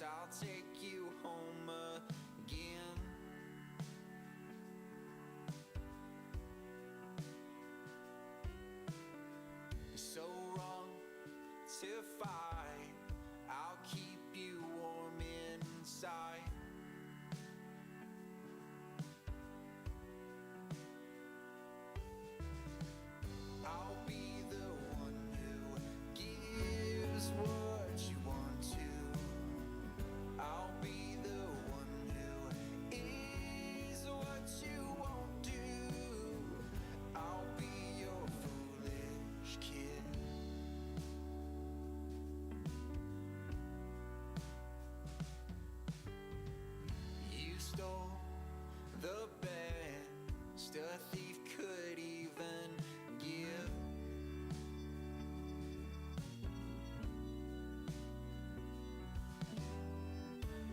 I'll take you home again. It's so wrong to fight. I'll keep you warm inside. I'll be the one who gives what you want to. I'll be the one who is what you won't do. I'll be your foolish kid. You stole the best a thief could even give.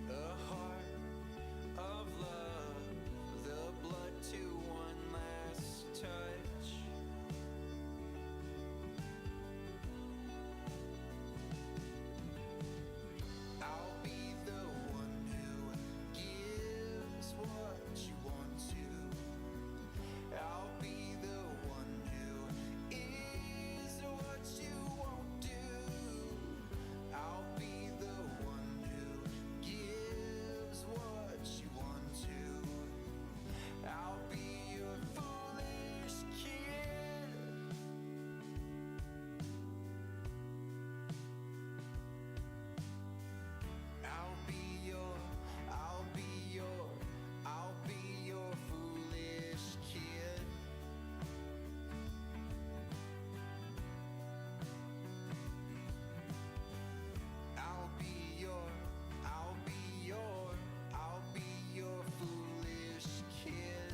The heart of love, the blood to one last touch. I'll be the one who gives what you want to. I'll be the one who is what you won't do. I'll be the one who gives what you want to. I'll be your foolish kid. I'll be your foolish kid. I'll be your foolish kid.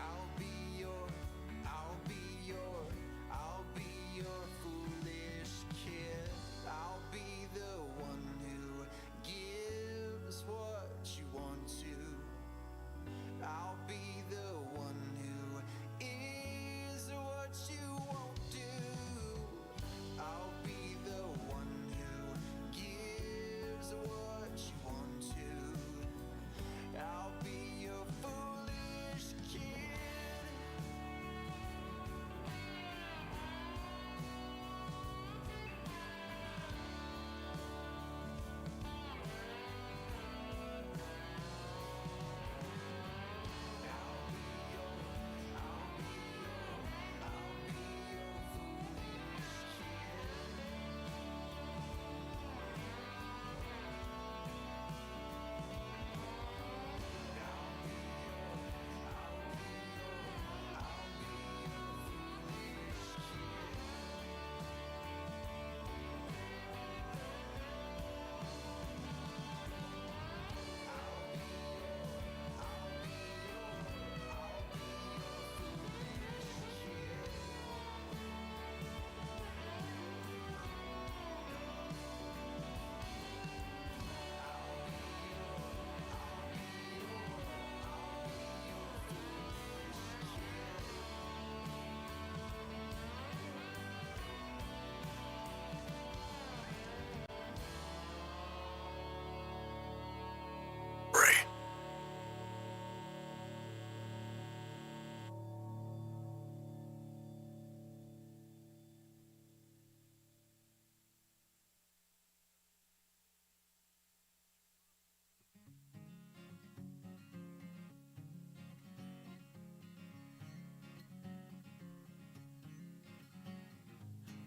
I'll be your foolish kid. I'll be the one who gives what you want to. I'll be the one who is what you won't do. I'll be the one who gives what you want to. I'll be your foolish kid.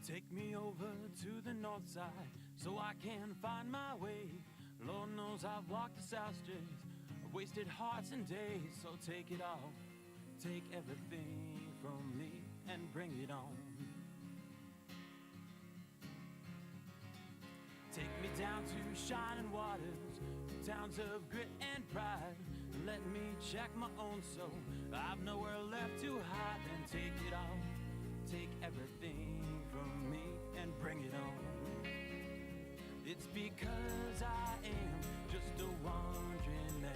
Take me over to the north side so I can find my way. Lord knows I've walked the south streets, wasted hearts and days. So take it all, take everything from me and bring it on. Take me down to shining waters, towns of grit and pride. Let me check my own soul, I've nowhere left to hide. And take it all, take everything from me and bring it on. It's because I am just a wandering man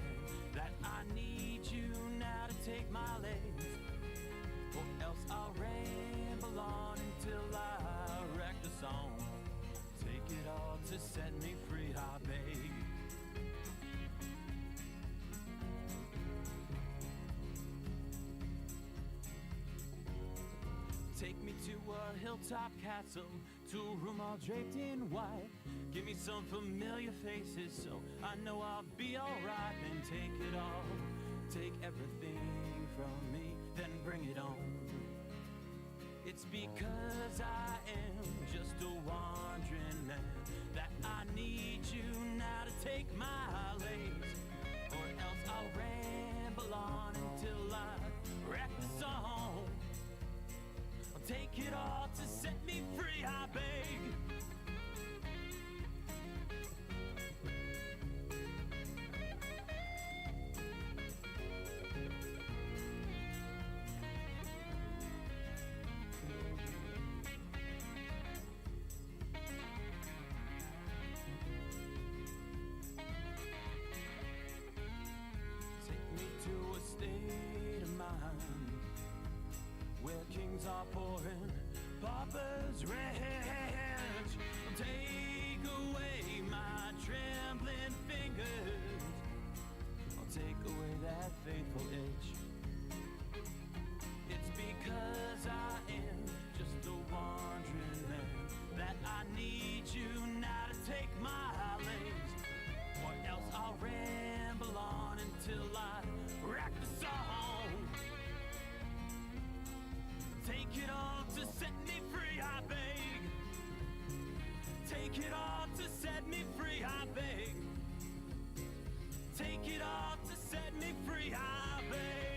that I need you now to take my legs, or else I'll ramble Take me to a hilltop castle, to a room all draped in white. Give me some familiar faces so I know I'll be alright. Then take it all, take everything from me, then bring it on. It's because I am just a wandering man that I need you now to take my legs, or else I'll ramble on until I wreck the song. Take it all to set me free, I beg. Take me to a state of mind where kings are pouring paupers' rage. Take away my trembling fingers. I'll take away that faithful itch. It's because I am just a wandering man that I need you now to take my legs, or else I'll ramble on until I wreck the song. Take it all to set me free, I beg. Take it all to set me free, I beg. Take it all to set me free, I beg.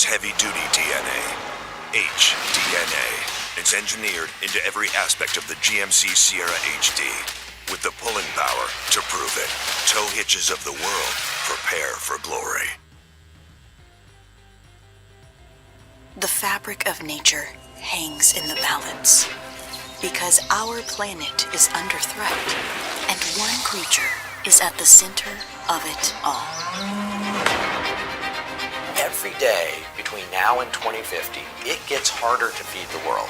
has heavy-duty DNA, HDNA. It's engineered into every aspect of the GMC Sierra HD, with the pulling power to prove it. Tow hitches of the world, prepare for glory. The fabric of nature hangs in the balance, because our planet is under threat, and one creature is at the center of it all. Every day between now and 2050, it gets harder to feed the world.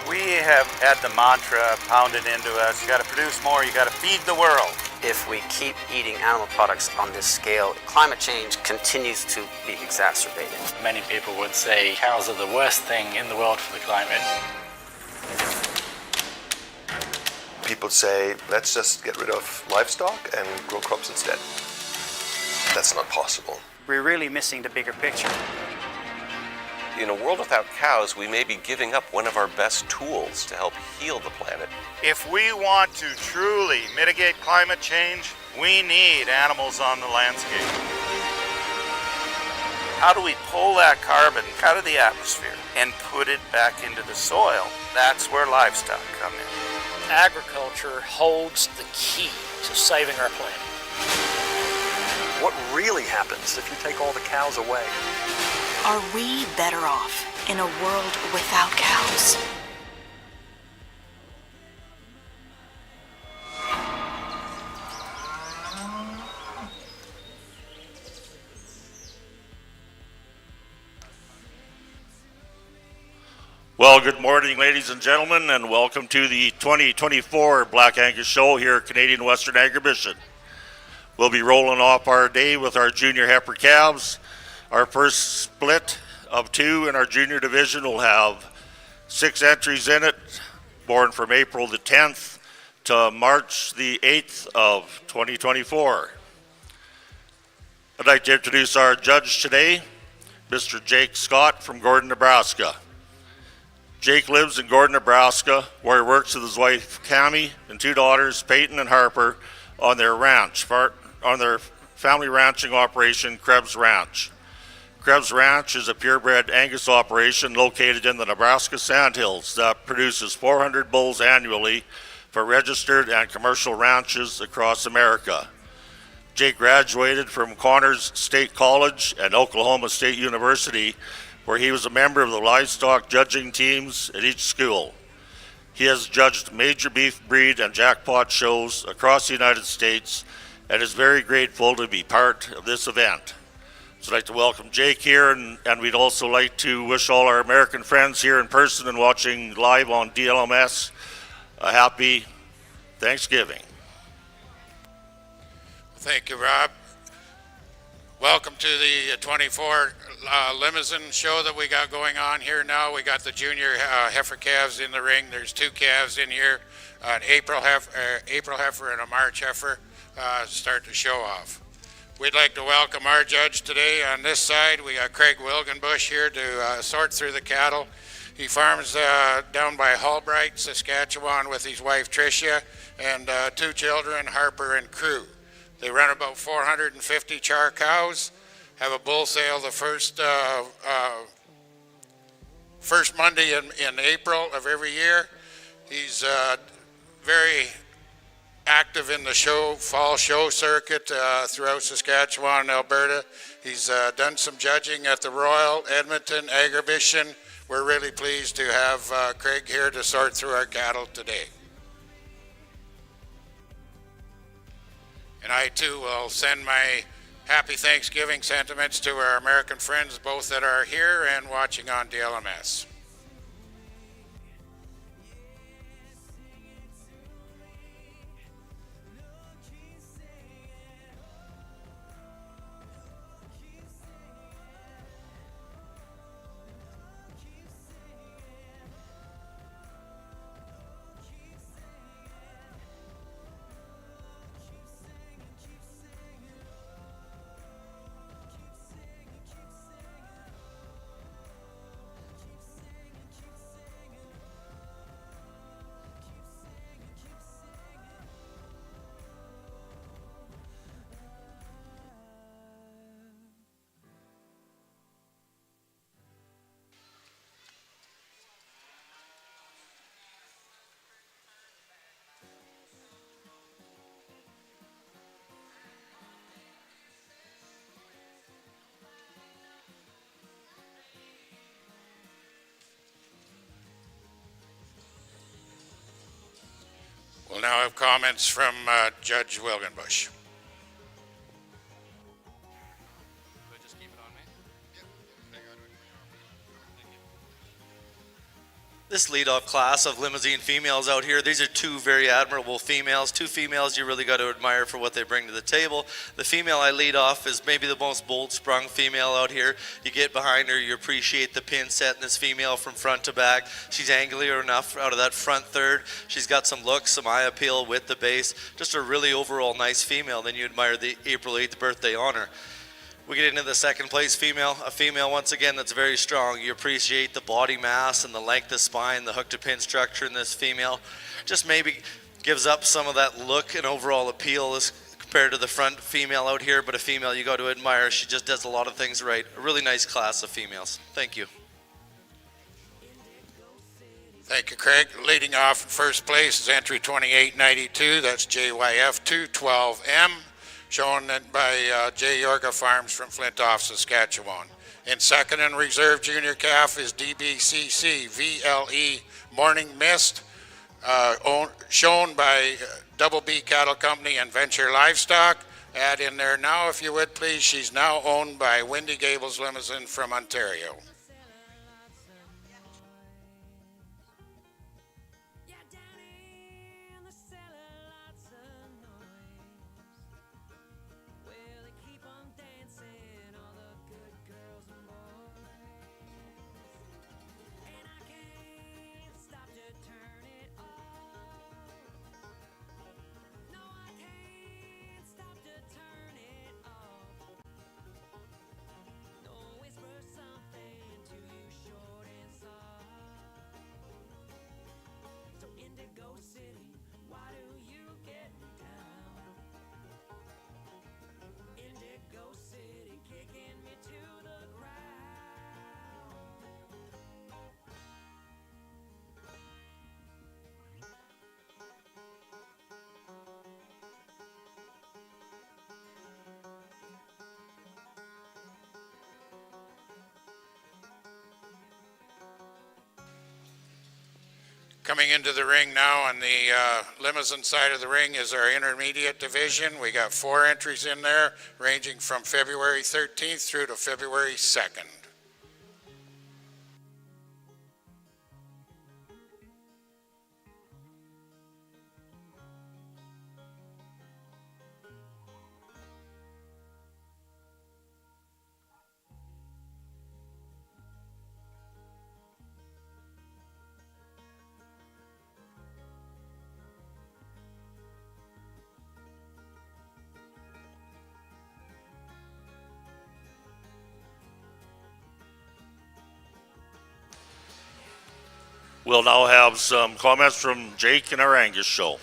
We have had the mantra pounded into us, you gotta produce more, you gotta feed the world. If we keep eating animal products on this scale, climate change continues to be exacerbated. Many people would say cows are the worst thing in the world for the climate. People say, let's just get rid of livestock and grow crops instead. That's not possible. We're really missing the bigger picture. In a world without cows, we may be giving up one of our best tools to help heal the planet. If we want to truly mitigate climate change, we need animals on the landscape. How do we pull that carbon out of the atmosphere and put it back into the soil? That's where livestock come in. Agriculture holds the key to saving our planet. What really happens if you take all the cows away? Are we better off in a world without cows? Well, good morning, ladies and gentlemen, and welcome to the 2024 Black Angus Show here at Canadian Western Agribition. We'll be rolling off our day with our junior heifer calves. Our first split of 2 in our junior division will have 6 entries in it, born from April the 10th to March the 8th of 2024. I'd like to introduce our judge today, Mr. Jake Scott from Gordon, Nebraska. Jake lives in Gordon, Nebraska, where he works with his wife, Cammie, and 2 daughters, Peyton and Harper, on their ranch, on their family ranching operation, Krebs Ranch. Krebs Ranch is a purebred Angus operation located in the Nebraska Sandhills that produces 400 bulls annually for registered and commercial ranches across America. Jake graduated from Connors State College and Oklahoma State University, where he was a member of the livestock judging teams at each school. He has judged major beef breed and jackpot shows across the United States and is very grateful to be part of this event. So I'd like to welcome Jake here, and we'd also like to wish all our American friends here in person and watching live on DLMS a happy Thanksgiving. Thank you, Rob. Welcome to the 24 limousine show that we got going on here now. We got the junior heifer calves in the ring. There's 2 calves in here, an April heifer and a March heifer, start the show off. We'd like to welcome our judge today. On this side, we got Craig Wilgenbush here to sort through the cattle. He farms down by Halbright, Saskatchewan, with his wife Tricia and 2 children, Harper and Crew. They run about 450 char cows, have a bull sale the first Monday in April of every year. He's very active in the fall show circuit throughout Saskatchewan and Alberta. He's done some judging at the Royal Edmonton Agribition. We're really pleased to have Craig here to sort through our cattle today. And I too will send my happy Thanksgiving sentiments to our American friends, both that are here and watching on DLMS. We'll now have comments from Judge Wilgenbush. This leadoff class of limousine females out here, these are two very admirable females. Two females you really got to admire for what they bring to the table. The female I lead off is maybe the most bold-sprung female out here. You get behind her, you appreciate the pin set in this female from front to back. She's angular enough out of that front third. She's got some looks, some eye appeal with the base. Just a really overall nice female. Then you admire the April 8th birthday on her. We get into the second place female, a female once again that's very strong. You appreciate the body mass and the length of spine, the hook to pin structure in this female. Just maybe gives up some of that look and overall appeal as compared to the front female out here, but a female you got to admire. She just does a lot of things right. A really nice class of females. Thank you. Thank you, Craig. Leading off in first place is entry 2892. That's JYF 212M. Shown by J. Yorga Farms from Flintoff, Saskatchewan. In second and reserve junior calf is DBCC VLE Morning Mist, shown by Double B Cattle Company and Venture Livestock. Add in there now, if you would please, she's now owned by Windy Gables Limousine from Ontario. Coming into the ring now on the limousine side of the ring is our intermediate division. We got 4 entries in there, ranging from February 13th through to February 2nd. We'll now have some comments from Jake and our Angus show.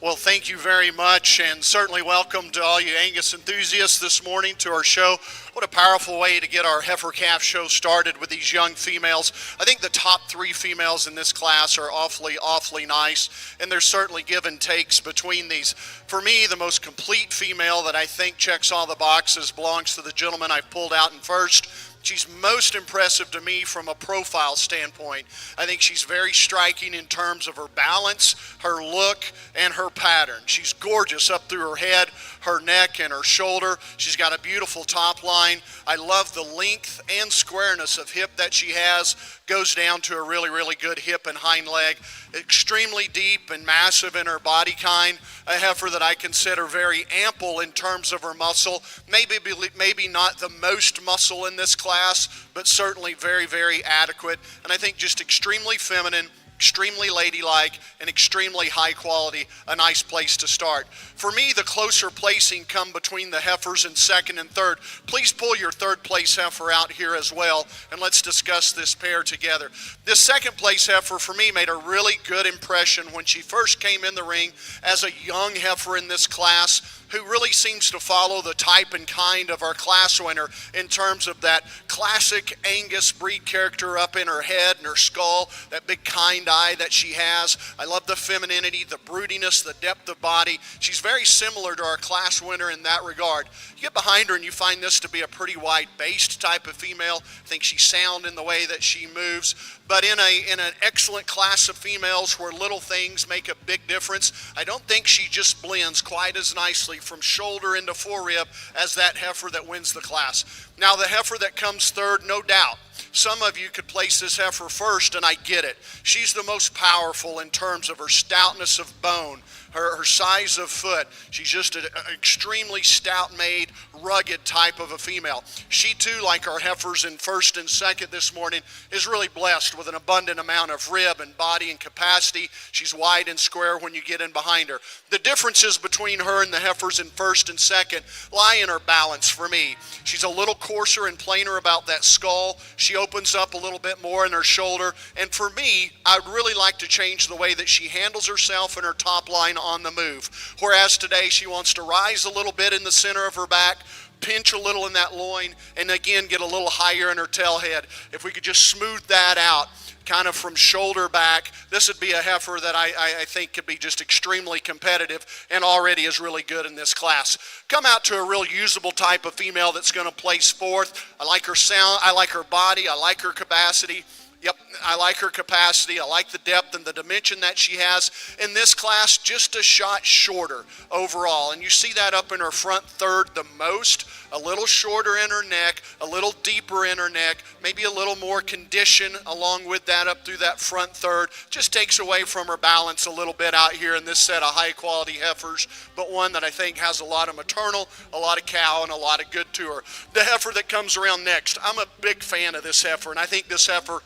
Well, thank you very much, and certainly welcome to all you Angus enthusiasts this morning to our show. What a powerful way to get our heifer calf show started with these young females. I think the top 3 females in this class are awfully nice, and there's certainly give and takes between these. For me, the most complete female that I think checks all the boxes belongs to the gentleman I've pulled out in first. She's most impressive to me from a profile standpoint. I think she's very striking in terms of her balance, her look, and her pattern. She's gorgeous up through her head, her neck, and her shoulder. She's got a beautiful top line. I love the length and squareness of hip that she has. Goes down to a really good hip and hind leg. Extremely deep and massive in her body kind. A heifer that I consider very ample in terms of her muscle. Maybe not the most muscle in this class, but certainly very adequate. And I think just extremely feminine, extremely ladylike, and extremely high quality. A nice place to start. For me, the closer placing come between the heifers in second and third. Please pull your third place heifer out here as well, and let's discuss this pair together. This second place heifer for me made a really good impression when she first came in the ring as a young heifer in this class, who really seems to follow the type and kind of our class winner in terms of that classic Angus breed character up in her head and her skull, that big kind eye that she has. I love the femininity, the broodiness, the depth of body. She's very similar to our class winner in that regard. You get behind her and you find this to be a pretty wide-based type of female. I think she's sound in the way that she moves. But in an excellent class of females where little things make a big difference, I don't think she just blends quite as nicely from shoulder into forerib as that heifer that wins the class. Now the heifer that comes third, no doubt, some of you could place this heifer first, and I get it. She's the most powerful in terms of her stoutness of bone, her size of foot. She's just an extremely stout-made, rugged type of a female. She too, like our heifers in first and second this morning, is really blessed with an abundant amount of rib and body and capacity. She's wide and square when you get in behind her. The differences between her and the heifers in first and second lie in her balance for me. She's a little coarser and plainer about that skull. She opens up a little bit more in her shoulder. And for me, I'd really like to change the way that she handles herself and her top line on the move. Whereas today she wants to rise a little bit in the center of her back, pinch a little in that loin, and again get a little higher in her tail head. If we could just smooth that out kind of from shoulder back, this would be a heifer that I think could be just extremely competitive and already is really good in this class. Come out to a real usable type of female that's going to place fourth. I like her sound, I like her body, I like her capacity. Yep, I like her capacity. I like the depth and the dimension that she has. In this class, just a shot shorter overall. And you see that up in her front third the most. A little shorter in her neck, a little deeper in her neck, maybe a little more condition along with that up through that front third. Just takes away from her balance a little bit out here in this set of high quality heifers, but one that I think has a lot of maternal, a lot of cow, and a lot of good to her. The heifer that comes around next, I'm a big fan of this heifer, and I think this heifer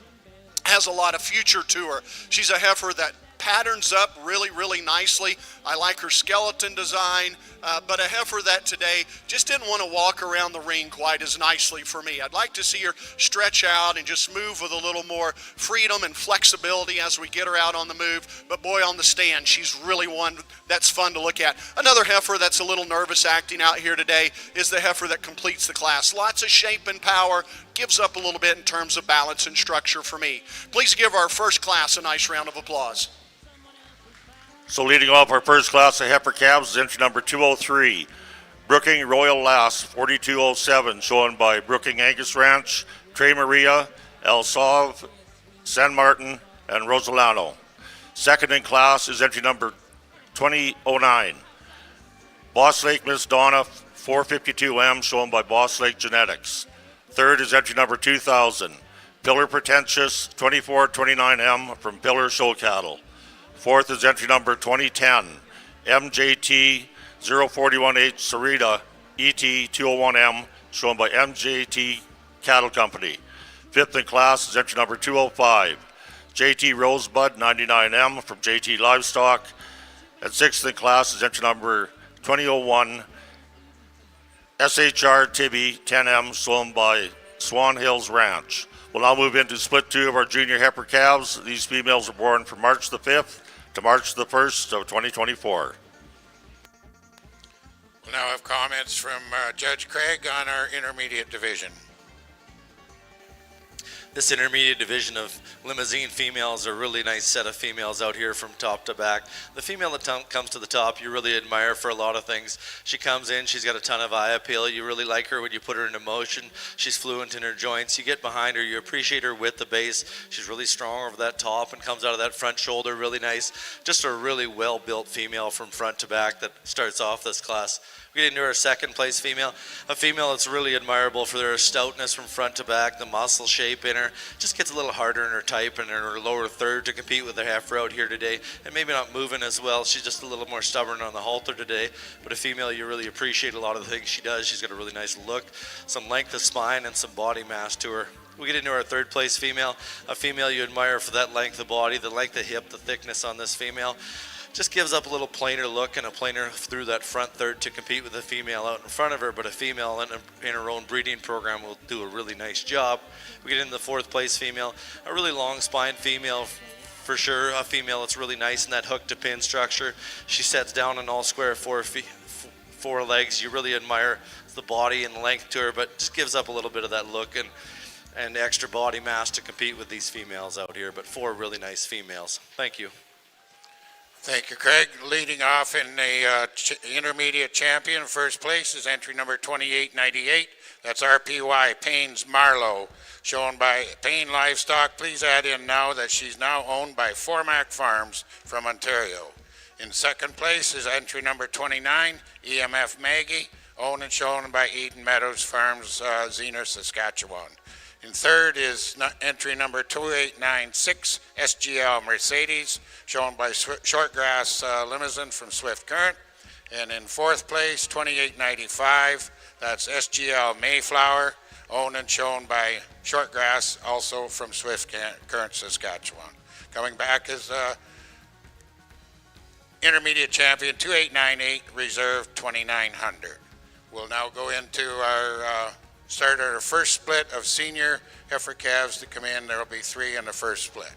has a lot of future to her. She's a heifer that patterns up really, really nicely. I like her skeleton design, but a heifer that today just didn't want to walk around the ring quite as nicely for me. I'd like to see her stretch out and just move with a little more freedom and flexibility as we get her out on the move. But boy, on the stand, she's really one that's fun to look at. Another heifer that's a little nervous acting out here today is the heifer that completes the class. Lots of shape and power, gives up a little bit in terms of balance and structure for me. Please give our first class a nice round of applause. So leading off our first class of heifer calves is entry number 203, Brooking Royal Lass 4207, shown by Brooking Angus Ranch, Trey Maria, El Sauve, San Martin, and Rosolano. Second in class is entry number 2009, Boss Lake Miss Donna 452M, shown by Boss Lake Genetics. Third is entry number 2000, Pillar Pretentious 2429M from Pillar Show Cattle. Fourth is entry number 2010, MJT 041H Sarita ET 201M, shown by MJT Cattle Company. Fifth in class is entry number 205, JT Rosebud 99M from JT Livestock. And sixth in class is entry number 2001, SHR Tibby 10M, shown by Swan Hills Ranch. We'll now move into split two of our junior heifer calves. These females are born from March the 5th to March the 1st of 2024. We'll now have comments from Judge Craig on our intermediate division. This intermediate division of limousine females are a really nice set of females out here from top to back. The female that comes to the top, you really admire for a lot of things. She comes in, she's got a ton of eye appeal. You really like her when you put her into motion. She's fluent in her joints. You get behind her, you appreciate her with the base. She's really strong over that top and comes out of that front shoulder really nice. Just a really well-built female from front to back that starts off this class. We get into our second place female, a female that's really admirable for their stoutness from front to back, the muscle shape in her. Just gets a little harder in her type and in her lower third to compete with the heifer out here today, and maybe not moving as well. She's just a little more stubborn on the halter today, but a female you really appreciate a lot of the things she does. She's got a really nice look, some length of spine, and some body mass to her. We get into our third place female, a female you admire for that length of body, the length of hip, the thickness on this female. Just gives up a little plainer look and a plainer through that front third to compete with a female out in front of her, but a female in her own breeding program will do a really nice job. We get into the fourth place female, a really long spine female for sure, a female that's really nice in that hook to pin structure. She sets down on all square four legs. You really admire the body and length to her, but just gives up a little bit of that look and extra body mass to compete with these females out here, but 4 really nice females. Thank you. Thank you, Craig. Leading off in the intermediate champion, first place is entry number 2898. That's RPY Payne's Marlowe, shown by Payne Livestock. Please add in now that she's now owned by Formac Farms from Ontario. In second place is entry number 29, EMF Maggie, owned and shown by Eden Meadows Farms, Xena, Saskatchewan. In third is entry number 2896, SGL Mercedes, shown by Shortgrass Limousine from Swift Current. And in fourth place, 2895, that's SGL Mayflower, owned and shown by Shortgrass, also from Swift Current, Saskatchewan. Coming back is intermediate champion 2898, reserve 2900. We'll now go into our start our first split of senior heifer calves to come in. There will be 3 in the first split.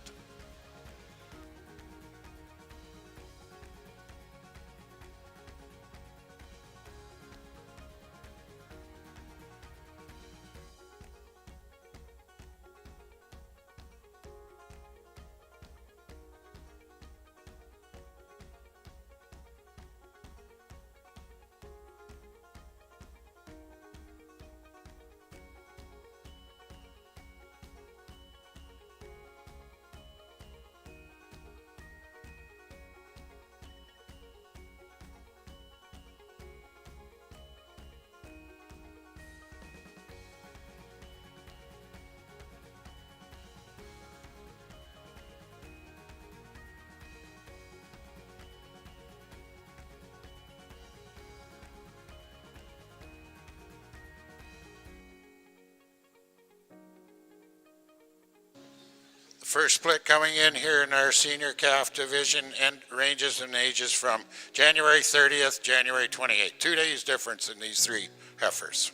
First split coming in here in our senior calf division and ranges in ages from January 30th, January 28th. 2 days difference in these 3 heifers.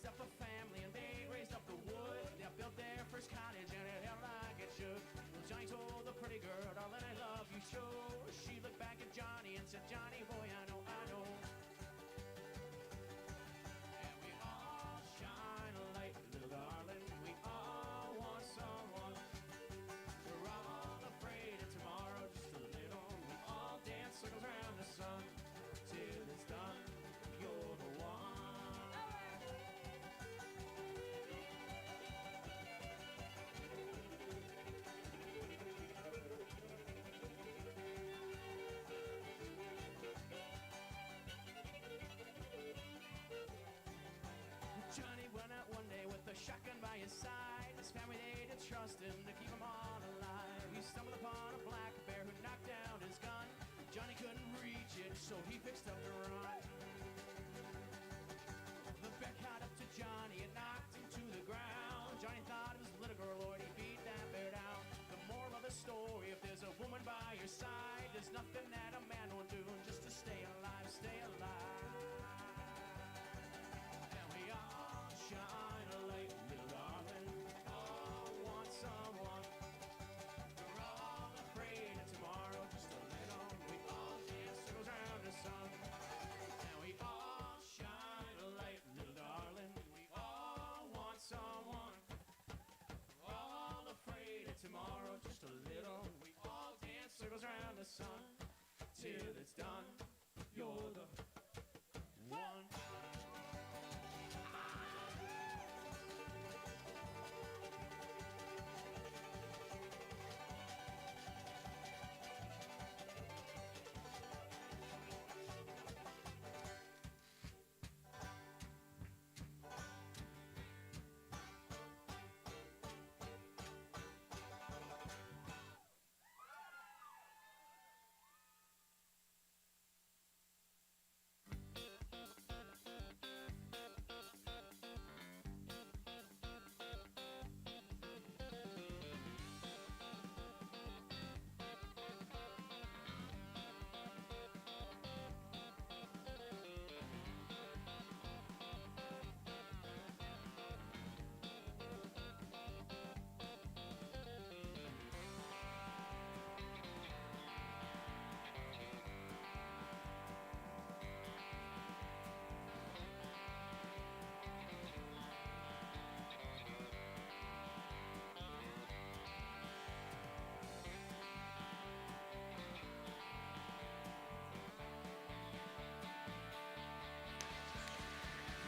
Up a family and they raised up the wood. They built their first cottage and it held like it should. Johnny told the pretty girl, darling, I love you so. She looked back at Johnny and said, Johnny boy, I know. And we all shine a light, little darling. We all want someone. We're all afraid of tomorrow, just a little. We all dance circles around the sun till it's done. You're the one. Johnny went out one day with a shotgun by his side. His family, they did trust him to keep them all alive. He stumbled upon a black bear who knocked down his gun. Johnny couldn't reach it, so he fixed up to run. The bear caught up to Johnny and knocked him to the ground. Johnny thought it was a little girl, Lord, he beat that bear down. The moral of the story, if there's a woman by your side, there's nothing that a man won't do just to stay alive.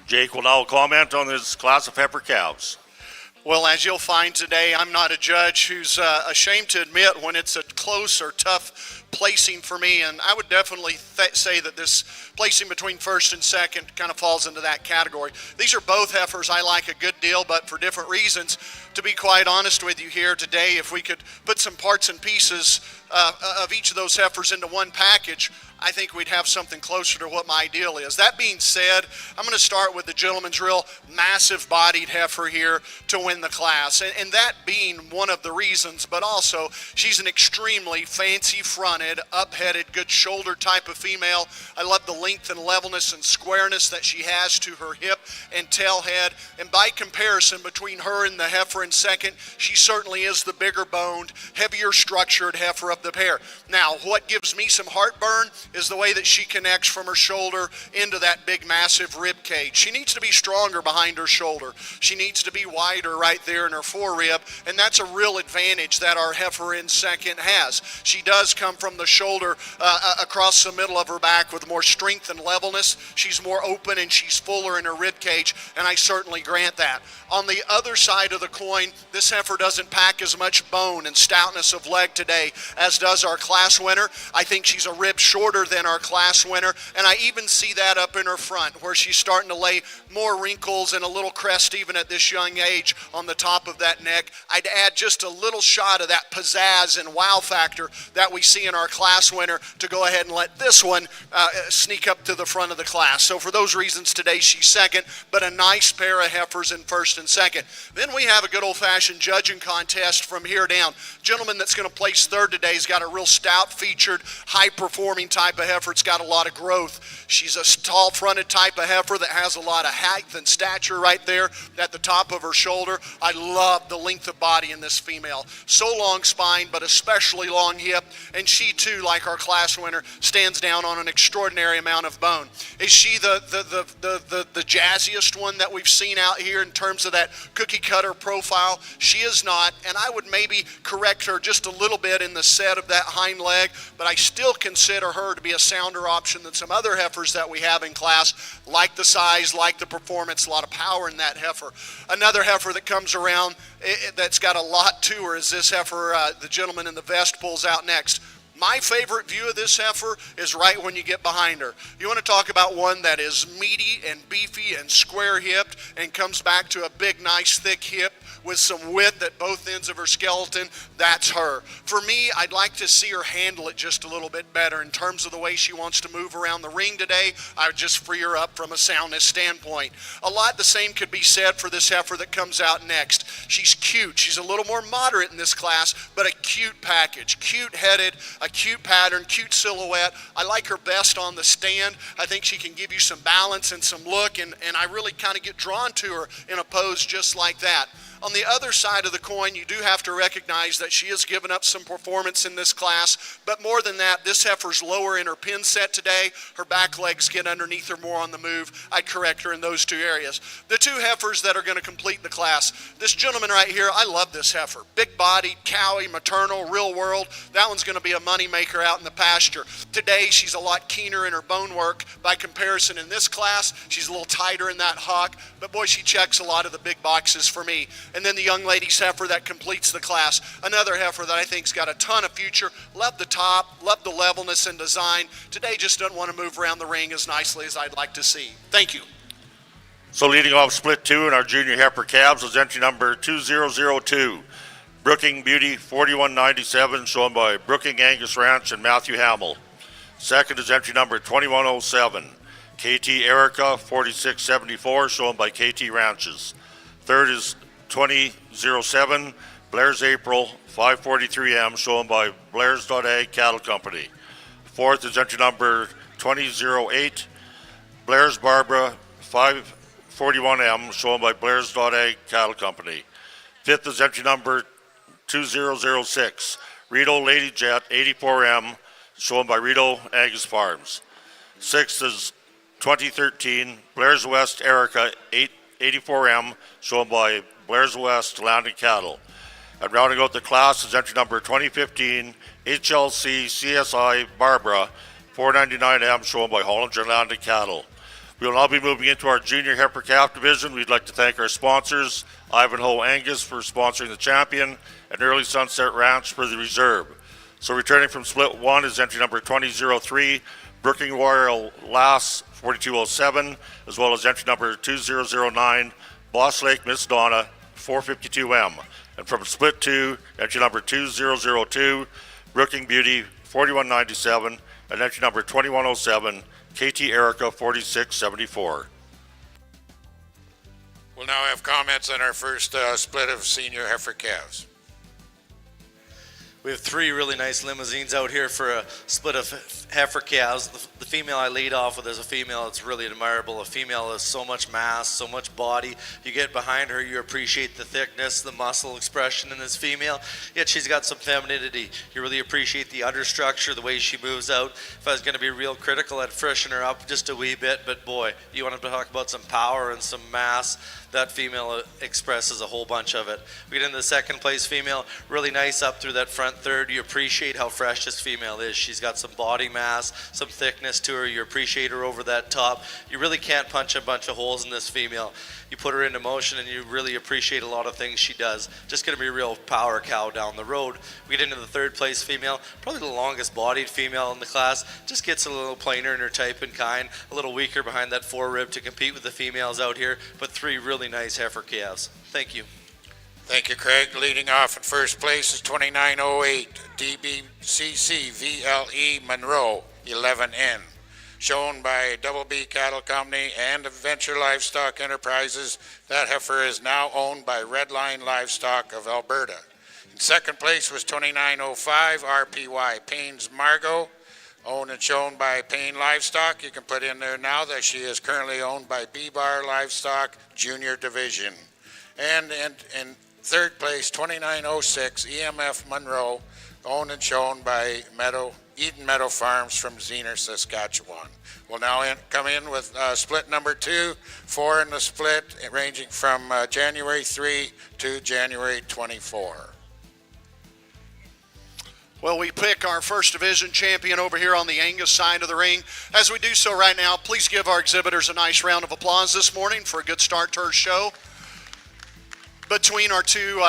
Jake will now comment on this class of heifer calves. Well, as you'll find today, I'm not a judge who's ashamed to admit when it's a close or tough placing for me, and I would definitely say that this placing between first and second kind of falls into that category. These are both heifers I like a good deal, but for different reasons. To be quite honest with you here today, if we could put some parts and pieces of each of those heifers into one package, I think we'd have something closer to what my ideal is. That being said, I'm going to start with the gentleman's real massive bodied heifer here to win the class. And that being one of the reasons, but also she's an extremely fancy fronted, up-headed, good shoulder type of female. I love the length and levelness and squareness that she has to her hip and tail head. And by comparison between her and the heifer in second, she certainly is the bigger boned, heavier structured heifer of the pair. Now, what gives me some heartburn is the way that she connects from her shoulder into that big massive rib cage. She needs to be stronger behind her shoulder. She needs to be wider right there in her forerib, and that's a real advantage that our heifer in second has. She does come from the shoulder across the middle of her back with more strength and levelness. She's more open and she's fuller in her rib cage, and I certainly grant that. On the other side of the coin, this heifer doesn't pack as much bone and stoutness of leg today as does our class winner. I think she's a rib shorter than our class winner, and I even see that up in her front where she's starting to lay more wrinkles and a little crest even at this young age on the top of that neck. I'd add just a little shot of that pizzazz and wow factor that we see in our class winner to go ahead and let this one sneak up to the front of the class. So for those reasons today she's second, but a nice pair of heifers in first and second. Then we have a good old-fashioned judging contest from here down. Gentleman that's going to place third today has got a real stout featured, high-performing type of heifer. It's got a lot of growth. She's a tall-fronted type of heifer that has a lot of height and stature right there at the top of her shoulder. I love the length of body in this female. So long spine, but especially long hip, and she too, like our class winner, stands down on an extraordinary amount of bone. Is she the jazziest one that we've seen out here in terms of that cookie cutter profile? She is not, and I would maybe correct her just a little bit in the set of that hind leg, but I still consider her to be a sounder option than some other heifers that we have in class, like the size, like the performance, a lot of power in that heifer. Another heifer that comes around that's got a lot to her is this heifer the gentleman in the vest pulls out next. My favorite view of this heifer is right when you get behind her. You want to talk about one that is meaty and beefy and square-hipped and comes back to a big, nice, thick hip with some width at both ends of her skeleton. That's her. For me, I'd like to see her handle it just a little bit better in terms of the way she wants to move around the ring today. I would just free her up from a soundness standpoint. A lot the same could be said for this heifer that comes out next. She's cute. She's a little more moderate in this class, but a cute package. Cute-headed, a cute pattern, cute silhouette. I like her best on the stand. I think she can give you some balance and some look, and I really kind of get drawn to her in a pose just like that. On the other side of the coin, you do have to recognize that she has given up some performance in this class, but more than that, this heifer's lower in her pin set today. Her back legs get underneath her more on the move. I'd correct her in those two areas. The two heifers that are going to complete the class, this gentleman right here, I love this heifer. Big-bodied, cowy, maternal, real world. That one's going to be a money maker out in the pasture. Today, she's a lot keener in her bone work. By comparison, in this class, she's a little tighter in that hock, but boy, she checks a lot of the big boxes for me. And then the young lady's heifer that completes the class. Another heifer that I think's got a ton of future. Love the top, love the levelness and design. Today just doesn't want to move around the ring as nicely as I'd like to see. Thank you. So leading off split 2 in our junior heifer calves is entry number 2002. Brooking Beauty 4197, shown by Brooking Angus Ranch and Matthew Hamill. Second is entry number 2107. KT Erica 4674, shown by KT Ranches. Third is 2007, Blair's April 543M, shown by Blair's.A Cattle Company. Fourth is entry number 2008, Blair's Barbara 541M, shown by Blair's.A Cattle Company. Fifth is entry number 2006, Rito Lady Jet 84M, shown by Rito Angus Farms. Sixth is 2013, Blair's West Erica 84M, shown by Blair's West Land and Cattle. And rounding out the class is entry number 2015, HLC CSI Barbara 499M, shown by Hollinger Land and Cattle. We will now be moving into our junior heifer calf division. We'd like to thank our sponsors, Ivanhoe Angus for sponsoring the champion, and Early Sunset Ranch for the reserve. So returning from split 1 is entry number 2003, Brooking Royal Lass 4207, as well as entry number 2009, Boss Lake Miss Donna 452M. And from split 2, entry number 2002, Brooking Beauty 4197, and entry number 2107, KT Erica 4674. We'll now have comments on our first split of senior heifer calves. We have 3 really nice limousines out here for a split of heifer calves. The female I lead off with is a female that's really admirable. A female has so much mass, so much body. You get behind her, you appreciate the thickness, the muscle expression in this female, yet she's got some femininity. You really appreciate the understructure, the way she moves out. If I was going to be real critical, I'd freshen her up just a wee bit, but boy, you want to talk about some power and some mass, that female expresses a whole bunch of it. We get into the second place female, really nice up through that front third. You appreciate how fresh this female is. She's got some body mass, some thickness to her. You appreciate her over that top. You really can't punch a bunch of holes in this female. You put her into motion and you really appreciate a lot of things she does. Just going to be a real power cow down the road. We get into the third place female, probably the longest bodied female in the class. Just gets a little plainer in her type and kind, a little weaker behind that forerib to compete with the females out here, but 3 really nice heifer calves. Thank you. Thank you, Craig. Leading off in first place is 2908 DBCC VLE Monroe 11N. Shown by Double B Cattle Company and Adventure Livestock Enterprises. That heifer is now owned by Redline Livestock of Alberta. In second place was 2905 RPY Payne's Margot, owned and shown by Payne Livestock. You can put in there now that she is currently owned by B-Bar Livestock Junior Division. And in third place, 2906 EMF Monroe, owned and shown by Eden Meadow Farms from Zener, Saskatchewan. We'll now come in with split number 2, 4 in the split, ranging from January 3 to January 24. Well, we pick our first division champion over here on the Angus side of the ring. As we do so right now, please give our exhibitors a nice round of applause this morning for a good start to our show. Between our 2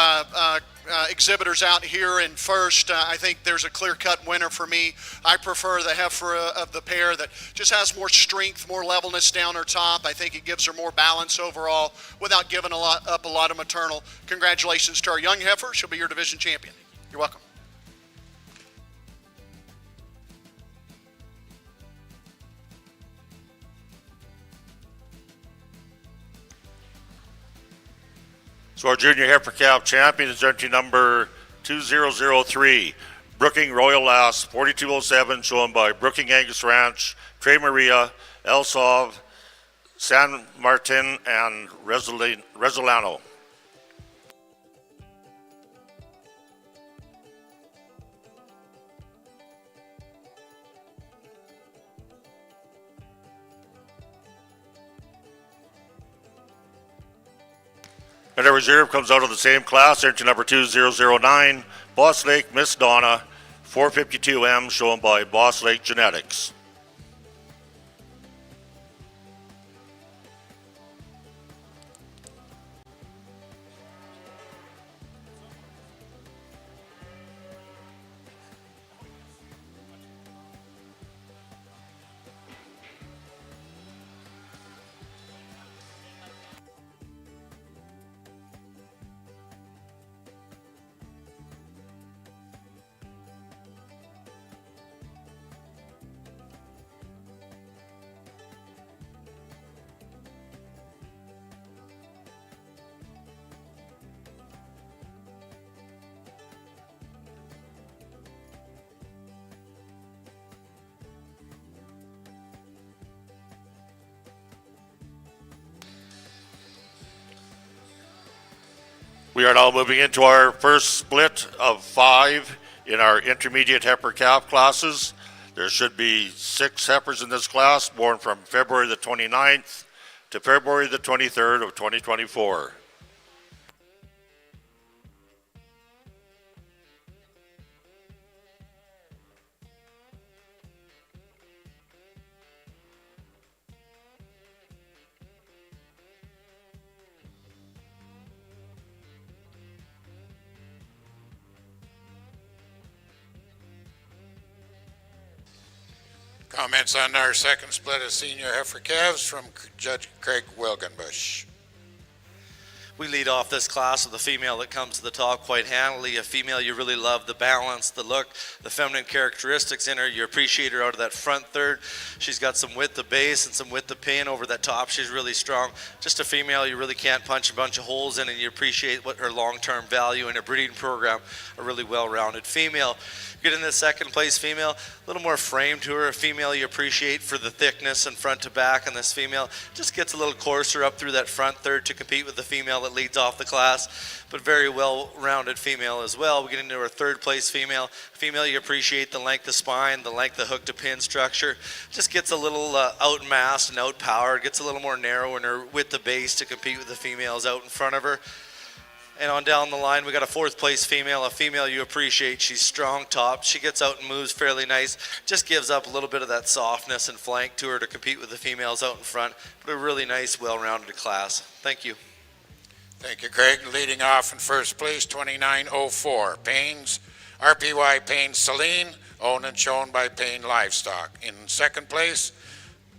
exhibitors out here in first, I think there's a clear-cut winner for me. I prefer the heifer of the pair that just has more strength, more levelness down her top. I think it gives her more balance overall without giving up a lot of maternal. Congratulations to our young heifer. She'll be your division champion. You're welcome. So our junior heifer calf champion is entry number 2003, Brooking Royal Lass 4207, shown by Brooking Angus Ranch, Tre Maria, El Sauve, San Martin, and Resolano. And our reserve comes out of the same class, entry number 2009, Boss Lake Miss Donna, 452M, shown by Boss Lake Genetics. We are now moving into our first split of 5 in our intermediate heifer calf classes. There should be 6 heifers in this class, born from February the 29th to February the 23rd of 2024. Comments on our second split of senior heifer calves from Judge Craig Wilgenbush. We lead off this class with a female that comes to the top quite handily, a female you really love, the balance, the look, the feminine characteristics in her. You appreciate her out of that front third. She's got some width of base and some width of pin over that top. She's really strong. Just a female you really can't punch a bunch of holes in, and you appreciate what her long-term value in her breeding program. A really well-rounded female. Get in the second place female, a little more frame to her, a female you appreciate for the thickness and front to back on this female. Just gets a little coarser up through that front third to compete with the female that leads off the class, but very well-rounded female as well. We get into our third place female you appreciate the length of spine, the length of hook to pin structure. Just gets a little outmassed and outpowered, gets a little more narrow in her width of base to compete with the females out in front of her. And on down the line, we got a fourth place female, a female you appreciate. She's strong top. She gets out and moves fairly nice. Just gives up a little bit of that softness and flank to her to compete with the females out in front. But a really nice, well-rounded class. Thank you. Thank you, Craig. Leading off in first place, 2904, Payne's, RPY Payne Celine, owned and shown by Payne Livestock. In second place,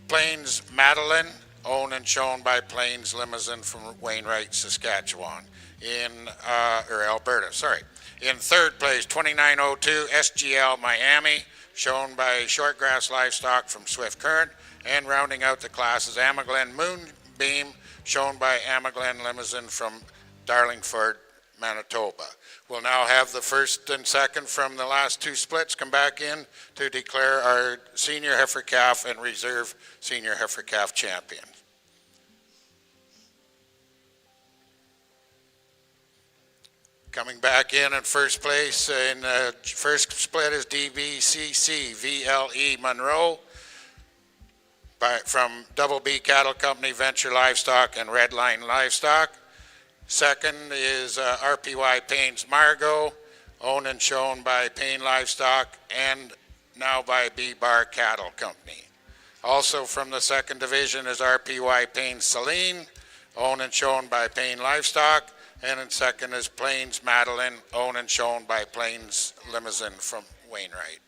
Plains Madeline, owned and shown by Plains Limousine from Wainwright, Saskatchewan. Alberta, sorry. In third place, 2902, SGL Miami, shown by Shortgrass Livestock from Swift Current, and rounding out the class is Amaglen Moonbeam, shown by Amaglen Limousine from Darlingford, Manitoba. We'll now have the first and second from the last two splits come back in to declare our senior heifer calf and reserve senior heifer calf champion. Coming back in first place in the first split is DBCC VLE Monroe from Double B Cattle Company, Venture Livestock, and Redline Livestock. Second is RPY Payne's Margot, owned and shown by Payne Livestock and now by B-Bar Cattle Company. Also from the second division is RPY Payne Celine, owned and shown by Payne Livestock. And in second is Plains Madeline, owned and shown by Plains Limousine from Wainwright.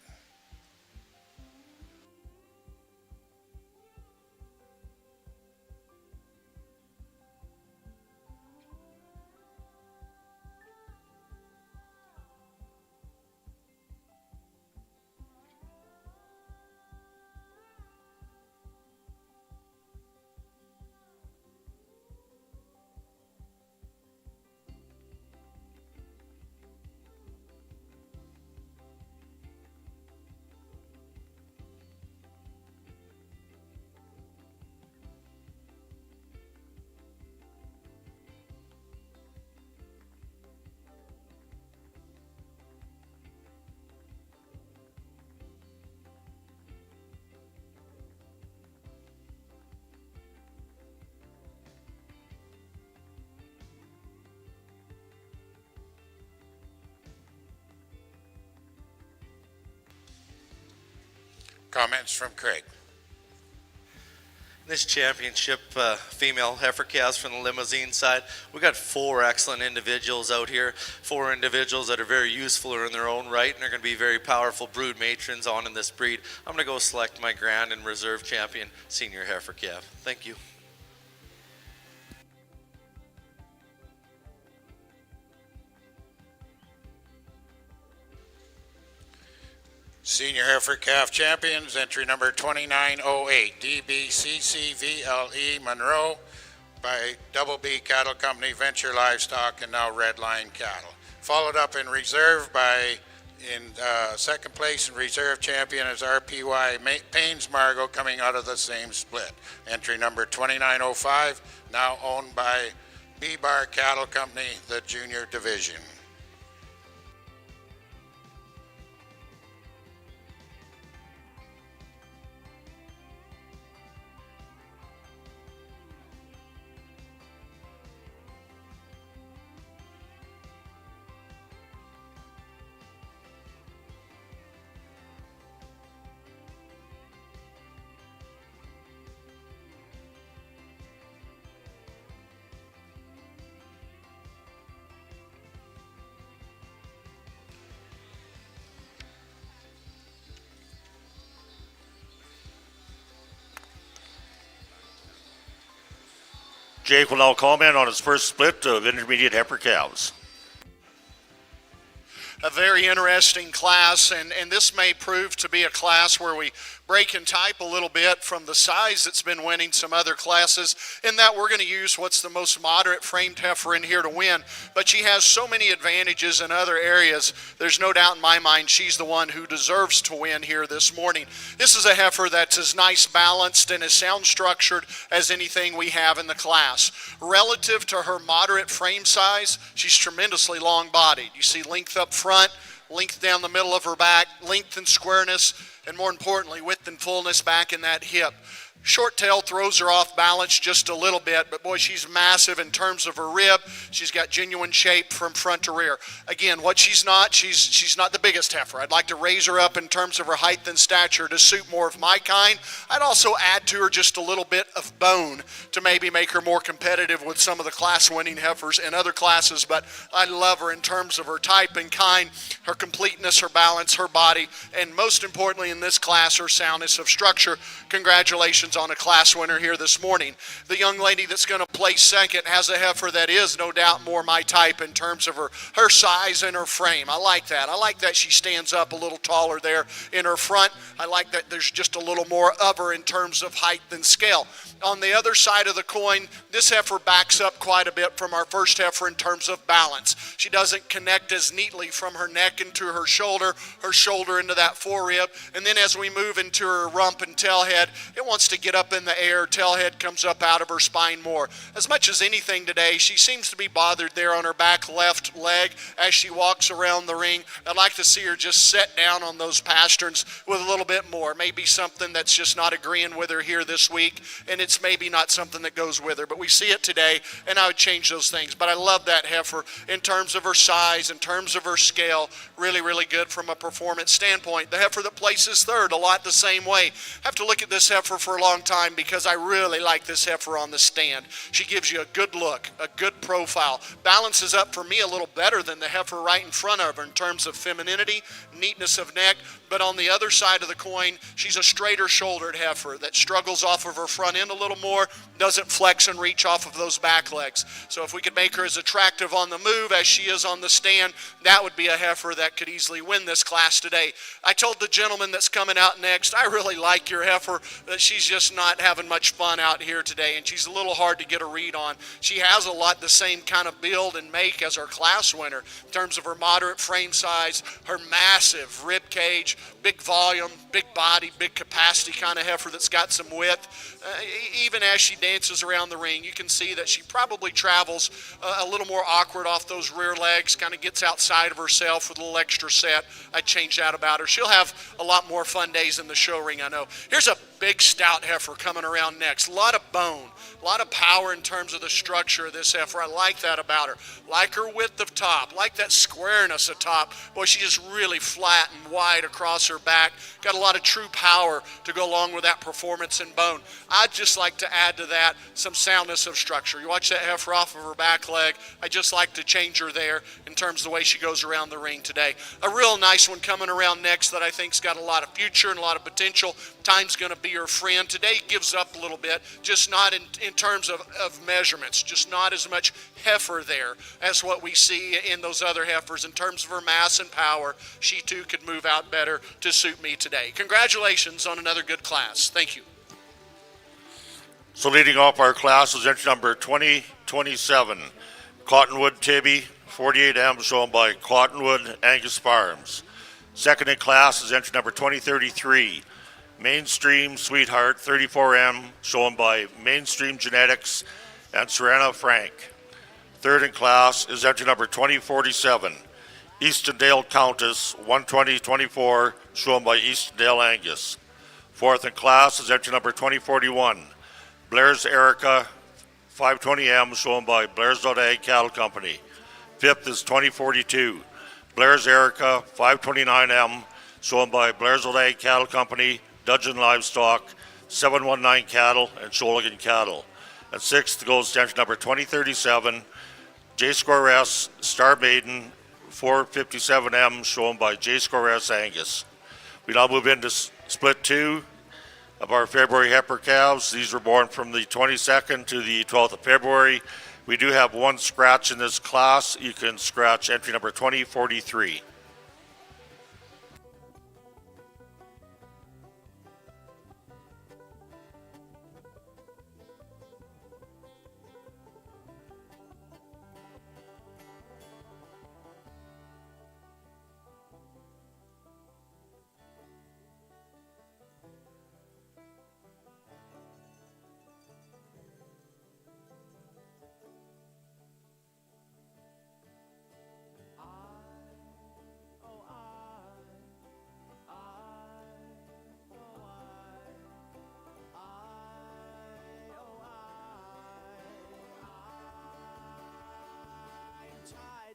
Comments from Craig. This championship female heifer calves from the limousine side, we got four excellent individuals out here, four individuals that are very useful or in their own right and are going to be very powerful brood matrons on in this breed. I'm going to go select my grand and reserve champion senior heifer calf. Thank you. Senior heifer calf champions, entry number 2908, DBCC VLE Monroe by Double B Cattle Company, Venture Livestock, and now Redline Cattle. Followed up in reserve by, in second place in reserve champion is RPY Payne's Margot, coming out of the same split. Entry number 2905, now owned by B-Bar Cattle Company, the junior division. Jake will now comment on his first split of intermediate heifer calves. A very interesting class, and this may prove to be a class where we break and type a little bit from the size that's been winning some other classes, in that we're going to use what's the most moderate framed heifer in here to win, but she has so many advantages in other areas. There's no doubt in my mind she's the one who deserves to win here this morning. This is a heifer that's as nice balanced and as sound structured as anything we have in the class. Relative to her moderate frame size, she's tremendously long bodied. You see length up front, length down the middle of her back, length and squareness, and more importantly, width and fullness back in that hip. Short tail throws her off balance just a little bit, but boy, she's massive in terms of her rib. She's got genuine shape from front to rear. Again, what she's not the biggest heifer. I'd like to raise her up in terms of her height and stature to suit more of my kind. I'd also add to her just a little bit of bone to maybe make her more competitive with some of the class-winning heifers in other classes, but I love her in terms of her type and kind, her completeness, her balance, her body, and most importantly in this class, her soundness of structure. Congratulations on a class winner here this morning. The young lady that's going to place second has a heifer that is no doubt more my type in terms of her size and her frame. I like that. I like that she stands up a little taller there in her front. I like that there's just a little more of her in terms of height than scale. On the other side of the coin, this heifer backs up quite a bit from our first heifer in terms of balance. She doesn't connect as neatly from her neck into her shoulder into that forerib, and then as we move into her rump and tail head, it wants to get up in the air. Tail head comes up out of her spine more. As much as anything today, she seems to be bothered there on her back left leg as she walks around the ring. I'd like to see her just set down on those pasterns with a little bit more. Maybe something that's just not agreeing with her here this week, and it's maybe not something that goes with her, but we see it today, and I would change those things. But I love that heifer in terms of her size, in terms of her scale. Really, really good from a performance standpoint. The heifer that places third, a lot the same way. I have to look at this heifer for a long time because I really like this heifer on the stand. She gives you a good look, a good profile, balances up for me a little better than the heifer right in front of her in terms of femininity, neatness of neck, but on the other side of the coin, she's a straighter shouldered heifer that struggles off of her front end a little more, doesn't flex and reach off of those back legs. So if we could make her as attractive on the move as she is on the stand, that would be a heifer that could easily win this class today. I told the gentleman that's coming out next, I really like your heifer, that she's just not having much fun out here today, and she's a little hard to get a read on. She has a lot the same kind of build and make as our class winner in terms of her moderate frame size, her massive rib cage, big volume, big body, big capacity kind of heifer that's got some width. Even as she dances around the ring, you can see that she probably travels a little more awkward off those rear legs, kind of gets outside of herself with a little extra set. I'd change that about her. She'll have a lot more fun days in the show ring, I know. Here's a big stout heifer coming around next. A lot of bone, a lot of power in terms of the structure of this heifer. I like that about her. Like her width of top, like that squareness of top. Boy, she's just really flat and wide across her back. Got a lot of true power to go along with that performance and bone. I'd just like to add to that some soundness of structure. You watch that heifer off of her back leg. I just like to change her there in terms of the way she goes around the ring today. A real nice one coming around next that I think's got a lot of future and a lot of potential. Time's going to be her friend. Today gives up a little bit, just not in terms of measurements, just not as much heifer there as what we see in those other heifers. In terms of her mass and power, she too could move out better to suit me today. Congratulations on another good class. Thank you. So leading off our class is entry number 2027, Cottonwood Tibby, 48M, shown by Cottonwood Angus Farms. Second in class is entry number 2033, Mainstream Sweetheart, 34M, shown by Mainstream Genetics and Serena Frank. Third in class is entry number 2047, Eastondale Countess, 120-24, shown by Eastondale Angus. Fourth in class is entry number 2041, Blair's Erica, 520M, shown by Blair's.A Cattle Company. Fifth is 2042, Blair's Erica, 529M, shown by Blair's.A Cattle Company, Dudgeon Livestock, 719 Cattle, and Sholigan Cattle. And sixth goes to entry number 2037, J-Score S, Star Maiden, 457M, shown by J-Score S Angus. We now move into split two of our February heifer calves. These were born from the 22nd to the 12th of February. We do have one scratch in this class. You can scratch entry number 2043.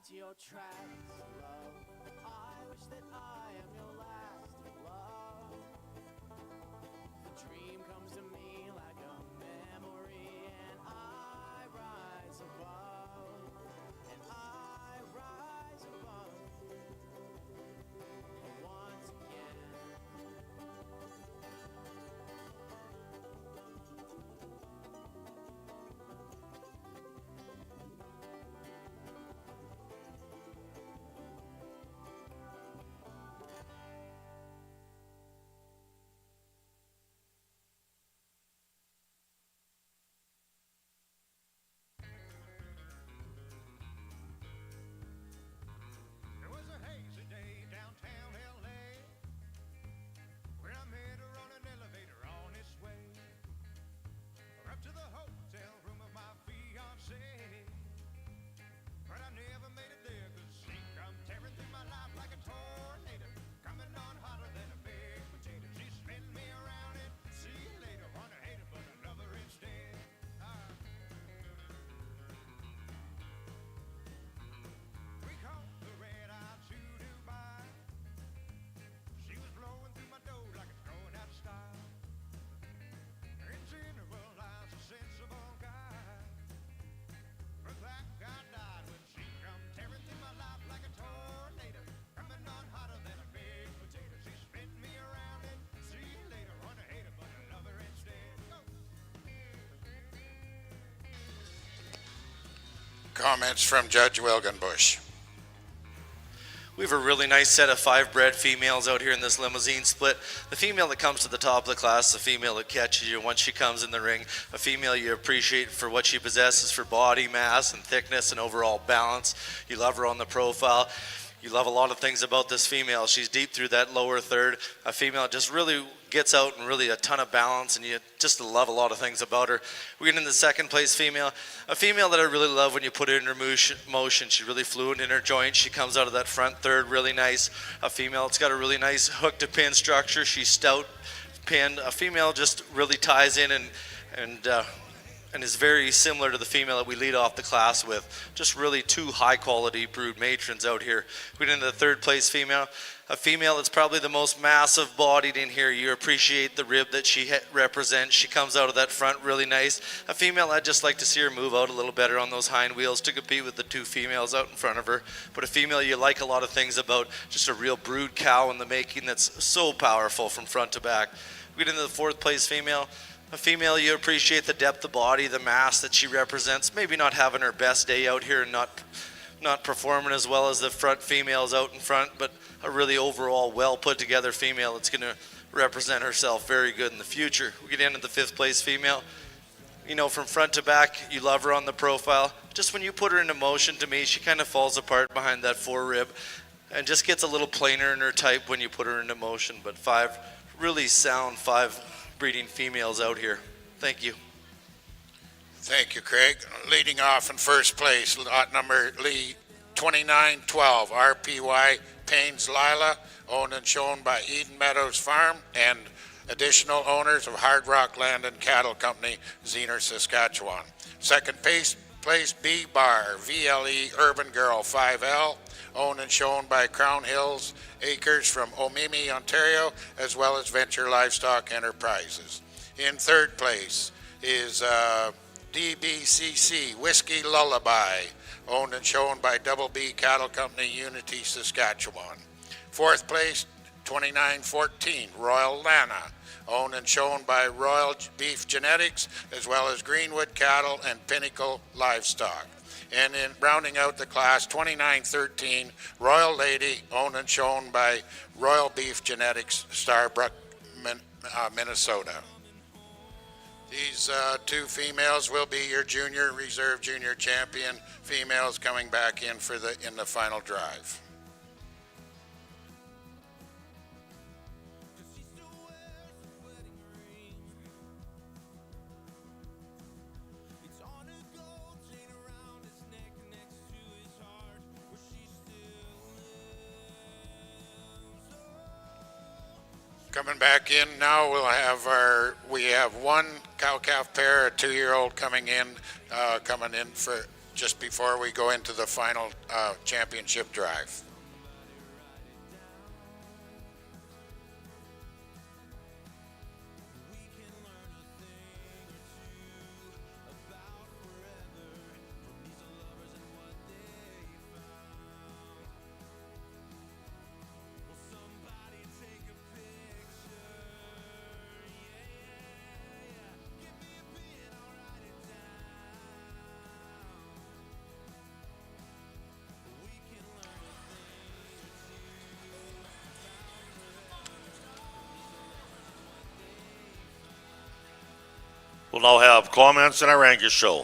To your tracks, love. I wish that I am your last love. The dream comes to me like a memory, and I rise above, and I rise above once again. Comments from Judge Wilgenbush. We have a really nice set of 5 bred females out here in this limousine split. The female that comes to the top of the class, the female that catches you once she comes in the ring, a female you appreciate for what she possesses for body mass and thickness and overall balance. You love her on the profile. You love a lot of things about this female. She's deep through that lower third. A female that just really gets out and really a ton of balance, and you just love a lot of things about her. We get into the second place female, a female that I really love when you put her in her motion. She's really fluent in her joints. She comes out of that front third really nice. A female that's got a really nice hook to pin structure. She's stout pinned. A female just really ties in and is very similar to the female that we lead off the class with. Just really 2 high quality brood matrons out here. We get into the third place female, a female that's probably the most massive bodied in here. You appreciate the rib that she represents. She comes out of that front really nice. A female I'd just like to see her move out a little better on those hind wheels to compete with the 2 females out in front of her. But a female you like a lot of things about, just a real brood cow in the making that's so powerful from front to back. We get into the fourth place female, a female you appreciate the depth of body, the mass that she represents, maybe not having her best day out here and not performing as well as the front females out in front, but a really overall well put together female that's going to represent herself very good in the future. We get into the 5th place female. You know, from front to back, you love her on the profile. Just when you put her into motion, to me, she kind of falls apart behind that 4 rib and just gets a little plainer in her type when you put her into motion. But 5 really sound 5 breeding females out here. Thank you. Thank you, Craig. Leading off in first place, lot number 2912, RPY Payne's Lila, owned and shown by Eden Meadows Farm and additional owners of Hard Rock Land and Cattle Company, Zener, Saskatchewan. Second place B Bar, VLE Urban Girl 5L, owned and shown by Crown Hills Acres from Omimi, Ontario, as well as Venture Livestock Enterprises. In third place is DBCC Whiskey Lullaby, owned and shown by Double B Cattle Company, Unity, Saskatchewan. Fourth place, 2914 Royal Lana, owned and shown by Royal Beef Genetics, as well as Greenwood Cattle and Pinnacle Livestock. And in rounding out the class, 2913 Royal Lady, owned and shown by Royal Beef Genetics, Starbrook, Minnesota. These two females will be your junior reserve junior champion females coming back in for in the final drive. Coming back in now, we have one cow-calf pair, a 2-year-old coming in for just before we go into the final championship drive. We'll now have comments on our Angus show.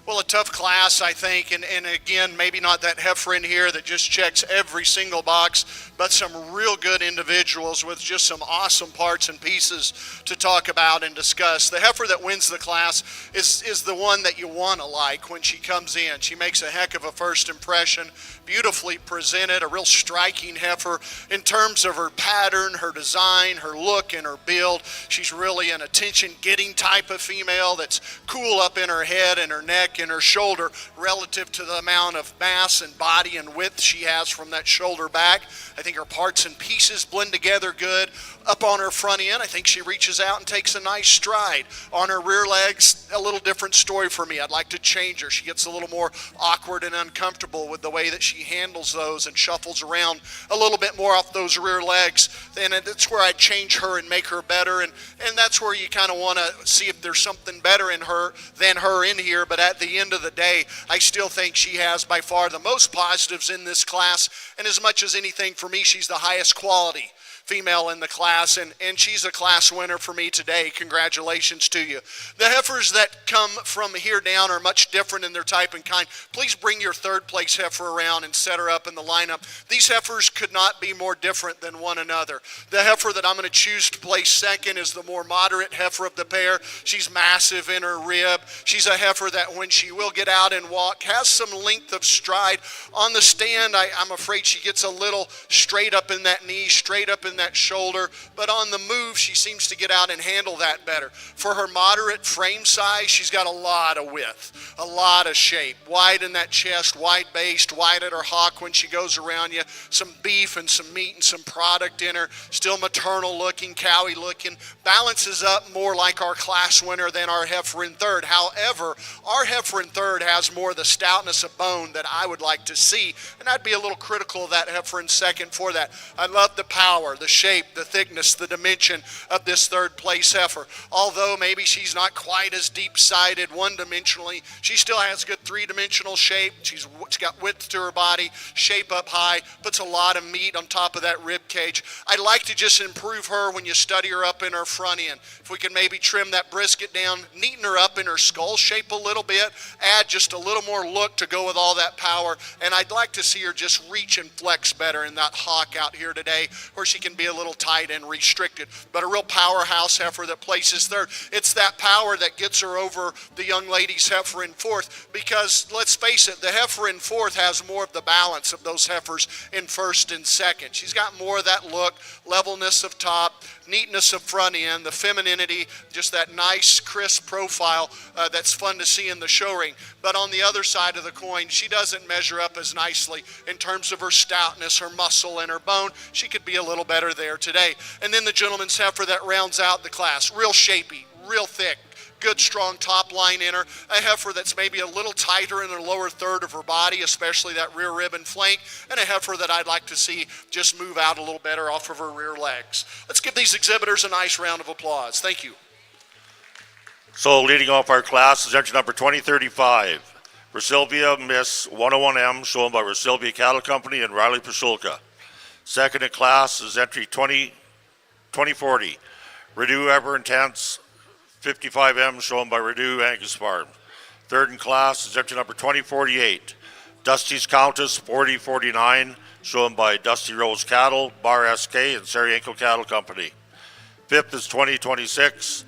Well, a tough class, I think, and again, maybe not that heifer in here that just checks every single box, but some real good individuals with just some awesome parts and pieces to talk about and discuss. The heifer that wins the class is the one that you want to like when she comes in. She makes a heck of a first impression, beautifully presented, a real striking heifer in terms of her pattern, her design, her look, and her build. She's really an attention-getting type of female that's cool up in her head and her neck and her shoulder relative to the amount of mass and body and width she has from that shoulder back. I think her parts and pieces blend together good. Up on her front end, I think she reaches out and takes a nice stride. On her rear legs, a little different story for me. I'd like to change her. She gets a little more awkward and uncomfortable with the way that she handles those and shuffles around a little bit more off those rear legs. And that's where I'd change her and make her better. And that's where you kind of want to see if there's something better in her than her in here. But at the end of the day, I still think she has by far the most positives in this class. And as much as anything, for me, she's the highest quality female in the class, and she's a class winner for me today. Congratulations to you. The heifers that come from here down are much different in their type and kind. Please bring your third place heifer around and set her up in the lineup. These heifers could not be more different than one another. The heifer that I'm going to choose to place second is the more moderate heifer of the pair. She's massive in her rib. She's a heifer that when she will get out and walk has some length of stride. On the stand, I'm afraid she gets a little straight up in that knee, straight up in that shoulder, but on the move she seems to get out and handle that better. For her moderate frame size, she's got a lot of width, a lot of shape, wide in that chest, wide based, wide at her hock when she goes around you, some beef and some meat and some product in her, still maternal looking, cowy looking, balances up more like our class winner than our heifer in third. However, our heifer in third has more of the stoutness of bone that I would like to see, and I'd be a little critical of that heifer in second for that. I love the power, the shape, the thickness, the dimension of this third place heifer. Although maybe she's not quite as deep-sided one-dimensionally, she still has good three-dimensional shape. She's got width to her body, shape up high, puts a lot of meat on top of that rib cage. I'd like to just improve her when you study her up in her front end. If we can maybe trim that brisket down, neaten her up in her skull shape a little bit, add just a little more look to go with all that power, and I'd like to see her just reach and flex better in that hock out here today, where she can be a little tight and restricted, but a real powerhouse heifer that places third. It's that power that gets her over the young lady's heifer in fourth, because let's face it, the heifer in fourth has more of the balance of those heifers in first and second. She's got more of that look, levelness of top, neatness of front end, the femininity, just that nice crisp profile that's fun to see in the show ring. But on the other side of the coin, she doesn't measure up as nicely in terms of her stoutness, her muscle, and her bone. She could be a little better there today. And then the gentleman's heifer that rounds out the class, real shapy, real thick, good strong top line in her, a heifer that's maybe a little tighter in the lower third of her body, especially that rear rib and flank, and a heifer that I'd like to see just move out a little better off of her rear legs. Let's give these exhibitors a nice round of applause. Thank you. So leading off our class is entry number 2035, Rosilvia Miss 101M, shown by Rosilvia Cattle Company and Riley Pashulka. Second in class is entry 2040, Redu Ever Intense 55M, shown by Redu Angus Farm. Third in class is entry number 2048, Dusty's Countess 4049, shown by Dusty Rose Cattle, Bar SK, and Sarienko Cattle Company. Fifth is 2026,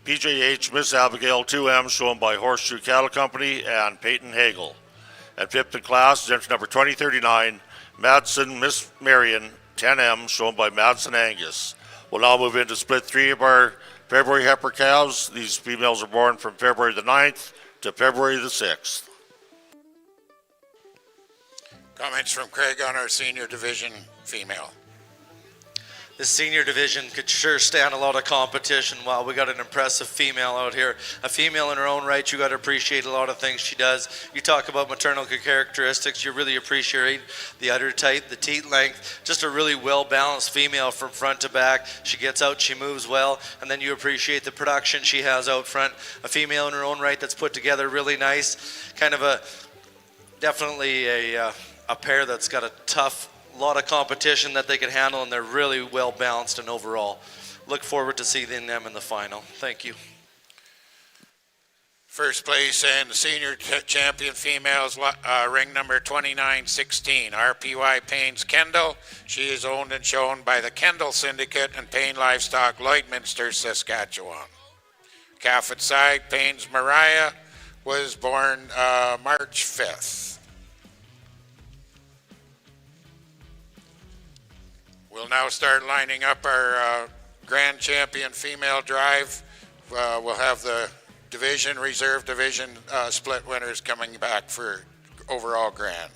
PJH Miss Abigail 2M, shown by Horseshoe Cattle Company and Peyton Hagel. And fifth in class is entry number 2039, Madsen Miss Marion 10M, shown by Madsen Angus. We'll now move into split 3 of our February heifer calves. These females are born from February the 9th to February the 6th. Comments from Craig on our senior division female. This senior division could sure stand a lot of competition. Wow, we got an impressive female out here. A female in her own right, you got to appreciate a lot of things she does. You talk about maternal characteristics, you really appreciate the udder type, the teat length, just a really well-balanced female from front to back. She gets out, she moves well, and then you appreciate the production she has out front. A female in her own right that's put together really nice. Kind of definitely a pair that's got a lot of competition that they can handle, and they're really well balanced and overall. Look forward to seeing them in the final. Thank you. First place and the senior champion females, ring number 2916, RPY Paynes Kendall. She is owned and shown by the Kendall Syndicate and Payne Livestock, Lloydminster, Saskatchewan. Calf at side, Paynes Mariah, was born March 5th. We'll now start lining up our Grand Champion female drive. We'll have the division, reserve division split winners coming back for overall grand.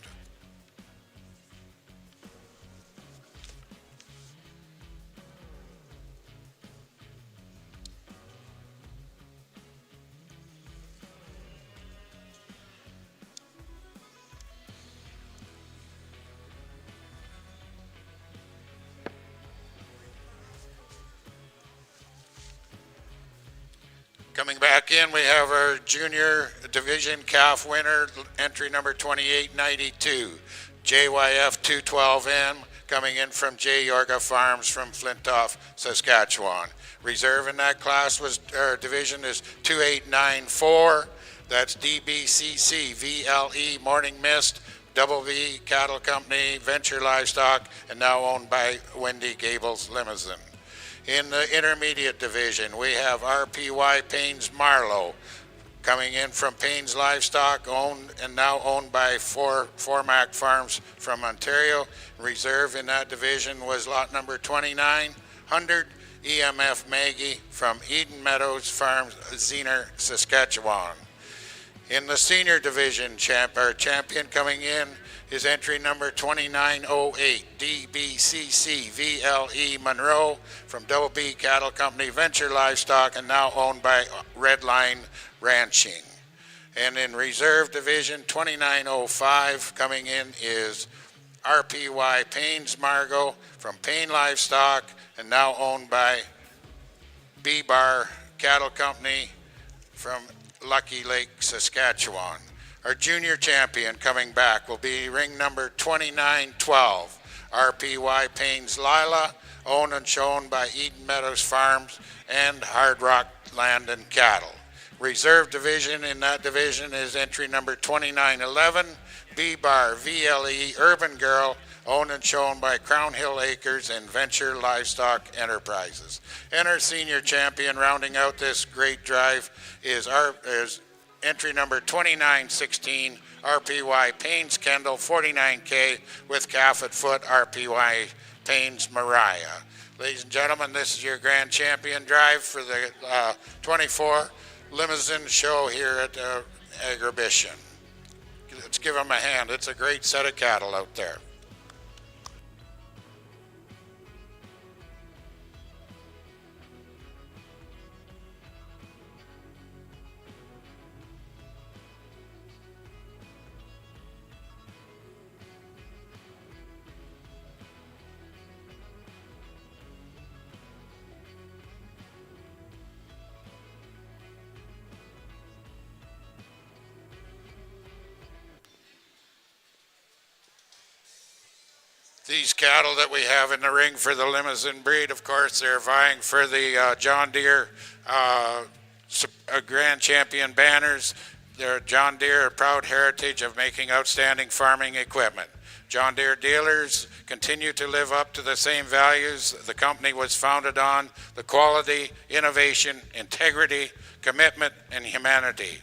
Coming back in, we have our junior division calf winner, entry number 2892, JYF 212M, coming in from J. Yorga Farms from Flintoff, Saskatchewan. Reserve in that class our division is 2894. That's DBCC, VLE, Morning Mist, Double V Cattle Company, Venture Livestock, and now owned by Wendy Gables Limousine. In the intermediate division, we have RPY Paynes Marlowe, coming in from Paynes Livestock, owned and now owned by Formac Farms from Ontario. Reserve in that division was lot number 2900, EMF Maggie from Eden Meadows Farms, Zener, Saskatchewan. In the senior division, our champion coming in is entry number 2908, DBCC VLE Monroe from Double B Cattle Company, Venture Livestock, and now owned by Redline Ranching. And in reserve division, 2905 coming in is RPY Paynes Margot from Payne Livestock, and now owned by B-Bar Cattle Company from Lucky Lake, Saskatchewan. Our junior champion coming back will be ring number 2912, RPY Paynes Lila, owned and shown by Eden Meadows Farms and Hard Rock Land and Cattle. Reserve division in that division is entry number 2911, B-Bar VLE Urban Girl, owned and shown by Crown Hill Acres and Venture Livestock Enterprises. And our senior champion rounding out this great drive is entry number 2916, RPY Paynes Kendall 49K with calf at foot, RPY Paynes Mariah. Ladies and gentlemen, this is your grand champion drive for the 24 limousine show here at Agribition. Let's give them a hand. It's a great set of cattle out there. These cattle that we have in the ring for the Limousin breed, of course, they're vying for the John Deere Grand Champion banners. They're John Deere, a proud heritage of making outstanding farming equipment. John Deere dealers continue to live up to the same values the company was founded on: the quality, innovation, integrity, commitment, and humanity.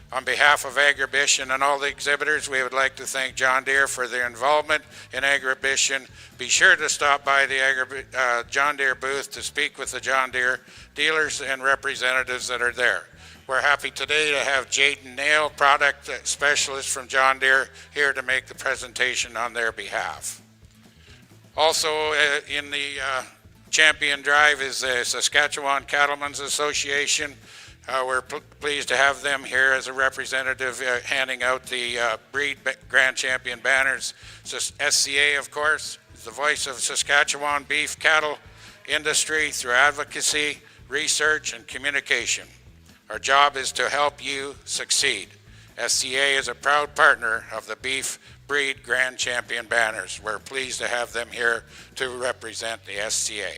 On behalf of Agribition and all the exhibitors, we would like to thank John Deere for their involvement in Agribition. Be sure to stop by the John Deere booth to speak with the John Deere dealers and representatives that are there. We're happy today to have Jaden Nail, product specialist from John Deere, here to make the presentation on their behalf. Also in the champion drive is the Saskatchewan Cattlemen's Association. We're pleased to have them here as a representative handing out the breed Grand Champion banners. SCA, of course, is the voice of Saskatchewan beef cattle industry through advocacy, research, and communication. Our job is to help you succeed. SCA is a proud partner of the Beef Breed Grand Champion banners. We're pleased to have them here to represent the SCA.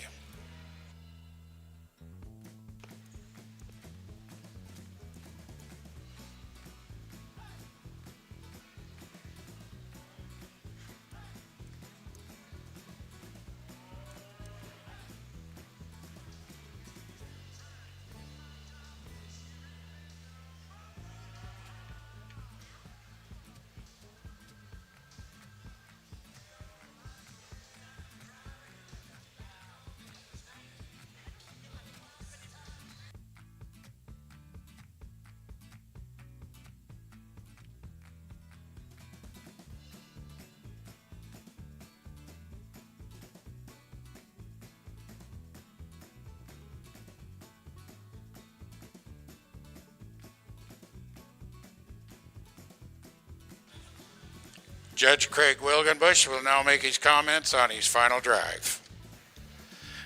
Judge Craig Wilgenbush will now make his comments on his final drive.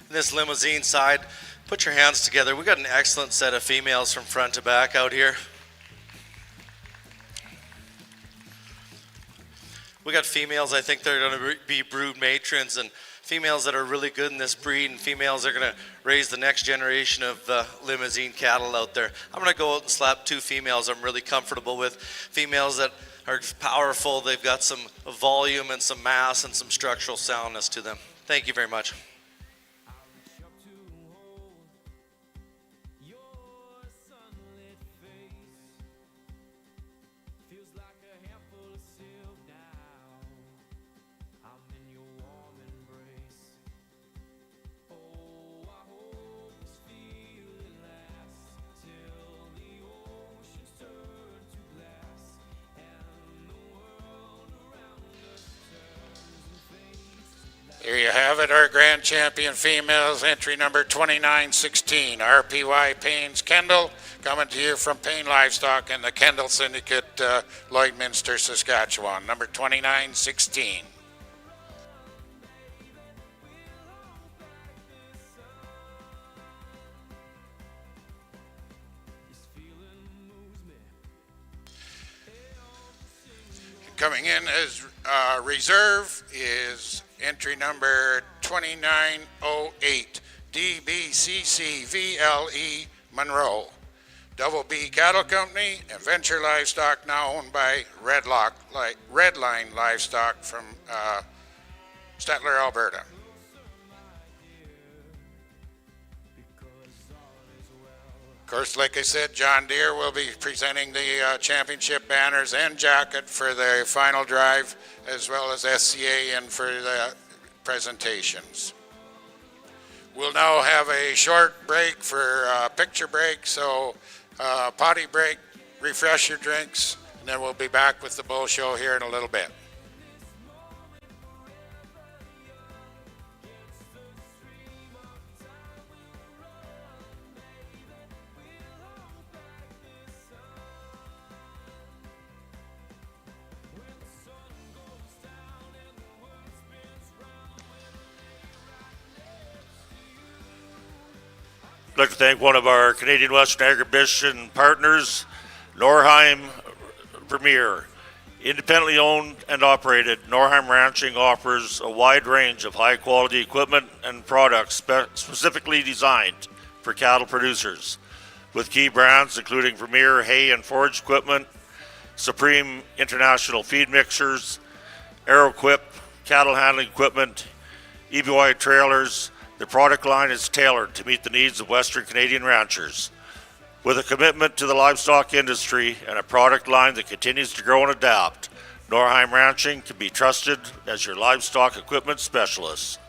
This limousine side, put your hands together. We got an excellent set of females from front to back out here. We got females, I think they're going to be brood matrons, and females that are really good in this breed, and females that are going to raise the next generation of limousine cattle out there. I'm going to go out and slap two females I'm really comfortable with. Females that are powerful, they've got some volume and some mass and some structural soundness to them. Thank you very much. Here you have it, our Grand Champion females, entry number 2916, RPY Payne's Kendall, coming to you from Payne Livestock and the Kendall Syndicate, Lloydminster, Saskatchewan, number 2916. Coming in as reserve is entry number 2908, DBCC VLE Monroe. Double B Cattle Company and Venture Livestock, now owned by Redline Livestock from Stettler, Alberta. Of course, like I said, John Deere will be presenting the championship banners and jacket for the final drive, as well as SCA and for the presentations. We'll now have a short break for picture break, so potty break, refresh your drinks, and then we'll be back with the bull show here in a little bit. I'd like to thank one of our Canadian Western Agribition partners, Norheim Vermeer. Independently owned and operated, Norheim Ranching offers a wide range of high-quality equipment and products specifically designed for cattle producers, with key brands including Premier hay and forage equipment, Supreme International feed mixers, AeroQuip cattle handling equipment, EBY trailers. The product line is tailored to meet the needs of Western Canadian ranchers. With a commitment to the livestock industry and a product line that continues to grow and adapt, Norheim Ranching can be trusted as your livestock equipment specialist.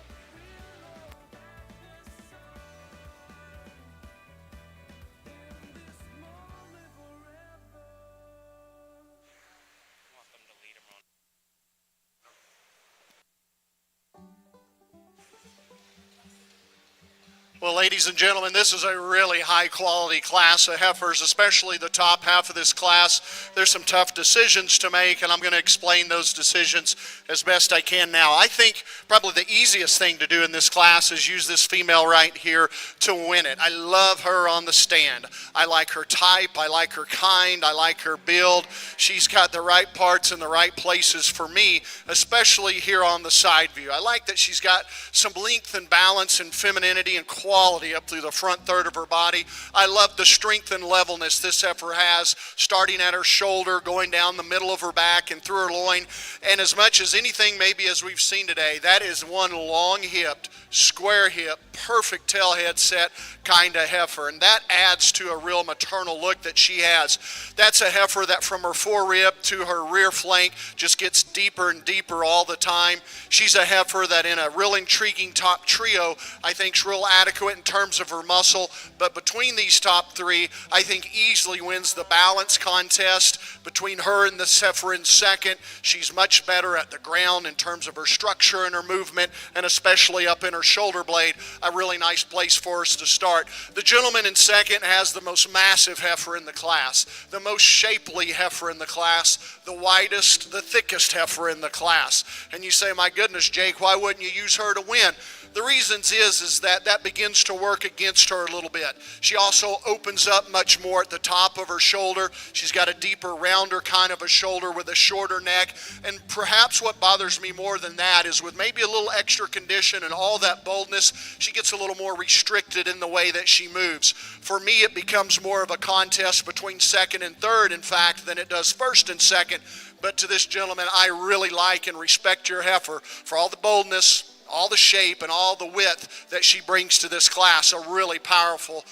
Well, ladies and gentlemen, this is a really high-quality class of heifers, especially the top half of this class. There's some tough decisions to make, and I'm going to explain those decisions as best I can now. I think probably the easiest thing to do in this class is use this female right here to win it. I love her on the stand. I like her type. I like her kind. I like her build. She's got the right parts in the right places for me, especially here on the side view. I like that she's got some length and balance and femininity and quality up through the front third of her body. I love the strength and levelness this heifer has, starting at her shoulder, going down the middle of her back and through her loin. And as much as anything maybe as we've seen today, that is one long-hipped, square-hip, perfect tailhead set kind of heifer. And that adds to a real maternal look that she has. That's a heifer that from her forerib to her rear flank just gets deeper and deeper all the time. She's a heifer that in a real intriguing top trio, I think is real adequate in terms of her muscle, but between these top three, I think easily wins the balance contest. Between her and the heifer in second, she's much better at the ground in terms of her structure and her movement, and especially up in her shoulder blade, a really nice place for us to start. The gentleman in second has the most massive heifer in the class, the most shapely heifer in the class, the widest, the thickest heifer in the class. And you say, my goodness, Jake, why wouldn't you use her to win? The reasons is that begins to work against her a little bit. She also opens up much more at the top of her shoulder. She's got a deeper, rounder kind of a shoulder with a shorter neck. And perhaps what bothers me more than that is with maybe a little extra condition and all that boldness, she gets a little more restricted in the way that she moves. For me, it becomes more of a contest between second and third, in fact, than it does first and second. But to this gentleman, I really like and respect your heifer for all the boldness, all the shape, and all the width that she brings to this class. A really powerful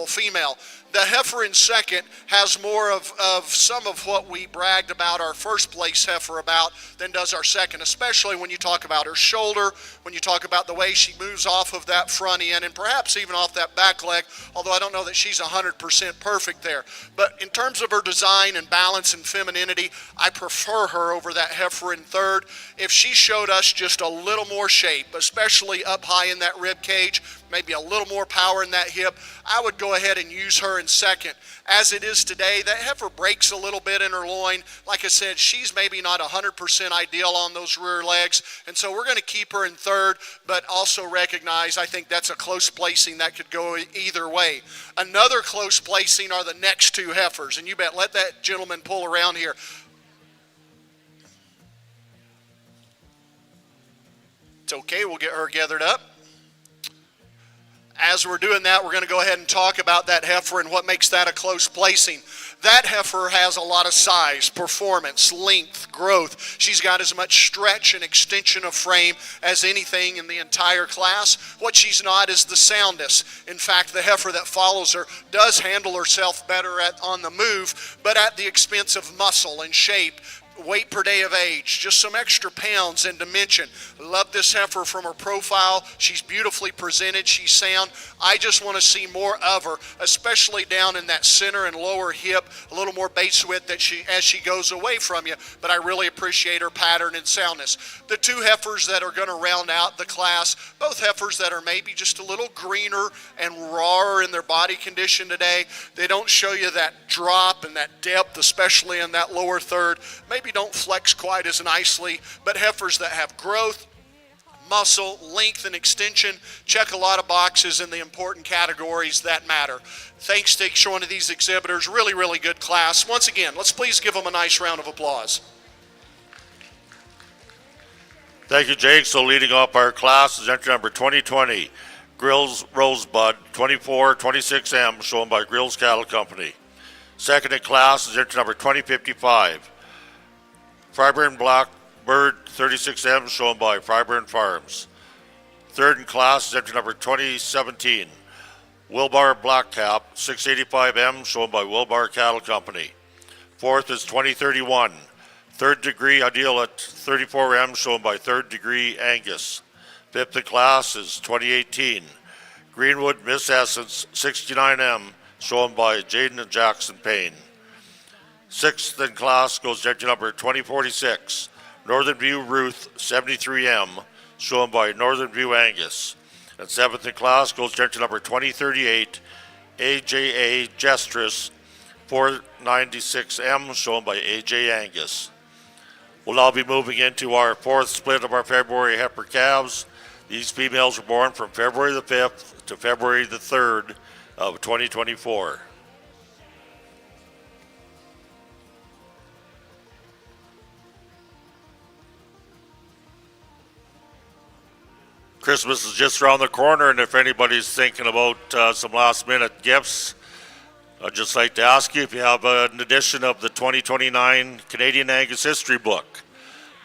female. The heifer in second has more of some of what we bragged about our first place heifer about than does our second, especially when you talk about her shoulder, when you talk about the way she moves off of that front end, and perhaps even off that back leg, although I don't know that she's 100% perfect there. But in terms of her design and balance and femininity, I prefer her over that heifer in third. If she showed us just a little more shape, especially up high in that rib cage, maybe a little more power in that hip, I would go ahead and use her in second. As it is today, that heifer breaks a little bit in her loin. Like I said, she's maybe not 100% ideal on those rear legs, and so we're going to keep her in third, but also recognize I think that's a close placing that could go either way. Another close placing are the next two heifers, and you bet, let that gentleman pull around here. It's okay, we'll get her gathered up. As we're doing that, we're going to go ahead and talk about that heifer and what makes that a close placing. That heifer has a lot of size, performance, length, growth. She's got as much stretch and extension of frame as anything in the entire class. What she's not is the soundness. In fact, the heifer that follows her does handle herself better on the move, but at the expense of muscle and shape, weight per day of age, just some extra pounds and dimension. Love this heifer from her profile. She's beautifully presented. She's sound. I just want to see more of her, especially down in that center and lower hip, a little more base width as she goes away from you. But I really appreciate her pattern and soundness. The two heifers that are going to round out the class, both heifers that are maybe just a little greener and rawer in their body condition today. They don't show you that drop and that depth, especially in that lower third. Maybe don't flex quite as nicely, but heifers that have growth, muscle, length, and extension check a lot of boxes in the important categories that matter. Thanks to each one of these exhibitors. Really, really good class. Once again, let's please give them a nice round of applause. Thank you, Jake. So leading off our class is entry number 2020, Grills Rosebud 2426M, shown by Grills Cattle Company. Second in class is entry number 2055, Fryburn Blackbird 36M, shown by Fryburn Farms. Third in class is entry number 2017, Wilbar Blackcap 685M, shown by Wilbar Cattle Company. Fourth is 2031, Third Degree Ideal at 34M, shown by Third Degree Angus. Fifth in class is 2018, Greenwood Miss Essence 69M, shown by Jaden and Jackson Payne. Sixth in class goes to entry number 2046, Northern View Ruth 73M, shown by Northern View Angus. And seventh in class goes to entry number 2038, AJA Gestress 496M, shown by AJ Angus. We'll now be moving into our fourth split of our February heifer calves. These females were born from February the 5th to February the 3rd of 2024. Christmas is just around the corner, and if anybody's thinking about some last-minute gifts, I'd just like to ask you if you have an edition of the 2029 Canadian Angus History Book.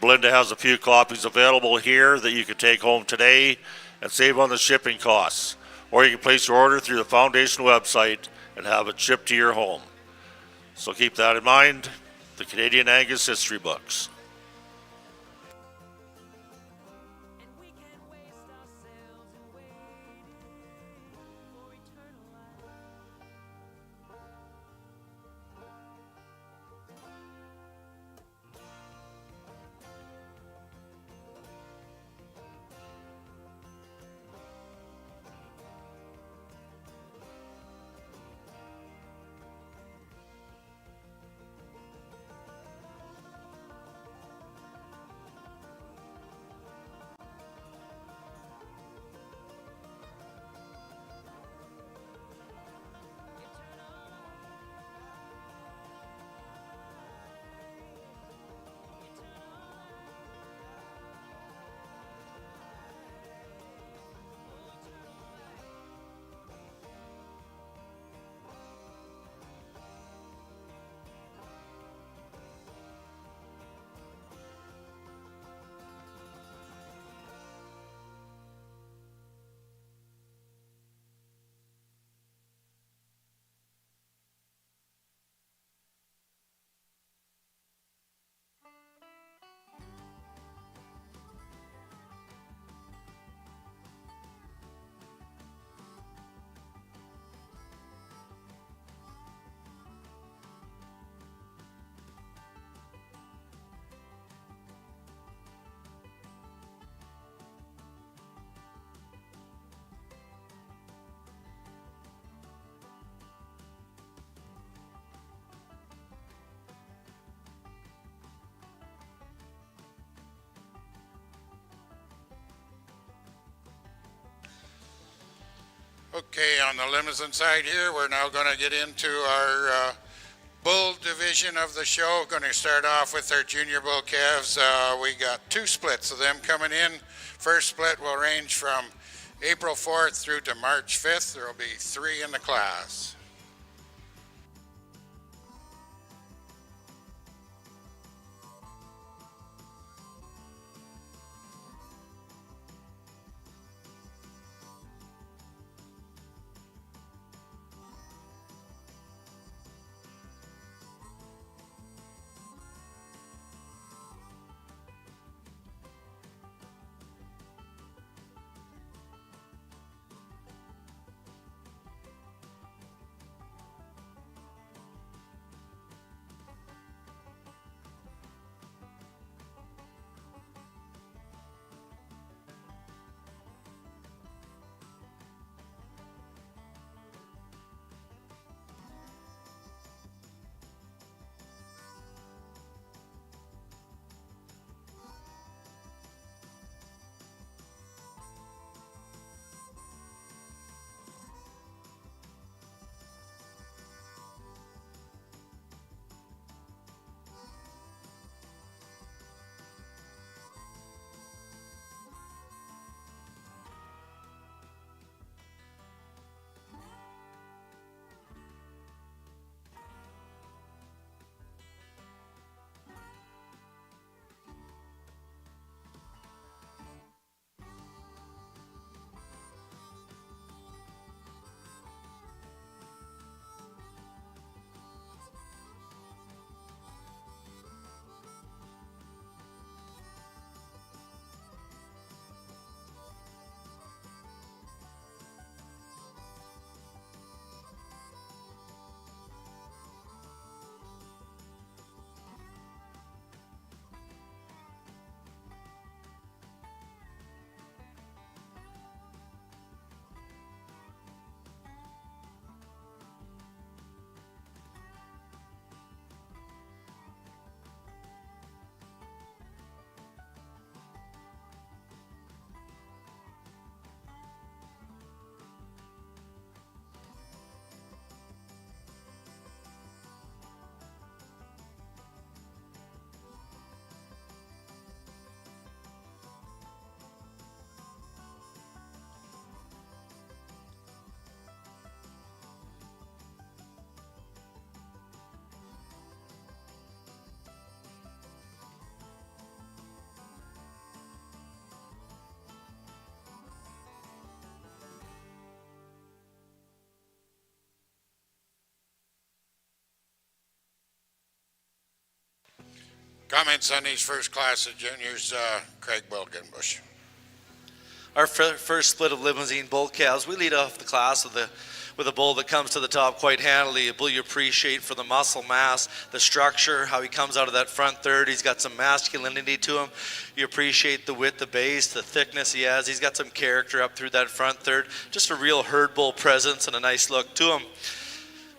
Belinda has a few copies available here that you can take home today and save on the shipping costs. Or you can place your order through the Foundation website and have it shipped to your home. So keep that in mind, the Canadian Angus History Books. Okay, on the limousine side here, we're now going to get into our bull division of the show. Going to start off with our junior bull calves. We got two splits of them coming in. First split will range from April 4th through to March 5th. There will be 3 in the class. Comments on these first class of juniors, Craig Wilgenbush. Our first split of limousine bull calves, we lead off the class with a bull that comes to the top quite handily, a bull you appreciate for the muscle mass, the structure, how he comes out of that front third. He's got some masculinity to him. You appreciate the width, the base, the thickness he has. He's got some character up through that front third. Just a real herd bull presence and a nice look to him.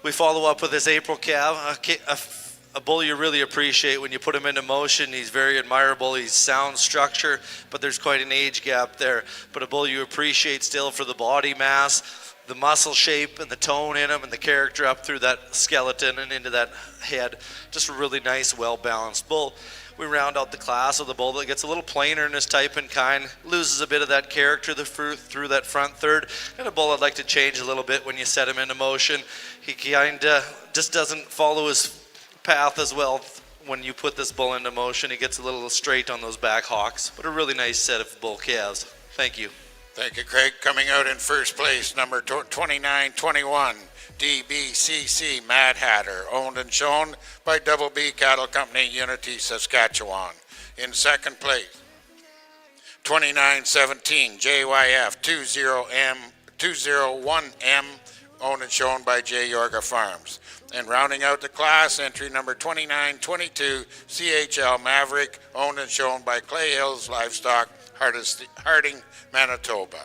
We follow up with this April calf, a bull you really appreciate when you put him into motion. He's very admirable. He's sound structure, but there's quite an age gap there. But a bull you appreciate still for the body mass, the muscle shape and the tone in him and the character up through that skeleton and into that head. Just a really nice, well-balanced bull. We round out the class with a bull that gets a little plainer in his type and kind, loses a bit of that character through that front third, and a bull I'd like to change a little bit when you set him into motion. He kind of just doesn't follow his path as well. When you put this bull into motion, he gets a little straight on those back hocks, but a really nice set of bull calves. Thank you. Thank you, Craig. Coming out in first place, number 2921, DBCC Mad Hatter, owned and shown by Double B Cattle Company, Unity, Saskatchewan. In second place, 2917, JYF 201M, owned and shown by J. Yorga Farms. And rounding out the class, entry number 2922, CHL Maverick, owned and shown by Clay Hills Livestock, Harding, Manitoba.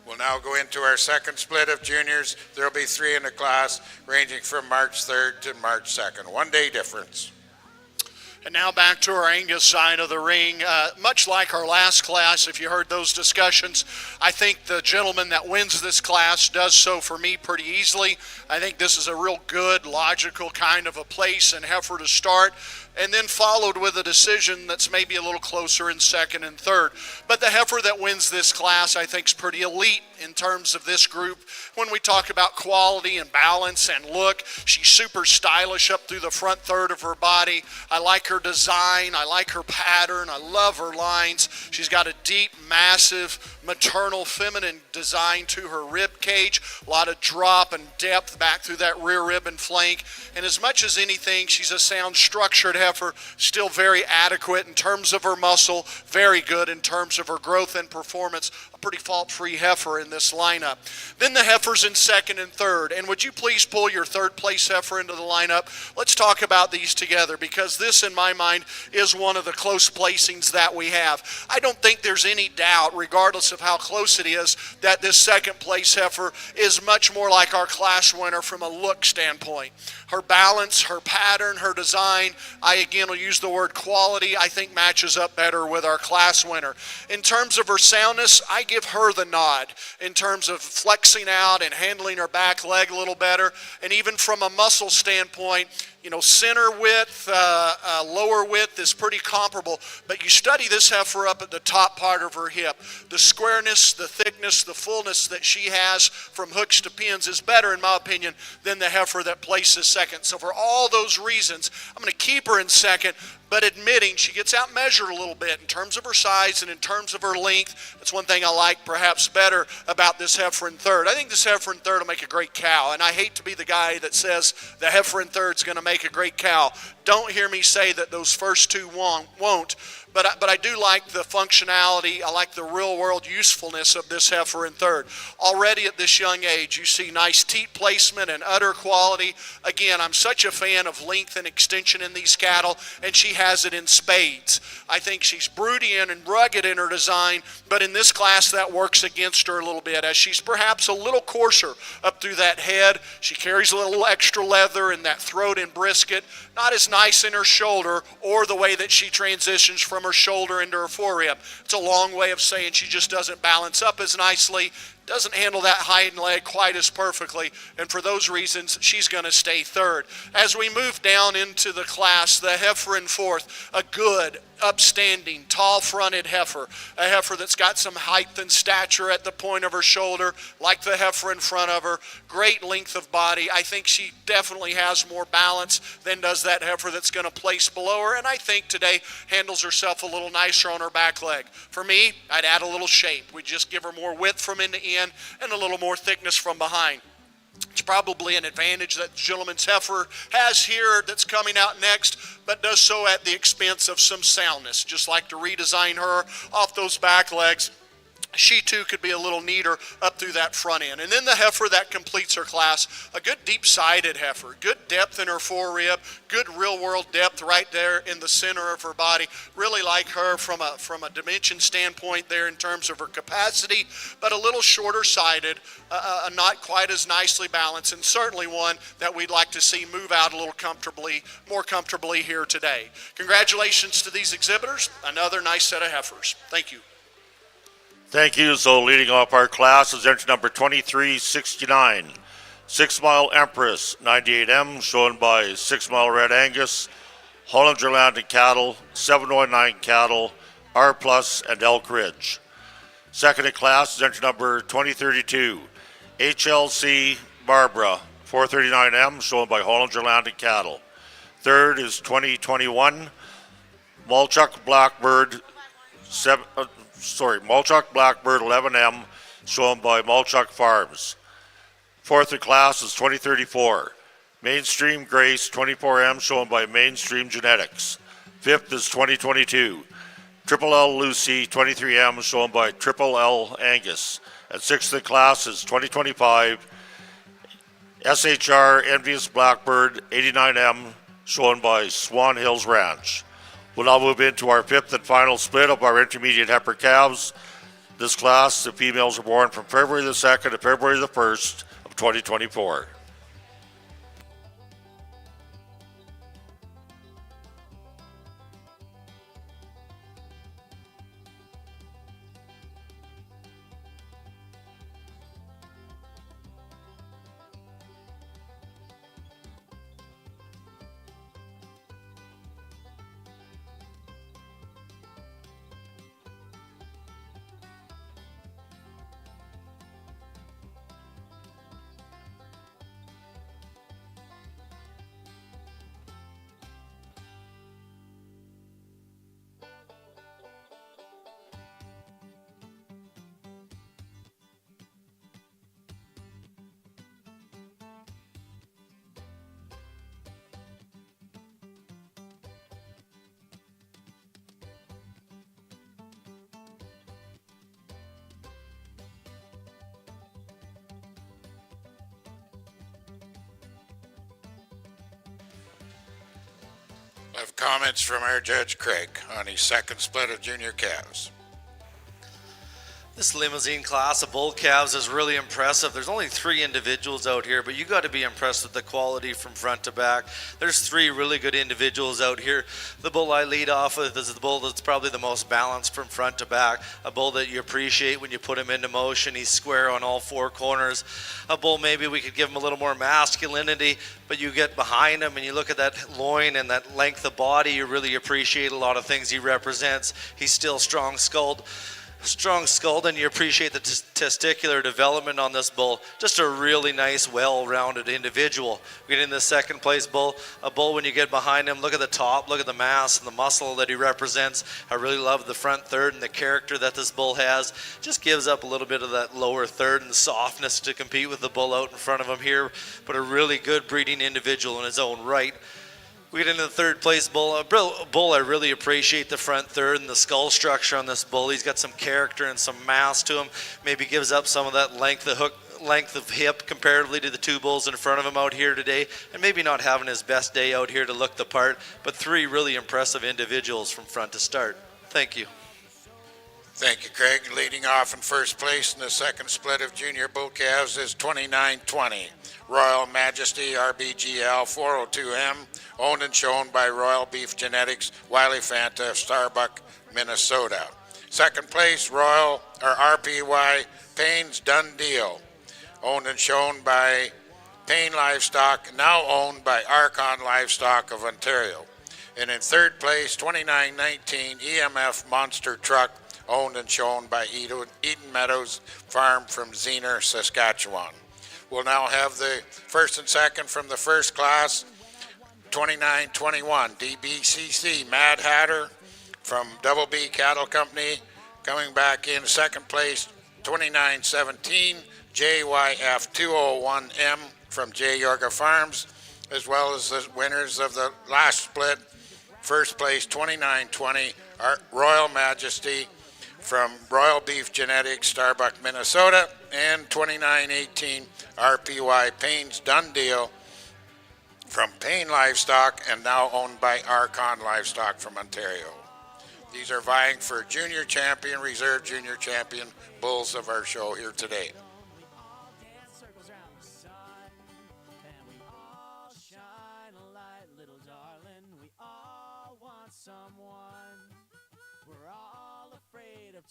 We'll now go into our second split of juniors. There'll be 3 in the class, ranging from March 3rd to March 2nd. 1 day difference. And now back to our Angus side of the ring. Much like our last class, if you heard those discussions, I think the gentleman that wins this class does so for me pretty easily. I think this is a real good, logical kind of a place and heifer to start, and then followed with a decision that's maybe a little closer in second and third. But the heifer that wins this class, I think, is pretty elite in terms of this group. When we talk about quality and balance and look, she's super stylish up through the front third of her body. I like her design. I like her pattern. I love her lines. She's got a deep, massive, maternal, feminine design to her rib cage. A lot of drop and depth back through that rear rib and flank. And as much as anything, she's a sound, structured heifer, still very adequate in terms of her muscle, very good in terms of her growth and performance. A pretty fault-free heifer in this lineup. Then the heifers in second and third. And would you please pull your third place heifer into the lineup? Let's talk about these together, because this, in my mind, is one of the close placings that we have. I don't think there's any doubt, regardless of how close it is, that this second place heifer is much more like our class winner from a look standpoint. Her balance, her pattern, her design, I again will use the word quality, I think matches up better with our class winner. In terms of her soundness, I give her the nod in terms of flexing out and handling her back leg a little better. And even from a muscle standpoint, you know, center width, lower width is pretty comparable, but you study this heifer up at the top part of her hip. The squareness, the thickness, the fullness that she has from hooks to pins is better, in my opinion, than the heifer that places second. So for all those reasons, I'm going to keep her in second, but admitting she gets outmeasured a little bit in terms of her size and in terms of her length. That's one thing I like perhaps better about this heifer in third. I think this heifer in third will make a great cow, and I hate to be the guy that says the heifer in third is going to make a great cow. Don't hear me say that those first two won't. But I do like the functionality. I like the real-world usefulness of this heifer in third. Already at this young age, you see nice teat placement and udder quality. Again, I'm such a fan of length and extension in these cattle, and she has it in spades. I think she's broody and rugged in her design, but in this class that works against her a little bit, as she's perhaps a little coarser up through that head. She carries a little extra leather in that throat and brisket. Not as nice in her shoulder or the way that she transitions from her shoulder into her forerib. It's a long way of saying she just doesn't balance up as nicely, doesn't handle that hind leg quite as perfectly, and for those reasons, she's going to stay third. As we move down into the class, the heifer in fourth, a good, upstanding, tall-fronted heifer, a heifer that's got some height and stature at the point of her shoulder, like the heifer in front of her, great length of body. I think she definitely has more balance than does that heifer that's going to place below her, and I think today handles herself a little nicer on her back leg. For me, I'd add a little shape. We'd just give her more width from end to end and a little more thickness from behind. It's probably an advantage that the gentleman's heifer has here that's coming out next, but does so at the expense of some soundness. Just like to redesign her off those back legs. She too could be a little neater up through that front end. And then the heifer that completes her class, a good deep-sided heifer, good depth in her forerib, good real-world depth right there in the center of her body. Really like her from a dimension standpoint there in terms of her capacity, but a little shorter-sided, not quite as nicely balanced, and certainly one that we'd like to see move out a little more comfortably here today. Congratulations to these exhibitors. Another nice set of heifers. Thank you. Thank you. So leading off our class is entry number 2369, 6 Mile Empress 98M, shown by 6 Mile Red Angus, Hollinger Landing Cattle, 709 Cattle, R Plus, and Elk Ridge. Second in class is entry number 2032, HLC Barbara 439M, shown by Hollinger Landing Cattle. Third is 2021, Mulchuck Blackbird Mulchuck Blackbird 11M, shown by Mulchuck Farms. Fourth in class is 2034, Mainstream Grace 24M, shown by Mainstream Genetics. Fifth is 2022, Triple L Lucy 23M, shown by Triple L Angus. And sixth in class is 2025, SHR Envious Blackbird 89M, shown by Swan Hills Ranch. We'll now move into our fifth and final split of our intermediate heifer calves. This class, the females are born from February the 2nd to February the 1st of 2024. I have comments from our Judge Craig on his second split of junior calves. This limousine class of bull calves is really impressive. There's only 3 individuals out here, but you got to be impressed with the quality from front to back. There's 3 really good individuals out here. The bull I lead off with is the bull that's probably the most balanced from front to back. A bull that you appreciate when you put him into motion. He's square on all 4 corners. A bull maybe we could give him a little more masculinity, but you get behind him and you look at that loin and that length of body, you really appreciate a lot of things he represents. He's still strong-skulled, and you appreciate the testicular development on this bull. Just a really nice, well-rounded individual. We get in the second place bull. A bull, when you get behind him, look at the top, look at the mass and the muscle that he represents. I really love the front third and the character that this bull has. Just gives up a little bit of that lower third and softness to compete with the bull out in front of him here, but a really good breeding individual in his own right. We get into the third place bull. I really appreciate the front third and the skull structure on this bull. He's got some character and some mass to him. Maybe gives up some of that length of hip comparatively to the 2 bulls in front of him out here today, and maybe not having his best day out here to look the part, but 3 really impressive individuals from front to start. Thank you. Thank you, Craig. Leading off in first place in the second split of junior bull calves is 2920, Royal Majesty RBGL 402M, owned and shown by Royal Beef Genetics, Wiley Fanta of Starbuck, Minnesota. Second place, RPY Payne's Done Deal, owned and shown by Payne Livestock, now owned by Archon Livestock of Ontario. And in third place, 2919 EMF Monster Truck, owned and shown by Eden Meadows Farm from Zener, Saskatchewan. We'll now have the first and second from the first class. 2921 DBCC Mad Hatter from Double B Cattle Company, coming back in second place. 2917 JYF201M from J. Yorga Farms, as well as the winners of the last split. First place 2920 Royal Majesty from Royal Beef Genetics, Starbuck, Minnesota, and 2918 RPY Payne's Done Deal from Payne Livestock and now owned by Archon Livestock from Ontario. These are vying for junior champion, reserve junior champion bulls of our show here today.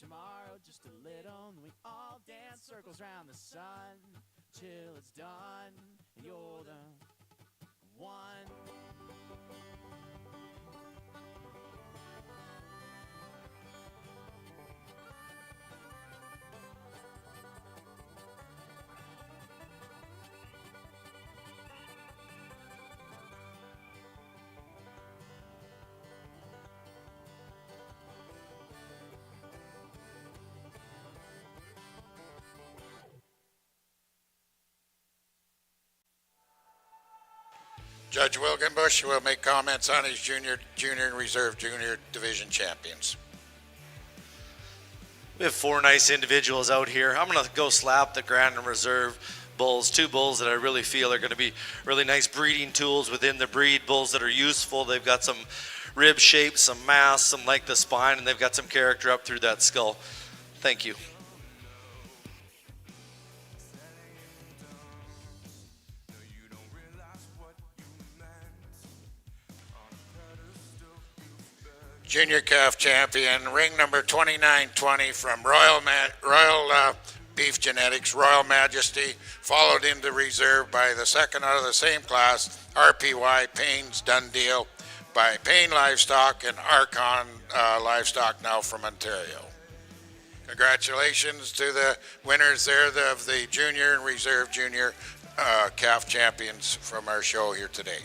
Tomorrow, just a little, and we all dance circles around the sun till it's done. You're the one. Judge Wilgenbush will make comments on his junior, and reserve junior division champions. We have 4 nice individuals out here. I'm going to go slap the Grand and Reserve bulls, 2 bulls that I really feel are going to be really nice breeding tools within the breed, bulls that are useful. They've got some rib shape, some mass, some like the spine, and they've got some character up through that skull. Thank you. Junior calf champion, ring number 2920 from Royal Beef Genetics, Royal Majesty, followed into reserve by the second out of the same class, RPY Payne's Done Deal by Payne Livestock and Archon Livestock, now from Ontario. Congratulations to the winners there of the junior and reserve junior calf champions from our show here today.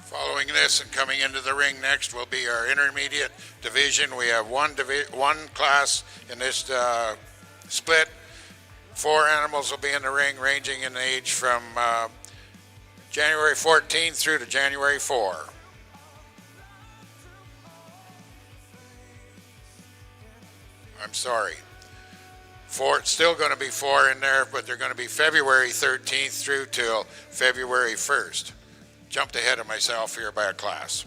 Following this and coming into the ring next will be our intermediate division. We have one class in this split. 4 animals will be in the ring, ranging in age from January 14th through to January 4. I'm sorry. It's still going to be 4 in there, but they're going to be February 13th through till February 1st. Jumped ahead of myself here by a class.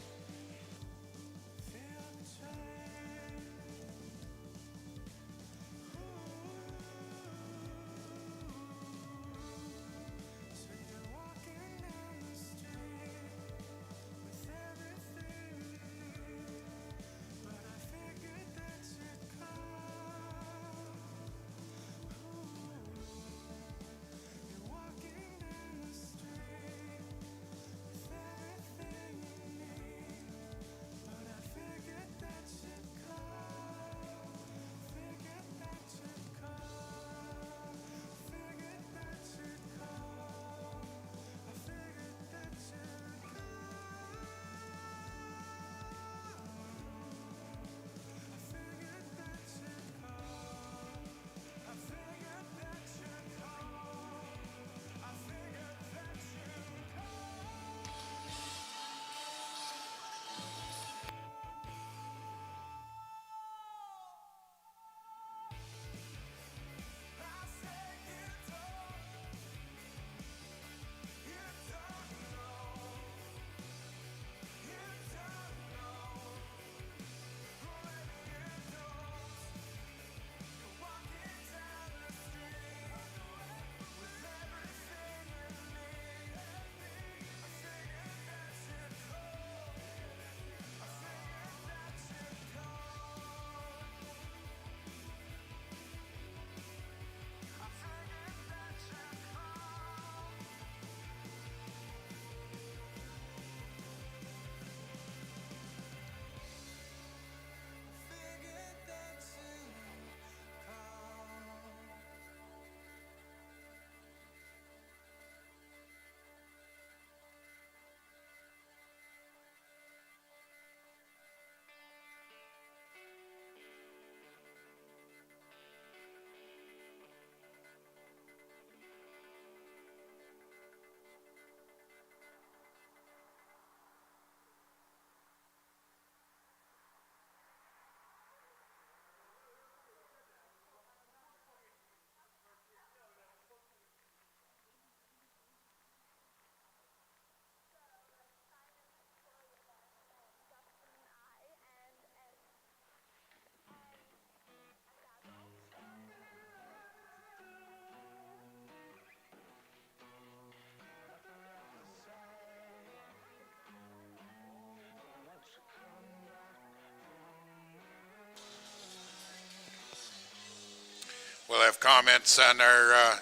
have comments on our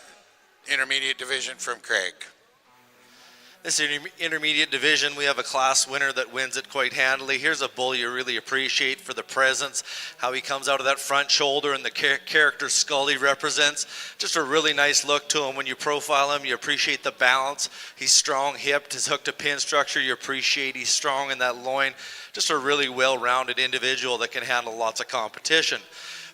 intermediate division from Craig. This intermediate division, we have a class winner that wins it quite handily. Here's a bull you really appreciate for the presence, how he comes out of that front shoulder and the character skull he represents. Just a really nice look to him. When you profile him, you appreciate the balance. He's strong hipped, his hook to pin structure, you appreciate he's strong in that loin. Just a really well-rounded individual that can handle lots of competition.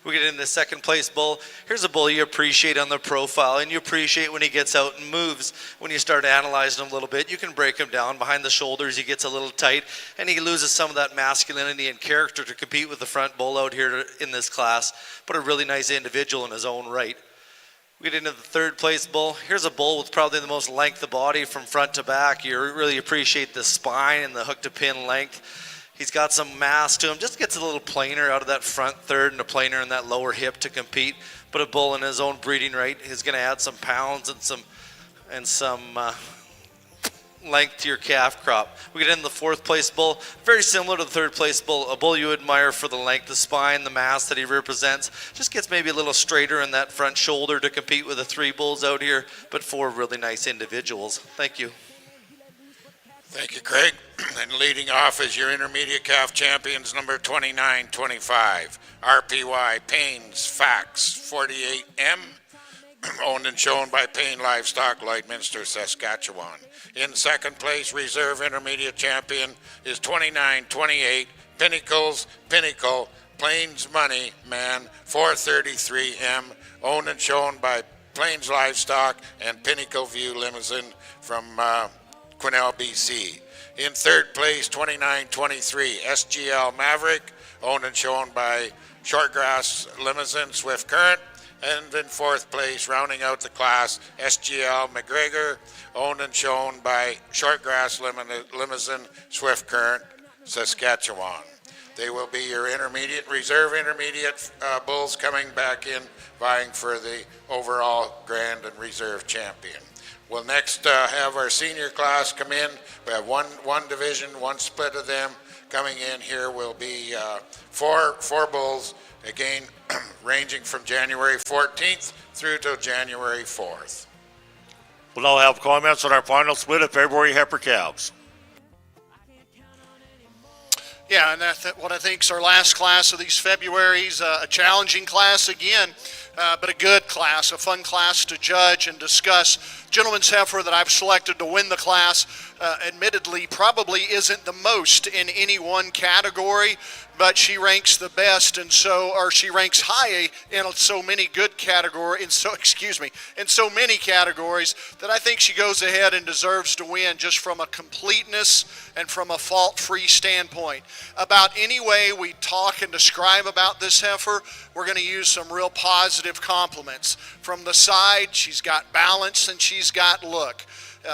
We get in the second place bull. Here's a bull you appreciate on the profile, and you appreciate when he gets out and moves. When you start analyzing him a little bit, you can break him down behind the shoulders. He gets a little tight, and he loses some of that masculinity and character to compete with the front bull out here in this class, but a really nice individual in his own right. We get into the third place bull. Here's a bull with probably the most length of body from front to back. You really appreciate the spine and the hook to pin length. He's got some mass to him, just gets a little plainer out of that front third and a plainer in that lower hip to compete. But a bull in his own breeding right is going to add some pounds and some length to your calf crop. We get in the fourth place bull, very similar to the third place bull, a bull you admire for the length of spine, the mass that he represents. Just gets maybe a little straighter in that front shoulder to compete with the three bulls out here, but four really nice individuals. Thank you. Thank you, Craig. And leading off is your intermediate calf champions, number 2925, RPY Payne's Fax 48M, owned and shown by Payne Livestock, Lloydminster, Saskatchewan. In second place, reserve intermediate champion is 2928, Pinnacle's Pinnacle, Plains Money Man 433M, owned and shown by Plains Livestock and Pinnacle View Limousine from Quesnel, BC. In third place, 2923, SGL Maverick, owned and shown by Shortgrass Limousine, Swift Current. And in fourth place, rounding out the class, SGL McGregor, owned and shown by Shortgrass Limousine, Swift Current, Saskatchewan. They will be your reserve intermediate bulls coming back in, vying for the overall grand and reserve champion. We'll next have our senior class come in. We have one division, one split of them. Coming in here will be four bulls, again, ranging from January 14th through to January 4th. We'll now have comments on our final split of February heifer calves. Yeah, and what I think is our last class of these Februaries, a challenging class again, but a good class, a fun class to judge and discuss. Gentleman's heifer that I've selected to win the class, admittedly, probably isn't the most in any one category, but she ranks the best, she ranks high in so many good categories, in so many categories that I think she goes ahead and deserves to win just from a completeness and from a fault-free standpoint. About any way we talk and describe about this heifer, we're going to use some real positive compliments. From the side, she's got balance and she's got look.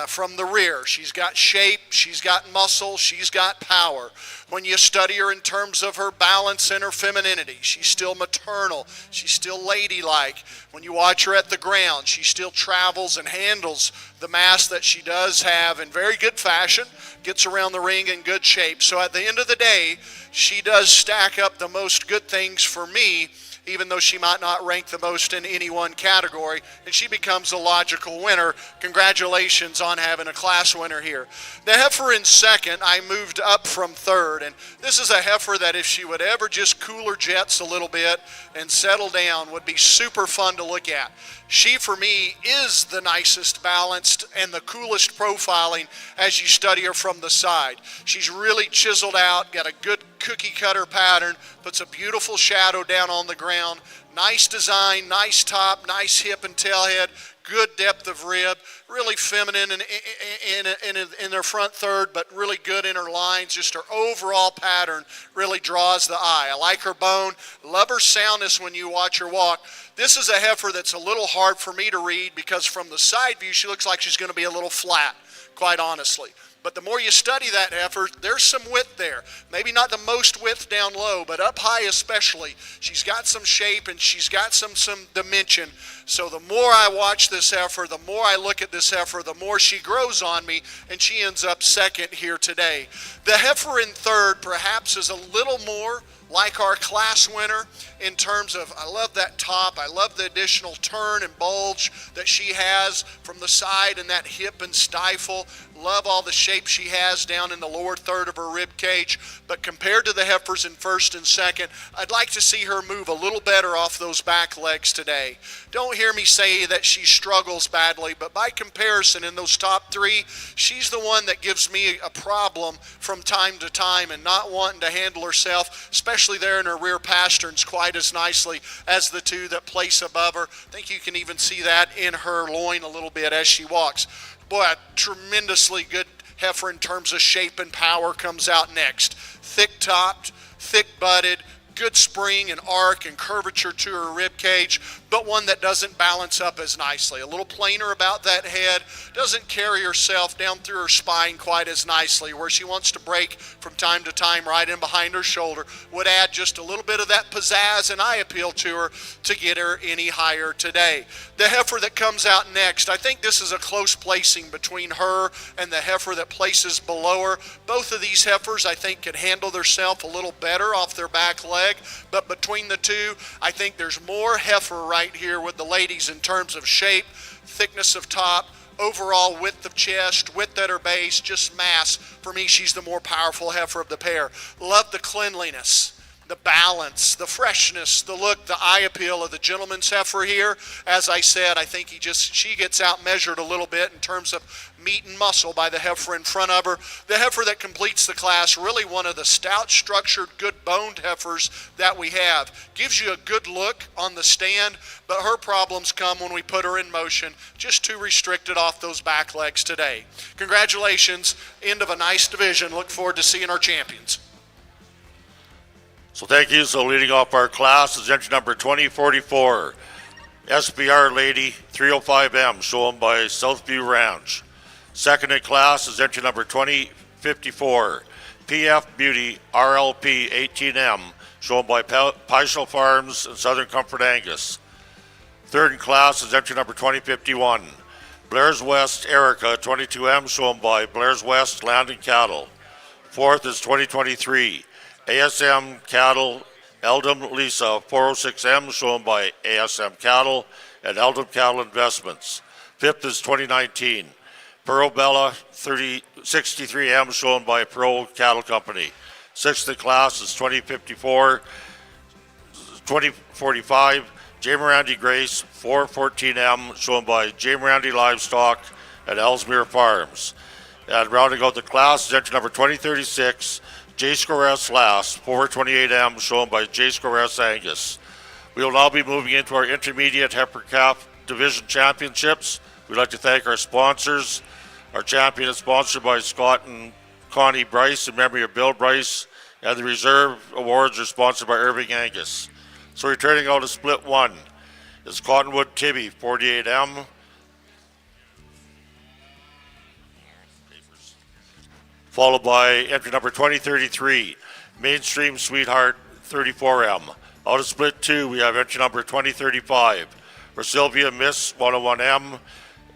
From the rear, she's got shape, she's got muscle, she's got power. When you study her in terms of her balance and her femininity, she's still maternal, she's still ladylike. When you watch her at the ground, she still travels and handles the mass that she does have in very good fashion, gets around the ring in good shape. So at the end of the day, she does stack up the most good things for me, even though she might not rank the most in any one category, and she becomes a logical winner. Congratulations on having a class winner here. The heifer in second, I moved up from third, and this is a heifer that if she would ever just cool her jets a little bit and settle down, would be super fun to look at. She, for me, is the nicest balanced and the coolest profiling as you study her from the side. She's really chiseled out, got a good cookie cutter pattern, puts a beautiful shadow down on the ground, nice design, nice top, nice hip and tail head, good depth of rib, really feminine in her front third, but really good in her lines. Just her overall pattern really draws the eye. I like her bone, love her soundness when you watch her walk. This is a heifer that's a little hard for me to read because from the side view, she looks like she's going to be a little flat, quite honestly. But the more you study that heifer, there's some width there. Maybe not the most width down low, but up high especially. She's got some shape and she's got some dimension. So the more I watch this heifer, the more I look at this heifer, the more she grows on me, and she ends up second here today. The heifer in third perhaps is a little more like our class winner in terms of, I love that top, I love the additional turn and bulge that she has from the side and that hip and stifle. Love all the shape she has down in the lower third of her rib cage. But compared to the heifers in first and second, I'd like to see her move a little better off those back legs today. Don't hear me say that she struggles badly, but by comparison in those top three, she's the one that gives me a problem from time to time and not wanting to handle herself, especially there in her rear pasterns quite as nicely as the two that place above her. I think you can even see that in her loin a little bit as she walks. Boy, a tremendously good heifer in terms of shape and power comes out next. Thick-topped, thick-butted, good spring and arc and curvature to her rib cage, but one that doesn't balance up as nicely. A little plainer about that head, doesn't carry herself down through her spine quite as nicely, where she wants to break from time to time right in behind her shoulder. Would add just a little bit of that pizzazz and eye appeal to her to get her any higher today. The heifer that comes out next, I think this is a close placing between her and the heifer that places below her. Both of these heifers, I think, can handle themselves a little better off their back leg, but between the two, I think there's more heifer right here with the ladies in terms of shape, thickness of top, overall width of chest, width at her base, just mass. For me, she's the more powerful heifer of the pair. Love the cleanliness, the balance, the freshness, the look, the eye appeal of the gentleman's heifer here. As I said, I think she gets out measured a little bit in terms of meat and muscle by the heifer in front of her. The heifer that completes the class, really one of the stout, structured, good boned heifers that we have. Gives you a good look on the stand, but her problems come when we put her in motion, just too restricted off those back legs today. Congratulations, end of a nice division. Look forward to seeing our champions. So thank you. So leading off our class is entry number 2044, SBR Lady 305M, shown by Southview Ranch. Second in class is entry number 2054, PF Beauty RLP 18M, shown by Paishal Farms and Southern Comfort Angus. Third in class is entry number 2051, Blair's West Erica 22M, shown by Blair's West Land and Cattle. Fourth is 2023, ASM Cattle Eldom Lisa 406M, shown by ASM Cattle and Eldom Cattle Investments. Fifth is 2019, Pearl Bella 63M, shown by Pearl Cattle Company. Sixth in class is 2045, J. Mirandy Grace 414M, shown by J. Mirandy Livestock and Ellesmere Farms. And rounding out the class is entry number 2036, J. Scores Last 428M, shown by J. Scores Angus. We will now be moving into our intermediate heifer calf division championships. We'd like to thank our sponsors. Our champion is sponsored by Scott and Connie Bryce in memory of Bill Bryce, and the reserve awards are sponsored by Irving Angus. So returning out of split one is Cottonwood Tibby 48M, followed by entry number 2033, Mainstream Sweetheart 34M. Out of split two, we have entry number 2035, Sylvia Miss 101M,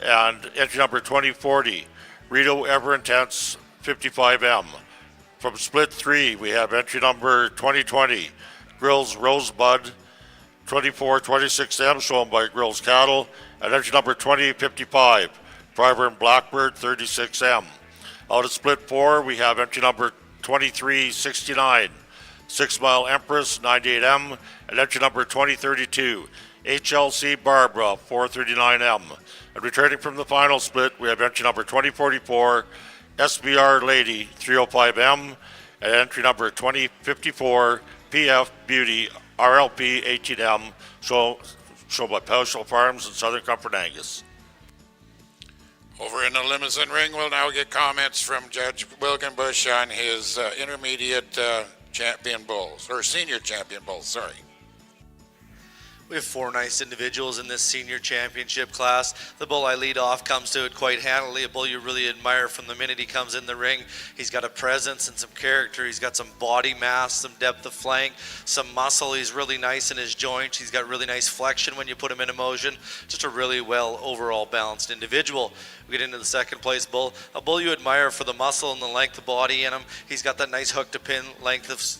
and entry number 2040, Rito Ever Intense 55M. From split three, we have entry number 2020, Grills Rosebud 2426M, shown by Grills Cattle, and entry number 2055, Driver and Blackbird 36M. Out of split four, we have entry number 2369, 6 Mile Empress 98M, and entry number 2032, HLC Barbara 439M. And returning from the final split, we have entry number 2044, SBR Lady 305M, and entry number 2054, PF Beauty RLP 18M, shown by Paishal Farms and Southern Comfort Angus. Over in the limousine ring, we'll now get comments from Judge Wilgenbush on his intermediate champion bulls, or senior champion bulls, sorry. We have 4 nice individuals in this senior championship class. The bull I lead off comes to it quite handily, a bull you really admire from the minute he comes in the ring. He's got a presence and some character. He's got some body mass, some depth of flank, some muscle. He's really nice in his joints. He's got really nice flexion when you put him in motion. Just a really well overall balanced individual. We get into the second place bull, a bull you admire for the muscle and the length of body in him. He's got that nice hook to pin length.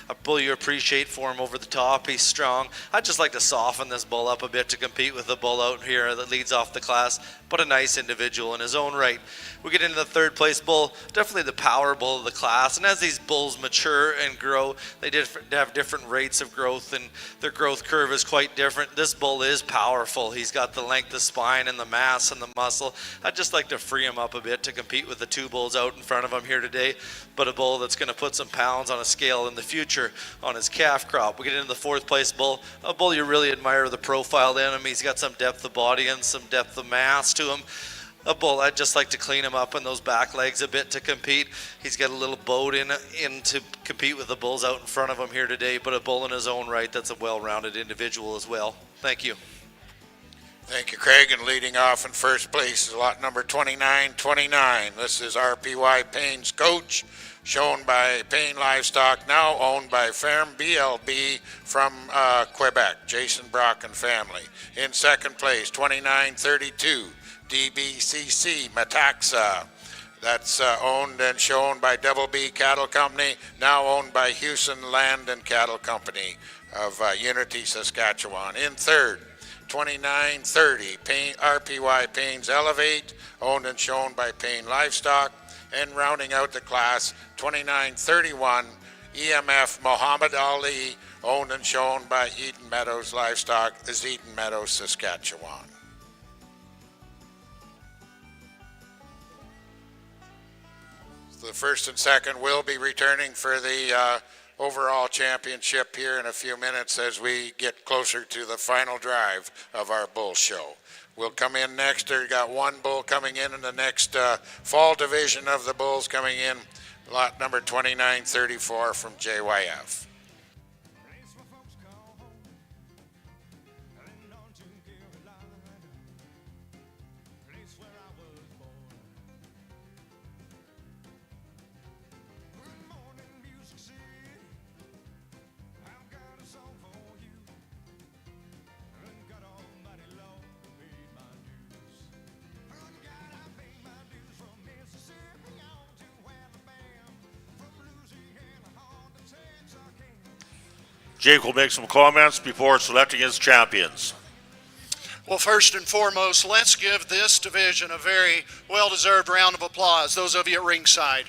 A bull you appreciate for him over the top. He's strong. I'd just like to soften this bull up a bit to compete with the bull out here that leads off the class, but a nice individual in his own right. We get into the third place bull, definitely the power bull of the class. And as these bulls mature and grow, they have different rates of growth, and their growth curve is quite different. This bull is powerful. He's got the length of spine and the mass and the muscle. I'd just like to free him up a bit to compete with the 2 bulls out in front of him here today, but a bull that's going to put some pounds on a scale in the future on his calf crop. We get into the fourth place bull, a bull you really admire the profile in him. He's got some depth of body and some depth of mass to him. A bull I'd just like to clean him up in those back legs a bit to compete. He's got a little boat in to compete with the bulls out in front of him here today, but a bull in his own right that's a well-rounded individual as well. Thank you. Thank you, Craig. And leading off in first place is lot number 2929. This is RPY Payne's coach, shown by Payne Livestock, now owned by Ferme BLB from Quebec, Jason Brock and family. In second place, 2932, DBCC Metaxa. That's owned and shown by Double B Cattle Company, now owned by Houston Land and Cattle Company of Unity, Saskatchewan. In third, 2930, RPY Payne's Elevate, owned and shown by Payne Livestock. And rounding out the class, 2931, EMF Muhammad Ali, owned and shown by Eden Meadows Livestock, is Eden Meadows, Saskatchewan. So the first and second will be returning for the overall championship here in a few minutes as we get closer to the final drive of our bull show. We'll come in next. We've got 1 bull coming in the next fall division of the bulls coming in, lot number 2934 from JYF. Jake will make some comments before selecting his champions. Well, first and foremost, let's give this division a very well-deserved round of applause, those of you at ringside.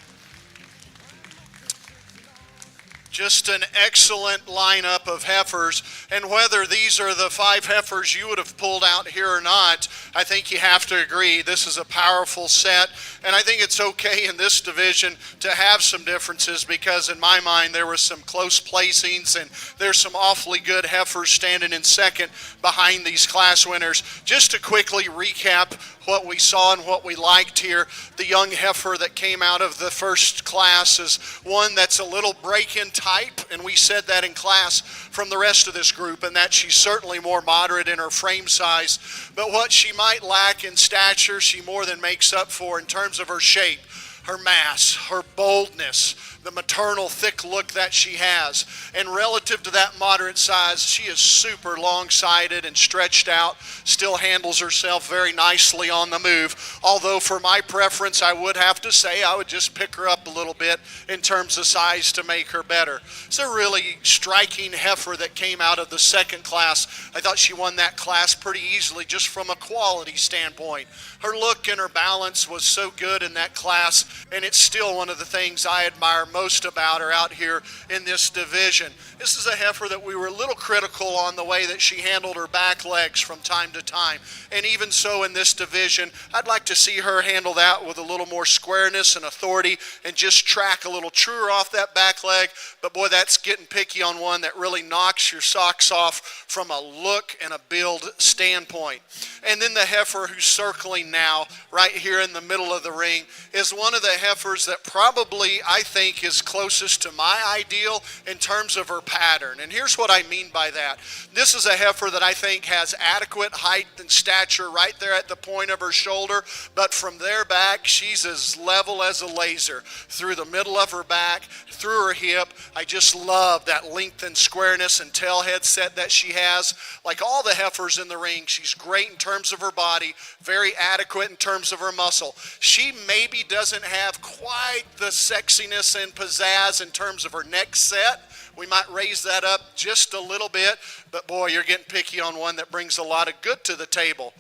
Just an excellent lineup of heifers, and whether these are the 5 heifers you would have pulled out here or not, I think you have to agree this is a powerful set, and I think it's okay in this division to have some differences because in my mind there were some close placings and there's some awfully good heifers standing in second behind these class winners. Just to quickly recap what we saw and what we liked here, the young heifer that came out of the first class is one that's a little break-in type, and we said that in class from the rest of this group, and that she's certainly more moderate in her frame size, but what she might lack in stature, she more than makes up for in terms of her shape, her mass, her boldness, the maternal thick look that she has. And relative to that moderate size, she is super long-sided and stretched out, still handles herself very nicely on the move. Although for my preference, I would have to say I would just pick her up a little bit in terms of size to make her better. It's a really striking heifer that came out of the second class. I thought she won that class pretty easily just from a quality standpoint. Her look and her balance was so good in that class, and it's still one of the things I admire most about her out here in this division. This is a heifer that we were a little critical on the way that she handled her back legs from time to time, and even so in this division, I'd like to see her handle that with a little more squareness and authority and just track a little truer off that back leg, but boy, that's getting picky on one that really knocks your socks off from a look and a build standpoint. And then the heifer who's circling now right here in the middle of the ring is one of the heifers that probably I think think is closest to my ideal in terms of her pattern. And here's what I mean by that. This is a heifer that I think has adequate height and stature right there at the point of her shoulder, but from there back, she's as level as a laser. Through the middle of her back, through her hip, I just love that length and squareness and tail head set that she has. Like all the heifers in the ring, she's great in terms of her body, very adequate in terms of her muscle. She maybe doesn't have quite the sexiness and pizzazz in terms of her neck set. We might raise that up just a little bit, but boy, you're getting picky on one that brings a lot of good to the table.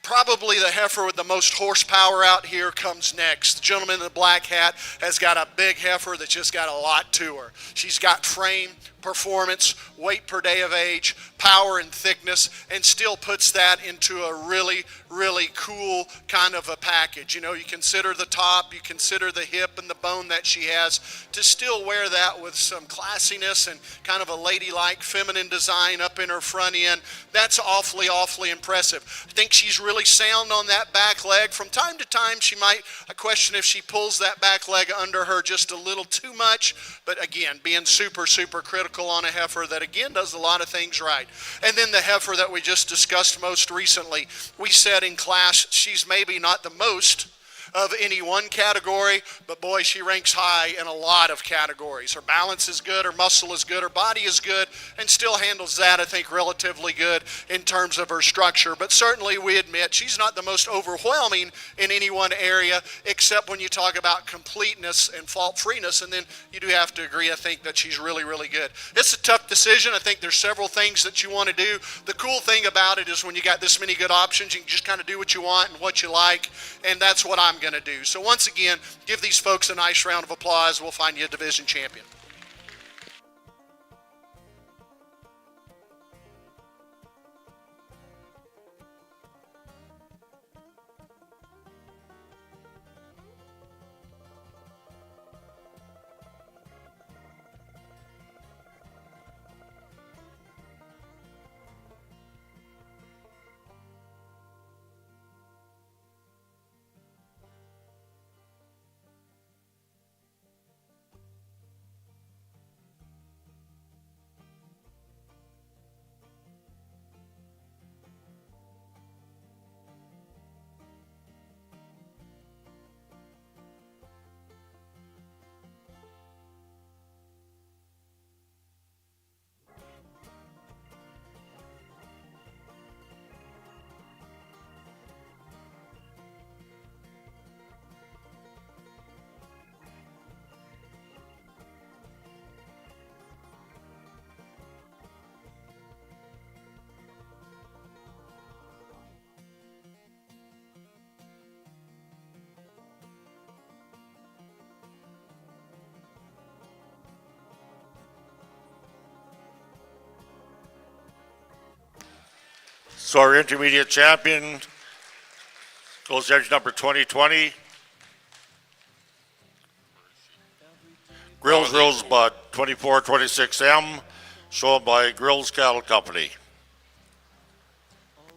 Probably the heifer with the most horsepower out here comes next. The gentleman in the black hat has got a big heifer that's just got a lot to her. She's got frame, performance, weight per day of age, power and thickness, and still puts that into a really, really cool kind of a package. You know, you consider the top, you consider the hip and the bone that she has, to still wear that with some classiness and kind of a ladylike feminine design up in her front end. That's awfully, awfully impressive. I think she's really sound on that back leg. From time to time, I question if she pulls that back leg under her just a little too much, but again, being super, super critical on a heifer that again does a lot of things right. And then the heifer that we just discussed most recently, we said in class she's maybe not the most of any one category, but boy, she ranks high in a lot of categories. Her balance is good, her muscle is good, her body is good, and still handles that, I think, relatively good in terms of her structure. But certainly we admit she's not the most overwhelming in any one area, except when you talk about completeness and fault-freeness, and then you do have to agree, I think, that she's really, really good. It's a tough decision. I think there's several things that you want to do. The cool thing about it is when you got this many good options, you can just kind of do what you want and what you like, and that's what I'm going to do. So once again, give these folks a nice round of applause. We'll find you a division champion. So our intermediate champion goes edge number 2020. Grills Rosebud 2426M, shown by Grills Cattle Company.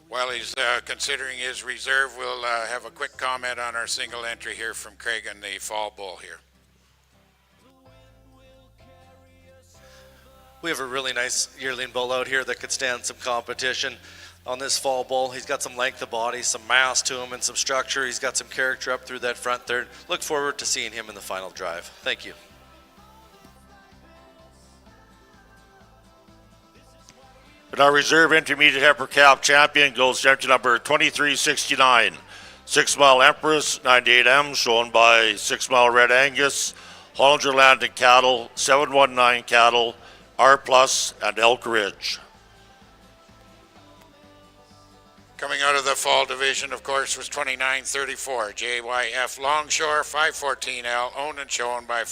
While he's considering his reserve, we'll have a quick comment on our single entry here from Craig and the fall bull here. We have a really nice yearling bull out here that could stand some competition on this fall bull. He's got some length of body, some mass to him, and some structure. He's got some character up through that front third. Look forward to seeing him in the final drive. Thank you. And our reserve intermediate heifer calf champion goes to number 2369, 6 Mile Empress 98M, shown by 6 Mile Red Angus, Hollinger Landing Cattle, 719 Cattle, R Plus, and Elk Ridge. Coming out of the fall division, of course, was 2934, JYF Longshore, 514L, owned and shown by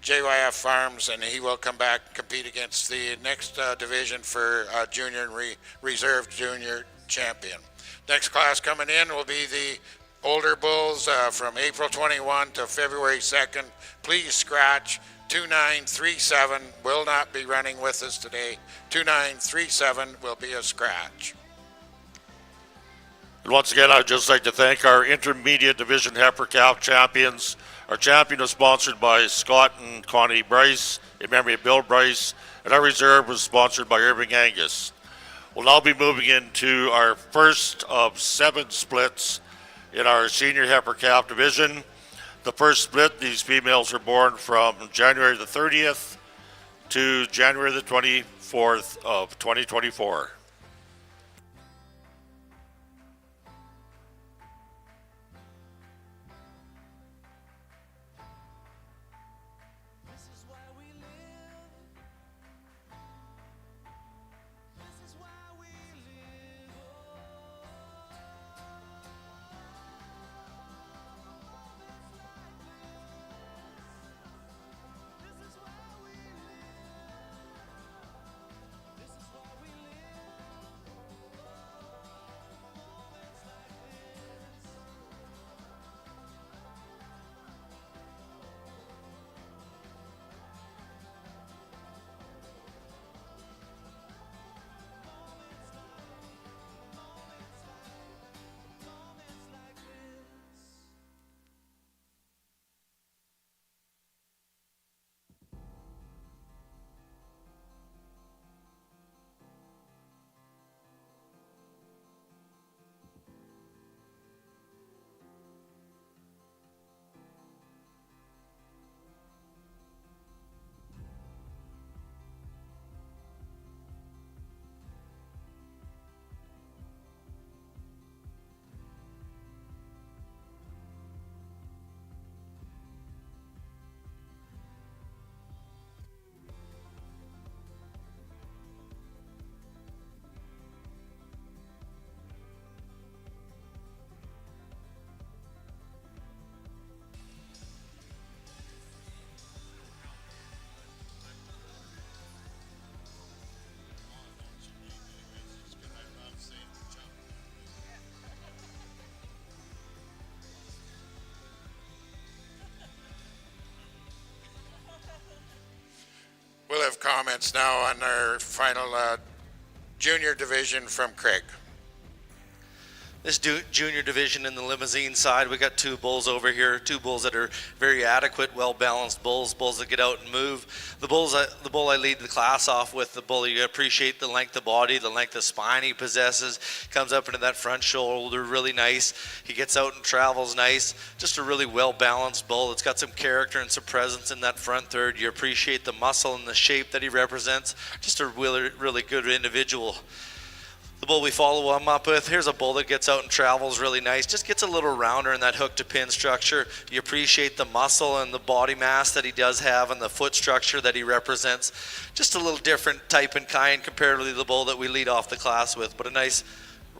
JYF Farms, and he will come back and compete against the next division for junior and reserve junior champion. Next class coming in will be the older bulls from April 21 to February 2nd. Please scratch 2937, will not be running with us today. 2937 will be a scratch. And once again, I'd just like to thank our intermediate division heifer calf champions, Our champion was sponsored by Scott and Connie Bryce, in memory of Bill Bryce, and our reserve was sponsored by Irving Angus. We'll now be moving into our first of 7 splits in our senior heifer calf division. The first split, these females were born from January the 30th to January the 24th of 2024. We'll have comments now on our final junior division from Craig. This junior division in the limousine side, we got 2 bulls over here, 2 bulls that are very adequate, well-balanced bulls that get out and move. The bull I lead the class off with, the bull you appreciate the length of body, the length of spine he possesses, comes up into that front shoulder really nice. He gets out and travels nice. Just a really well-balanced bull. It's got some character and some presence in that front third. You appreciate the muscle and the shape that he represents. Just a really, really good individual. The bull we follow him up with, here's a bull that gets out and travels really nice, just gets a little rounder in that hook to pin structure. You appreciate the muscle and the body mass that he does have and the foot structure that he represents. Just a little different type and kind comparatively to the bull that we lead off the class with, but a nice,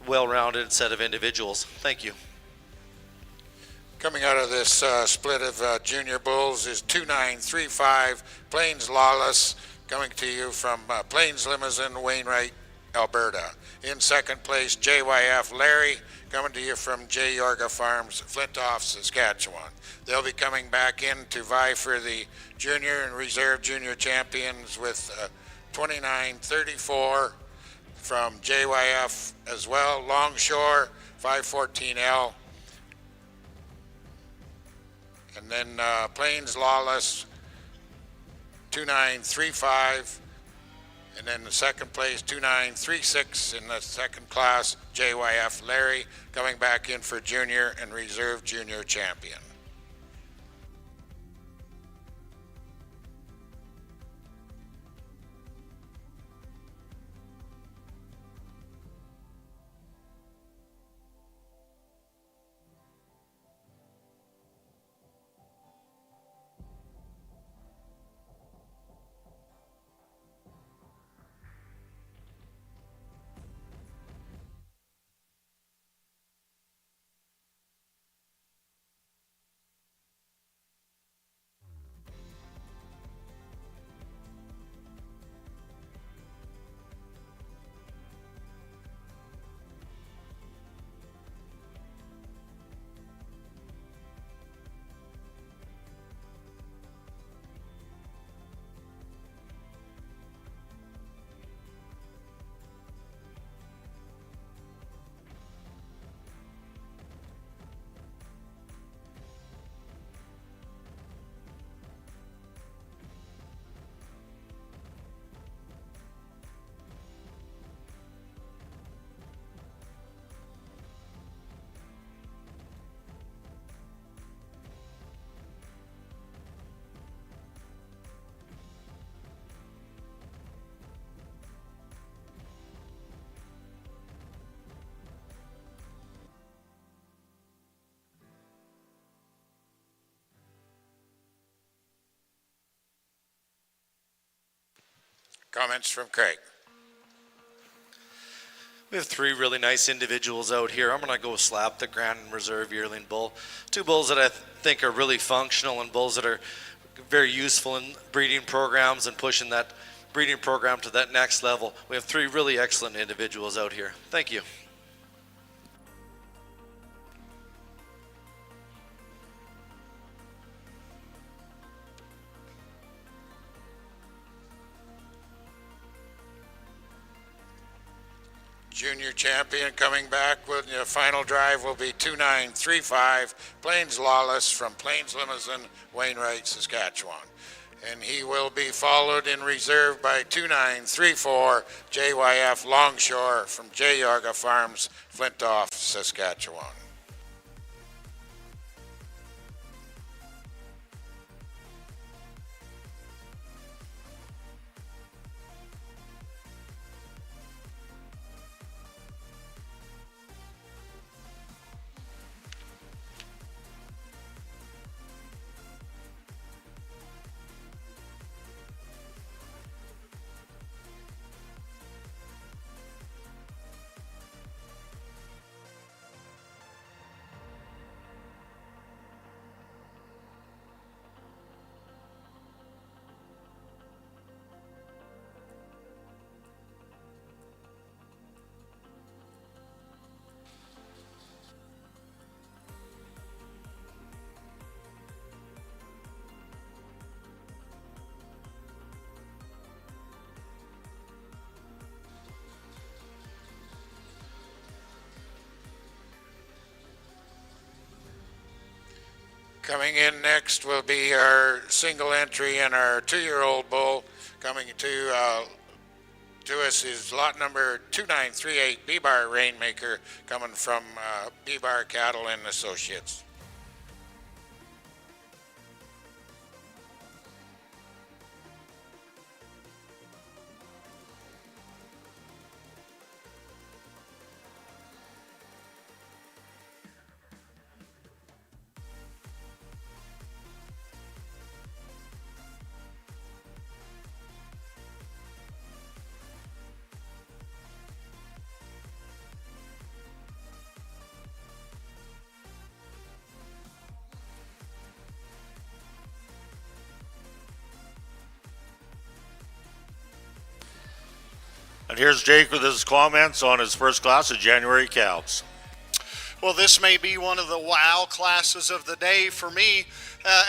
well-rounded set of individuals. Thank you. Coming out of this split of junior bulls is 2935 Plains Lawless, coming to you from Plains Limousine, Wainwright, Alberta. In second place, JYF Larry, coming to you from J. Yorga Farms, Flintoff, Saskatchewan. They'll be coming back in to vie for the junior and reserve junior champions with 2934 from JYF as well. Longshore, 514L. And then Plains Lawless, 2935. And then the second place, 2936 in the second class, JYF Larry, coming back in for junior and reserve junior champion. Comments from Craig. We have three really nice individuals out here. I'm going to go slap the Grand Reserve yearling bull. Two bulls that I think are really functional and bulls that are very useful in breeding programs and pushing that breeding program to that next level. We have three really excellent individuals out here. Thank you. Junior champion coming back with the final drive will be 2935 Plains Lawless from Plains Limousine, Wainwright, Saskatchewan. And he will be followed in reserve by 2934 JYF Longshore from J. Yorga Farms, Flintoff, Saskatchewan. Coming in next will be our single entry and our 2-year-old bull. Coming to us is lot number 2938 B-Bar Rainmaker, coming from B-Bar Cattle and Associates. And here's Jake with his comments on his first class of January calves. Well, this may be one of the wow classes of the day for me,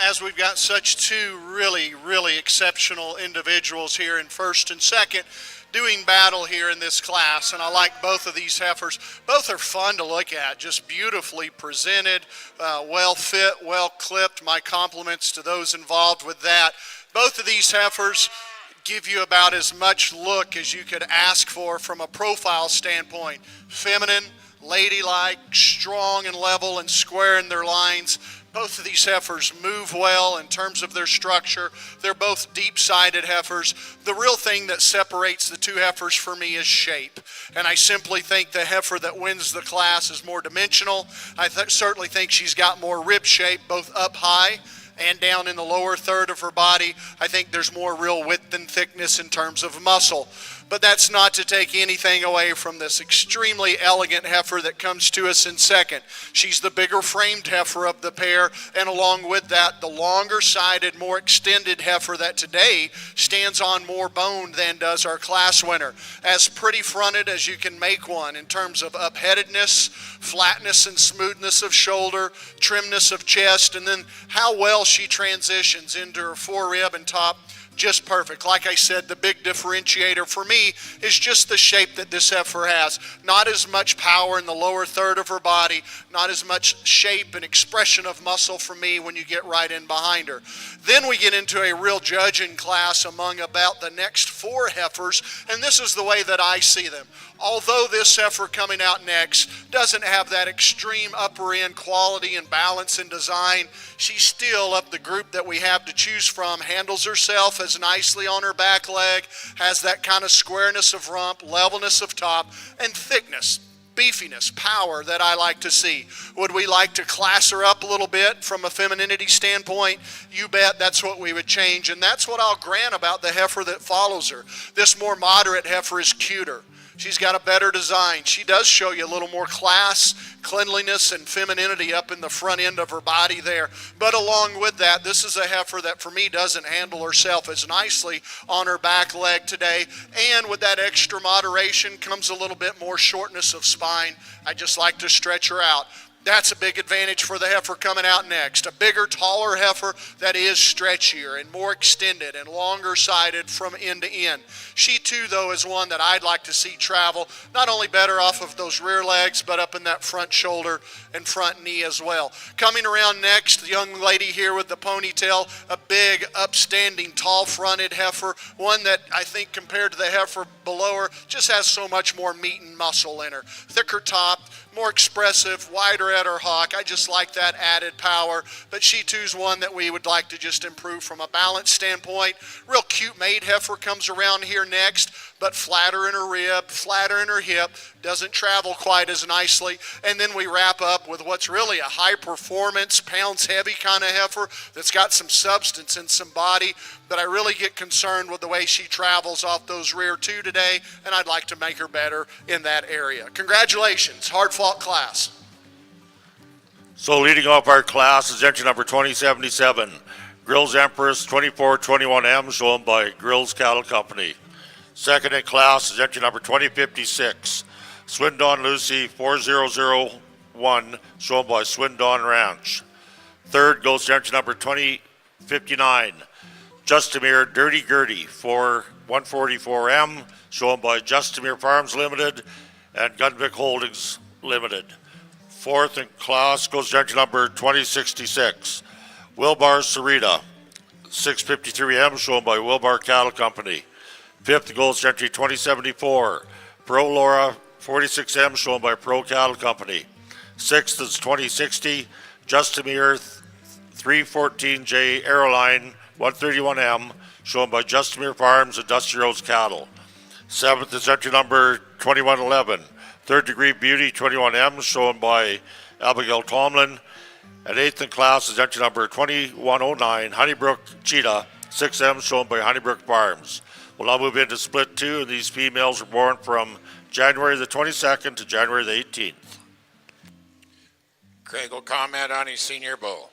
as we've got such two really, really exceptional individuals here in first and second doing battle here in this class. And I like both of these heifers. Both are fun to look at, just beautifully presented, well fit, well clipped. My compliments to those involved with that. Both of these heifers give you about as much look as you could ask for from a profile standpoint. Feminine, ladylike, strong and level and square in their lines. Both of these heifers move well in terms of their structure. They're both deep-sided heifers. The real thing that separates the two heifers for me is shape. And I simply think the heifer that wins the class is more dimensional. I certainly think she's got more rib shape, both up high and down in the lower third of her body. I think there's more real width and thickness in terms of muscle. But that's not to take anything away from this extremely elegant heifer that comes to us in second. She's the bigger framed heifer of the pair, and along with that, the longer sided, more extended heifer that today stands on more bone than does our class winner. As pretty fronted as you can make one in terms of upheadedness, flatness and smoothness of shoulder, trimness of chest, and then how well she transitions into her forerib and top. Just perfect. Like I said, the big differentiator for me is just the shape that this heifer has. Not as much power in the lower third of her body, not as much shape and expression of muscle for me when you get right in behind her. Then we get into a real judging class among about the next four heifers, and this is the way that I see them. Although this heifer coming out next doesn't have that extreme upper end quality and balance and design, she still, of the group that we have to choose from, handles herself as nicely on her back leg, has that kind of squareness of rump, levelness of top, and thickness. beefiness, power that I like to see. Would we like to class her up a little bit from a femininity standpoint? You bet that's what we would change, and that's what I'll grant about the heifer that follows her. This more moderate heifer is cuter. She's got a better design. She does show you a little more class, cleanliness, and femininity up in the front end of her body there. But along with that, this is a heifer that for me doesn't handle herself as nicely on her back leg today. And with that extra moderation comes a little bit more shortness of spine. I just like to stretch her out. That's a big advantage for the heifer coming out next. A bigger, taller heifer that is stretchier and more extended and longer sided from end to end. She too, though, is one that I'd like to see travel, not only better off of those rear legs, but up in that front shoulder and front knee as well. Coming around next, the young lady here with the ponytail, a big, upstanding, tall-fronted heifer, one that I think compared to the heifer below her just has so much more meat and muscle in her. Thicker top, more expressive, wider at her hock. I just like that added power, but she too's one that we would like to just improve from a balance standpoint. Real cute maid heifer comes around here next, but flatter in her rib, flatter in her hip, doesn't travel quite as nicely. And then we wrap up with what's really a high performance, pounds heavy kind of heifer that's got some substance and some body, but I really get concerned with the way she travels off those rear two today, and I'd like to make her better in that area. Congratulations, hard fought class. So leading off our class is entry number 2077, Grills Empress 2421M, shown by Grills Cattle Company. Second in class is entry number 2056, Swindon Lucy 4001, shown by Swindon Ranch. Third goes to entry number 2059, Justimere Dirty Gertie 144M, shown by Justimere Farms Limited and Gunvick Holdings Limited. Fourth in class goes to entry number 2066, Wilbar Sarita 653M, shown by Wilbar Cattle Company. Fifth goes to entry 2074, Pro Laura 46M, shown by Pro Cattle Company. Sixth is 2060, Justimere 314J Aeroline 131M, shown by Justimere Farms and Dusty Rose Cattle. Seventh is entry number 2111, Third Degree Beauty 21M, shown by Abigail Tomlin. And eighth in class is entry number 2109, Honeybrook Cheetah 6M, shown by Honeybrook Farms. We'll now move into split two, and these females were born from January the 22nd to January the 18th. Craig will comment on his senior bull.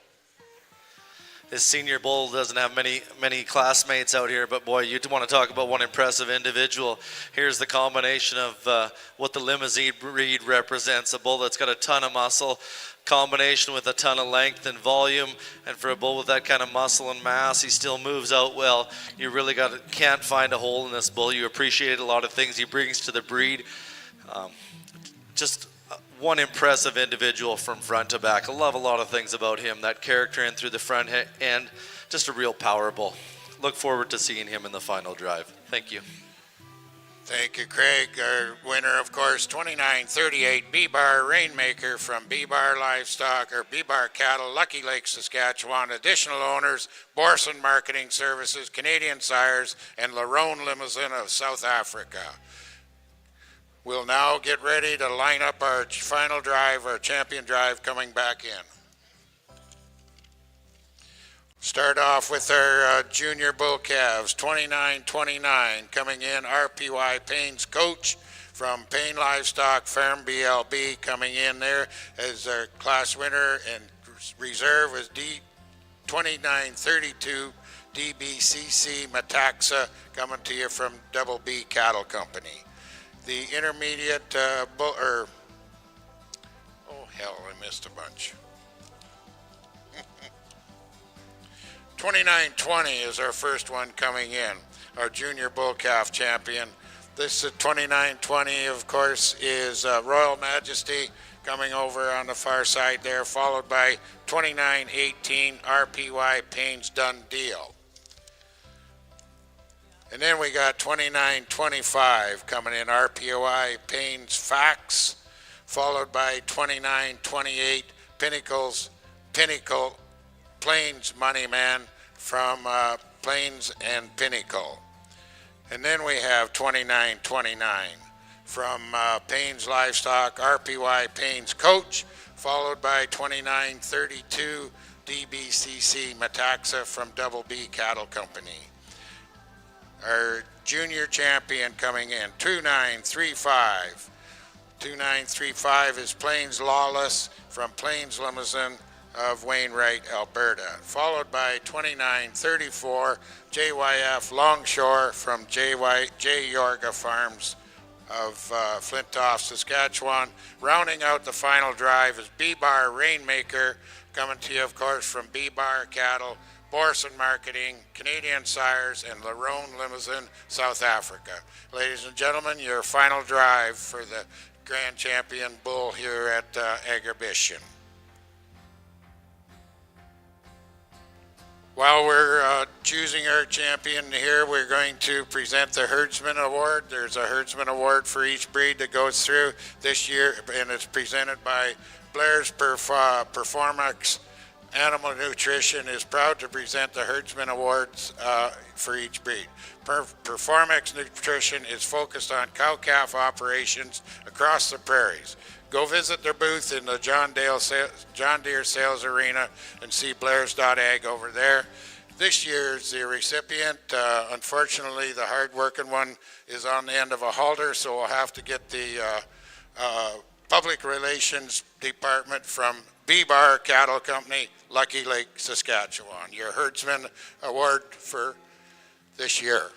His senior bull doesn't have many classmates out here, but boy, you want to talk about one impressive individual. Here's the combination of what the limousine breed represents, a bull that's got a ton of muscle, combination with a ton of length and volume, and for a bull with that kind of muscle and mass, he still moves out well. You really can't find a hole in this bull. You appreciate a lot of things he brings to the breed. Just one impressive individual from front to back. I love a lot of things about him, that character in through the front end, just a real power bull. Look forward to seeing him in the final drive. Thank you. Thank you, Craig. Our winner, of course, 2938 B-Bar Rainmaker from B-Bar Livestock or B-Bar Cattle, Lucky Lake, Saskatchewan. Additional owners, Borson Marketing Services, Canadian Sires, and Larone Limousine of South Africa. We'll now get ready to line up our final drive, our champion drive coming back in. Start off with our junior bull calves, 2929 coming in, RPY Payne's coach from Payne Livestock Farm BLB coming in there as our class winner, and reserve is D2932 DBCC Metaxa coming to you from Double B Cattle Company. The intermediate bull, I missed a bunch. 2920 is our first one coming in, our junior bull calf champion. This 2920, of course, is Royal Majesty coming over on the far side there, followed by 2918 RPY Payne's Done Deal. And then we got 2925 coming in, RPY Payne's Fax, followed by 2928 Pinnacle Plains Moneyman from Plains and Pinnacle. And then we have 2929, from Payne's Livestock, RPY Payne's Coach, followed by 2932 DBCC Metaxa from Double B Cattle Company. Our junior champion coming in, 2935. 2935 is Plains Lawless from Plains Limousin of Wainwright, Alberta, followed by 2934 JYF Longshore from J. Yorga Farms of Flintoff, Saskatchewan. Rounding out the final drive is B-Bar Rainmaker, coming to you, of course, from B-Bar Cattle, Borson Marketing, Canadian Sires, and Larone Limousin, South Africa. Ladies and gentlemen, your final drive for the Grand Champion Bull here at Agribition. While we're choosing our champion here, we're going to present the Herdsman Award. There's a Herdsman Award for each breed that goes through this year, and it's presented by Blair's Performance Animal Nutrition is proud to present the Herdsman Awards for each breed. Performance Nutrition is focused on cow-calf operations across the prairies. Go visit their booth in the John Deere Sales Arena and see Blairs.ag over there. This year's the recipient. Unfortunately, the hard-working one is on the end of a halter, so we'll have to get the Public Relations Department from B-Bar Cattle Company, Lucky Lake, Saskatchewan. Your Herdsman Award for this year.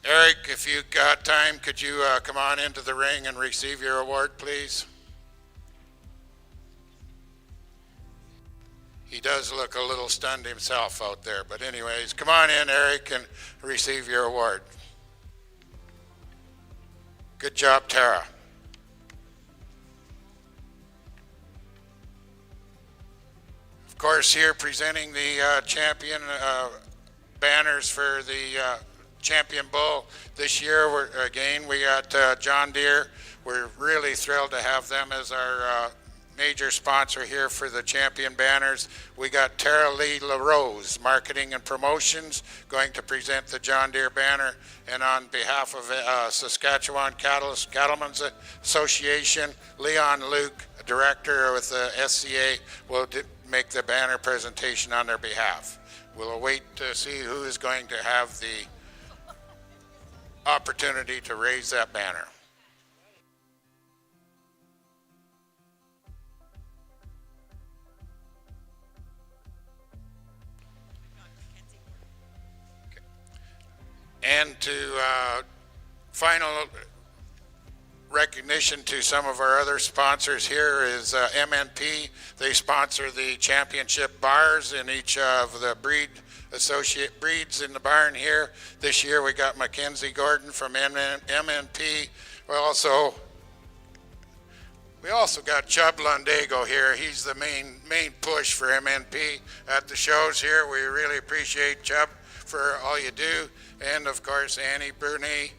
Eric, if you got time, could you come on into the ring and receive your award, please? He does look a little stunned himself out there, but anyways, come on in, Eric, and receive your award. Good job, Tara. Of course, here presenting the champion banners for the Champion Bull this year. We got John Deere. We're really thrilled to have them as our major sponsor here for the Champion banners. We got Tara Lee LaRose, Marketing and Promotions, going to present the John Deere banner. And on behalf of Saskatchewan Cattlemen's Association, Leon Luke, Director with the SCA, will make the banner presentation on their behalf. We'll await to see who is going to have the opportunity to raise that banner. Okay. And to final recognition to some of our other sponsors here is MNP. They sponsor the championship bars in each of the associate breeds in the barn here. This year we got Mackenzie Gordon from MNP. We also got Chubb Lundago here. He's the main push for MNP at the shows here. We really appreciate Chubb for all you do. And of course, Annie Bruni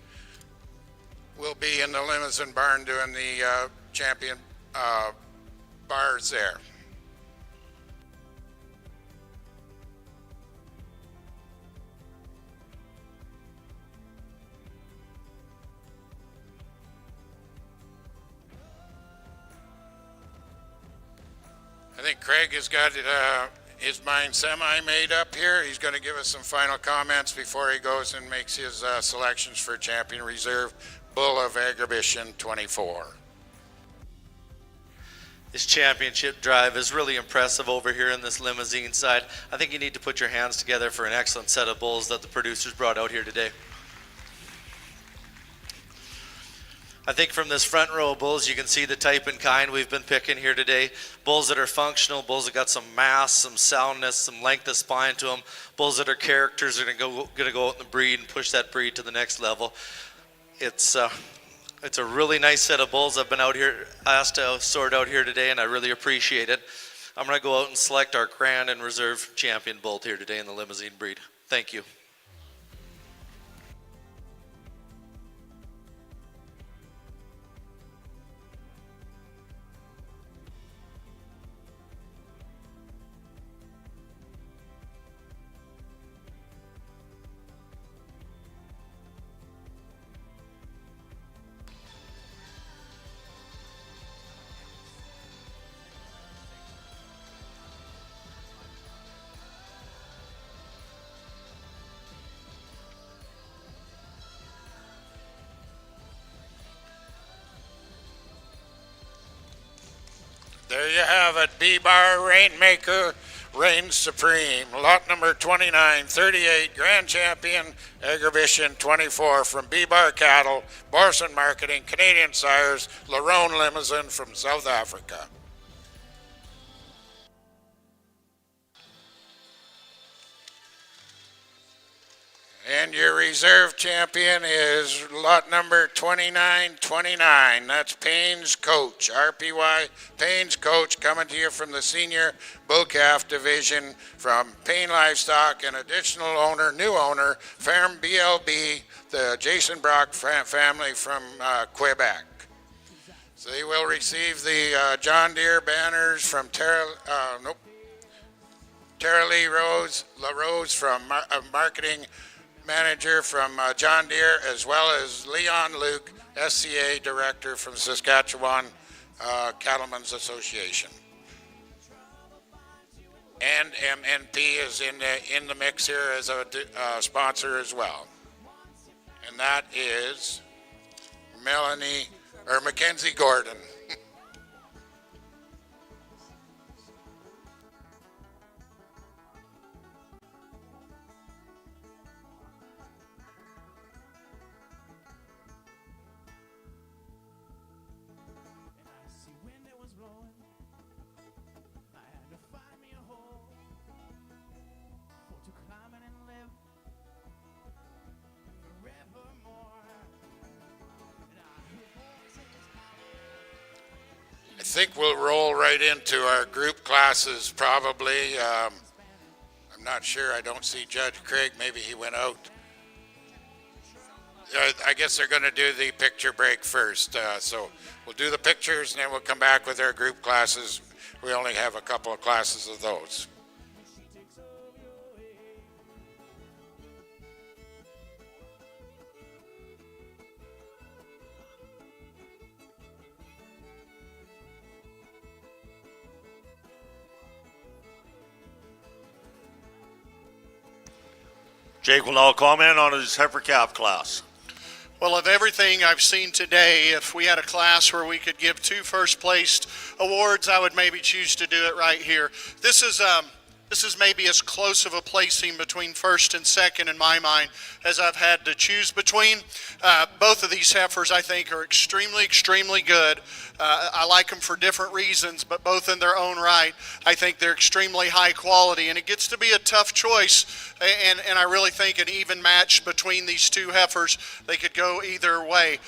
will be in the Limousin barn doing the champion bars there. I think Craig has got his mind semi-made up here. He's going to give us some final comments before he goes and makes his selections for Champion Reserve Bull of Agribition 24. This championship drive is really impressive over here in this limousine side. I think you need to put your hands together for an excellent set of bulls that the producers brought out here today. I think from this front row of bulls, you can see the type and kind we've been picking here today. Bulls that are functional, bulls that got some mass, some soundness, some length of spine to them. Bulls that are characters are going to go out in the breed and push that breed to the next level. It's a really nice set of bulls I've been asked to sort out here today, and I really appreciate it. I'm going to go out and select our Grand and Reserve Champion bull here today in the limousine breed. Thank you. B-Bar Rainmaker reigns supreme. Lot number 2938, Grand Champion, Agribition 24 from B-Bar Cattle, Borson Marketing, Canadian Sires, Larone Limousine from South Africa. And your reserve champion is lot number 2929. That's Payne's Coach, RPY Payne's Coach, coming to you from the Senior Bull Calf Division from Payne Livestock and additional owner, new owner, Farm BLB, the Jason Brock family from Quebec. So they will receive the John Deere banners from Tara Lee LaRose from Marketing Manager from John Deere, as well as Leon Luke, SCA Director from Saskatchewan Cattlemen's Association. And MNP is in the mix here as a sponsor as well. And that is Mackenzie Gordon. I think we'll roll right into our group classes probably. I'm not sure. I don't see Judge Craig. Maybe he went out. I guess they're going to do the picture break first. So we'll do the pictures and then we'll come back with our group classes. We only have a couple of classes of those. Jake will now comment on his heifer calf class. Well, of everything I've seen today, if we had a class where we could give 2 first-placed awards, I would maybe choose to do it right here. This is maybe as close of a placing between first and second in my mind as I've had to choose between. Both of these heifers, I think, are extremely, extremely good. I like them for different reasons, but both in their own right, I think they're extremely high quality, and it gets to be a tough choice, and I really think an even match between these two heifers. They could go either way.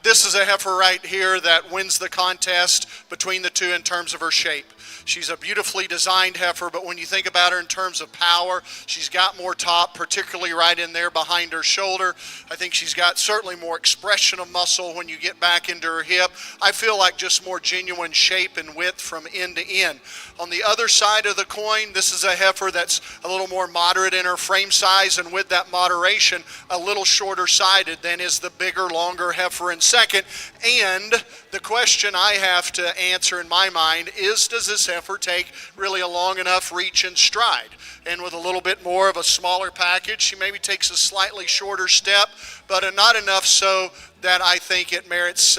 This is a heifer right here that wins the contest between the two in terms of her shape. She's a beautifully designed heifer, but when you think about her in terms of power, she's got more top, particularly right in there behind her shoulder. I think she's got certainly more expression of muscle when you get back into her hip. I feel like just more genuine shape and width from end to end. On the other side of the coin, this is a heifer that's a little more moderate in her frame size, and with that moderation, a little shorter sided than is the bigger, longer heifer in second. And the question I have to answer in my mind is, does this heifer take really a long enough reach and stride? And with a little bit more of a smaller package, she maybe takes a slightly shorter step, but not enough so that I think it merits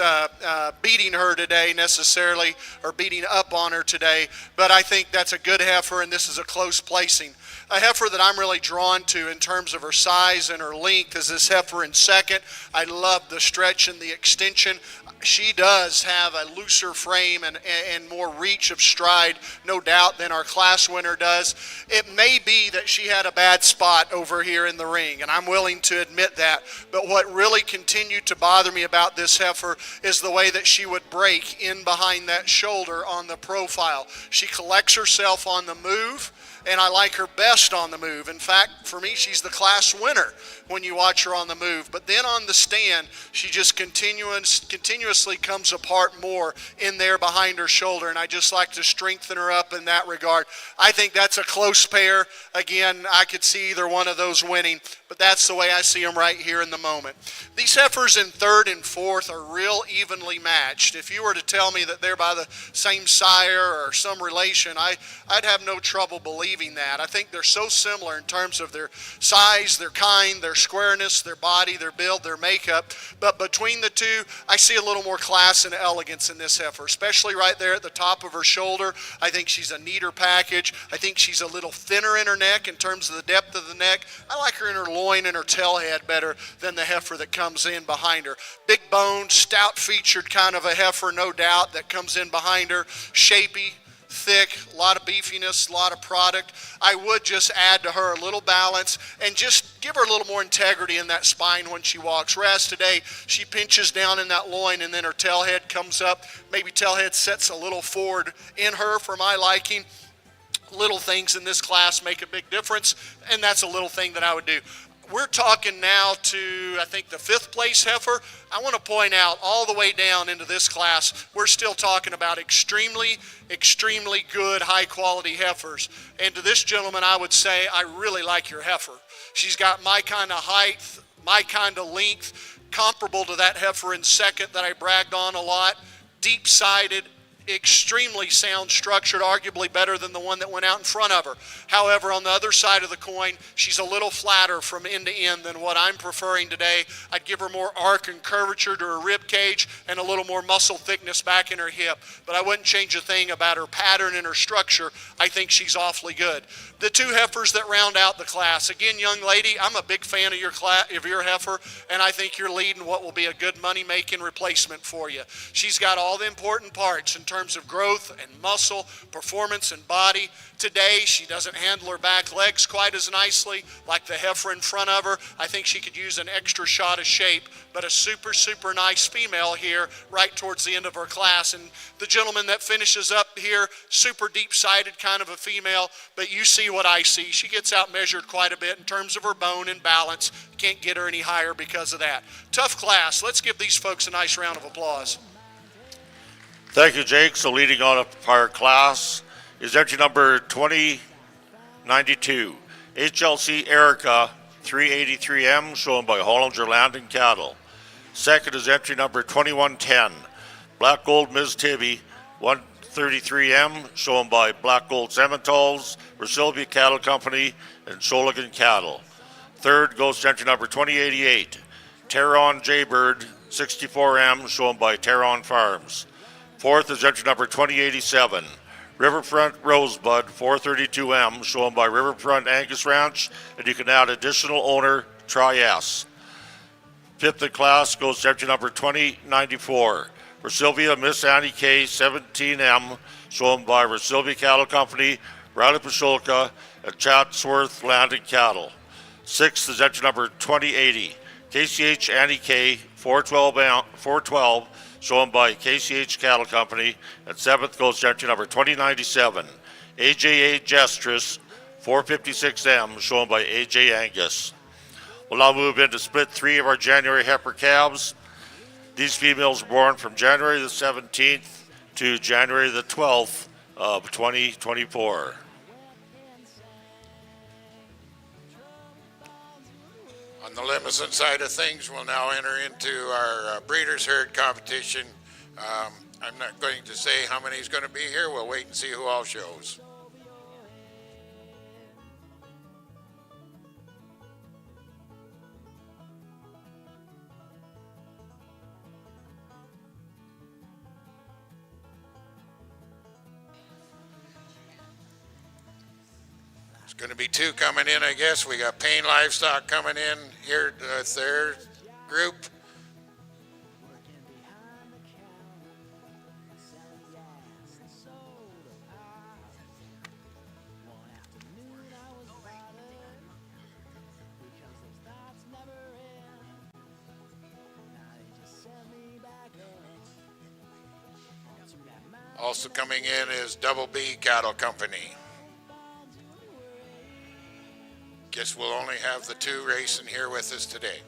beating her today necessarily, or beating up on her today. But I think that's a good heifer, and this is a close placing. A heifer that I'm really drawn to in terms of her size and her length is this heifer in second. I love the stretch and the extension. She does have a looser frame and more reach of stride, no doubt, than our class winner does. It may be that she had a bad spot over here in the ring, and I'm willing to admit that. But what really continued to bother me about this heifer is the way that she would break in behind that shoulder on the profile. She collects herself on the move, and I like her best on the move. In fact, for me, she's the class winner when you watch her on the move. But then on the stand, she just continuously comes apart more in there behind her shoulder, and I just like to strengthen her up in that regard. I think that's a close pair. Again, I could see either one of those winning, but that's the way I see them right here in the moment. These heifers in third and fourth are real evenly matched. If you were to tell me that they're by the same sire or some relation, I'd have no trouble believing that. I think they're so similar in terms of their size, their kind, their squareness, their body, their build, their makeup. But between the two, I see a little more class and elegance in this heifer, especially right there at the top of her shoulder. I think she's a neater package. I think she's a little thinner in her neck in terms of the depth of the neck. I like her in her loin and her tail head better than the heifer that comes in behind her. Big boned, stout featured kind of a heifer, no doubt, that comes in behind her. Shapy, thick, a lot of beefiness, a lot of product. I would just add to her a little balance and just give her a little more integrity in that spine when she walks. Whereas today, she pinches down in that loin and then her tail head comes up. Maybe tail head sets a little forward in her for my liking. Little things in this class make a big difference, and that's a little thing that I would do. We're talking now to, I think, the 5th place heifer. I want to point out all the way down into this class, we're still talking about extremely, extremely good, high-quality heifers. And to this gentleman, I would say, I really like your heifer. She's got my kind of height, my kind of length, comparable to that heifer in 2nd that I bragged on a lot, deep-sided, extremely sound structured, arguably better than the one that went out in front of her. However, on the other side of the coin, she's a little flatter from end to end than what I'm preferring today. I'd give her more arc and curvature to her rib cage and a little more muscle thickness back in her hip, but I wouldn't change a thing about her pattern and her structure. I think she's awfully good. The 2 heifers that round out the class, again, young lady, I'm a big fan of your heifer, and I think you're leading what will be a good money-making replacement for you. She's got all the important parts in terms of growth and muscle, performance and body. Today, she doesn't handle her back legs quite as nicely like the heifer in front of her. I think she could use an extra shot of shape, but a super, super nice female here right towards the end of her class. And the gentleman that finishes up here, super deep-sided kind of a female, but you see what I see. She gets out measured quite a bit in terms of her bone and balance. Can't get her any higher because of that. Tough class. Let's give these folks a nice round of applause. Thank you, Jake. So leading on up our class is entry number 2092, HLC Erica 383M, shown by Hollinger Land and Cattle. Second is entry number 2110, Black Gold Ms. Tibby 133M, shown by Black Gold Seminoles, Versilvia Cattle Company, and Sholigan Cattle. Third goes to entry number 2088, Terron Jaybird 64M, shown by Terron Farms. Fourth is entry number 2087, Riverfront Rosebud 432M, shown by Riverfront Angus Ranch, and you can add additional owner Tri-S. Fifth in class goes to entry number 2094, Versilvia Miss Annie K 17M, shown by Versilvia Cattle Company, Riley Pasholka, and Chatsworth Land and Cattle. Sixth is entry number 2080, KCH Annie K 412, shown by KCH Cattle Company, and seventh goes to entry number 2097, AJA Gestress 456M, shown by AJ Angus. We'll now move into split 3 of our January heifer calves. These females were born from January the 17th to January the 12th of 2024. On the Limousin side of things, we'll now enter into our breeders' herd competition. I'm not going to say how many is going to be here. We'll wait and see who all shows. There's going to be 2 coming in, I guess. We got Payne Livestock coming in here with their group. Also coming in is Double B Cattle Company. Guess we'll only have the 2 racing here with us today.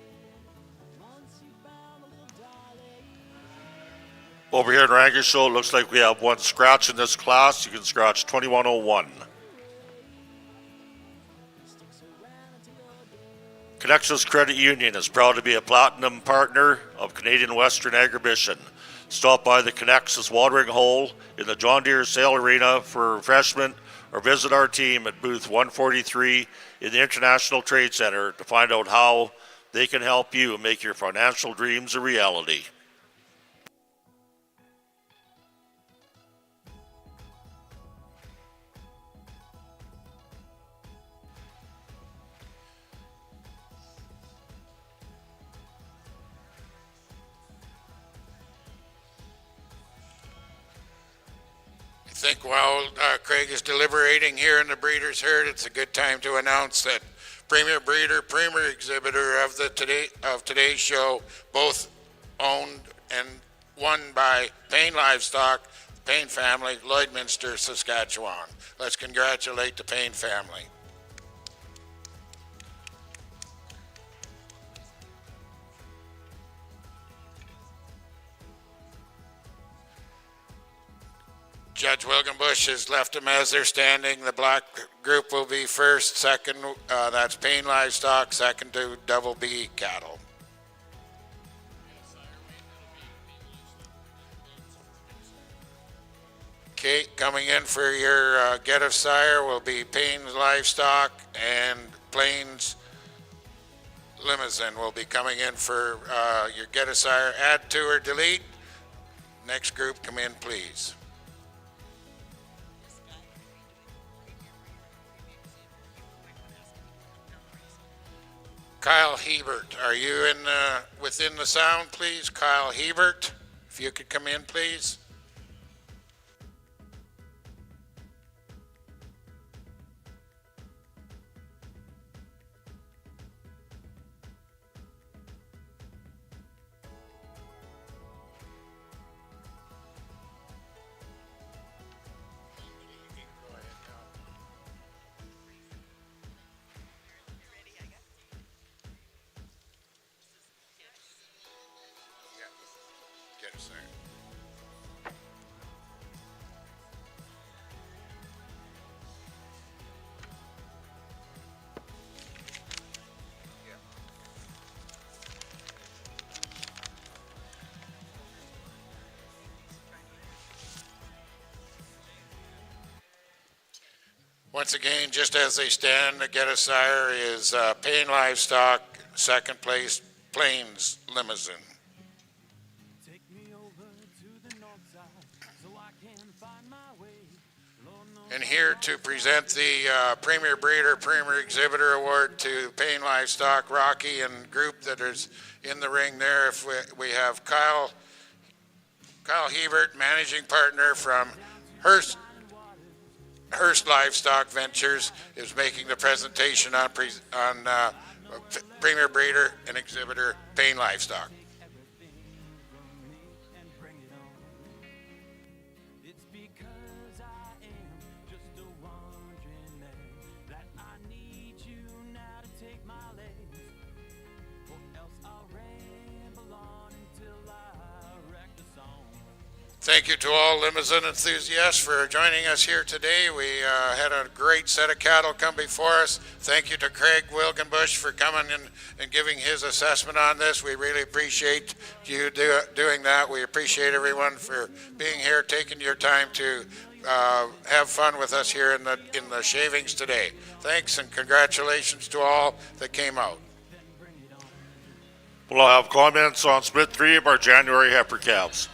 Over here in our Angus show, it looks like we have 1 scratch in this class. You can scratch 2101. Connexus Credit Union is proud to be a platinum partner of Canadian Western Agribition. Stop by the Connexus watering hole in the John Deere Sale Arena for refreshment or visit our team at booth 143 in the International Trade Center to find out how they can help you make your financial dreams a reality. I think while Craig is deliberating here in the breeder's herd, it's a good time to announce that Premier Breeder, Premier Exhibitor of today's show, both owned and won by Payne Livestock, the Payne family, Lloydminster, Saskatchewan. Let's congratulate the Payne family. Judge Wilgenbush has left them as they're standing. The black group will be first, second, that's Payne Livestock, second to Double B Cattle. Kate, coming in for your get of sire will be Payne Livestock, and Plains Limousine will be coming in for your get of sire. Add to or delete. Next group, come in, please. Kyle Hebert, are you in within the sound, please? Kyle Hebert, if you could come in, please. Once again, just as they stand, the get a sire is Payne Livestock, second place, Plains Limousine. And here to present the Premier Breeder, Premier Exhibitor Award to Payne Livestock, Rocky, and group that is in the ring there. If we have Kyle Hebert, Managing Partner from Hearst Livestock Ventures, is making the presentation on Premier Breeder and Exhibitor Payne Livestock. Thank you to all limousine enthusiasts for joining us here today. We had a great set of cattle come before us. Thank you to Craig Wilgenbush for coming in and giving his assessment on this. We really appreciate you doing that. We appreciate everyone for being here, taking your time to have fun with us here in the shavings today. Thanks and congratulations to all that came out. We'll have comments on split 3 of our January heifer calves.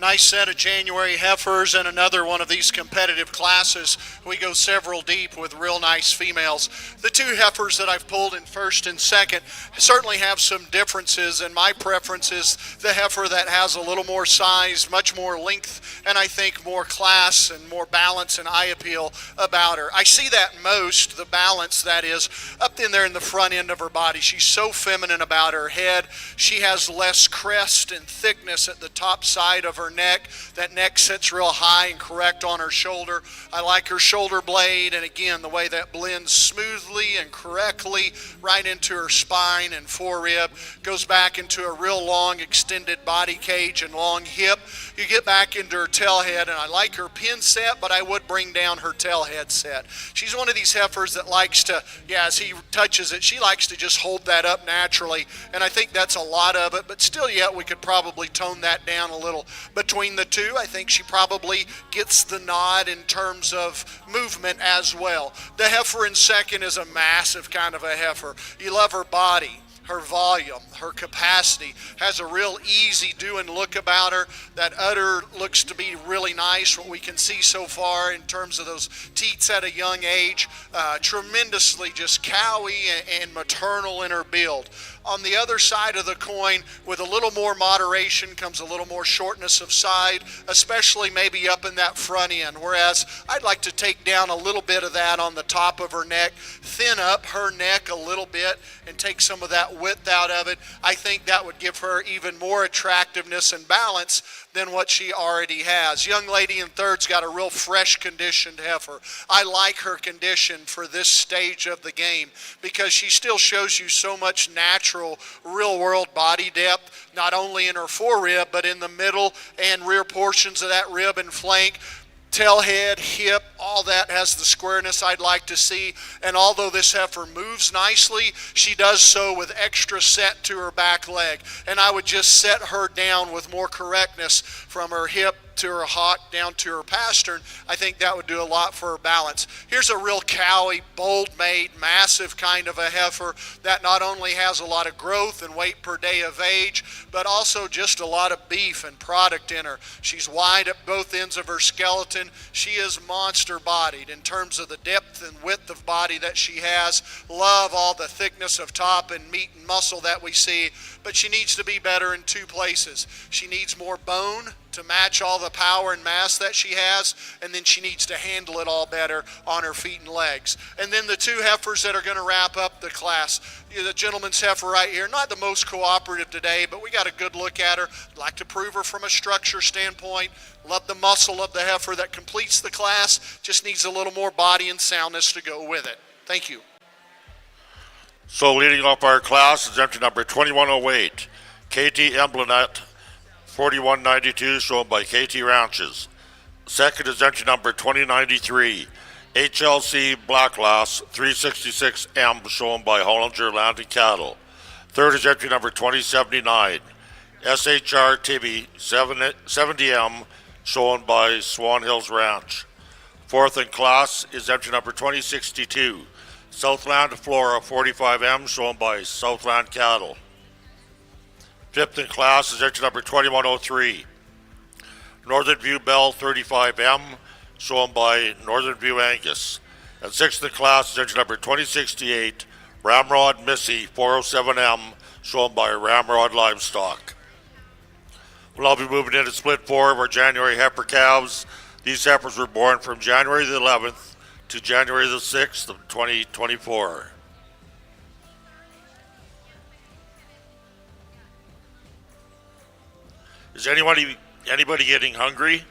Nice set of January heifers and another one of these competitive classes. We go several deep with real nice females. The two heifers that I've pulled in first and second certainly have some differences, and my preference is the heifer that has a little more size, much more length, and I think more class and more balance and eye appeal about her. I see that most, the balance that is up in there in the front end of her body. She's so feminine about her head. She has less crest and thickness at the top side of her her neck. That neck sits real high and correct on her shoulder. I like her shoulder blade, and again, the way that blends smoothly and correctly right into her spine and forerib, goes back into a real long extended body cage and long hip. You get back into her tail head, and I like her pin set, but I would bring down her tail head set. She's one of these heifers that likes to, as he touches it, she likes to just hold that up naturally, and I think that's a lot of it, but still yet we could probably tone that down a little. Between the two, I think she probably gets the nod in terms of movement as well. The heifer in second is a massive kind of a heifer. You love her body, her volume, her capacity, has a real easy do and look about her. That udder looks to be really nice, what we can see so far in terms of those teats at a young age. Tremendously just cowy and maternal in her build. On the other side of the coin, with a little more moderation comes a little more shortness of side, especially maybe up in that front end, whereas I'd like to take down a little bit of that on the top of her neck, thin up her neck a little bit, and take some of that width out of it. I think that would give her even more attractiveness and balance than what she already has. Young lady in third's got a real fresh conditioned heifer. I like her condition for this stage of the game because she still shows you so much natural, real world body depth, not only in her forerib, but in the middle and rear portions of that rib and flank. Tail head, hip, all that has the squareness I'd like to see. And although this heifer moves nicely, she does so with extra set to her back leg. And I would just set her down with more correctness from her hip to her hock down to her pastern. I think that would do a lot for her balance. Here's a real cowy, bold-made, massive kind of a heifer that not only has a lot of growth and weight per day of age, but also just a lot of beef and product in her. She's wide at both ends of her skeleton. She is monster-bodied in terms of the depth and width of body that she has. Love all the thickness of top and meat and muscle that we see, but she needs to be better in two places. She needs more bone to match all the power and mass that she has, and then she needs to handle it all better on her feet and legs. And then the two heifers that are going to wrap up the class. The gentleman's heifer right here, not the most cooperative today, but we got a good look at her. I'd like to prove her from a structure standpoint. Love the muscle of the heifer that completes the class, just needs a little more body and soundness to go with it. Thank you. So leading off our class is entry number 2108, KT Emblenet, 4192, shown by KT Ranches. Second is entry number 2093, HLC Blackloss 366M, shown by Hollinger Land and Cattle. Third is entry number 2079, SHR Tibby 70M, shown by Swan Hills Ranch. Fourth in class is entry number 2062, Southland Flora 45M, shown by Southland Cattle. Fifth in class is entry number 2103, Northern View Bell 35M, shown by Northern View Angus. And sixth in class is entry number 2068, Ramrod Missy 407M, shown by Ramrod Livestock. We'll all be moving into split four of our January heifer calves. These heifers were born from January the 11th to January the 6th of 2024. Is anybody getting hungry?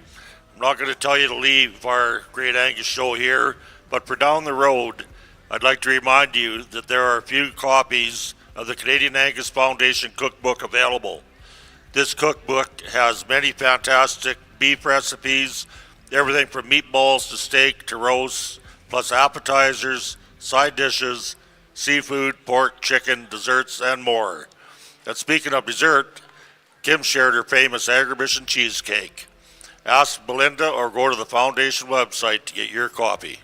I'm not going to tell you to leave our Great Angus show here, but for down the road, I'd like to remind you that there are a few copies of the Canadian Angus Foundation cookbook available. This cookbook has many fantastic beef recipes, everything from meatballs to steak to roasts, plus appetizers, side dishes, seafood, pork, chicken, desserts, and more. And speaking of dessert, Kim shared her famous agribition cheesecake. Ask Belinda or go to the foundation website to get your copy.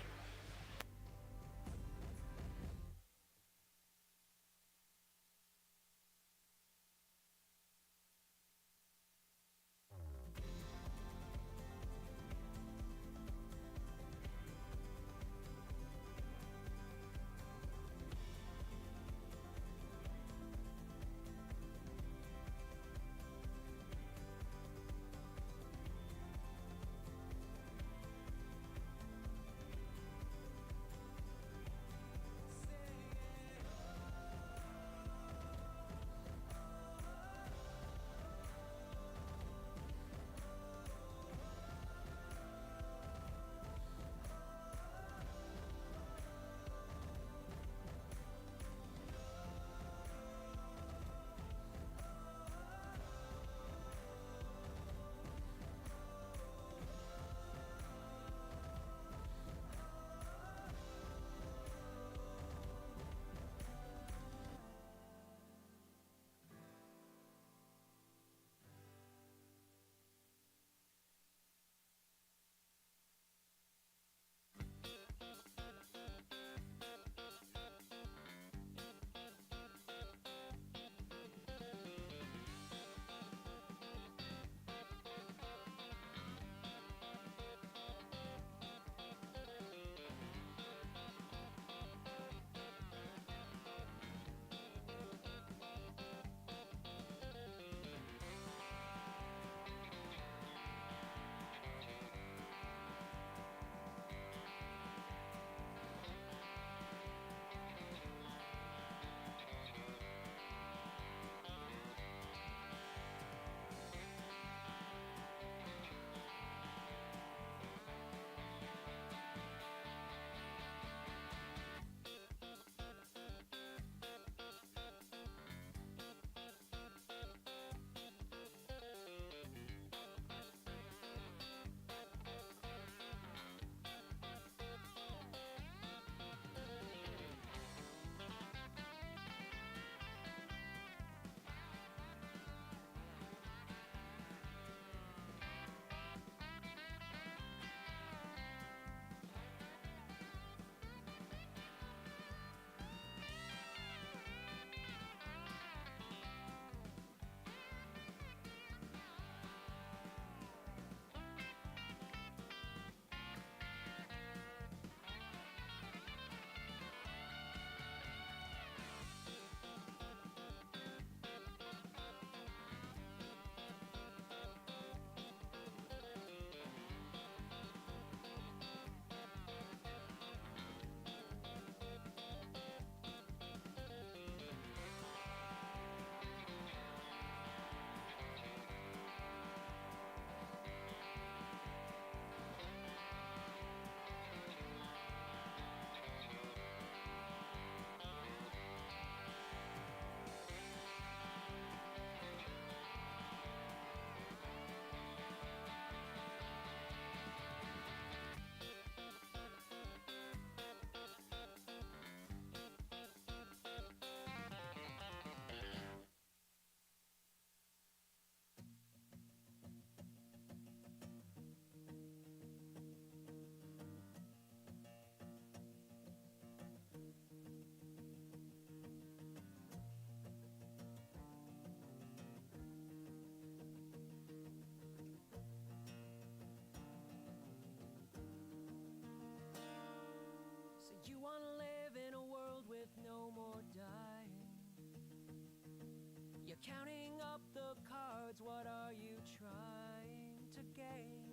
what are you trying to gain?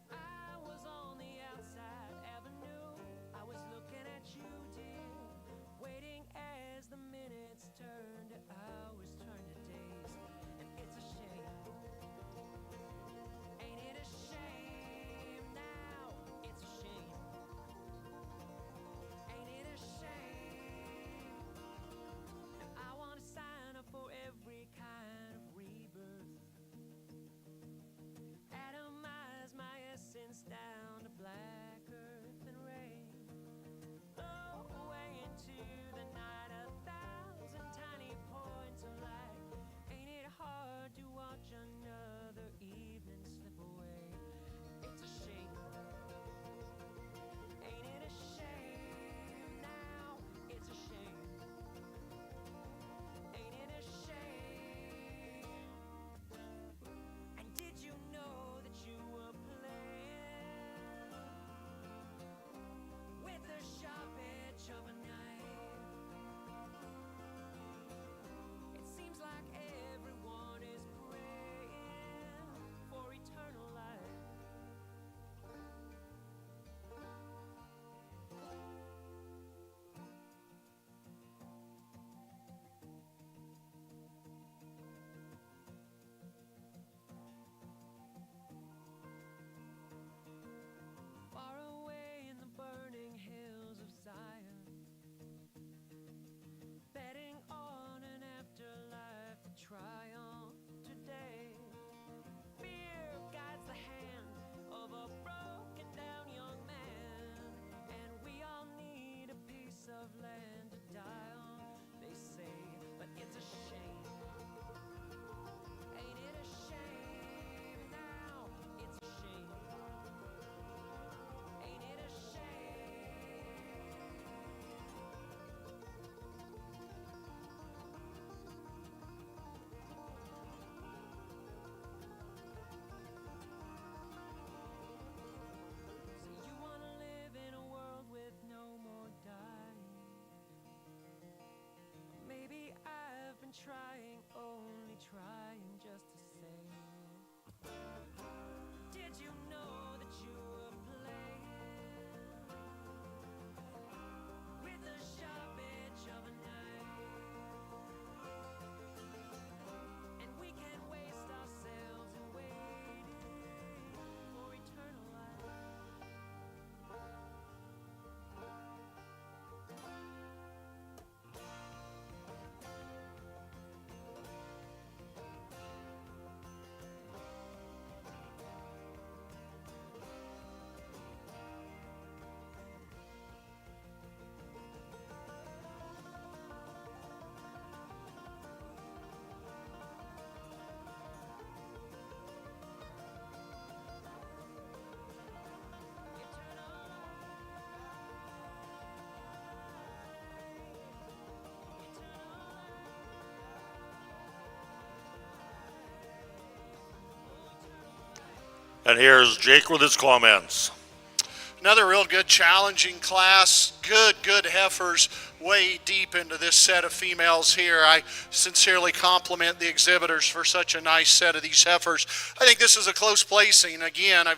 I was on the outside avenue, I was looking at you, dear, waiting as the minutes turned to hours, turned to days, and it's a shame. Ain't it a shame now? It's a shame. Ain't it a shame? And I want to sign up for every kind of rebirth. Atomize my essence down to black earth and rain. Blow away into the night 1,000 tiny points of light. Ain't it hard to watch another evening slip away? It's a shame. Ain't it a shame now? It's a shame. Ain't it a shame? And did you know that you were playing with the sharp edge of a knife? It seems like everyone is praying for eternal life. Far away in the burning hills of Zion, betting on an afterlife to triumph today. Fear guides the hand of a broken down young man, and we all need a piece of land to die on, they say, but it's a shame. Ain't it a shame now? It's a shame. Ain't it a shame? So you wanna live in a world with no more dying? Maybe I've been trying, only trying just to say. Did you know that you were playing with the sharp edge of a knife? And we can waste ourselves in waiting for eternal life. And here's Jake with his comments. Another real good challenging class. Good heifers way deep into this set of females here. I sincerely compliment the exhibitors for such a nice set of these heifers. I think this is a close placing. Again, I've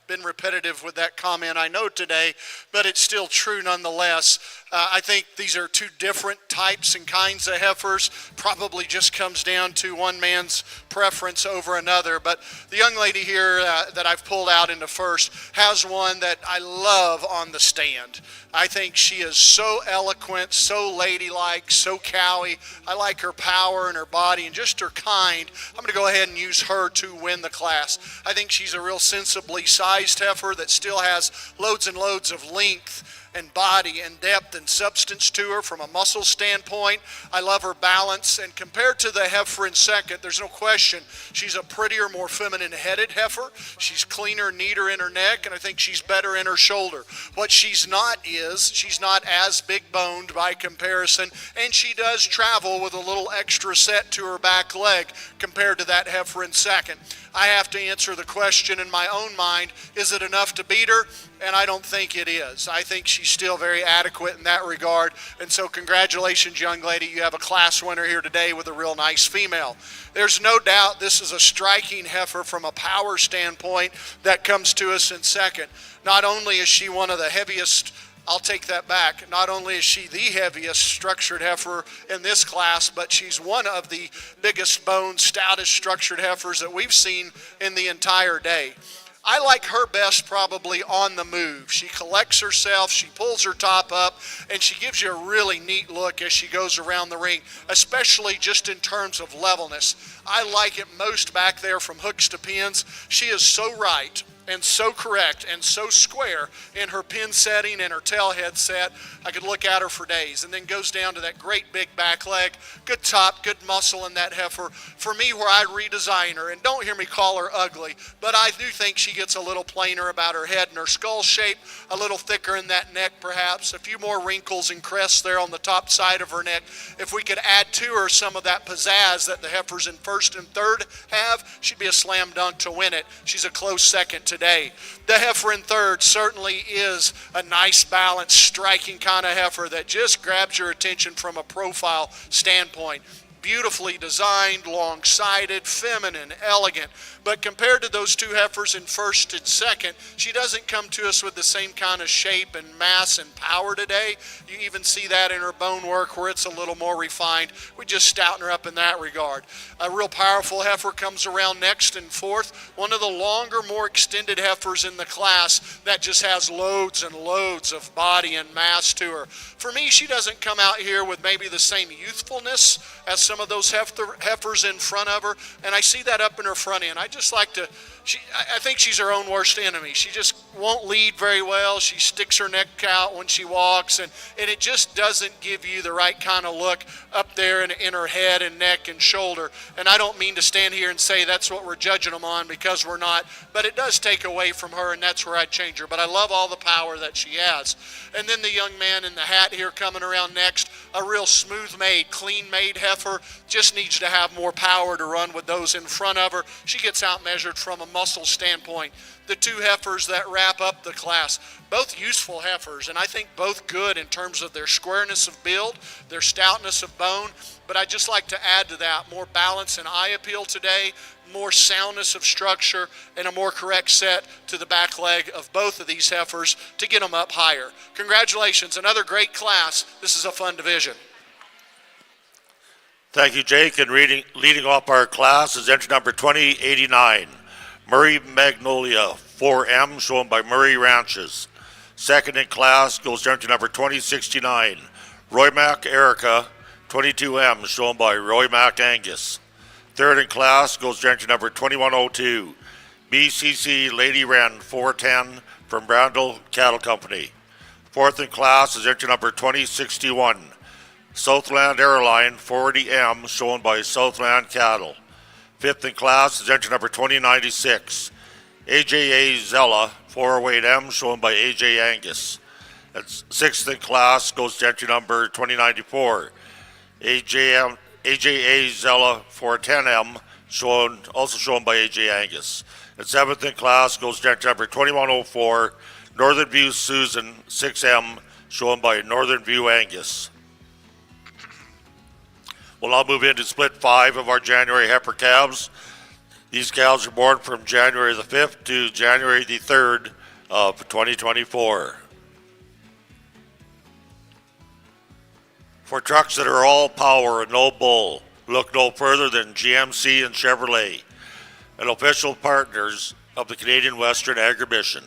been repetitive with that comment I know today, but it's still true nonetheless. I think these are two different types and kinds of heifers. Probably just comes down to one man's preference over another. But the young lady here that I've pulled out into first has one that I love on the stand. I think she is so eloquent, so ladylike, so cowy. I like her power and her body and just her kind. I'm going to go ahead and use her to win the class. I think she's a real sensibly sized heifer that still has loads and loads of length and body and depth and substance to her from a muscle standpoint. I love her balance, and compared to the heifer in second, there's no question she's a prettier, more feminine headed heifer. She's cleaner, neater in her neck, and I think she's better in her shoulder. What she's not is she's not as big boned by comparison, and she does travel with a little extra set to her back leg compared to that heifer in second. I have to answer the question in my own mind, is it enough to beat her? and I don't think it is. I think she's still very adequate in that regard, and so congratulations, young lady. You have a class winner here today with a real nice female. There's no doubt this is a striking heifer from a power standpoint that comes to us in second. Not only is she one of the heaviest, I'll take that back, not only is she the heaviest structured heifer in this class, but she's one of the biggest boned, stoutest structured heifers that we've seen in the entire day. I like her best probably on the move. She collects herself, she pulls her top up, and she gives you a really neat look as she goes around the ring, especially just in terms of levelness. I like it most back there from hooks to pins. She is so right and so correct and so square in her pin setting and her tail head set. I could look at her for days. And then goes down to that great big back leg, good top, good muscle in that heifer. For me, where I redesign her, and don't hear me call her ugly, but I do think she gets a little plainer about her head and her skull shape, a little thicker in that neck perhaps, a few more wrinkles and crests there on the top side of her neck. If we could add to her some of that pizzazz that the heifers in first and third have, she'd be a slam dunk to win it. She's a close second today. The heifer in third certainly is a nice, balanced, striking kind of heifer that just grabs your attention from a profile standpoint. Beautifully designed, long-sided, feminine, elegant. But compared to those two heifers in first and second, she doesn't come to us with the same kind of shape and mass and power today. You even see that in her bone work where it's a little more refined. We just stouten her up in that regard. A real powerful heifer comes around next and fourth. One of the longer, more extended heifers in the class that just has loads and loads of body and mass to her. For me, she doesn't come out here with maybe the same youthfulness as some of those heifers in front of her, and I see that up in her front end. I just like to, I think she's her own worst enemy. She just won't lead very well. She sticks her neck out when she walks, and it just doesn't give you the right kind of look up there in her head and neck and shoulder. And I don't mean to stand here and say that's what we're judging them on, because we're not, but it does take away from her, and that's where I'd change her. But I love all the power that she has. And then the young man in the hat here coming around next, a real smooth-made, clean-made heifer, just needs to have more power to run with those in front of her. She gets out-measured from a muscle standpoint. The two heifers that wrap up the class, both useful heifers, and I think both good in terms of their squareness of build, their stoutness of bone, but I'd just like to add to that more balance and eye appeal today, more soundness of structure, and a more correct set to the back leg of both of these heifers to get them up higher. Congratulations, another great class. This is a fun division. Thank you, Jake. And leading off our class is entry number 2089, Murray Magnolia 4M, shown by Murray Ranches. Second in class goes to entry number 2069, Roymac Erica 22M, shown by Roymac Angus. Third in class goes to entry number 2102, BCC Lady Wren 410 from Brandel Cattle Company. Fourth in class is entry number 2061, Southland Airline 40M, shown by Southland Cattle. Fifth in class is entry number 2096, AJA Zella 408M, shown by AJ Angus. And sixth in class goes to entry number 2094, AJA Zella 410M, also shown by AJ Angus. And seventh in class goes to entry number 2104, Northern View Susan 6M, shown by Northern View Angus. We'll now move into split 5 of our January heifer calves. These calves are born from January the 5th to January the 3rd of 2024. For trucks that are all power and no bull, look no further than GMC and Chevrolet, and official partners of the Canadian Western Agribition.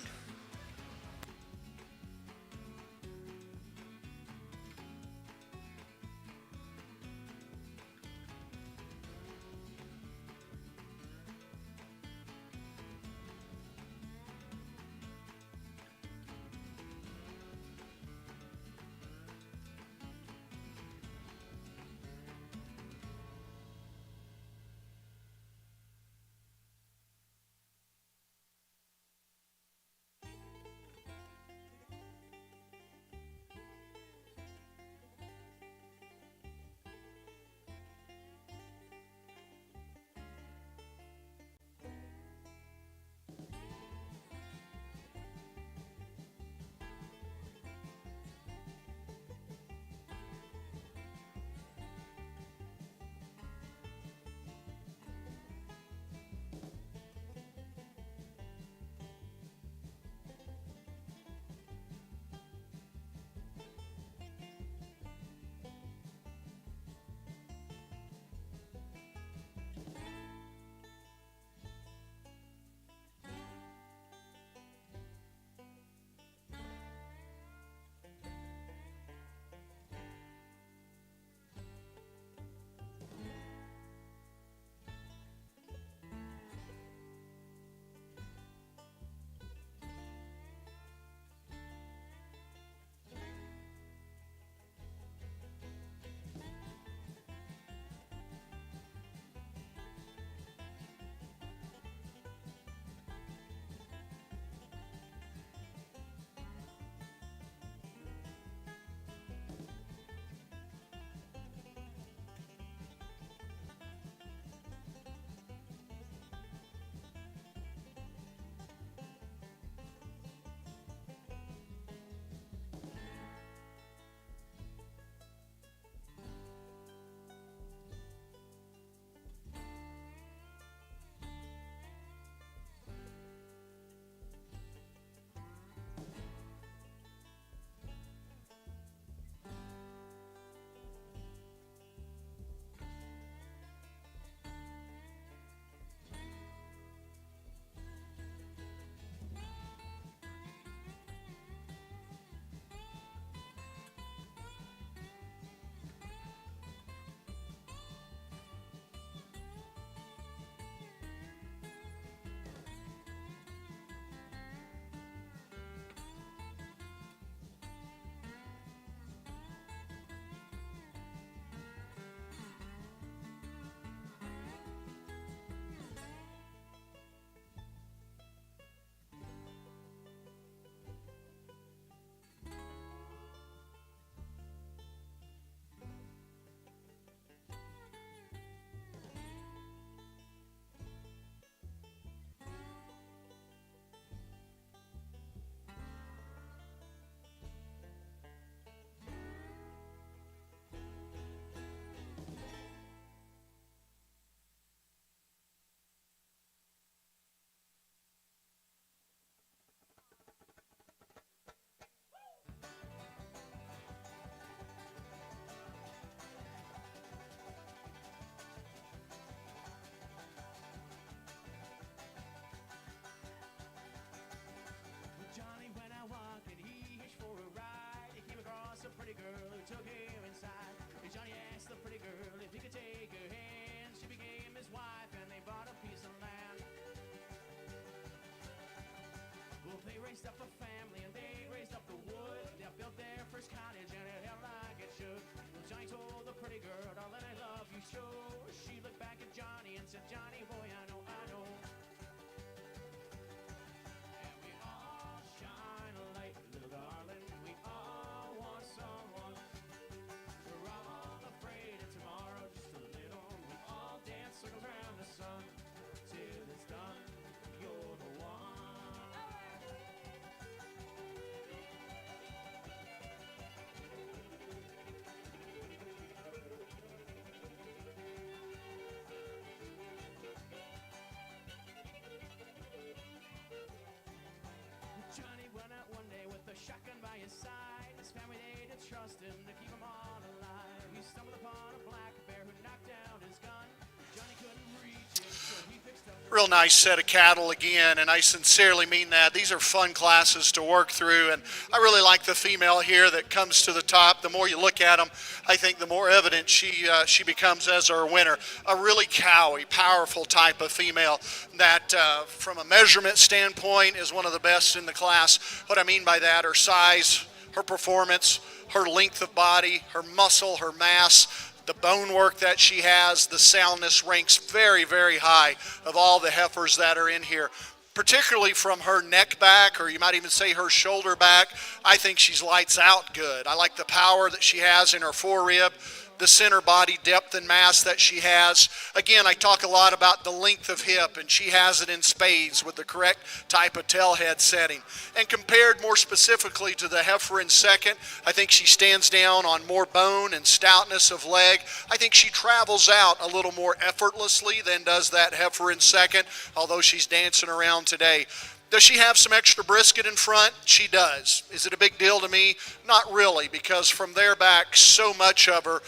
trust him to keep them all alive. He stumbled upon a black bear who knocked down his gun. Johnny couldn't reach it, so he fixed up. Real nice set of cattle again, and I sincerely mean that. These are fun classes to work through, and I really like the female here that comes to the top. The more you look at them, I think the more evident she becomes as our winner. A really cowy, powerful type of female that, from a measurement standpoint, is one of the best in the class. What I mean by that, her size, her performance, her length of body, her muscle, her mass, the bone work that she has, the soundness ranks very, very high of all the heifers that are in here. Particularly from her neck back, or you might even say her shoulder back, I think she's lights out good. I like the power that she has in her forerib, the center body depth and mass that she has. Again, I talk a lot about the length of hip, and she has it in spades with the correct type of tail head setting. And compared more specifically to the heifer in second, I think she stands down on more bone and stoutness of leg. I think she travels out a little more effortlessly than does that heifer in second, although she's dancing around today. Does she have some extra brisket in front? She does. Is it a big deal to me? Not really, because from there back, so much of her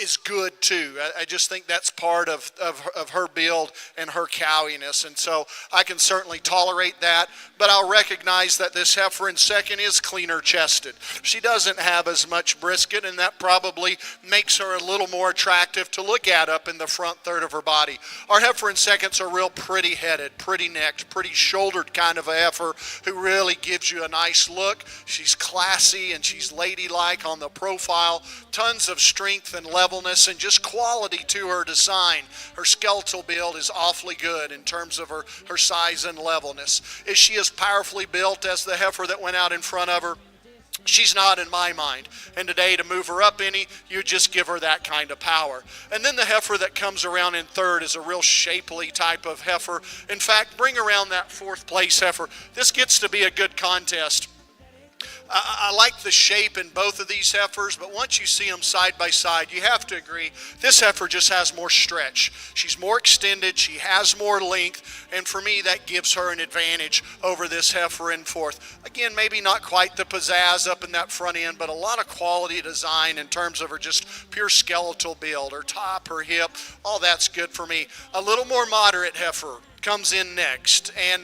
is good too. I just think that's part of her build and her cowiness, and so I can certainly tolerate that, but I'll recognize that this heifer in second is cleaner chested. She doesn't have as much brisket, and that probably makes her a little more attractive to look at up in the front third of her body. Our heifer in seconds are real pretty headed, pretty necked, pretty shouldered kind of a heifer who really gives you a nice look. She's classy and she's ladylike on the profile. Tons of strength and levelness and just quality to her design. Her skeletal build is awfully good in terms of her size and levelness. Is she as powerfully built as the heifer that went out in front of her? She's not in my mind. And today, to move her up any, you just give her that kind of power. And then the heifer that comes around in third is a real shapely type of heifer. In fact, bring around that fourth place heifer. This gets to be a good contest. I like the shape in both of these heifers, but once you see them side by side, you have to agree, this heifer just has more stretch. She's more extended, she has more length, and for me, that gives her an advantage over this heifer in fourth. Again, maybe not quite the pizzazz up in that front end, but a lot of quality design in terms of her just pure skeletal build, her top, her hip, all that's good for me. A little more moderate heifer comes in next, and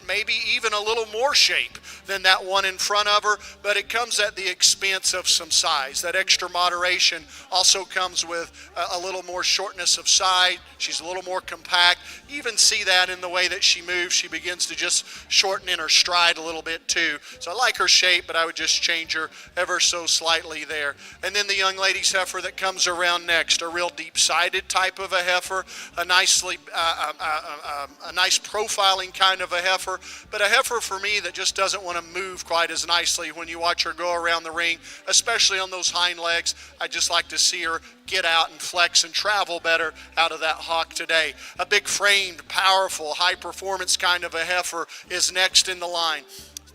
maybe even a little more shape than that one in front of her, but it comes at the expense of some size. That extra moderation also comes with a little more shortness of side. She's a little more compact. You even see that in the way that she moves. She begins to just shorten in her stride a little bit too. So I like her shape, but I would just change her ever so slightly there. And then the young lady's heifer that comes around next, a real deep-sided type of a heifer, a nice profiling kind of a heifer, but a heifer for me that just doesn't want to move quite as nicely when you watch her go around the ring, especially on those hind legs. I just like to see her get out and flex and travel better out of that hock today. A big framed, powerful, high performance kind of a heifer is next in the line.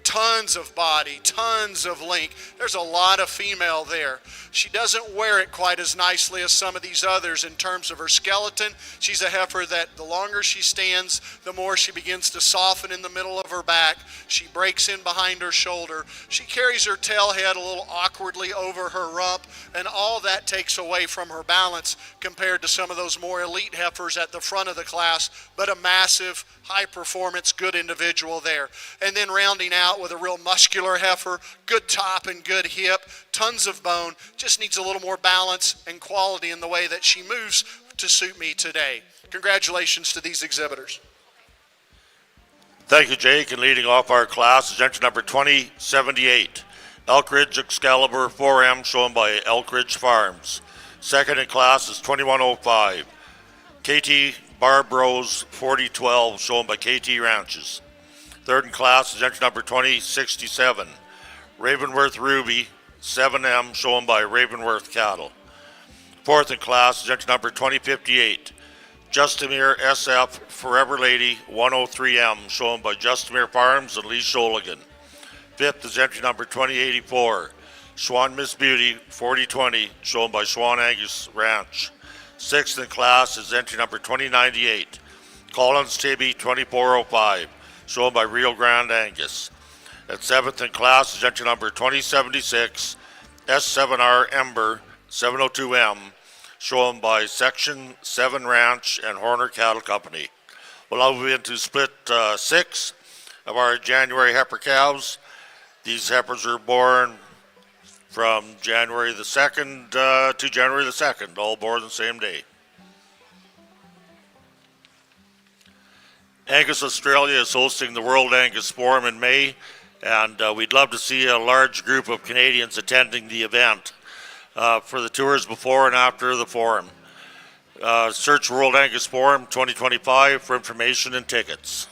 Tons of body, tons of length. There's a lot of female there. She doesn't wear it quite as nicely as some of these others in terms of her skeleton. She's a heifer that the longer she stands, the more she begins to soften in the middle of her back. She breaks in behind her shoulder. She carries her tail head a little awkwardly over her rump, and all that takes away from her balance compared to some of those more elite heifers at the front of the class, but a massive, high performance, good individual there. And then rounding out with a real muscular heifer, good top and good hip, tons of bone, just needs a little more balance and quality in the way that she moves to suit me today. Congratulations to these exhibitors. Thank you, Jake. And leading off our class is entry number 2078, Elk Ridge Excalibur 4M, shown by Elk Ridge Farms. Second in class is 2105, KT Barbros 4012, shown by KT Ranches. Third in class is entry number 2067, Ravenworth Ruby 7M, shown by Ravenworth Cattle. Fourth in class is entry number 2058, Justimere SF Forever Lady 103M, shown by Justimere Farms and Lee Sholigan. Fifth is entry number 2084, Swan Miss Beauty 4020, shown by Swan Angus Ranch. Sixth in class is entry number 2098, Collins Tibby 2405, shown by Rio Grande Angus. At seventh in class is entry number 2076, S7R Ember 702M, shown by Section 7 Ranch and Horner Cattle Company. We'll now move into split 6 of our January heifer calves. These heifers are born from January the 2nd to January the 2nd, all born the same day. Angus Australia is hosting the World Angus Forum in May, and we'd love to see a large group of Canadians attending the event for the tours before and after the forum. Search World Angus Forum 2025 for information and tickets.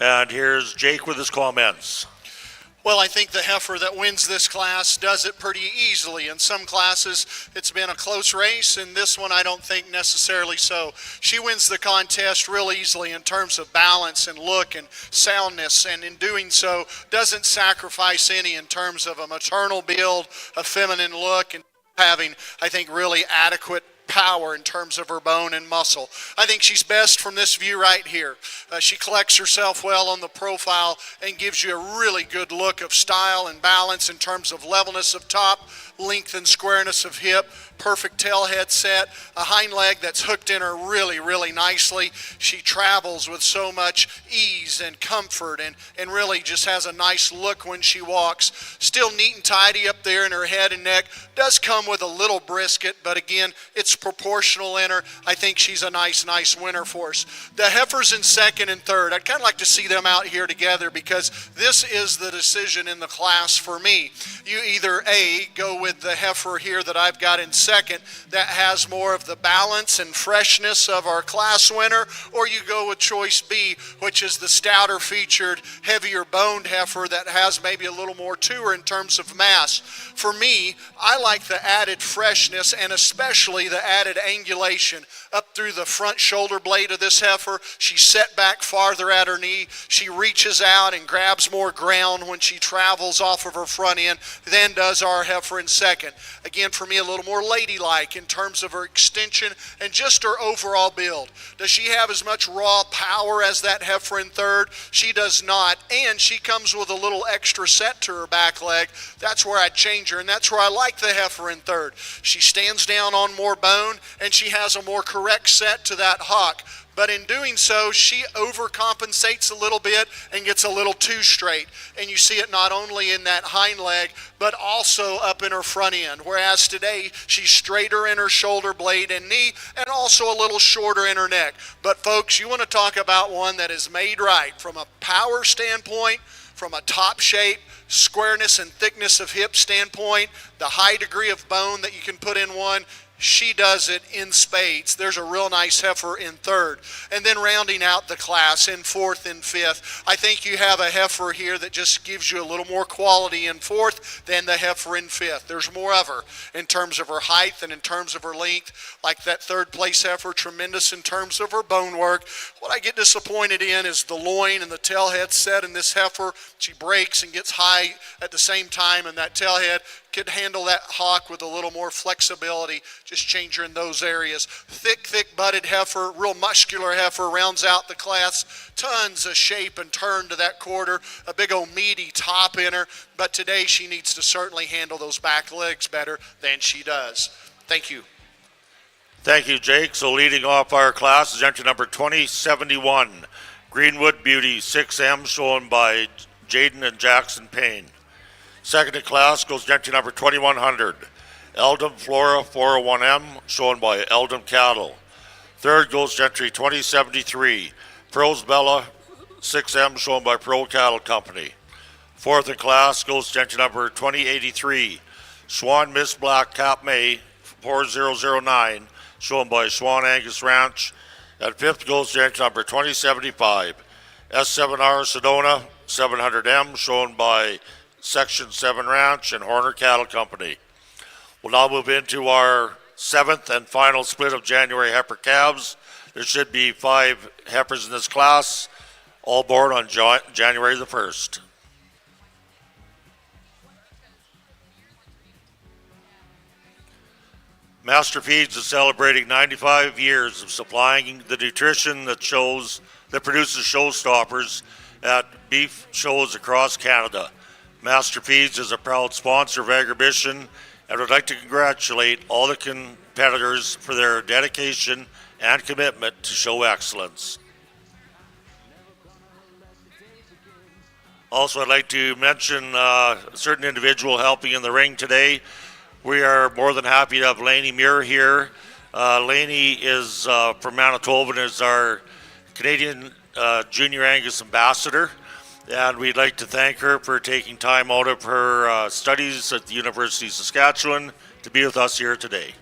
And here's Jake with his comments. Well, I think the heifer that wins this class does it pretty easily. In some classes, it's been a close race, and this one I don't think necessarily so. She wins the contest real easily in terms of balance and look and soundness, and in doing so, doesn't sacrifice any in terms of a maternal build, a feminine look, and having, I think, really adequate power in terms of her bone and muscle. I think she's best from this view right here. She collects herself well on the profile and gives you a really good look of style and balance in terms of levelness of top, length and squareness of hip, perfect tail head set, a hind leg that's hooked in her really, really nicely. She travels with so much ease and comfort and really just has a nice look when she walks. Still neat and tidy up there in her head and neck. Does come with a little brisket, but again, it's proportional in her. I think she's a nice winner for us. The heifers in second and third, I'd kind of like to see them out here together because this is the decision in the class for me. You either A, go with the heifer here that I've got in second that has more of the balance and freshness of our class winner, or you go with choice B, which is the stouter featured, heavier boned heifer that has maybe a little more to her in terms of mass. For me, I like the added freshness and especially the added angulation up through the front shoulder blade of this heifer. She's set back farther at her knee. She reaches out and grabs more ground when she travels off of her front end than does our heifer in second. Again, for me, a little more ladylike in terms of her extension and just her overall build. Does she have as much raw power as that heifer in third? She does not, and she comes with a little extra set to her back leg. That's where I change her, and that's where I like the heifer in third. She stands down on more bone, and she has a more correct set to that hock. But in doing so, she overcompensates a little bit and gets a little too straight. And you see it not only in that hind leg, but also up in her front end. Whereas today, she's straighter in her shoulder blade and knee, and also a little shorter in her neck. But folks, you want to talk about one that is made right from a power standpoint, from a top shape, squareness and thickness of hip standpoint, the high degree of bone that you can put in one. She does it in spades. There's a real nice heifer in third. And then rounding out the class in fourth and fifth, I think you have a heifer here that just gives you a little more quality in fourth than the heifer in fifth. There's more of her in terms of her height and in terms of her length. Like that third place heifer, tremendous in terms of her bone work. What I get disappointed in is the loin and the tail head set in this heifer. She breaks and gets high at the same time, and that tail head could handle that hock with a little more flexibility. Just change her in those areas. Thick butted heifer, real muscular heifer, rounds out the class. Tons of shape and turn to that quarter. A big old meaty top in her. But today she needs to certainly handle those back legs better than she does. Thank you. Thank you, Jake. So leading off our class is entry number 2071, Greenwood Beauty 6M, shown by Jaden and Jackson Payne. Second in class goes to entry number 2100, Eldom Flora 401M, shown by Eldom Cattle. Third goes to entry 2073, Pros Bella 6M, shown by Pro Cattle Company. Fourth in class goes to entry number 2083, Swan Miss Black Cap May 4009, shown by Swan Angus Ranch. And fifth goes to entry number 2075, S7R Sedona 700M, shown by Section 7 Ranch and Horner Cattle Company. We'll now move into our seventh and final split of January heifer calves. There should be 5 heifers in this class, all born on January the 1st. Master Feeds is celebrating 95 years of supplying the nutrition that produces showstoppers at beef shows across Canada. Master Feeds is a proud sponsor of agribition and would like to congratulate all the competitors for their dedication and commitment to show excellence. Also, I'd like to mention a certain individual helping in the ring today. We are more than happy to have Lainey Muir here. Lainey is from Manitoba and is our Canadian Junior Angus Ambassador. And we'd like to thank her for taking time out of her studies at the University of Saskatchewan to be with us here today.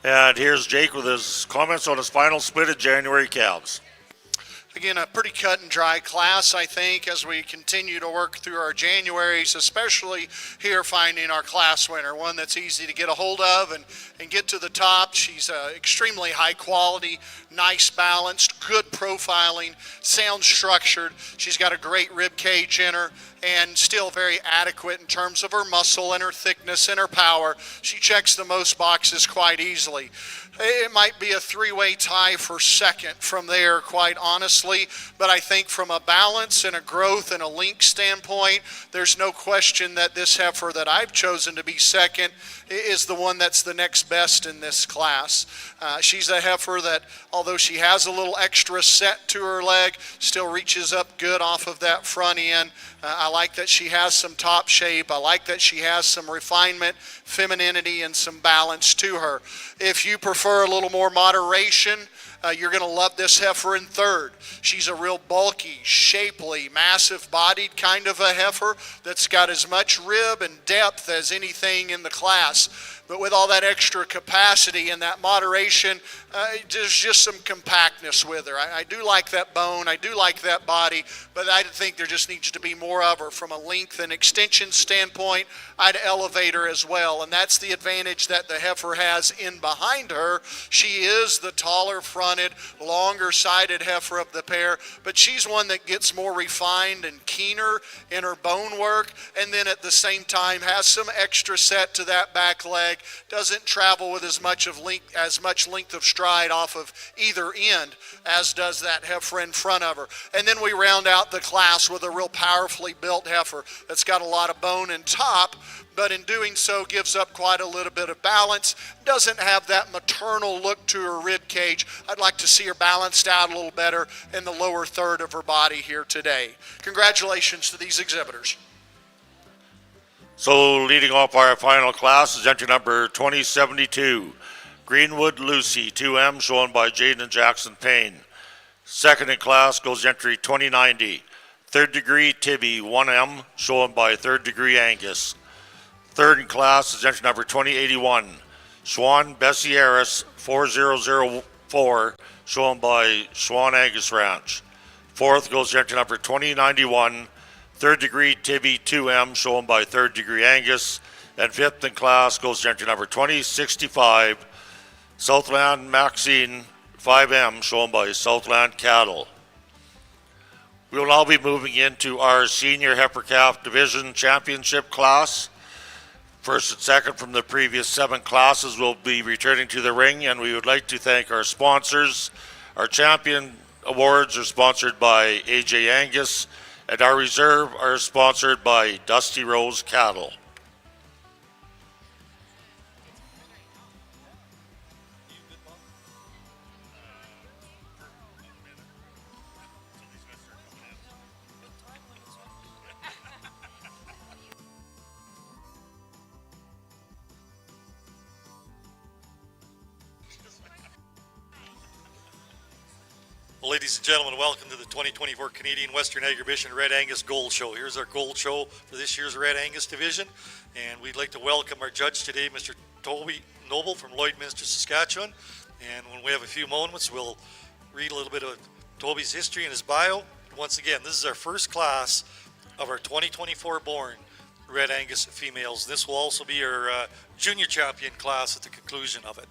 And here's Jake with his comments on his final split of January calves. Again, a pretty cut and dry class, I think, as we continue to work through our Januaries, especially here finding our class winner, one that's easy to get a hold of and get to the top. She's extremely high quality, nice balanced, good profiling, sound structured. She's got a great rib cage in her and still very adequate in terms of her muscle and her thickness and her power. She checks the most boxes quite easily. It might be a three-way tie for second from there, quite honestly, but I think from a balance and a growth and a link standpoint, there's no question that this heifer that I've chosen to be second is the one that's the next best in this class. She's a heifer that, although she has a little extra set to her leg, still reaches up good off of that front end. I like that she has some top shape. I like that she has some refinement, femininity, and some balance to her. If you prefer a little more moderation, you're going to love this heifer in third. She's a real bulky, shapely, massive-bodied kind of a heifer that's got as much rib and depth as anything in the class. But with all that extra capacity and that moderation, there's just some compactness with her. I do like that bone. I do like that body, but I think there just needs to be more of her from a length and extension standpoint. I'd elevate her as well, and that's the advantage that the heifer has in behind her. She is the taller fronted, longer sided heifer of the pair, but she's one that gets more refined and keener in her bone work, and then at the same time has some extra set to that back leg, doesn't travel with as much length of stride off of either end as does that heifer in front of her. And then we round out the class with a real powerfully built heifer that's got a lot of bone and top, but in doing so gives up quite a little bit of balance, doesn't have that maternal look to her rib cage. I'd like to see her balanced out a little better in the lower third of her body here today. Congratulations to these exhibitors. So leading off our final class is entry number 2072, Greenwood Lucy 2M, shown by Jaden Jackson Payne. Second in class goes entry 2090, Third Degree Tibby 1M, shown by Third Degree Angus. Third in class is entry number 2081, Schwan Bessie Harris 4004, shown by Schwan Angus Ranch. Fourth goes entry number 2091, Third Degree Tibby 2M, shown by Third Degree Angus. And fifth in class goes to entry number 2065, Southland Maxine 5M, shown by Southland Cattle. We will now be moving into our Senior Heifer Calf Division Championship class. First and second from the previous 7 classes will be returning to the ring, and we would like to thank our sponsors. Our champion awards are sponsored by AJ Angus, and our reserve are sponsored by Dusty Rose Cattle. Well, ladies and gentlemen, welcome to the 2024 Canadian Western Agribition Red Angus Gold Show. Here's our gold show for this year's Red Angus division, and we'd like to welcome our judge today, Mr. Toby Noble from Lloydminster, Saskatchewan. And when we have a few moments, we'll read a little bit of Toby's history and his bio. Once again, this is our first class of our 2024 born Red Angus females. This will also be our junior champion class at the conclusion of it.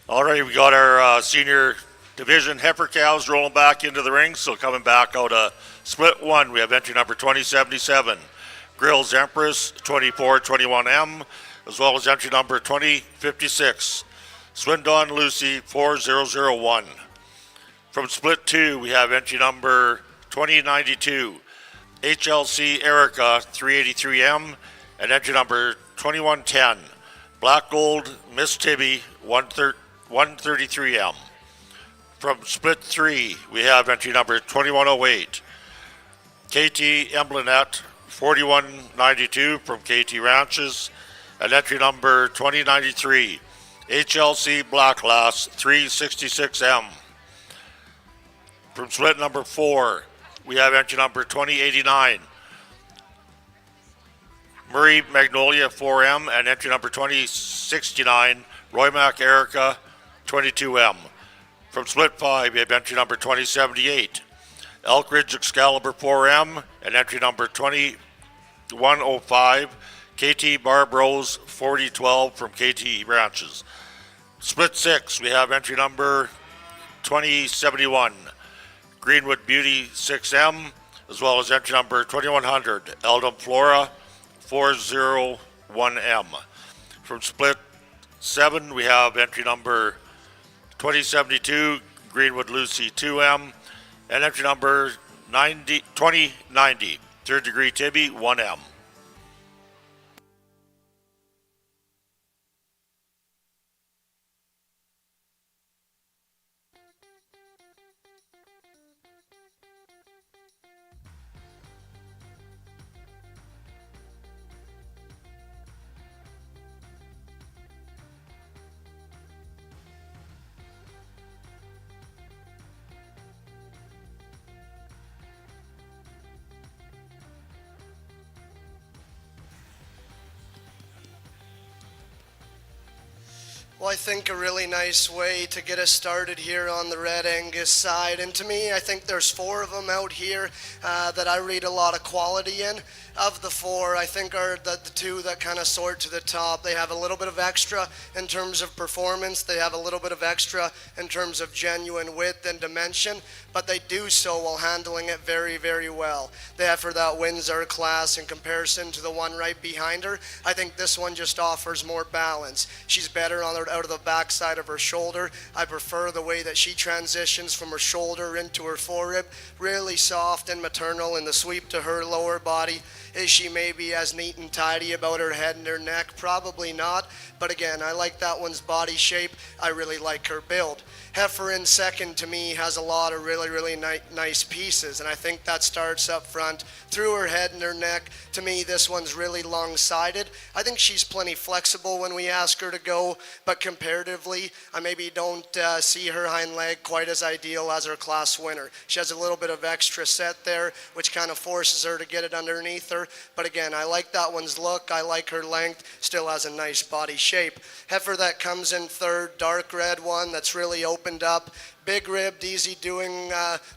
All right, we got our senior division heifer cows rolling back into the ring. So coming back out of split 1, we have entry number 2077, Grills Empress 2421M, as well as entry number 2056, Swindon Lucy 4001. From split 2, we have entry number 2092, HLC Erica 383M, and entry number 2110, Black Gold Miss Tibby 133M. From split 3, we have entry number 2108, KT Emblenet 4192 from KT Ranches, and entry number 2093, HLC Black Class 366M. From split number 4, we have entry number 2089, Murray Magnolia 4M, and entry number 2069, Roymac Erica 22M. From split 5, we have entry number 2078, Elk Ridge Excalibur 4M, and entry number 2105, KT Barb Rose 4012 from KT Ranches. Split 6, we have entry number 2071, Greenwood Beauty 6M, as well as entry number 2100, Eldom Flora 401M. From split 7, we have entry number 2072, Greenwood Lucy 2M, and entry number 2090, Third Degree Tibby 1M. Well, I think a really nice way to get us started here on the Red Angus side, and to me, I think there's 4 of them out here that I read a lot of quality in. Of the 4, I think are the 2 that kind of sort to the top. They have a little bit of extra in terms of performance. They have a little bit of extra in terms of genuine width and dimension, but they do so while handling it very, very well. They have for that Windsor class in comparison to the one right behind her. I think this one just offers more balance. She's better on her out of the backside of her shoulder. I prefer the way that she transitions from her shoulder into her forerib. Really soft and maternal in the sweep to her lower body. Is she maybe as neat and tidy about her head and her neck? Probably not. But again, I like that one's body shape. I really like her build. Heifer in second to me has a lot of really nice pieces, and I think that starts up front through her head and her neck. To me, this one's really long-sided. I think she's plenty flexible when we ask her to go, but comparatively, I maybe don't see her hind leg quite as ideal as her class winner. She has a little bit of extra set there, which kind of forces her to get it underneath her. But again, I like that one's look. I like her length. Still has a nice body shape. Heifer that comes in third, dark red one that's really opened up. Big ribbed, easy doing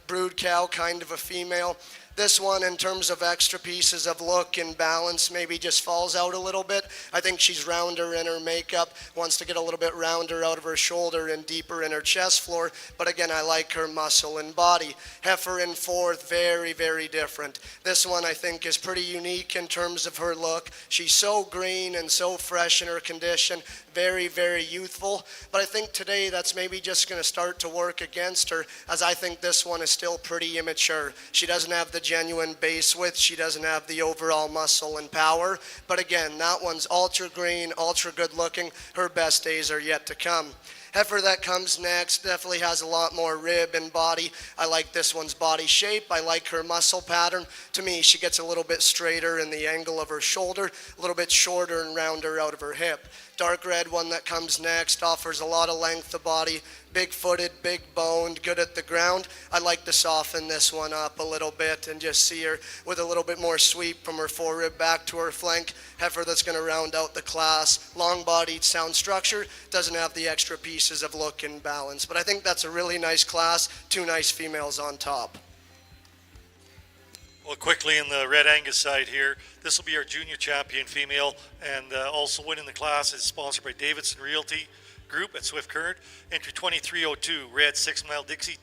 brood cow kind of a female. This one, in terms of extra pieces of look and balance, maybe just falls out a little bit. I think she's rounder in her makeup, wants to get a little bit rounder out of her shoulder and deeper in her chest floor. But again, I like her muscle and body. Heifer in fourth, very, very different. This one, I think, is pretty unique in terms of her look. She's so green and so fresh in her condition. Very, very youthful. But I think today that's maybe just going to start to work against her, as I think this one is still pretty immature. She doesn't have the genuine base width. She doesn't have the overall muscle and power. But again, that one's ultra green, ultra good looking. Her best days are yet to come. Heifer that comes next definitely has a lot more rib and body. I like this one's body shape. I like her muscle pattern. To me, she gets a little bit straighter in the angle of her shoulder, a little bit shorter and rounder out of her hip. Dark red one that comes next offers a lot of length of body, big-footed, big-boned, good at the ground. I like to soften this one up a little bit and just see her with a little bit more sweep from her forerib back to her flank. Heifer that's going to round out the class. Long-bodied, sound structure, doesn't have the extra pieces of look and balance. But I think that's a really nice class, 2 nice females on top. Well, quickly in the Red Angus side here, this will be our junior champion female, and also winning the class is sponsored by Davidson Realty Group at Swift Current. Entry 2302, Red 6 Mile Dixie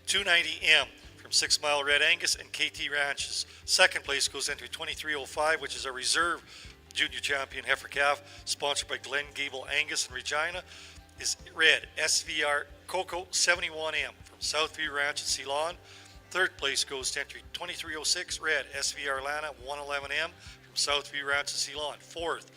290M from 6 Mile Red Angus and KT Ranches. Second place goes entry 2305, which is our reserve junior champion heifer calf, sponsored by Glen Gable Angus and Regina, is Red SVR Coco 71M from Southview Ranch at Ceylon. Third place goes to entry 2306, Red SVR Lana 111M from Southview Ranch at Ceylon. Fourth,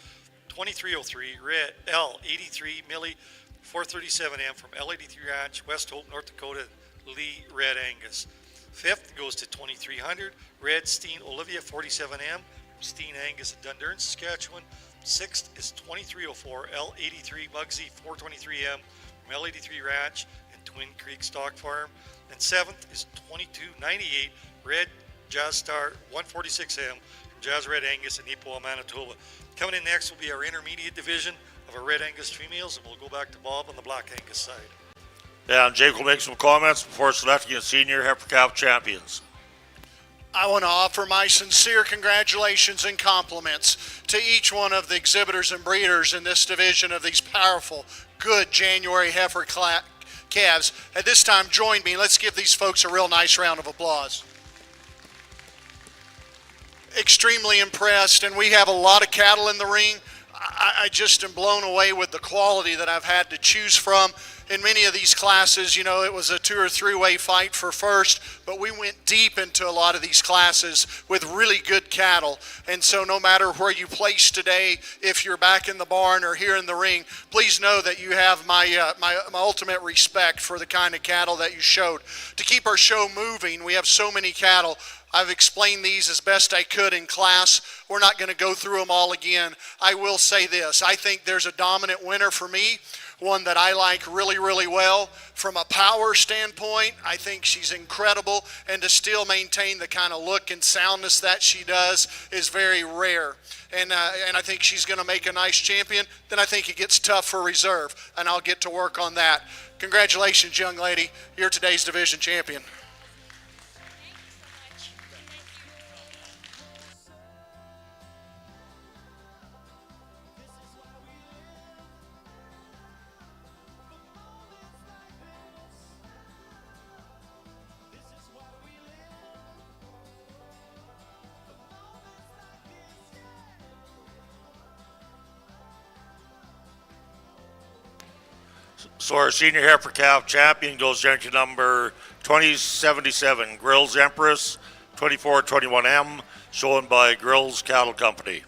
2303, Red L83 Millie 437M from L83 Ranch, West Hope, North Dakota, Lee Red Angus. Fifth goes to 2300, Red Steen Olivia 47M Steen Angus in Dundurn, Saskatchewan. 6th is 2304 L83 Mugsy 423M from L83 Ranch and Twin Creek Stock Farm. And 7th is 2298 Red Jazz Star 146M from Jazz Red Angus in Ipoh, Manitoba. Coming in next will be our intermediate division of our Red Angus females, and we'll go back to Bob on the Black Angus side. Yeah, and Jake will make some comments before selecting the senior heifer calf champions. I want to offer my sincere congratulations and compliments to each one of the exhibitors and breeders in this division of these powerful, good January heifer calves. At this time, join me. Let's give these folks a real nice round of applause. Extremely impressed, and we have a lot of cattle in the ring. I just am blown away with the quality that I've had to choose from. In many of these classes, you know, it was a 2 or 3 way fight for first, but we went deep into a lot of these classes with really good cattle. And so no matter where you place today, if you're back in the barn or here in the ring, please know that you have my ultimate respect for the kind of cattle that you showed. To keep our show moving, we have so many cattle. I've explained these as best I could in class. We're not going to go through them all again. I will say this. I think there's a dominant winner for me, one that I like really, really well. From a power standpoint, I think she's incredible, and to still maintain the kind of look and soundness that she does is very rare. And I think she's going to make a nice champion. Then I think it gets tough for reserve, and I'll get to work on that. Congratulations, young lady. You're today's division champion. So our senior heifer calf champion goes down to number 2077, Grills Empress, 2421M, shown by Grills Cattle Company.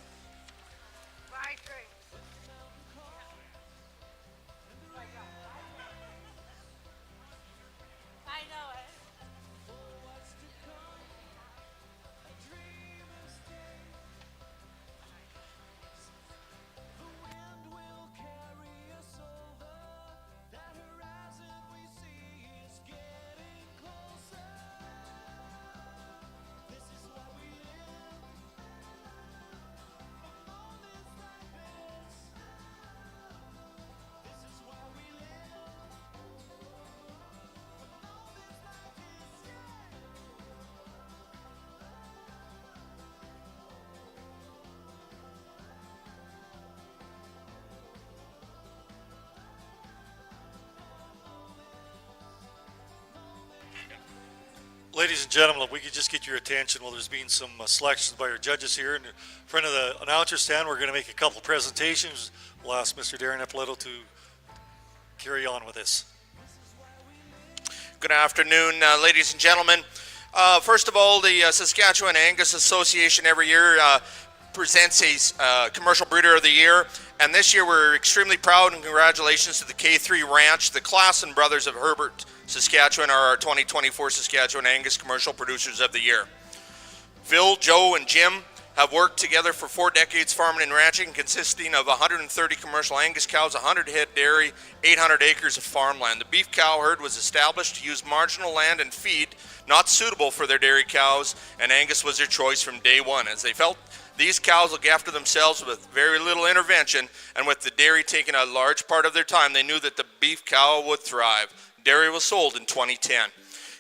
Ladies and gentlemen, if we could just get your attention, well, there's been some selections by our judges here. In front of the announcer stand, we're going to make a couple presentations. We'll ask Mr. Darren Eppoletto to carry on with this. Good afternoon, ladies and gentlemen. First of all, the Saskatchewan Angus Association every year presents a commercial breeder of the year. And this year we're extremely proud, and congratulations to the K3 Ranch. The Klassen brothers of Herbert, Saskatchewan are our 2024 Saskatchewan Angus Commercial Producers of the Year. Phil, Joe, and Jim have worked together for 4 decades farming and ranching, consisting of 130 commercial Angus cows, 100 head dairy, 800 acres of farmland. The beef cow herd was established to use marginal land and feed not suitable for their dairy cows, and Angus was their choice from day one, as they felt these cows look after themselves with very little intervention, and with the dairy taking a large part of their time, they knew that the beef cow would thrive. Dairy was sold in 2010.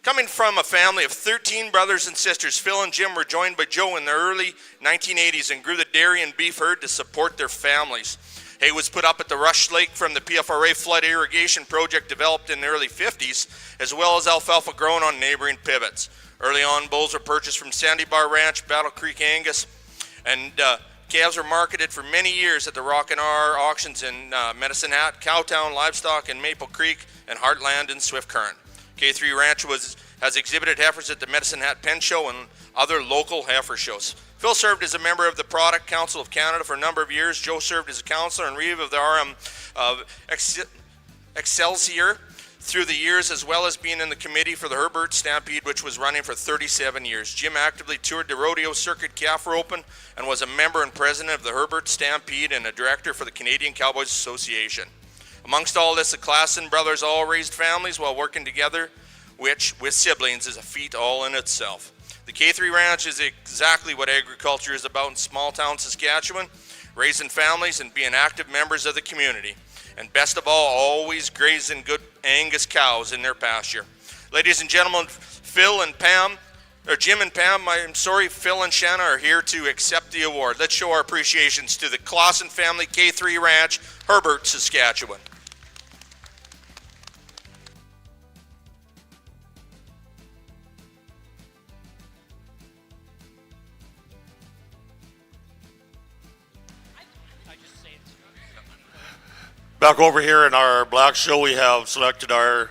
Coming from a family of 13 brothers and sisters, Phil and Jim were joined by Joe in the early 1980s and grew the dairy and beef herd to support their families. Hay was put up at the Rush Lake from the PFRA flood irrigation project developed in the early 50s, as well as alfalfa grown on neighboring pivots. Early on, bulls were purchased from Sandy Bar Ranch, Battle Creek Angus, and calves were marketed for many years at the Rock and R auctions in Medicine Hat, Cowtown, Livestock, and Maple Creek, and Heartland and Swift Current. K3 Ranch has exhibited heifers at the Medicine Hat Pen Show and other local heifer shows. Phil served as a member of the Product Council of Canada for a number of years. Joe served as a counselor and reeve of the RM of Excelsior through the years, as well as being in the committee for the Herbert Stampede, which was running for 37 years. Jim actively toured the rodeo circuit calf roping and was a member and president of the Herbert Stampede and a director for the Canadian Cowboys Association. Amongst all this, the Klassen brothers all raised families while working together, which, with siblings, is a feat all in itself. The K3 Ranch is exactly what agriculture is about in small town Saskatchewan, raising families and being active members of the community. And best of all, always grazing good Angus cows in their pasture. Ladies and gentlemen, Phil and Pam, or Jim and Pam, Phil and Shanna are here to accept the award. Let's show our appreciations to the Klassen family, K3 Ranch, Herbert, Saskatchewan. Back over here in our black show, we have selected our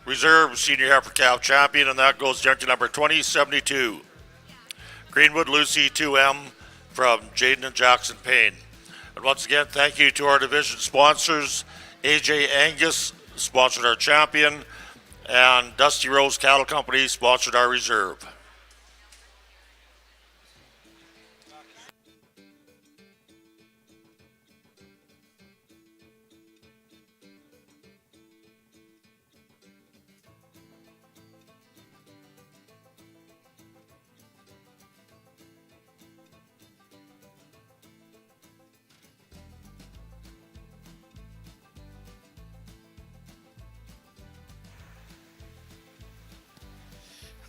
reserve senior heifer calf champion, and that goes to entry number 2072. Greenwood Lucy 2M from Jaden and Jackson Payne. And once again, thank you to our division sponsors. AJ Angus sponsored our champion, and Dusty Rose Cattle Company sponsored our reserve.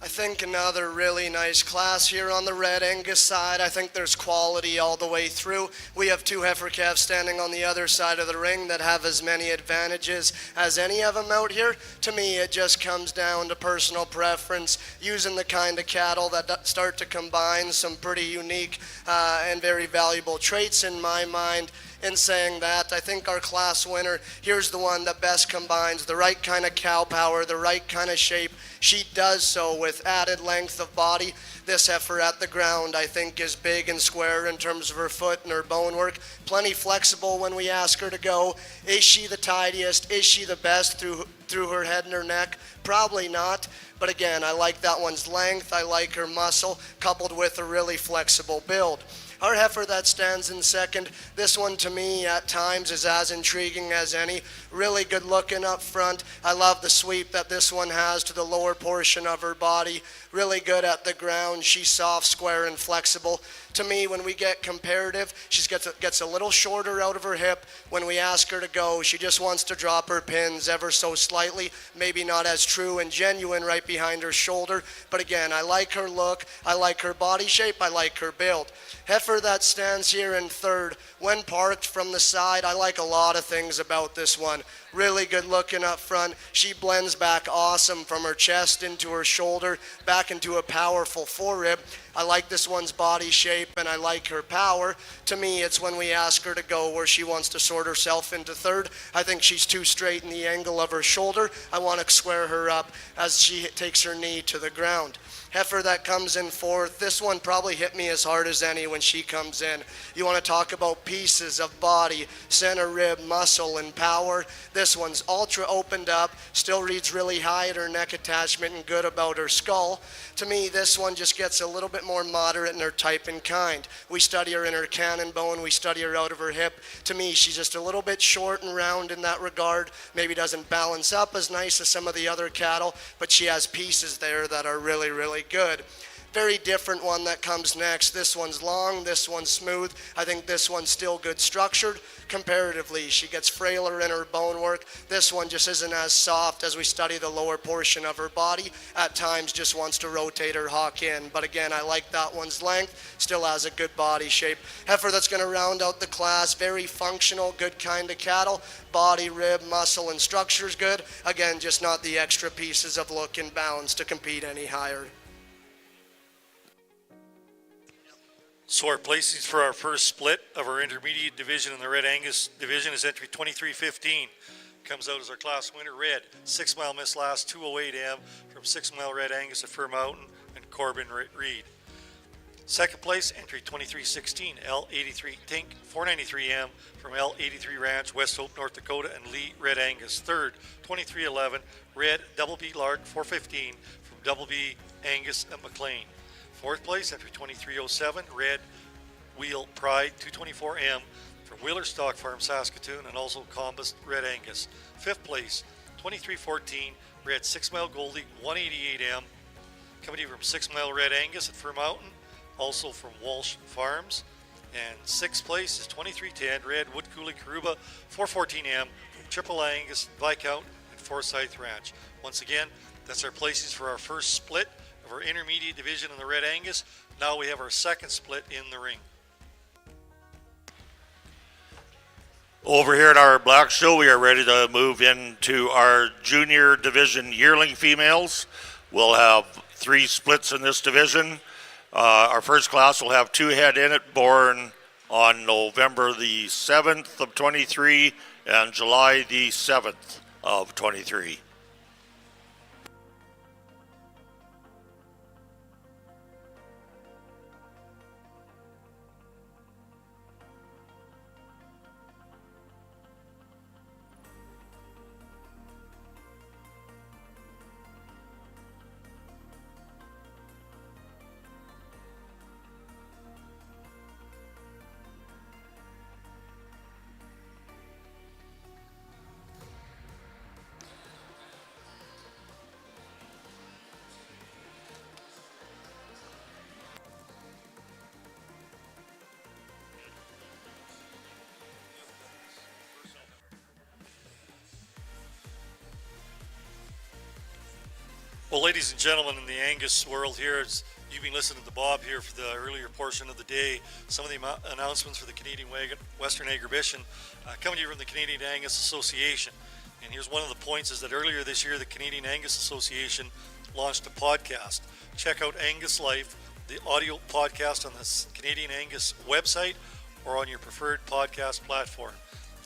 I think another really nice class here on the Red Angus side. I think there's quality all the way through. We have two heifer calves standing on the other side of the ring that have as many advantages as any of them out here. To me, it just comes down to personal preference, using the kind of cattle that start to combine some pretty unique and very valuable traits in my mind. In saying that, I think our class winner, here's the one that best combines the right kind of cow power, the right kind of shape. She does so with added length of body. This heifer at the ground, I think, is big and square in terms of her foot and her bone work. Plenty flexible when we ask her to go. Is she the tidiest? Is she the best through her head and her neck? Probably not. But again, I like that one's length. I like her muscle, coupled with a really flexible build. Our heifer that stands in second, this one to me at times is as intriguing as any. Really good looking up front. I love the sweep that this one has to the lower portion of her body. Really good at the ground. She's soft, square, and flexible. To me, when we get comparative, she gets a little shorter out of her hip. When we ask her to go, she just wants to drop her pins ever so slightly. Maybe not as true and genuine right behind her shoulder. But again, I like her look. I like her body shape. I like her build. Heifer that stands here in third, when parked from the side, I like a lot of things about this one. Really good looking up front. She blends back awesome from her chest into her shoulder, back into a powerful forerib. I like this one's body shape and I like her power. To me, it's when we ask her to go where she wants to sort herself into third. I think she's too straight in the angle of her shoulder. I want to square her up as she takes her knee to the ground. Heifer that comes in fourth, this one probably hit me as hard as any when she comes in. You want to talk about pieces of body, center rib, muscle, and power. This one's ultra opened up, still reads really high at her neck attachment and good about her skull. To me, this one just gets a little bit more moderate in her type and kind. We study her in her cannon bone, we study her out of her hip. To me, she's just a little bit short and round in that regard. Maybe doesn't balance up as nice as some of the other cattle, but she has pieces there that are really, really good. Very different one that comes next. This one's long, this one's smooth. I think this one's still good structured. Comparatively, she gets frailer in her bone work. This one just isn't as soft as we study the lower portion of her body. At times just wants to rotate her hock in. But again, I like that one's length. Still has a good body shape. Heifer that's going to round out the class. Very functional, good kind of cattle. Body, rib, muscle, and structure's good. Again, just not the extra pieces of look and balance to compete any higher. So our placings for our first split of our intermediate division in the Red Angus division is entry 2315. Comes out as our class winner, Red. 6 Mile Miss Last 208M from 6 Mile Red Angus at Fir Mountain and Corbin Reed. Second place, entry 2316, L83 Tink, 493M from L83 Ranch, West Hope, North Dakota, and Lee Red Angus. Third, 2311, Red Double B Lark, 415 from Double B Angus and McLean. Fourth place, entry 2307, Red Wheel Pride, 224M from Wheeler Stock Farm, Saskatoon, and also Combus Red Angus. Fifth place, 2314, Red 6 Mile Goldie, 188M, coming to you from 6 Mile Red Angus at Fir Mountain, also from Walsh Farms. And sixth place is 2310 Red Wood Coulee Karuba, 414M from Triple Angus, Viscount, and Forsyth Ranch. Once again, that's our places for our first split of our intermediate division in the Red Angus. Now we have our second split in the ring. Over here at our Black Show, we are ready to move into our junior division yearling females. We'll have 3 splits in this division. Our first class will have 2 head in it, born on November the 7th of 23 and July the 7th of 23. Well, ladies and gentlemen, in the Angus world here, as you've been listening to Bob here for the earlier portion of the day, some of the announcements for the Canadian Western Agribition coming to you from the Canadian Angus Association. And here's one of the points is that earlier this year, the Canadian Angus Association launched a podcast. Check out Angus Life, the audio podcast on the Canadian Angus website or on your preferred podcast platform.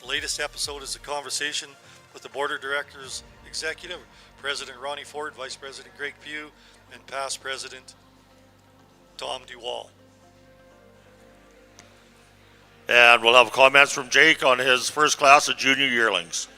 The latest episode is a conversation with the Board of Directors Executive, President Ronnie Ford, Vice President Greg Pugh, and past President Tom Duwall. And we'll have comments from Jake on his first class of junior yearlings.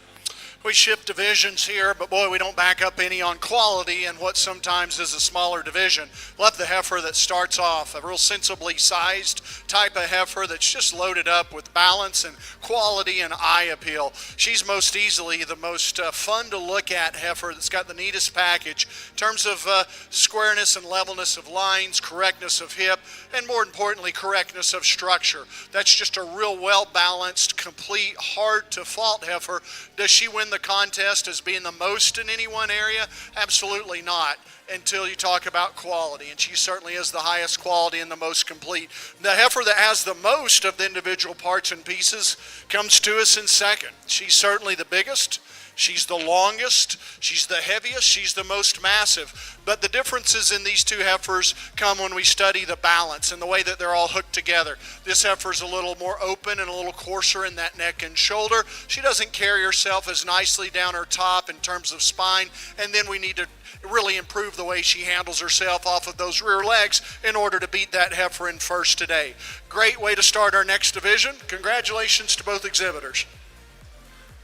We ship divisions here, but boy, we don't back up any on quality and what sometimes is a smaller division. Love the heifer that starts off, a real sensibly sized type of heifer that's just loaded up with balance and quality and eye appeal. She's most easily the most fun to look at heifer that's got the neatest package in terms of squareness and levelness of lines, correctness of hip, and more importantly, correctness of structure. That's just a real well-balanced, complete, hard-to-fault heifer. Does she win the contest as being the most in any one area? Absolutely not, until you talk about quality, and she certainly is the highest quality and the most complete. The heifer that has the most of the individual parts and pieces comes to us in second. She's certainly the biggest. She's the longest, she's the heaviest, she's the most massive. But the differences in these two heifers come when we study the balance and the way that they're all hooked together. This heifer's a little more open and a little coarser in that neck and shoulder. She doesn't carry herself as nicely down her top in terms of spine, and then we need to really improve the way she handles herself off of those rear legs in order to beat that heifer in first today. Great way to start our next division. Congratulations to both exhibitors.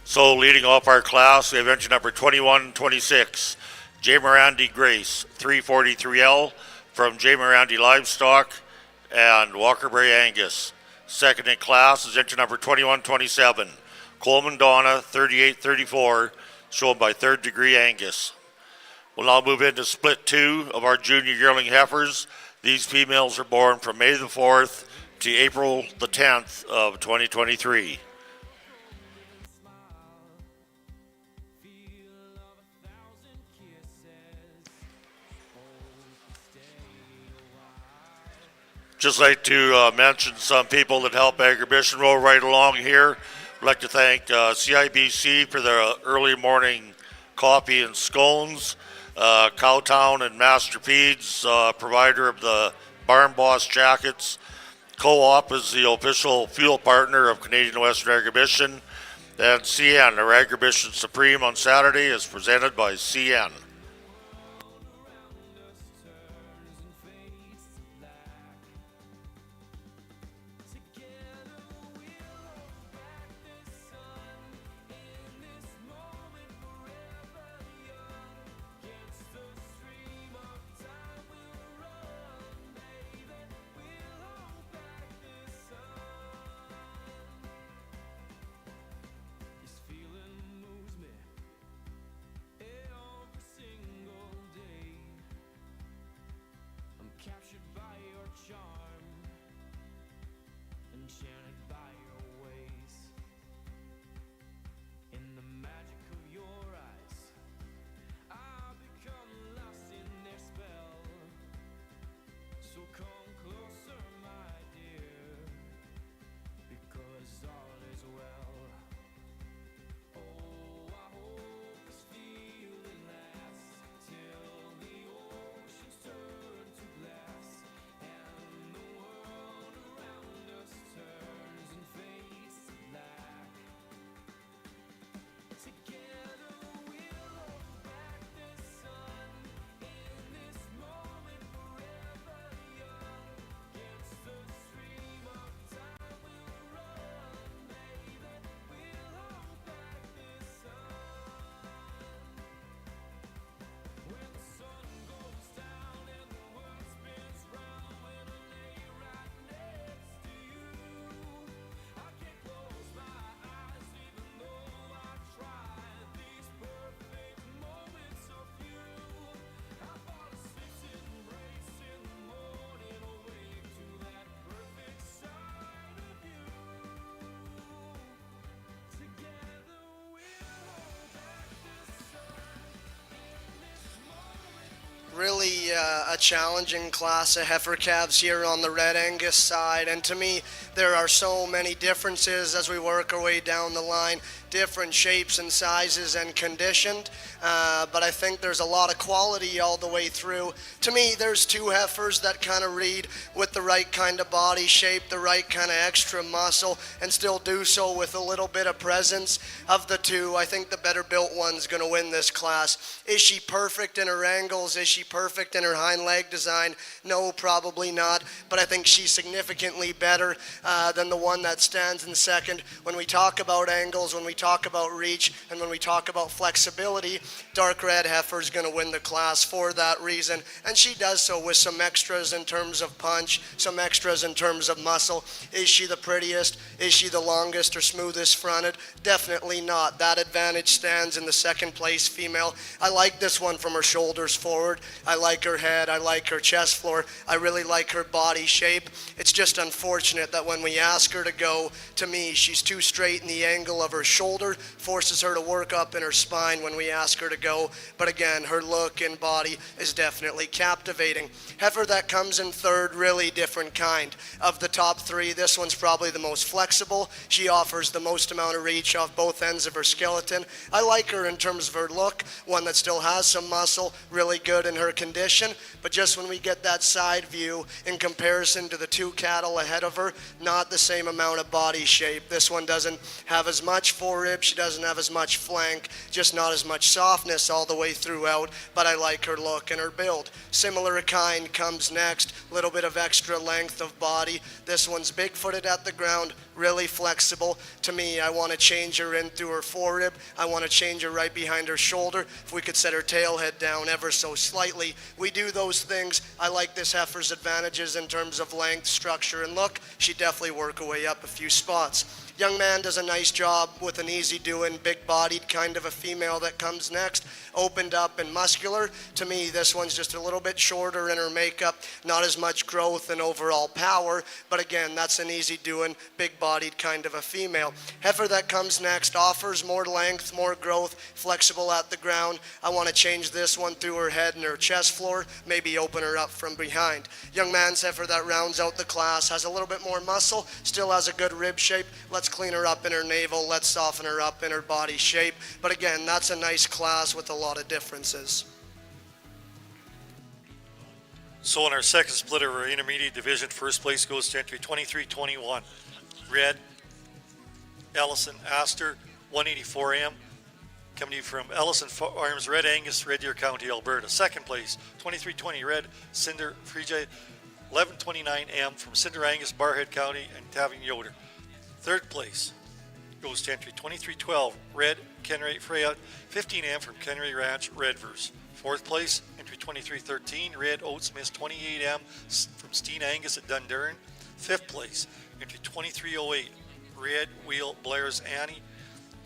So leading off our class, we have entry number 2126, J. Mirandi Grace, 343L from J. Mirandi Livestock and Walkerbury Angus. Second in class is entry number 2127, Coleman Donna, 3834, shown by Third Degree Angus. We'll now move into split 2 of our junior yearling heifers. These females are born from May the 4th to April the 10th of 2023. Just like to mention some people that help Agribition roll right along here. I'd like to thank CIBC for their early morning coffee and scones. Cowtown and Master Feeds, provider of the Barn Boss jackets. Co-op is the official fuel partner of Canadian Western Agribition. And CN, our Agribition Supreme on Saturday, is presented by CN. really a challenging class of heifer calves here on the Red Angus side, and to me there are so many differences as we work our way down the line, different shapes and sizes and conditioned, but I think there's a lot of quality all the way through. To me, there's two heifers that kind of read with the right kind of body shape, the right kind of extra muscle, and still do so with a little bit of presence. Of the two, I think the better built one's going to win this class. Is she perfect in her angles? Is she perfect in her hind leg design? No, probably not, but I think she's significantly better than the one that stands in second. When we talk about angles, when we talk about reach, and when we talk about flexibility, dark red heifer is going to win the class for that reason, and she does so with some extras in terms of punch, some extras in terms of muscle. Is she the prettiest? Is she the longest or smoothest fronted? Definitely not. That advantage stands in the second place female. I like this one from her shoulders forward. I like her head. I like her chest floor. I really like her body shape. It's just unfortunate that when we ask her to go, to me, she's too straight in the angle of her shoulder, forces her to work up in her spine when we ask her to go. But again, her look and body is definitely captivating. Heifer that comes in third, really different kind. Of the top three, this one's probably the most flexible. She offers the most amount of reach off both ends of her skeleton. I like her in terms of her look, one that still has some muscle, really good in her condition, but just when we get that side view in comparison to the two cattle ahead of her, not the same amount of body shape. This one doesn't have as much forerib, she doesn't have as much flank, just not as much softness all the way throughout, but I like her look and her build. Similar kind comes next, little bit of extra length of body. This one's big-footed at the ground, really flexible. To me, I want to change her in through her forerib. I want to change her right behind her shoulder. If we could set her tail head down ever so slightly, we do those things. I like this heifer's advantages in terms of length, structure, and look. She'd definitely work her way up a few spots. Young man does a nice job with an easy doing, big-bodied kind of a female that comes next, opened up and muscular. To me, this one's just a little bit shorter in her makeup, not as much growth and overall power, but again, that's an easy doing, big-bodied kind of a female. Heifer that comes next offers more length, more growth, flexible at the ground. I want to change this one through her head and her chest floor, maybe open her up from behind. Young man's heifer that rounds out the class, has a little bit more muscle, still has a good rib shape. Let's clean her up in her navel, let's soften her up in her body shape. But again, that's a nice class with a lot of differences. So in our second split of our intermediate division, first place goes to entry 2321. Red, Ellison Astor, 184M. Coming to you from Ellison Farms, Red Angus, Red Deer County, Alberta. Second place, 2320 Red, Cinder Frege, 1129M from Cinder Angus, Barhead County, and Taving Yoder. Third place goes to entry 2312 Red Kenray Freya, 15M from Kenray Ranch, Redvers. Fourth place, entry 2313 Red Oats Miss, 28M from Steen Angus at Dundurn. Fifth place, entry 2308 Red Wheel Blair's Annie,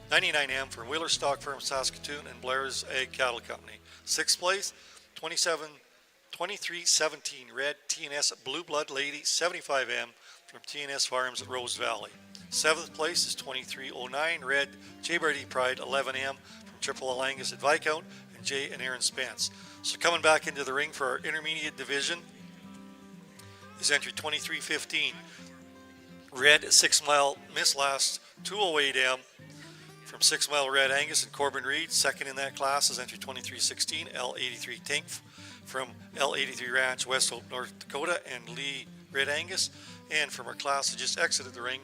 99M from Wheeler Stock Farm, Saskatoon, and Blair's Egg Cattle Company. Sixth place, 2317 Red TNS Blue Blood Lady, 75M from TNS Farms at Rose Valley. Seventh place is 2309 Red J-Birdie Pride, 11M from Triple L Angus at Viscount, and Jay and Aaron Spence. So coming back into the ring for our intermediate division is entry 2315 Red 6 Mile Miss Last, 208M from 6 Mile Red Angus and Corbin Reed. Second in that class is entry 2316 L83 Tink from L83 Ranch, West Hope, North Dakota, and Lee Red Angus. And from our class that just exited the ring,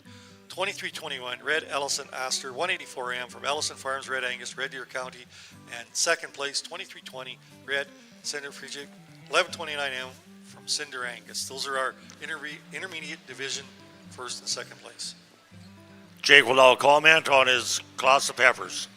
2321 Red Ellison Astor, 184M from Ellison Farms, Red Angus, Red Deer County, and second place 2320 Red Cinder Frege, 1129M from Cinder Angus. Those are our intermediate division first and second place. Jake will now comment on his class of heifers.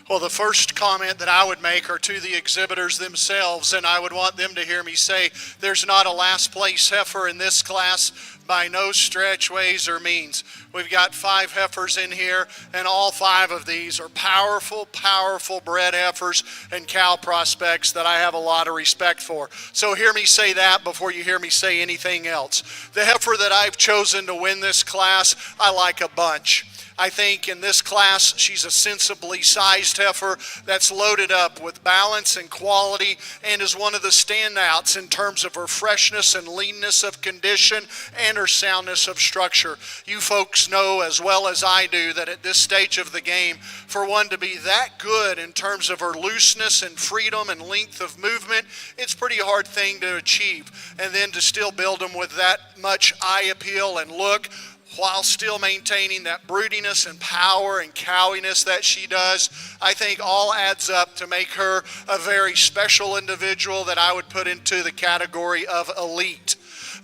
Well, the first comment that I would make are to the exhibitors themselves, and I would want them to hear me say there's not a last place heifer in this class by no stretch, ways, or means. We've got 5 heifers in here, and all 5 of these are powerful, powerful bred heifers and cow prospects that I have a lot of respect for. So hear me say that before you hear me say anything else. The heifer that I've chosen to win this class, I like a bunch. I think in this class, she's a sensibly sized balanced heifer that's loaded up with balance and quality and is one of the standouts in terms of her freshness and leanness of condition and her soundness of structure. You folks know as well as I do that at this stage of the game, for one to be that good in terms of her looseness and freedom and length of movement, it's a pretty hard thing to achieve. And then to still build them with that much eye appeal and look, while still maintaining that broodiness and power and cowiness that she does, I think all adds up to make her a very special individual that I would put into the category of elite.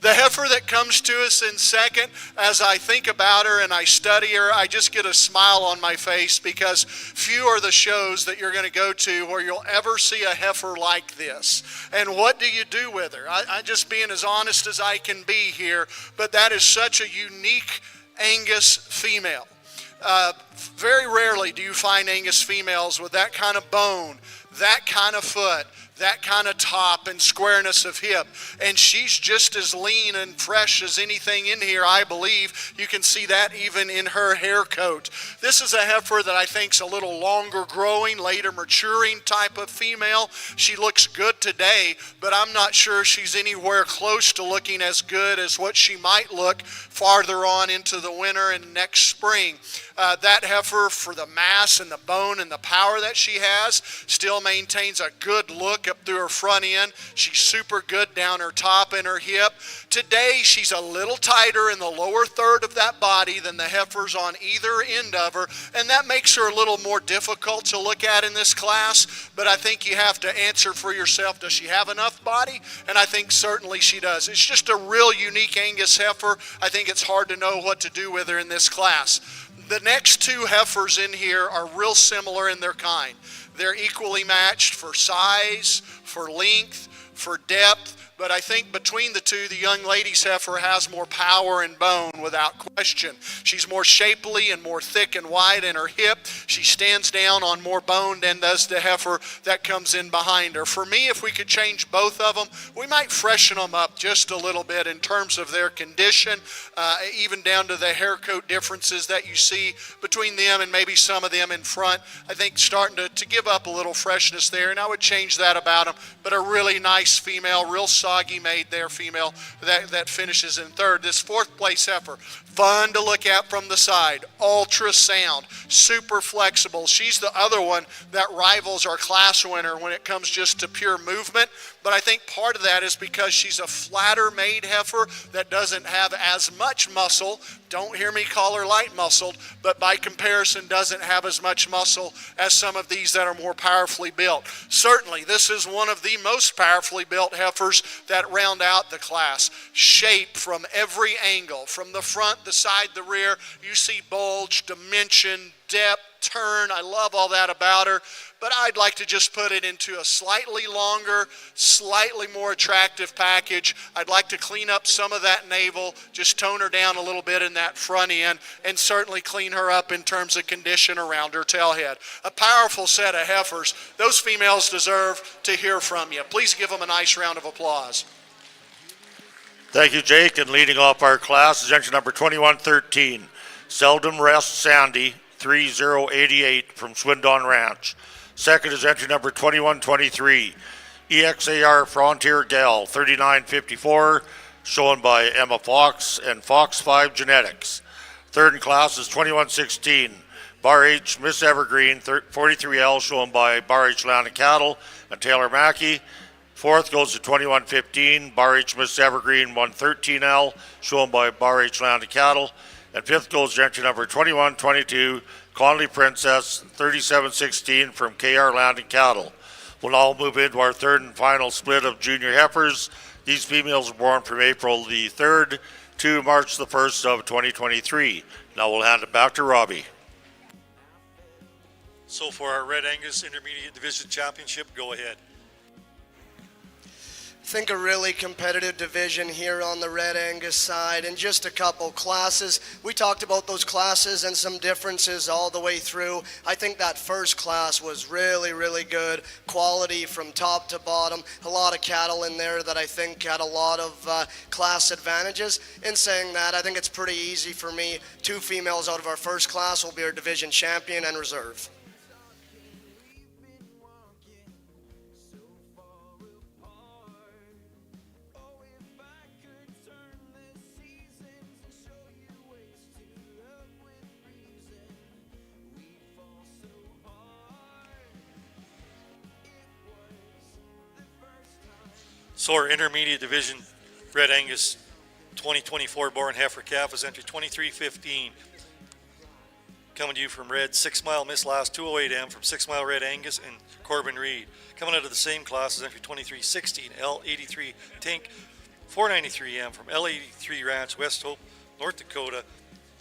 The heifer that comes to us in second, as I think about her and I study her, I just get a smile on my face because few are the shows that you're going to go to where you'll ever see a heifer like this. And what do you do with her? I'm just being as honest as I can be here, but that is such a unique Angus female. Very rarely do you find Angus females with that kind of bone, that kind of foot, that kind of top and squareness of hip. And she's just as lean and fresh as anything in here, I believe. You can see that even in her hair coat. This is a heifer that I think's a little longer growing, later maturing type of female. She looks good today, but I'm not sure she's anywhere close to looking as good as what she might look farther on into the winter and next spring. That heifer, for the mass and the bone and the power that she has, still maintains a good look up through her front end. She's super good down her top and her hip. Today, she's a little tighter in the lower third of that body than the heifers on either end of her, and that makes her a little more difficult to look at in this class, but I think you have to answer for yourself, does she have enough body? And I think certainly she does. It's just a real unique Angus heifer. I think it's hard to know what to do with her in this class. The next two heifers in here are real similar in their kind. They're equally matched for size, for length, for depth, but I think between the two, the young lady's heifer has more power and bone without question. She's more shapely and more thick and wide in her hip. She stands down on more bone than does the heifer that comes in behind her. For me, if we could change both of them, we might freshen them up just a little bit in terms of their condition, even down to the hair coat differences that you see between them and maybe some of them in front. I think starting to give up a little freshness there, and I would change that about them. But a really nice female, real soggy made there female that finishes in third. This fourth place heifer, fun to look at from the side, ultra sound, super flexible. She's the other one that rivals our class winner when it comes just to pure movement. But I think part of that is because she's a flatter made heifer that doesn't have as much muscle. Don't hear me call her light muscled, but by comparison doesn't have as much muscle as some of these that are more powerfully built. Certainly, this is one of the most powerfully built heifers that round out the class. Shape from every angle, from the front, the side, the rear. You see bulge, dimension, depth, turn. I love all that about her. But I'd like to just put it into a slightly longer, slightly more attractive package. I'd like to clean up some of that navel, just tone her down a little bit in that front end, and certainly clean her up in terms of condition around her tail head. A powerful set of heifers. Those females deserve to hear from you. Please give them a nice round of applause. Thank you, Jake. And leading off our class is entry number 2113, Seldom Rest Sandy, 3088 from Swindon Ranch. Second is entry number 2123, EXAR Frontier Gal, 3954, shown by Emma Fox and Fox 5 Genetics. Third in class is 2116, Bar H Miss Evergreen, 43L, shown by Bar H Land and Cattle and Taylor Mackey. Fourth goes to 2115, Bar H Miss Evergreen, 113L, shown by Bar H Land and Cattle. And fifth goes to entry number 2122, Conley Princess, 3716 from KR Land and Cattle. We'll now move into our third and final split of junior heifers. These females were born from April the 3rd to March the 1st of 2023. Now we'll hand it back to Robbie. So for our Red Angus Intermediate Division Championship, go ahead. I think a really competitive division here on the Red Angus side, and just a couple classes. We talked about those classes and some differences all the way through. I think that first class was really, really good. Quality from top to bottom. A lot of cattle in there that I think had a lot of class advantages. In saying that, I think it's pretty easy for me. Two females out of our first class will be our division champion and reserve. So our intermediate division Red Angus 2024 born heifer calf is entry 2315. Coming to you from Red 6 Mile Miss Last 208M from 6 Mile Red Angus and Corbin Reed. Coming out of the same class is entry 2316 L83 Tink 493M from L83 Ranch, West Hope, North Dakota,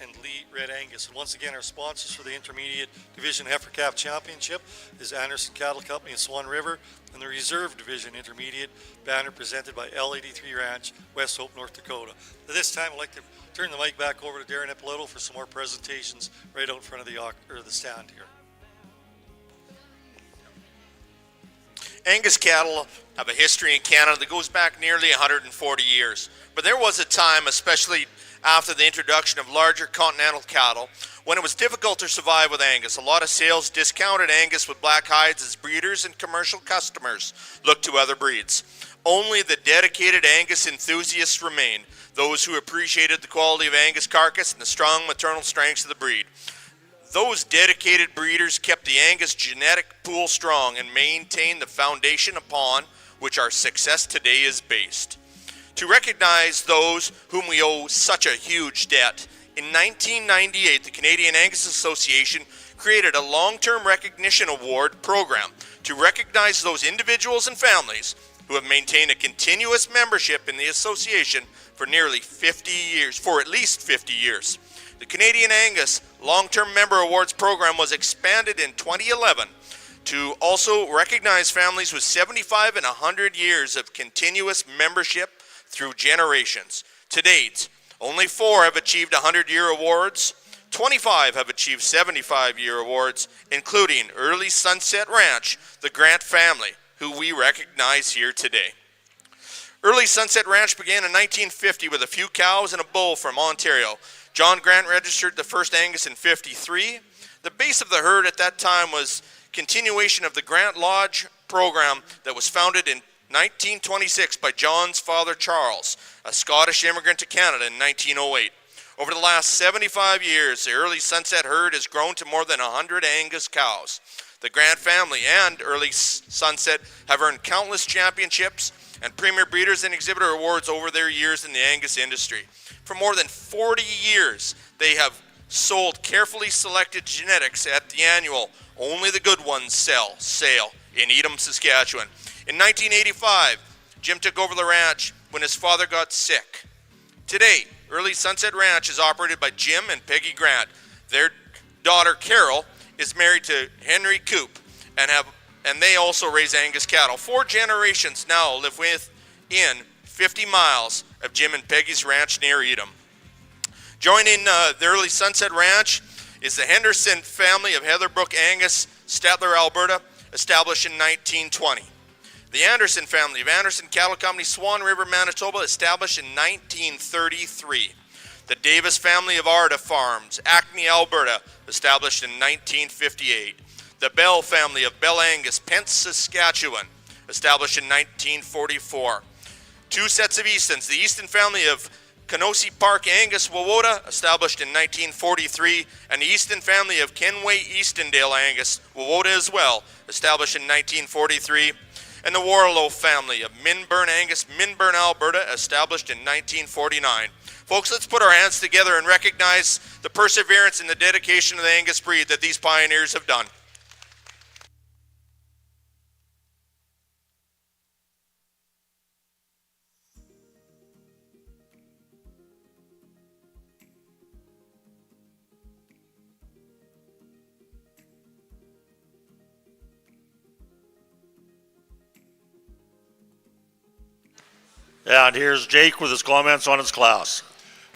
and Lee Red Angus. And once again, our sponsors for the Intermediate Division Heifer Calf Championship is Anderson Cattle Company in Swan River, and the Reserve Division Intermediate banner presented by L83 Ranch, West Hope, North Dakota. At this time, I'd like to turn the mic back over to Darren Ippolito for some more presentations right out in front of the stand here. Angus cattle have a history in Canada that goes back nearly 140 years. But there was a time, especially after the introduction of larger continental cattle, when it was difficult to survive with Angus. A lot of sales discounted Angus with black hides as breeders and commercial customers looked to other breeds. Only the dedicated Angus enthusiasts remained, those who appreciated the quality of Angus carcass and the strong maternal strengths of the breed. Those dedicated breeders kept the Angus genetic pool strong and maintained the foundation upon which our success today is based. To recognize those whom we owe such a huge debt, in 1998, the Canadian Angus Association created a long-term recognition award program to recognize those individuals and families who have maintained a continuous membership in the association for nearly 50 years, for at least 50 years. The Canadian Angus Long-Term Member Awards program was expanded in 2011 to also recognize families with 75 and 100 years of continuous membership through generations. To date, only 4 have achieved 100-year awards, 25 have achieved 75-year awards, including Early Sunset Ranch, the Grant family, who we recognize here today. Early Sunset Ranch began in 1950 with a few cows and a bull from Ontario. John Grant registered the first Angus in 53. The base of the herd at that time was continuation of the Grant Lodge program that was founded in 1926 by John's father Charles, a Scottish immigrant to Canada in 1908. Over the last 75 years, the Early Sunset herd has grown to more than 100 Angus cows. The Grant family and Early Sunset have earned countless championships and Premier Breeders and Exhibitor awards over their years in the Angus industry. For more than 40 years, they have sold carefully selected genetics at the annual Only the Good Ones sale in Edam, Saskatchewan. In 1985, Jim took over the ranch when his father got sick. Today, Early Sunset Ranch is operated by Jim and Peggy Grant. Their daughter, Carol, is married to Henry Coop, and they also raise Angus cattle. 4 generations now live within 50 miles of Jim and Peggy's ranch near Edam. Joining the Early Sunset Ranch is the Henderson family of Heatherbrook Angus, Statler, Alberta, established in 1920. The Anderson family of Anderson Cattle Company, Swan River, Manitoba, established in 1933. The Davis family of Arda Farms, Acme, Alberta, established in 1958. The Bell family of Bell Angus, Pence, Saskatchewan, established in 1944. 2 sets of Eastons, the Easton family of Kenosi Park Angus, Wawota, established in 1943, and the Easton family of Kenway Eastondale Angus, Wawota as well, established in 1943. And the Warlow family of Minburn Angus, Minburn, Alberta, established in 1949. Folks, let's put our hands together and recognize the perseverance and the dedication of the Angus breed that these pioneers have done. And here's Jake with his comments on his class.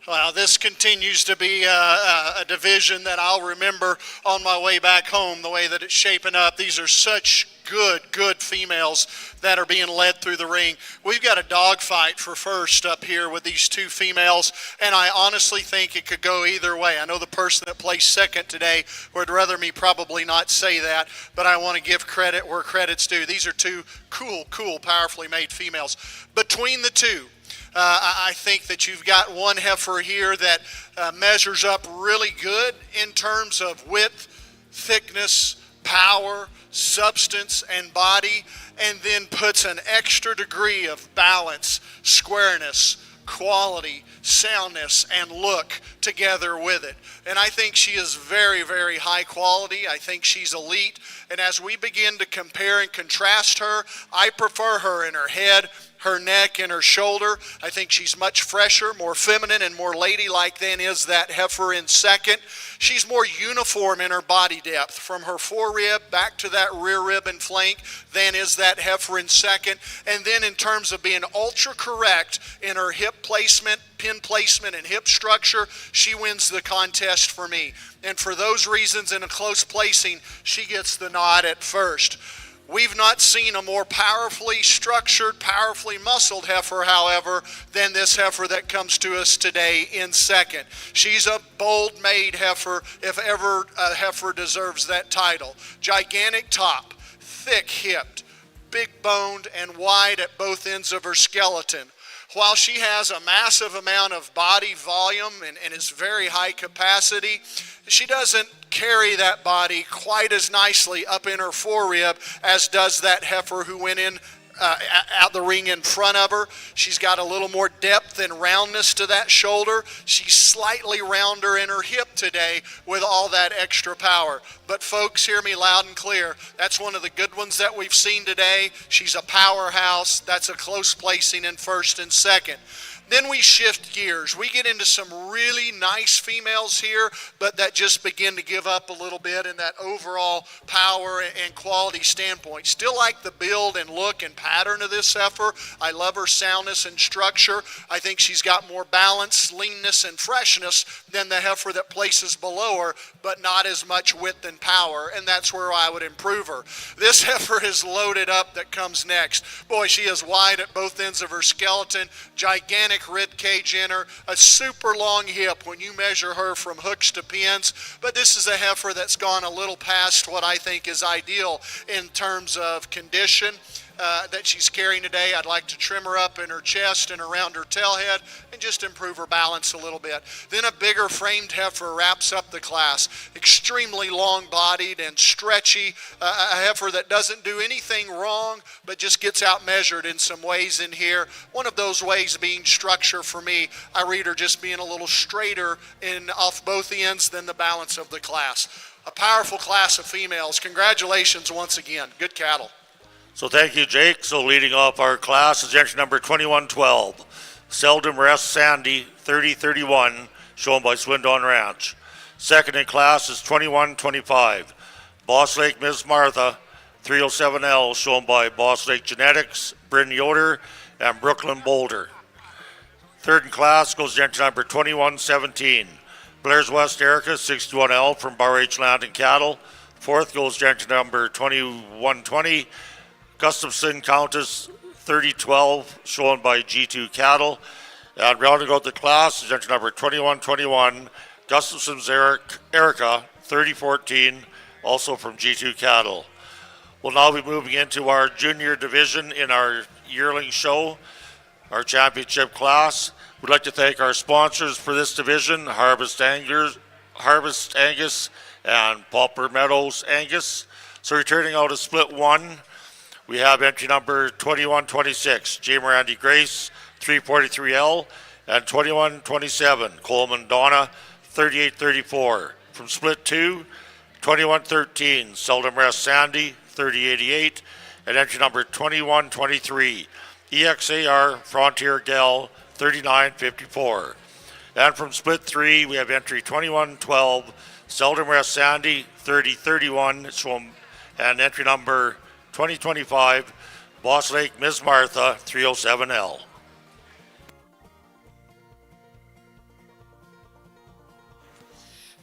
Well, this continues to be a division that I'll remember on my way back home, the way that it's shaping up. These are such good females that are being led through the ring. We've got a dogfight for first up here with these 2 females, and I honestly think it could go either way. I know the person that placed second today would rather me probably not say that, but I want to give credit where credit's due. These are 2 cool, powerfully made females. Between the 2, I think that you've got one heifer here that measures up really good in terms of width, thickness, power, substance, and body, and then puts an extra degree of balance, squareness, quality, soundness, and look together with it. And I think she is very, very high quality. I think she's elite. And as we begin to compare and contrast her, I prefer her in her head, her neck, and her shoulder. I think she's much fresher, more feminine, and more ladylike than is that heifer in second. She's more uniform in her body depth, from her forerib back to that rear rib and flank, than is that heifer in second. And then in terms of being ultra correct in her hip placement, pin placement, and hip structure, she wins the contest for me. And for those reasons, in a close placing, she gets the nod at first. We've not seen a more powerfully structured, powerfully muscled heifer, however, than this heifer that comes to us today in second. She's a bold-made heifer, if ever a heifer deserves that title. Gigantic top, thick-hipped, big-boned, and wide at both ends of her skeleton. While she has a massive amount of body volume and is very high capacity, she doesn't carry that body quite as nicely up in her forerib as does that heifer who went in out the ring in front of her. She's got a little more depth and roundness to that shoulder. She's slightly rounder in her hip today with all that extra power. But folks, hear me loud and clear. That's one of the good ones that we've seen today. She's a powerhouse. That's a close placing in first and second. Then we shift gears. We get into some really nice females here, but that just begin to give up a little bit in that overall power and quality standpoint. Still like the build and look and pattern of this heifer. I love her soundness and structure. I think she's got more balance, leanness, and freshness than the heifer that places below her, but not as much width and power, and that's where I would improve her. This heifer is loaded up that comes next. Boy, she is wide at both ends of her skeleton, gigantic rib cage in her, a super long hip when you measure her from hooks to pins. But this is a heifer that's gone a little past what I think is ideal in terms of condition that she's carrying today. I'd like to trim her up in her chest and around her tail head and just improve her balance a little bit. Then a bigger framed heifer wraps up the class. Extremely long-bodied and stretchy, a heifer that doesn't do anything wrong but just gets out-measured in some ways in here. One of those ways being structure for me. I read her just being a little straighter off both ends than the balance of the class. A powerful class of females. Congratulations once again. Good cattle. So thank you, Jake. So leading off our class is entry number 2112, Seldom Rest Sandy, 3031, shown by Swindon Ranch. Second in class is 2125, Boss Lake Ms. Martha, 307L, shown by Boss Lake Genetics, Bryn Yoder, and Brooklyn Boulder. Third in class goes to entry number 2117, Blair's West Erica, 61L, from Bar H Land and Cattle. Fourth goes to entry number 2120, Gustafson Countess, 3012, shown by G2 Cattle. And rounding out the class is entry number 2121, Gustafson's Erica, 3014, also from G2 Cattle. We'll now be moving into our junior division in our yearling show, our championship class. We'd like to thank our sponsors for this division, Harvest Angus, and Pauper Meadows Angus. So returning out of split one, we have entry number 2126, J. Randy Grace, 343L, and 2127, Coleman Donna, 3834. From split two, 2113, Seldom Rest Sandy, 3088, and entry number 2123, EXAR Frontier Gal, 3954. And from split three, we have entry 2112, Seldom Rest Sandy, 3031, and entry number 2025, Boss Lake Ms. Martha, 307L.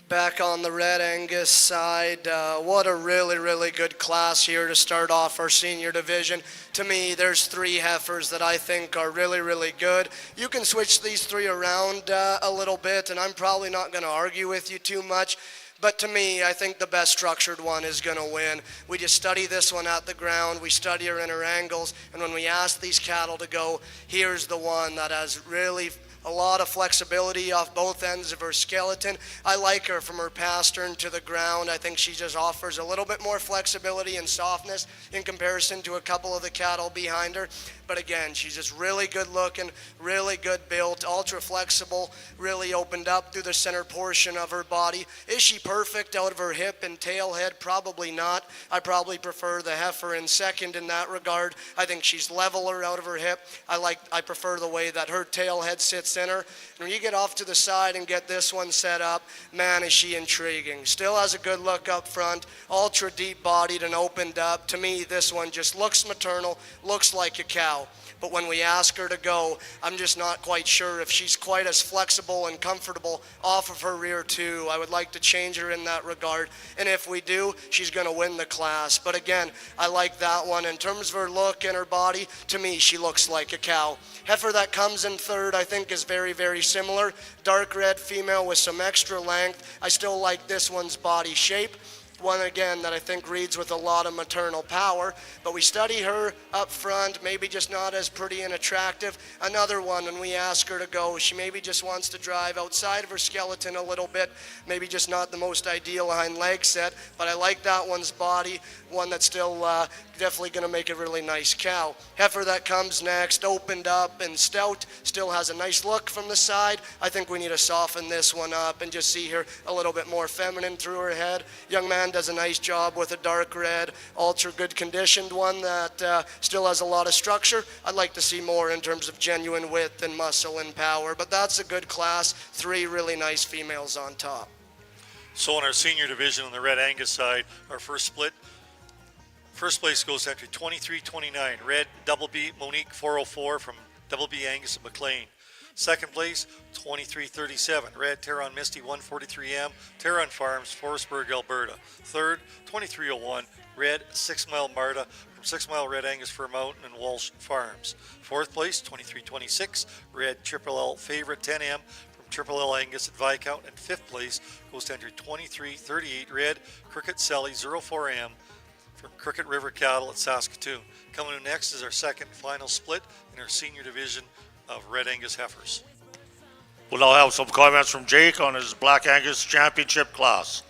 Back on the Red Angus side, what a really, really good class here to start off our senior division. To me, there's three heifers that I think are really, really good. You can switch these three around a little bit, and I'm probably not going to argue with you too much. But to me, I think the best structured one is going to win. We just study this one at the ground. We study her in her angles. And when we ask these cattle to go, here's the one that has really a lot of flexibility off both ends of her skeleton. I like her from her pastern to the ground. I think she just offers a little bit more flexibility and softness in comparison to a couple of the cattle behind her. But again, she's just really good looking, really good built, ultra flexible, really opened up through the center portion of her body. Is she perfect out of her hip and tail head? Probably not. I probably prefer the heifer in second in that regard. I think she's leveler out of her hip. I prefer the way that her tail head sits in her. And when you get off to the side and get this one set up, man, is she intriguing. Still has a good look up front, ultra deep bodied and opened up. To me, this one just looks maternal, looks like a cow. But when we ask her to go, I'm just not quite sure if she's quite as flexible and comfortable off of her rear too. I would like to change her in that regard. And if we do, she's going to win the class. But again, I like that one. In terms of her look and her body, to me, she looks like a cow. Heifer that comes in third, I think, is very, very similar. Dark red female with some extra length. I still like this one's body shape. One again that I think reads with a lot of maternal power, but we study her up front, maybe just not as pretty and attractive. Another one, when we ask her to go, she maybe just wants to drive outside of her skeleton a little bit, maybe just not the most ideal hind leg set, but I like that one's body, one that's still definitely going to make a really nice cow. Heifer that comes next, opened up and stout, still has a nice look from the side. I think we need to soften this one up and just see her a little bit more feminine through her head. Young man does a nice job with a dark red, ultra good conditioned one that still has a lot of structure. I'd like to see more in terms of genuine width and muscle and power, but that's a good class. 3 really nice females on top. So in our senior division on the Red Angus side, our first split, first place goes entry 23-29, Red Double B Monique 404 from Double B Angus and McLean. Second place, 23-37, Red Terron Misty 143M, Terron Farms, Forestburg, Alberta. Third, 23-01, Red 6 Mile Marta from 6 Mile Red Angus Fir Mountain and Walsh Farms. Fourth place, 23-26, Red Triple L Favorite 10M from Triple L Angus at Viscount. And fifth place goes to entry 23-38, Red Cricket Sally 04M from Cricket River Cattle at Saskatoon. Coming in next is our second final split in our senior division of Red Angus heifers. We'll now have some comments from Jake on his Black Angus Championship class.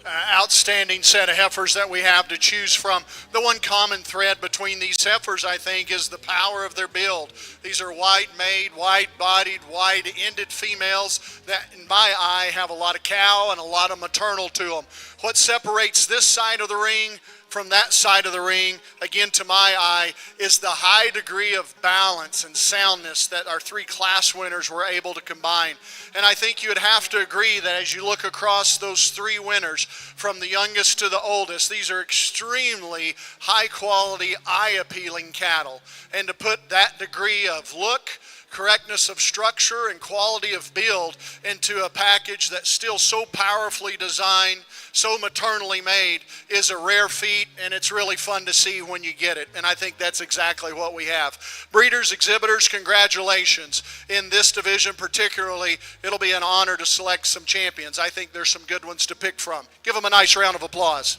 Outstanding set of heifers that we have to choose from. The one common thread between these heifers, I think, is the power of their build. These are wide-made, wide-bodied, wide-ended females that, in my eye, have a lot of cow and a lot of maternal to them. What separates this side of the ring from that side of the ring, again to my eye, is the high degree of balance and soundness that our 3 class winners were able to combine. And I think you would have to agree that as you look across those 3 winners, from the youngest to the oldest, these are extremely high quality, eye-appealing cattle. And to put that degree of look, correctness of structure, and quality of build into a package that's still so powerfully designed, so maternally made, is a rare feat, and it's really fun to see when you get it. And I think that's exactly what we have. Breeders, exhibitors, congratulations. In this division particularly, it'll be an honor to select some champions. I think there's some good ones to pick from. Give them a nice round of applause.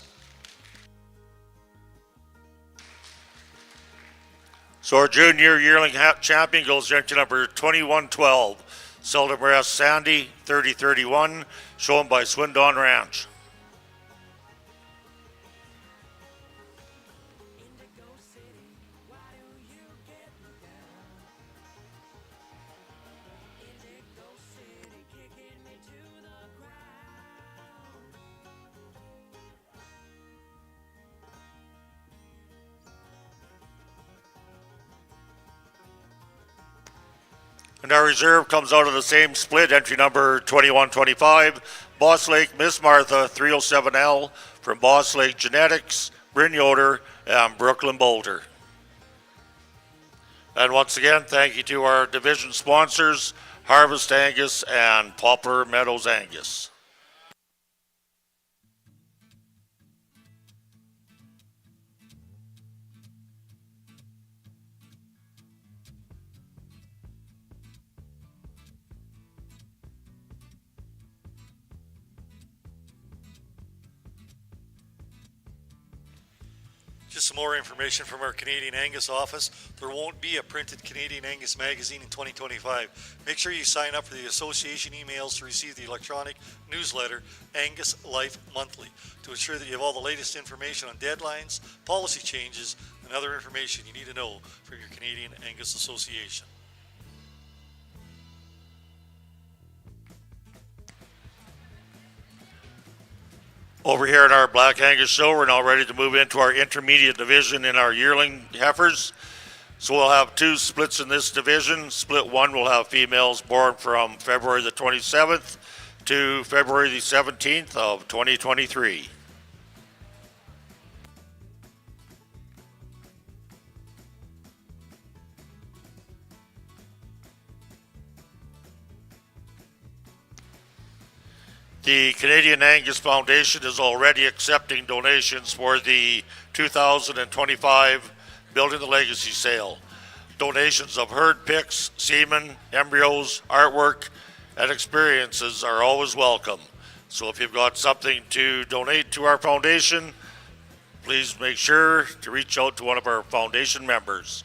So our junior yearling champion goes to number 2112, Seldom Rest Sandy 3031, shown by Swindon Ranch. And our reserve comes out of the same split, entry number 2125, Boss Lake Miss Martha 307L from Boss Lake Genetics, Bryn Yoder, and Brooklyn Boulder. And once again, thank you to our division sponsors, Harvest Angus and Poplar Meadows Angus. Just some more information from our Canadian Angus office. There won't be a printed Canadian Angus magazine in 2025. Make sure you sign up for the association emails to receive the electronic newsletter, Angus Life Monthly, to ensure that you have all the latest information on deadlines, policy changes, and other information you need to know from your Canadian Angus Association. Over here at our Black Angus show, we're now ready to move into our intermediate division in our yearling heifers. So we'll have two splits in this division. Split one will have females born from February the 27th to February the 17th of 2023. The Canadian Angus Foundation is already accepting donations for the 2025 Building the Legacy sale. Donations of herd picks, semen, embryos, artwork, and experiences are always welcome. So if you've got something to donate to our foundation, please make sure to reach out to one of our foundation members.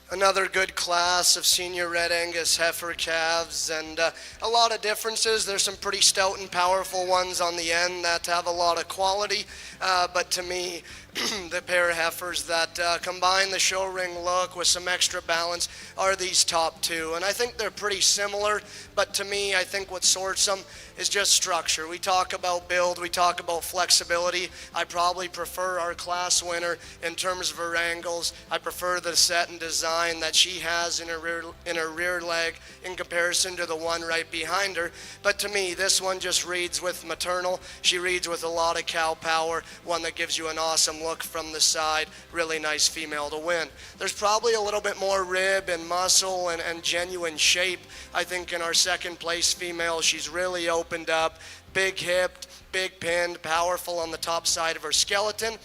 Another good class of senior Red Angus heifer calves, and a lot of differences. There's some pretty stout and powerful ones on the end that have a lot of quality, but to me, the pair of heifers that combine the show ring look with some extra balance are these top two. And I think they're pretty similar, but to me, I think what sorts them is just structure. We talk about build, we talk about flexibility. I probably prefer our class winner in terms of her angles. I prefer the set and design that she has in her rear leg in comparison to the one right behind her. But to me, this one just reads with maternal. She reads with a lot of cow power, one that gives you an awesome look from the side. Really nice female to win. There's probably a little bit more rib and muscle and genuine shape. I think in our second place female, she's really opened up, big hipped, big pinned, powerful on the top side of her skeleton.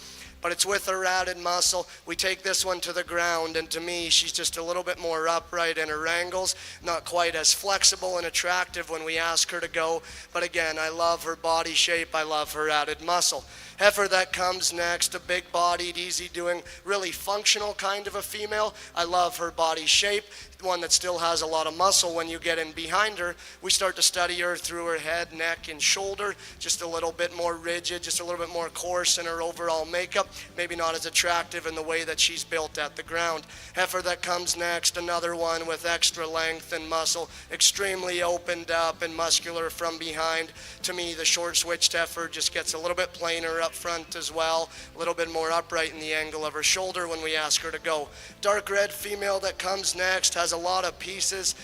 But it's with her added muscle. We take this one to the ground, and to me, she's just a little bit more upright in her angles, not quite as flexible and attractive when we ask her to go. But again, I love her body shape. I love her added muscle. Heifer that comes next, a big-bodied, easy-doing, really functional kind of a female. I love her body shape. one that still has a lot of muscle when you get in behind her. We start to study her through her head, neck, and shoulder, just a little bit more rigid, just a little bit more coarse in her overall makeup, maybe not as attractive in the way that she's built at the ground. Heifer that comes next, another one with extra length and muscle, extremely opened up and muscular from behind. To me, the short switched heifer just gets a little bit plainer up front as well, a little bit more upright in the angle of her shoulder when we ask her to go. Dark red female that comes next has a lot of pieces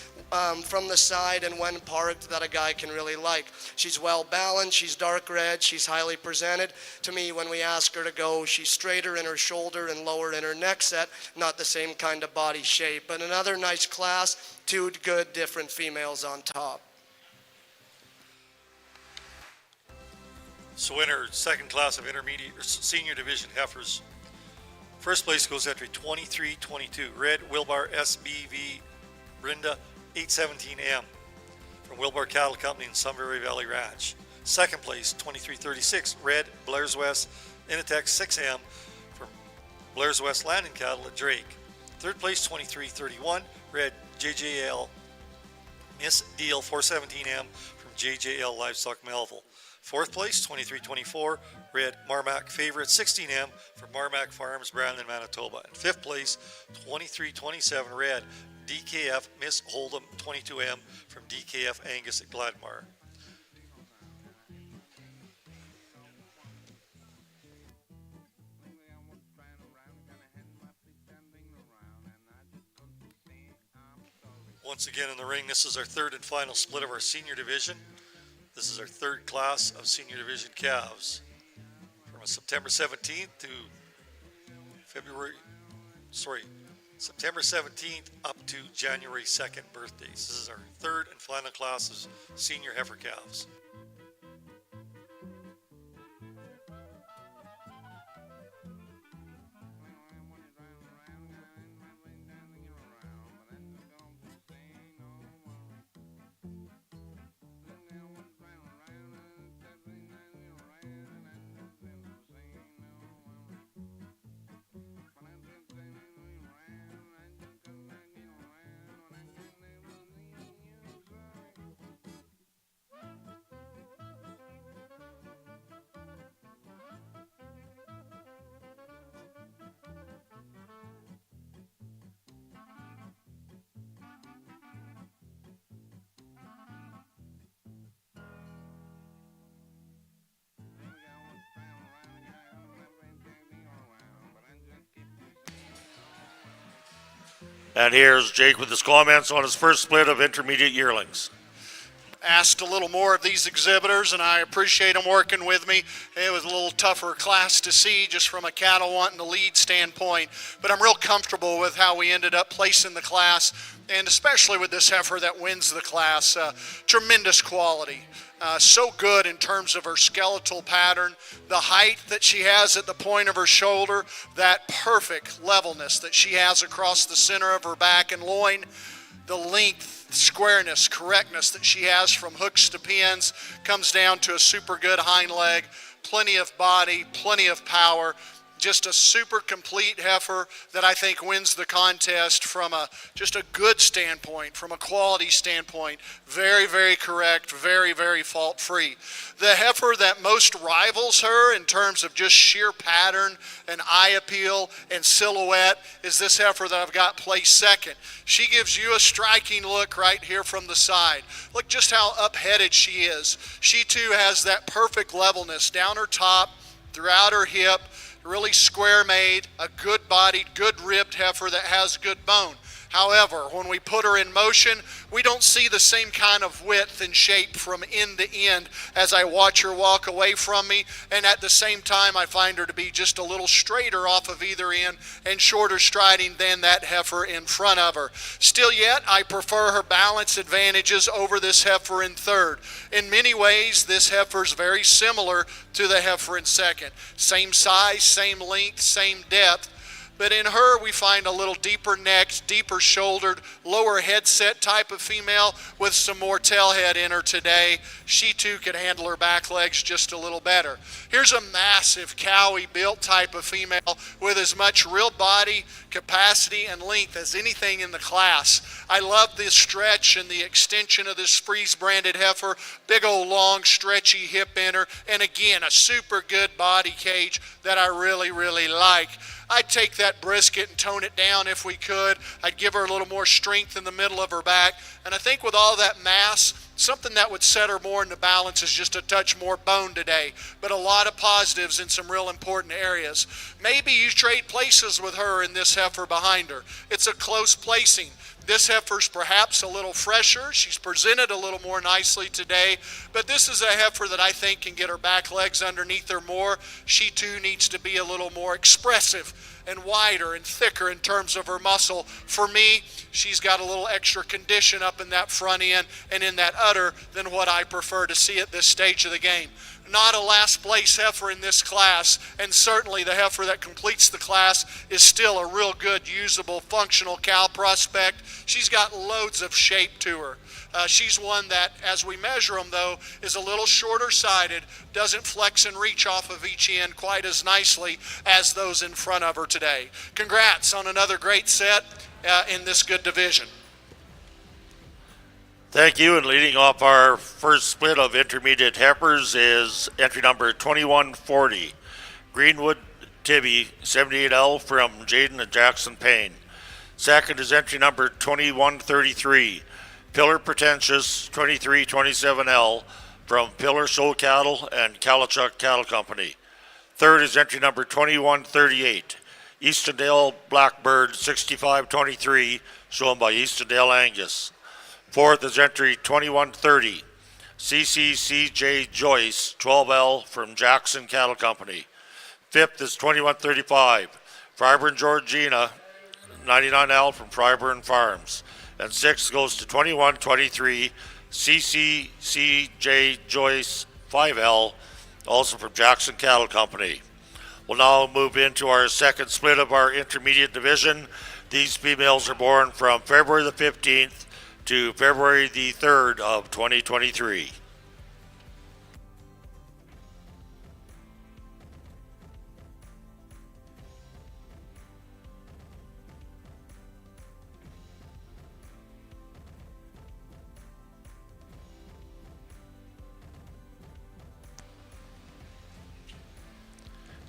from the side and when parked that a guy can really like. She's well balanced, she's dark red, she's highly presented. To me, when we ask her to go, she's straighter in her shoulder and lower in her neck set, not the same kind of body shape. But another nice class, two good different females on top. So in our second class of intermediate or senior division heifers, first place goes entry 2322, red Wilbar SBV Brenda 817M from Wilbar Cattle Company in Sunbury Valley Ranch. Second place 2336, red Blair's West Initex 6M from Blair's West Landing Cattle at Drake. Third place 2331, red JJL Miss Deal 417M from JJL Livestock Melville. Fourth place, 2324, red Marmac Favorite 16M from Marmac Farms, Brandon, Manitoba. And fifth place, 2327, red DKF Miss Hold'em 22M from DKF Angus at Gladmar. Once again in the ring, this is our third and final split of our senior division. This is our third class of senior division calves from September 17th to September 17th up to January 2nd birthdays. This is our third and final class of senior heifer calves. And here's Jake with his comments on his first split of intermediate yearlings. Asked a little more of these exhibitors, and I appreciate them working with me. It was a little tougher class to see just from a cattle wanting to lead standpoint, but I'm real comfortable with how we ended up placing the class, and especially with this heifer that wins the class. Tremendous quality. So good in terms of her skeletal pattern, the height that she has at the point of her shoulder, that perfect levelness that she has across the center of her back and loin, the length, squareness, correctness that she has from hooks to pins, comes down to a super good hind leg, plenty of body, plenty of power. Just a super complete heifer that I think wins the contest from just a good standpoint, from a quality standpoint. Very, very correct, very, very fault-free. The heifer that most rivals her in terms of just sheer pattern and eye appeal and silhouette is this heifer that I've got placed second. She gives you a striking look right here from the side. Look just how up-headed she is. She too has that perfect levelness down her top, throughout her hip, really square made, a good bodied, good ribbed heifer that has good bone. However, when we put her in motion, we don't see the same kind of width and shape from end to end as I watch her walk away from me, and at the same time I find her to be just a little straighter off of either end and shorter striding than that heifer in front of her. Still yet, I prefer her balance advantages over this heifer in third. In many ways, this heifer is very similar to the heifer in second. Same size, same length, same depth. But in her, we find a little deeper necked, deeper shouldered, lower headset type of female with some more tail head in her today. She too could handle her back legs just a little better. Here's a massive cowy built type of female with as much real body capacity and length as anything in the class. I love this stretch and the extension of this Freeze branded heifer. Big old long stretchy hip in her, and again a super good body cage that I really like. I'd take that brisket and tone it down if we could. I'd give her a little more strength in the middle of her back, and I think with all that mass, something that would set her more into balance is just a touch more bone today, but a lot of positives in some real important areas. Maybe you trade places with her and this heifer behind her. It's a close placing. This heifer's perhaps a little fresher. She's presented a little more nicely today, but this is a heifer that I think can get her back legs underneath her more. She too needs to be a little more expressive and wider and thicker in terms of her muscle. For me, she's got a little extra condition up in that front end and in that udder than what I prefer to see at this stage of the game. Not a last place heifer in this class, and certainly the heifer that completes the class is still a real good, usable, functional cow prospect. She's got loads of shape to her. She's one that, as we measure them though, is a little shorter sided, doesn't flex and reach off of each end quite as nicely as those in front of her today. Congrats on another great set in this good division. Thank you, and leading off our first split of intermediate heifers is entry number 2140, Greenwood Tibby 78L from Jaden and Jackson Payne. Second is entry number 2133, Pillar Pretentious 2327L from Pillar Show Cattle and Kalichuk Cattle Company. Third is entry number 2138, Eastondale Blackbird 6523, shown by Eastondale Angus. Fourth is entry 2130, CCCJ Joyce 12L from Jackson Cattle Company. Fifth is 2135, Freiburg Georgina 99L from Freiburg Farms. And sixth goes to 2123, CCCJ Joyce 5L, also from Jackson Cattle Company. We'll now move into our second split of our intermediate division. These females are born from February the 15th to February the 3rd of 2023.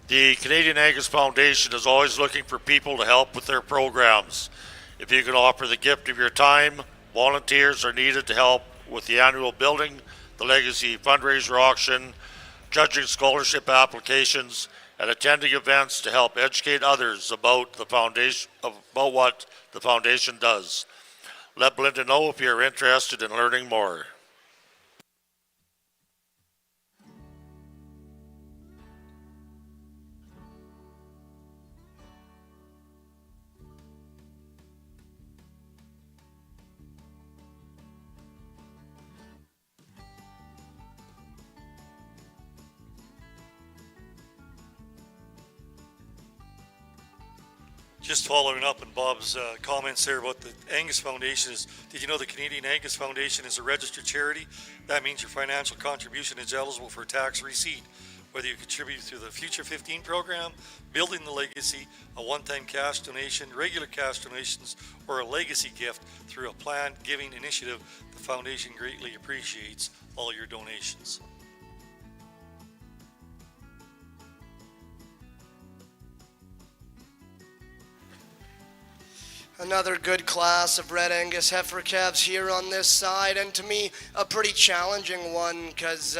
The Canadian Angus Foundation is always looking for people to help with their programs. If you can offer the gift of your time, volunteers are needed to help with the annual building, the legacy fundraiser auction, judging scholarship applications, and attending events to help educate others about the foundation, about what the foundation does. Let Belinda know if you're interested in learning more. Just following up on Bob's comments there about the Angus Foundation is, did you know the Canadian Angus Foundation is a registered charity? That means your financial contribution is eligible for tax receipt. Whether you contribute through the Future 15 program, Building the Legacy, a one-time cash donation, regular cash donations, or a legacy gift through a planned giving initiative, the foundation greatly appreciates all your donations. Another good class of Red Angus heifer calves here on this side, and to me a pretty challenging one because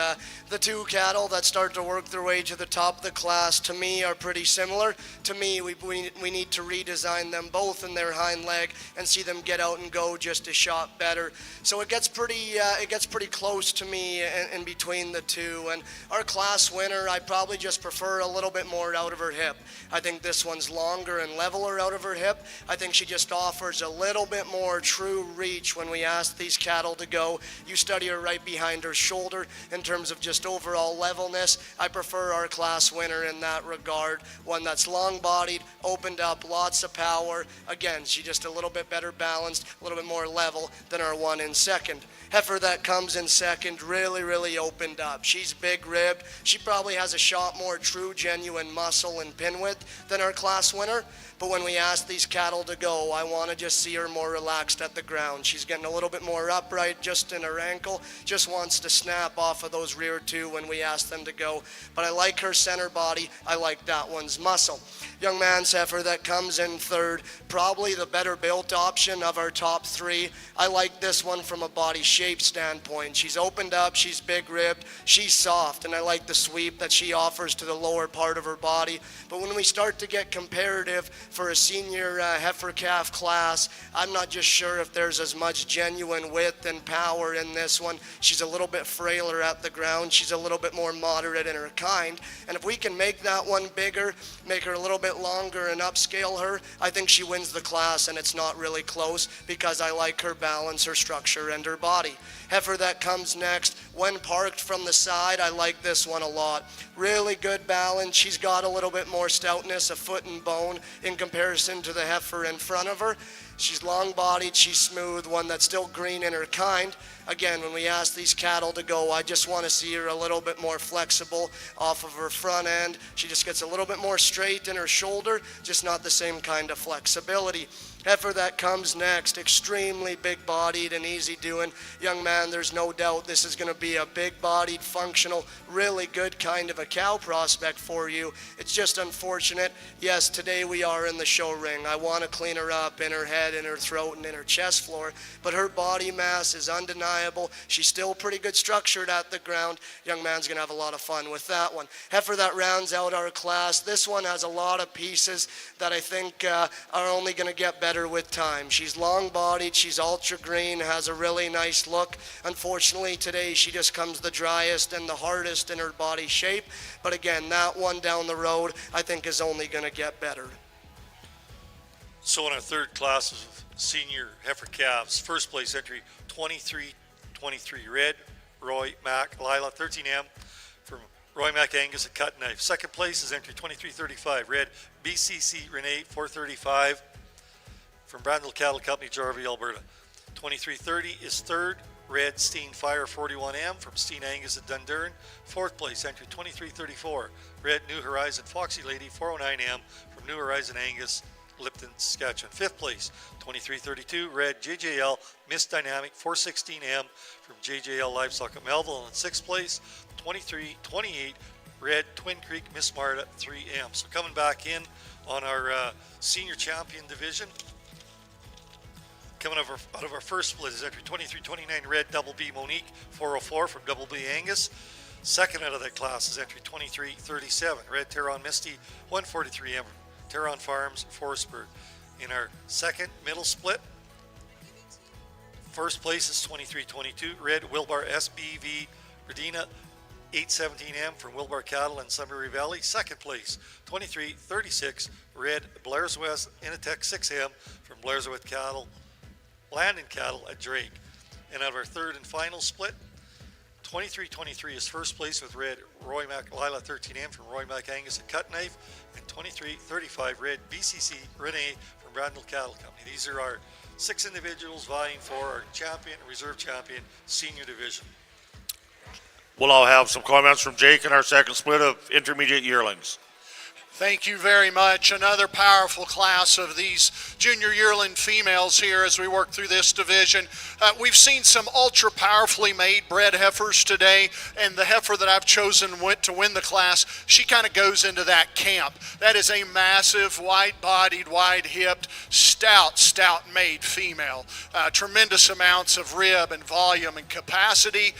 the two cattle that start to work their way to the top of the class to me are pretty similar. To me, we need to redesign them both in their hind leg and see them get out and go just a shot better. So it gets pretty close to me in between the two. And our class winner, I probably just prefer a little bit more out of her hip. I think this one's longer and leveler out of her hip. I think she just just offers a little bit more true reach when we ask these cattle to go. You study her right behind her shoulder in terms of just overall levelness. I prefer our class winner in that regard. One that's long-bodied, opened up, lots of power. Again, she's just a little bit better balanced, a little bit more level than our one in second. Heifer that comes in second, really opened up. She's big-ribbed. She probably has a shot more true, genuine muscle and pin width than our class winner. But when we ask these cattle to go, I want to just see her more relaxed at the ground. She's getting a little bit more upright just in her ankle, just wants to snap off of those rear two when we ask them to go. But I like her center body. I like that one's muscle. Young man's heifer that comes in third, probably the better built option of our top three. I like this one from a body shape standpoint. She's opened up, she's big-ribbed, she's soft, and I like the sweep that she offers to the lower part of her body. But when we start to get comparative for a senior heifer calf class, I'm not just sure if there's as much genuine width and power in this one. She's a little bit frailer at the ground. She's a little bit more moderate in her kind. And if we can make that one bigger, make her a little bit longer and upscale her, I think she wins the class, and it's not really close because I like her balance, her structure, and her body. Heifer that comes next, when parked from the side, I like this one a lot. Really good balance. She's got a little bit more stoutness, a foot and bone in comparison to the heifer in front of her. She's long-bodied, she's smooth, one that's still green in her kind. Again, when we ask these cattle to go, I just want to see her a little bit more flexible off of her front end. She just gets a little bit more straight in her shoulder, just not the same kind of flexibility. Heifer that comes next, extremely big-bodied and easy-doing. Young man, there's no doubt this is going to be a big-bodied, functional, really good kind of a cow prospect for you. It's just unfortunate. Yes, today we are in the show ring. I want to clean her up in her head, in her throat, and in her chest floor, but her body mass is undeniable. She's still pretty good structured at the ground. Young man's going to have a lot of fun with that one. Heifer that rounds out our class. This one has a lot of pieces that I think are only going to get better with time. She's long-bodied, she's ultra green, has a really nice look. Unfortunately, today she just comes the driest and the hardest in her body shape. But again, that one down the road, I think is only going to get better. So in our third class of senior heifer calves, first place entry 23-23 red, Roy Mac Lila 13M from Roy Mac Angus at cut knife. Second place is entry 23-35 red, BCC Renee 435 from Brandel Cattle Company, Jarvie, Alberta. 23-30 is third, red Steen Fire 41M from Steen Angus at Dundurn. Fourth place entry 23-34 red New Horizon Foxy Lady 409M from New Horizon Angus, Lipton, Saskatchewan. Fifth place 23-32 red JJL Miss Dynamic 416M from JJL Livestock at Melville. And sixth place 23-28 red Twin Creek Miss Marta 3M. So coming back in on our senior champion division, coming out of our first split is entry 23-29 red Double B Monique 404 from Double B Angus. Second out of that class is entry 23-37 red Terron Misty 143M Terron Farms Forestburg. In our second middle split, first place is 23-22 red Wilbar SBV Regina 817M from Wilbar Cattle in Sunbury Valley. Second place 23-36 red Blair's West Initech 6M from Blair's West Cattle Landon Cattle at Drake. And out of our third and final split, 23-23 is first place with red Roy Mac Lila 13M from Roy Mac Angus at cut knife, and 23-35 red BCC Renee from Brandel Cattle Company. These are our 6 individuals vying for our champion and reserve champion senior division. We'll all have some comments from Jake in our second split of intermediate yearlings. Thank you very much. Another powerful class of these junior yearling females here as we work through this division. We've seen some ultra powerfully made bred heifers today, and the heifer that I've chosen to win the class, she kind of goes into that camp. That is a massive, wide-bodied, wide-hipped, stout-made female. Tremendous amounts of rib and volume and capacity,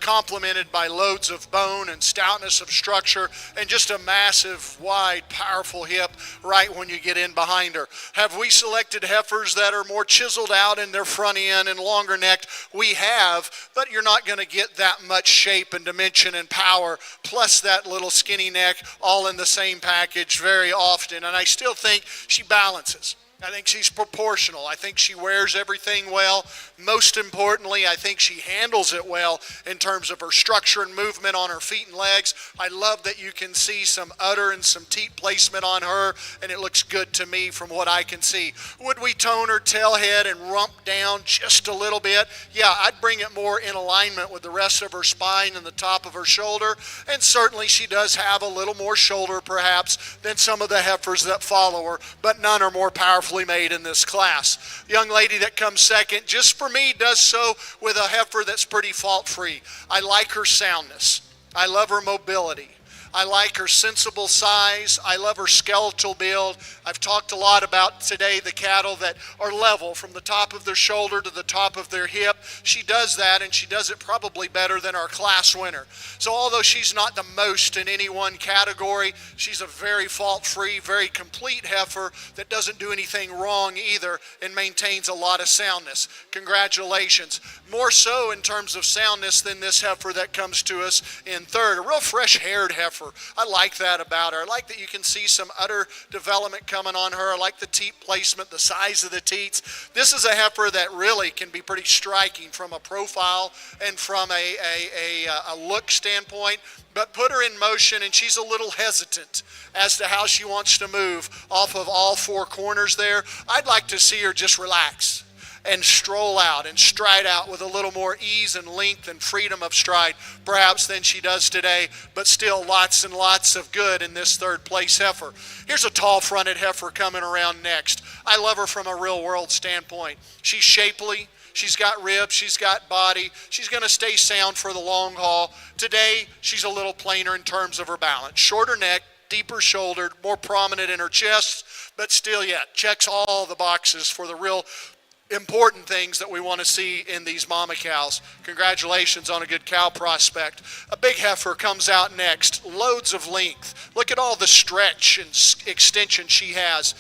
complemented by loads of bone and stoutness of structure, and just a massive, wide, powerful hip right when you get in behind her. Have we selected heifers that are more chiseled out in their front end and longer necked? We have, but you're not going to get that much shape and dimension and power, plus that little skinny neck, all in the same package very often. And I still think she balances. I think she's proportional. I think she wears everything well. Most importantly, I think she handles it well in terms of her structure and movement on her feet and legs. I love that you can see some udder and some teat placement on her, and it looks good to me from what I can see. Would we tone her tail head and rump down just a little bit? Yeah, I'd bring it more in alignment with the rest of her spine and the top of her shoulder, and certainly she does have a little more shoulder perhaps than some of the heifers that follow her, but none are more powerful made in this class. The young lady that comes second, just for me, does so with a heifer that's pretty fault-free. I like her soundness. I love her mobility. I like her sensible size. I love her skeletal build. I've talked a lot about today the cattle that are level from the top of their shoulder to the top of their hip. She does that, and she does it probably better than our class winner. So although she's not the most in any one category, she's a very fault-free, very complete heifer that doesn't do anything wrong either and maintains a lot of soundness. Congratulations. More so in terms of soundness than this heifer that comes to us in third, a real fresh-haired heifer. I like that about her. I like that you can see some udder development coming on her. I like the teat placement, the size of the teats. This is a heifer that really can be pretty striking from a profile and from a look standpoint. But put her in motion and she's a little hesitant as to how she wants to move off of all four corners there. I'd like to see her just relax and stroll out and stride out with a little more ease and length and freedom of stride perhaps than she does today, but still lots and lots of good in this third place heifer. Here's a tall fronted heifer coming around next. I love her from a real world standpoint. She's shapely. She's got ribs, she's got body, she's going to stay sound for the long haul. Today, she's a little plainer in terms of her balance. Shorter neck, deeper shouldered, more prominent in her chest, but still yet checks all the boxes for the real important things that we want to see in these mama cows. Congratulations on a good cow prospect. A big heifer comes out next, loads of length. Look at all the stretch and extension she has,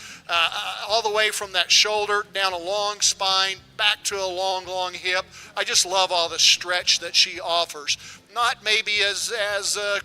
all the way from that shoulder down a long spine, back to a long hip. I just love all the stretch that she offers. Not maybe as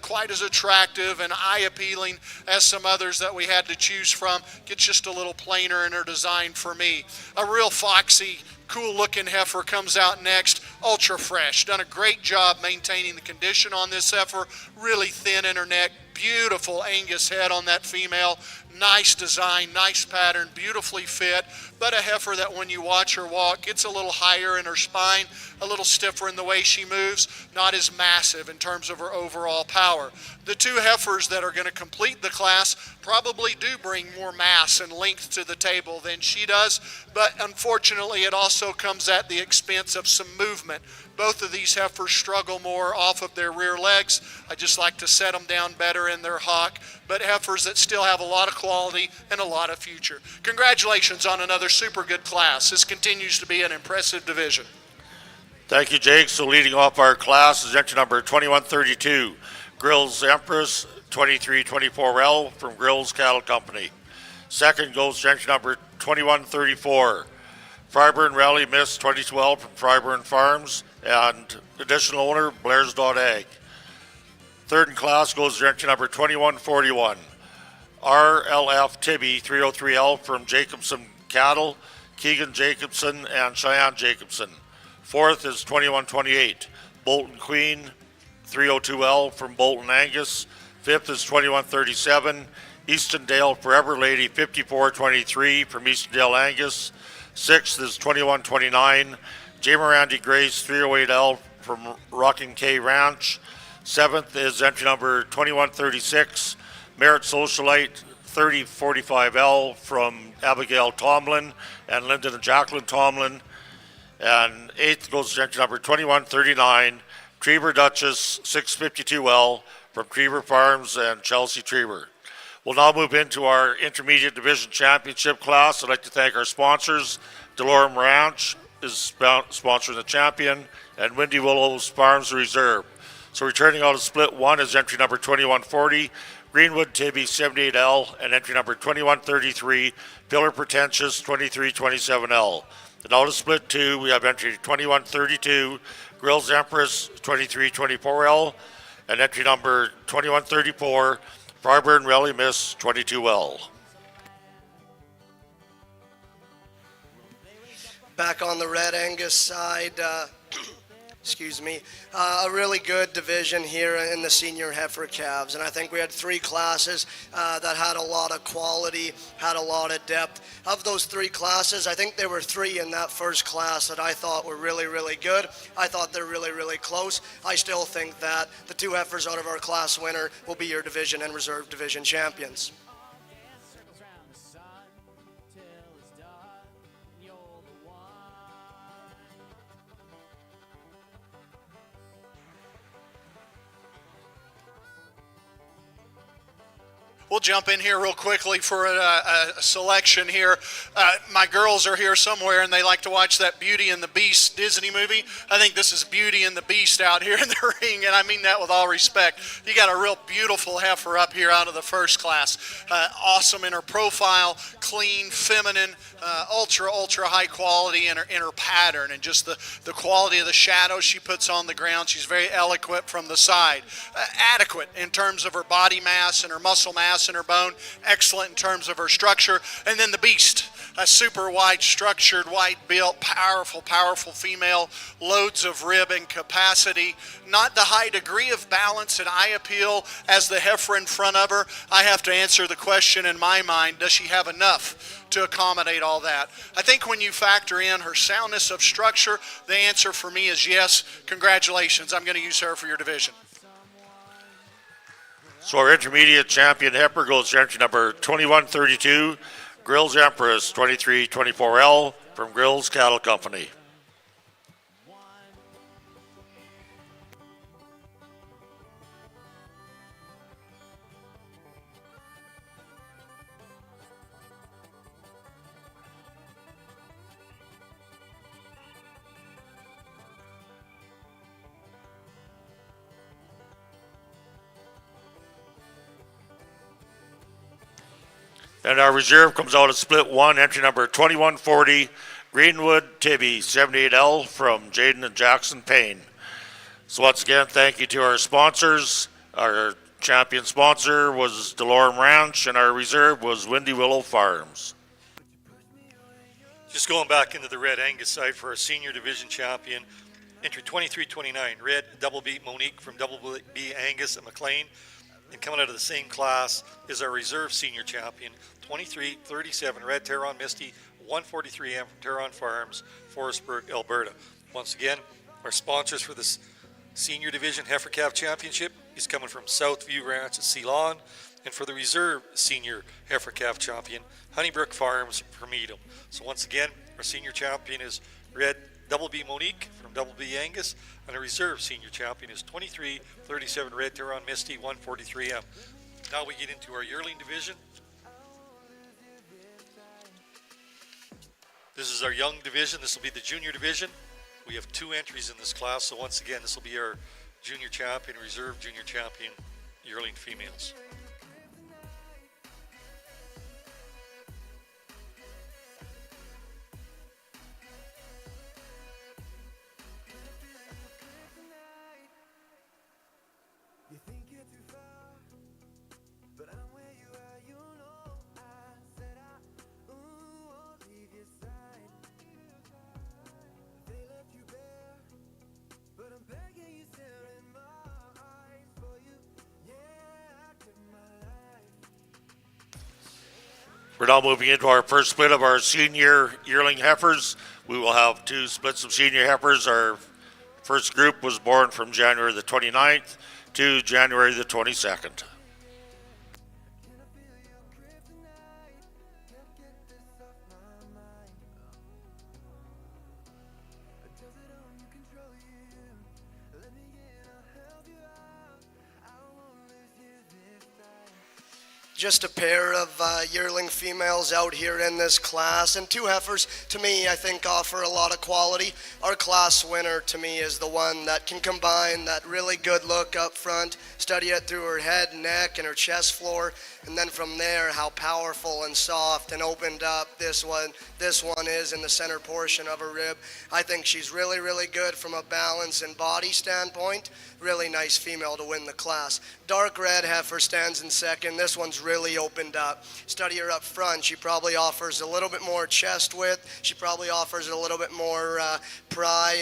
quite as attractive and eye-appealing as some others that we had to choose from. Gets just a little plainer in her design for me. A real foxy, cool-looking heifer comes out next, ultra fresh. Done a great job maintaining the condition on this heifer. Really thin in her neck, beautiful Angus head on that female. Nice design, nice pattern, beautifully fit, but a heifer that when you watch her walk, gets a little higher in her spine, a little stiffer in the way she moves, not as massive in terms of her overall power. The two heifers that are going to complete the class probably do bring more mass and length to the table than she does, but unfortunately it also comes at the expense of some movement. Both of these heifers struggle more off of their rear legs. I just like to set them down better in their hock, but heifers that still have a lot of quality and a lot of future. Congratulations on another super good class. This continues to be an impressive division. Thank you, Jake. So leading off our class is entry number 2132, Grills Empress 2324L from Grills Cattle Company. Second goes to entry number 2134, Fryburn Rally Miss 2012 from Fryburn Farms, and additional owner Blairs.ag. Third in class goes to entry number 2141, RLF Tibby 303L from Jacobson Cattle, Keegan Jacobson and Cheyenne Jacobson. Fourth is 2128, Bolton Queen 302L from Bolton Angus. Fifth is 2137, Eastondale Forever Lady 5423 from Eastondale Angus. Sixth is 2129, J. Mirandi Grace 308L from Rocking K Ranch. Seventh is entry number 2136, Merit Socialite 3045L from Abigail Tomlin and Lyndon and Jacqueline Tomlin. And eighth goes to entry number 2139, Trieber Duchess 652L from Trieber Farms and Chelsea Trieber. We'll now move into our Intermediate Division Championship class. I'd like to thank our sponsors. Delorme Ranch is sponsoring the champion, and Windy Willows Farms Reserve. So returning out of split one is entry number 2140, Greenwood Tibby 78L, and entry number 2133, Pillar Pretentious 2327L. And out of split two, we have entry 2132, Grills Empress 2324L, and entry number 2134, Fryburn Rally Miss 22L. back on the Red Angus side, excuse me, a really good division here in the senior heifer calves. And I think we had 3 classes that had a lot of quality, had a lot of depth. Of those 3 classes, I think there were 3 in that first class that I thought were really, really good. I thought they're really, really close. I still think that the 2 heifers out of our class winner will be your division and reserve division champions. We'll jump in here real quickly for a selection here. My girls are here somewhere, and they like to watch that Beauty and the Beast Disney movie. I think this is Beauty and the Beast out here in the ring, and I mean that with all respect. You got a real beautiful heifer up here out of the first class. Awesome in her profile, clean, feminine, ultra high quality in her pattern, and just the quality of the shadows she puts on the ground. She's very eloquent from the side. Adequate in terms of her body mass and her muscle mass in her bone, excellent in terms of her structure. And then the Beast, a super wide structured, wide built, powerful female, loads of rib and capacity, not the high degree of balance and eye appeal as the heifer in front of her. I have to answer the question in my mind, does she have enough to accommodate all that? I think when you factor in her soundness of structure, the answer for me is yes. Congratulations, I'm going to use her for your division. So our intermediate champion heifer goes to entry number 2132, Grills Empress 2324L from Grills Cattle Company. And our reserve comes out of split 1, entry number 2140, Greenwood Tibby 78L from Jaden and Jackson Payne. So once again, thank you to our sponsors. Our champion sponsor was DeLorme Ranch, and our reserve was Windy Willow Farms. Just going back into the Red Angus side for our senior division champion, entry 2329, Red Double B Monique from Double B Angus and McLean. And coming out of the same class is our reserve senior champion, 2337, Red Terron Misty, 143M from Terron Farms, Forestburg, Alberta. Once again, our sponsors for this senior division heifer calf championship is coming from Southview Ranch at Ceylon, and for the reserve senior heifer calf champion, Honeybrook Farms from Edom. So once again, our senior champion is Red Double B Monique from Double B Angus, and a reserve senior champion is 2337 Red Terron Misty, 143M. Now we get into our yearling division. This is our young division. This will be the junior division. We have 2 entries in this class, so once again, this will be our junior champion, reserve junior champion, yearling females. We're now moving into our first split of our senior yearling heifers. We will have 2 splits of senior heifers. Our first group was born from January the 29th to January the 22nd. Just a pair of yearling females out here in this class, and 2 heifers, to me, I think offer a lot of quality. Our class winner, to me, is the one that can combine that really good look up front, study it through her head, neck, and her chest floor, and then from there, how powerful and soft and opened up this one is in the center portion of her rib. I think she's really, really good from a balance and body standpoint. Really nice female to win the class. Dark red heifer stands in second. This one's really opened up. Study her up front. She probably offers a little bit more chest width. She probably offers a little bit more pry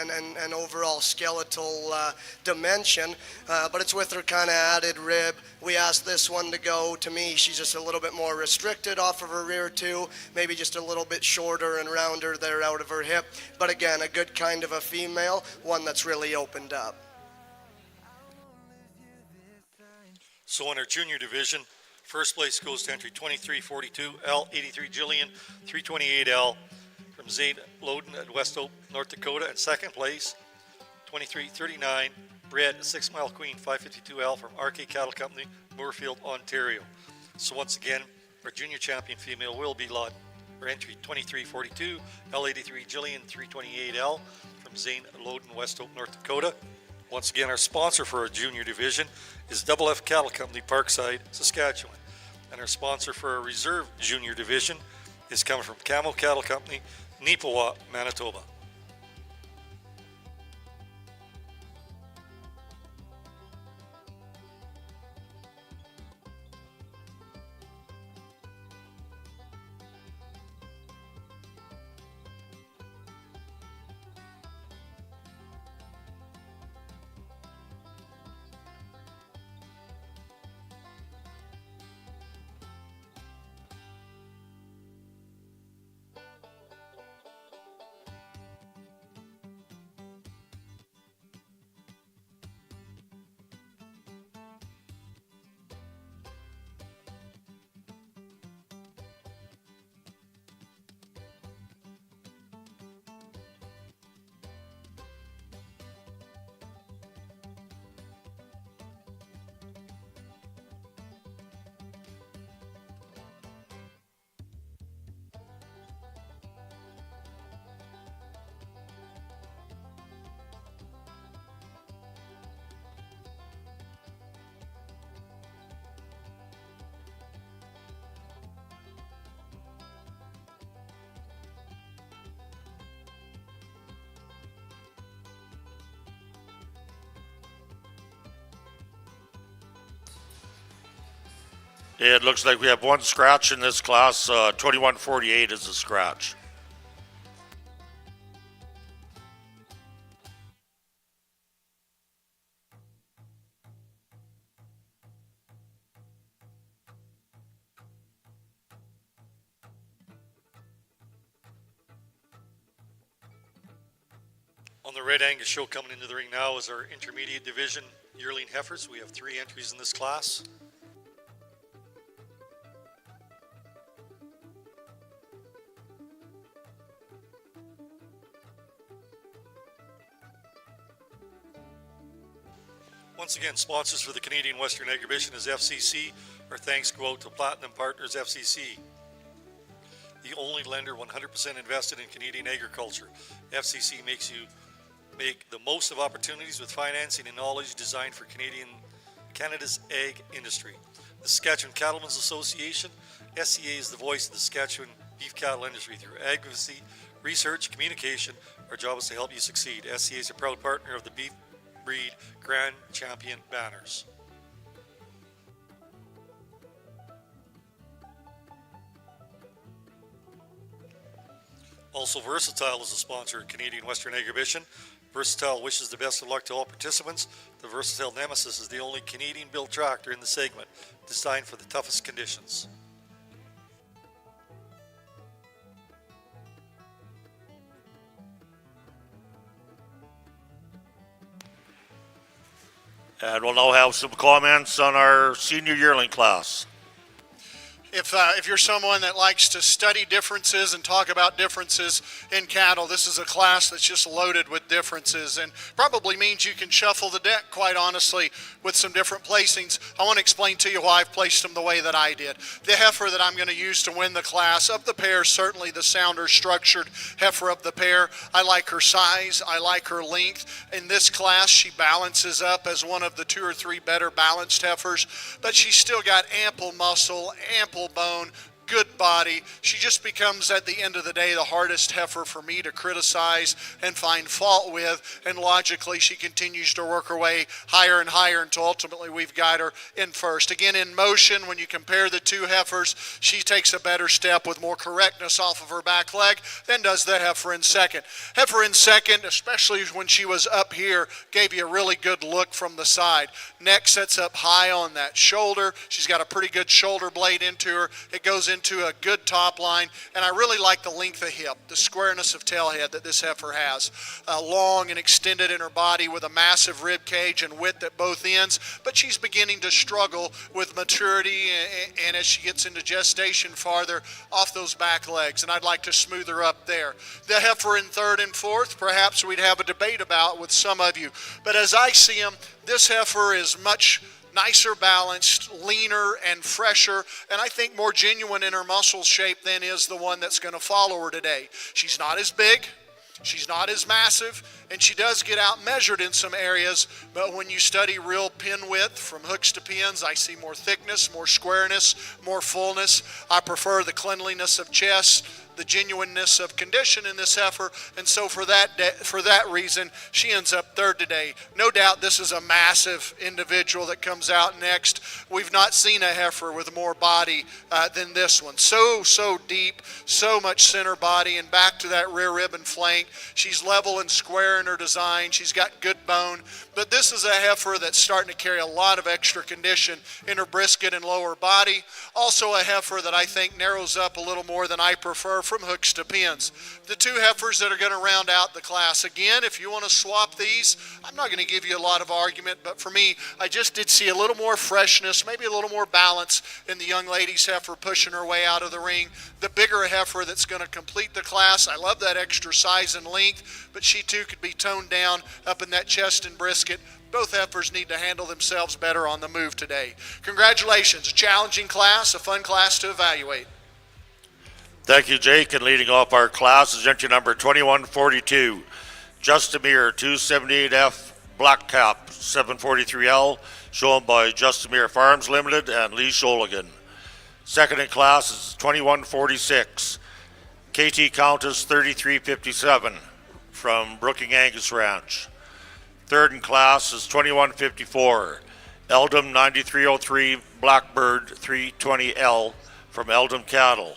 and overall skeletal dimension. But it's with her kind of added rib. We asked this one to go. To me, she's just a little bit more restricted off of her rear too. Maybe just a little bit shorter and rounder there out of her hip. But again, a good kind of a female, one that's really opened up. So in our junior division, first place goes to entry 2342 L83 Jillian 328L from Zane Loden at West Oak, North Dakota, and second place 2339 Brett 6 Mile Queen 552L from RK Cattle Company, Moorfield, Ontario. So once again, our junior champion female will be Lawton. For entry 2342 L83 Jillian 328L from Zane Loden, West Oak, North Dakota. Once again, our sponsor for our junior division is Double F Cattle Company, Parkside, Saskatchewan. And our sponsor for our reserve junior division is coming from Camo Cattle Company, Neepawa, Manitoba. It looks like we have one scratch in this class. 2148 is a scratch. On the Red Angus show coming into the ring now is our intermediate division yearling heifers. We have 3 entries in this class. Once again, sponsors for the Canadian Western Agribition is FCC. Our thanks go out to Platinum Partners FCC. The only lender 100% invested in Canadian agriculture. FCC makes you make the most of opportunities with financing and knowledge designed for Canada's ag industry. The Saskatchewan Cattlemen's Association, SCA is the voice of the Saskatchewan beef cattle industry through advocacy, research, communication. Our job is to help you succeed. SCA is a proud partner of the Beef Breed Grand Champion banners. Also, Versatile is a sponsor of Canadian Western Agribition. Versatile wishes the best of luck to all participants. The Versatile Nemesis is the only Canadian-built tractor in the segment, designed for the toughest conditions. And we'll now have some comments on our senior yearling class. If you're someone that likes to study differences and talk about differences in cattle, this is a class that's just loaded with differences and probably means you can shuffle the deck, quite honestly, with some different placings. I want to explain to you why I've placed them the way that I did. The heifer that I'm going to use to win the class, of the pair, certainly the sounder structured heifer of the pair. I like her size. I like her length. In this class, she balances up as one of the 2 or 3 better balanced heifers, but she's still got ample muscle, ample bone, good body. She just becomes, at the end of the day, the hardest heifer for me to criticize and find fault with, and logically she continues to work her way higher and higher until ultimately we've got her in first. Again, in motion, when you compare the two heifers, she takes a better step with more correctness off of her back leg than does the heifer in second. Heifer in second, especially when she was up here, gave you a really good look from the side. Neck sets up high on that shoulder. She's got a pretty good shoulder blade into her. It goes into a good top line, and I really like the length of hip, the squareness of tail head that this heifer has. Long and extended in her body with a massive rib cage and width at both ends, but she's beginning to struggle with maturity and as she gets into gestation farther off those back legs, and I'd like to smooth her up there. The heifer in third and fourth, perhaps we'd have a debate about with some of you, but as I see them, this heifer is much nicer balanced, leaner, and fresher, and I think more genuine in her muscle shape than is the one that's going to follow her today. She's not as big, she's not as massive, and she does get out measured in some areas, but when you study real pin width from hooks to pins, I see more thickness, more squareness, more fullness. I prefer the cleanliness of chest, the genuineness of condition in this heifer, and so for that reason, she ends up third today. No doubt this is a massive individual that comes out next. We've not seen a heifer with more body than this one. So deep, so much center body, and back to that rear rib and flank. She's level and square in her design. She's got good bone, but this is a heifer that's starting to carry a lot of extra condition in her brisket and lower body. Also a heifer that I think narrows up a little more than I prefer from hooks to pins. The two heifers that are going to round out the class. Again, if you want to swap these, I'm not going to give you a lot of argument, but for me, I just did see a little more freshness, maybe a little more balance in the young lady's heifer pushing her way out of the ring. The bigger heifer that's going to complete the class, I love that extra size and length, but she too could be toned down up in that chest and brisket. Both heifers need to handle themselves better on the move today. Congratulations, a challenging class, a fun class to evaluate. Thank you, Jake. And leading off our class is entry number 2142, Justamere 278F Black Cap 743L, shown by Justamere Farms Limited and Lee Sholigan. Second in class is 2146, KT Countess 3357 from Brooking Angus Ranch. Third in class is 2154, Eldom 9303 Blackbird 320L from Eldom Cattle.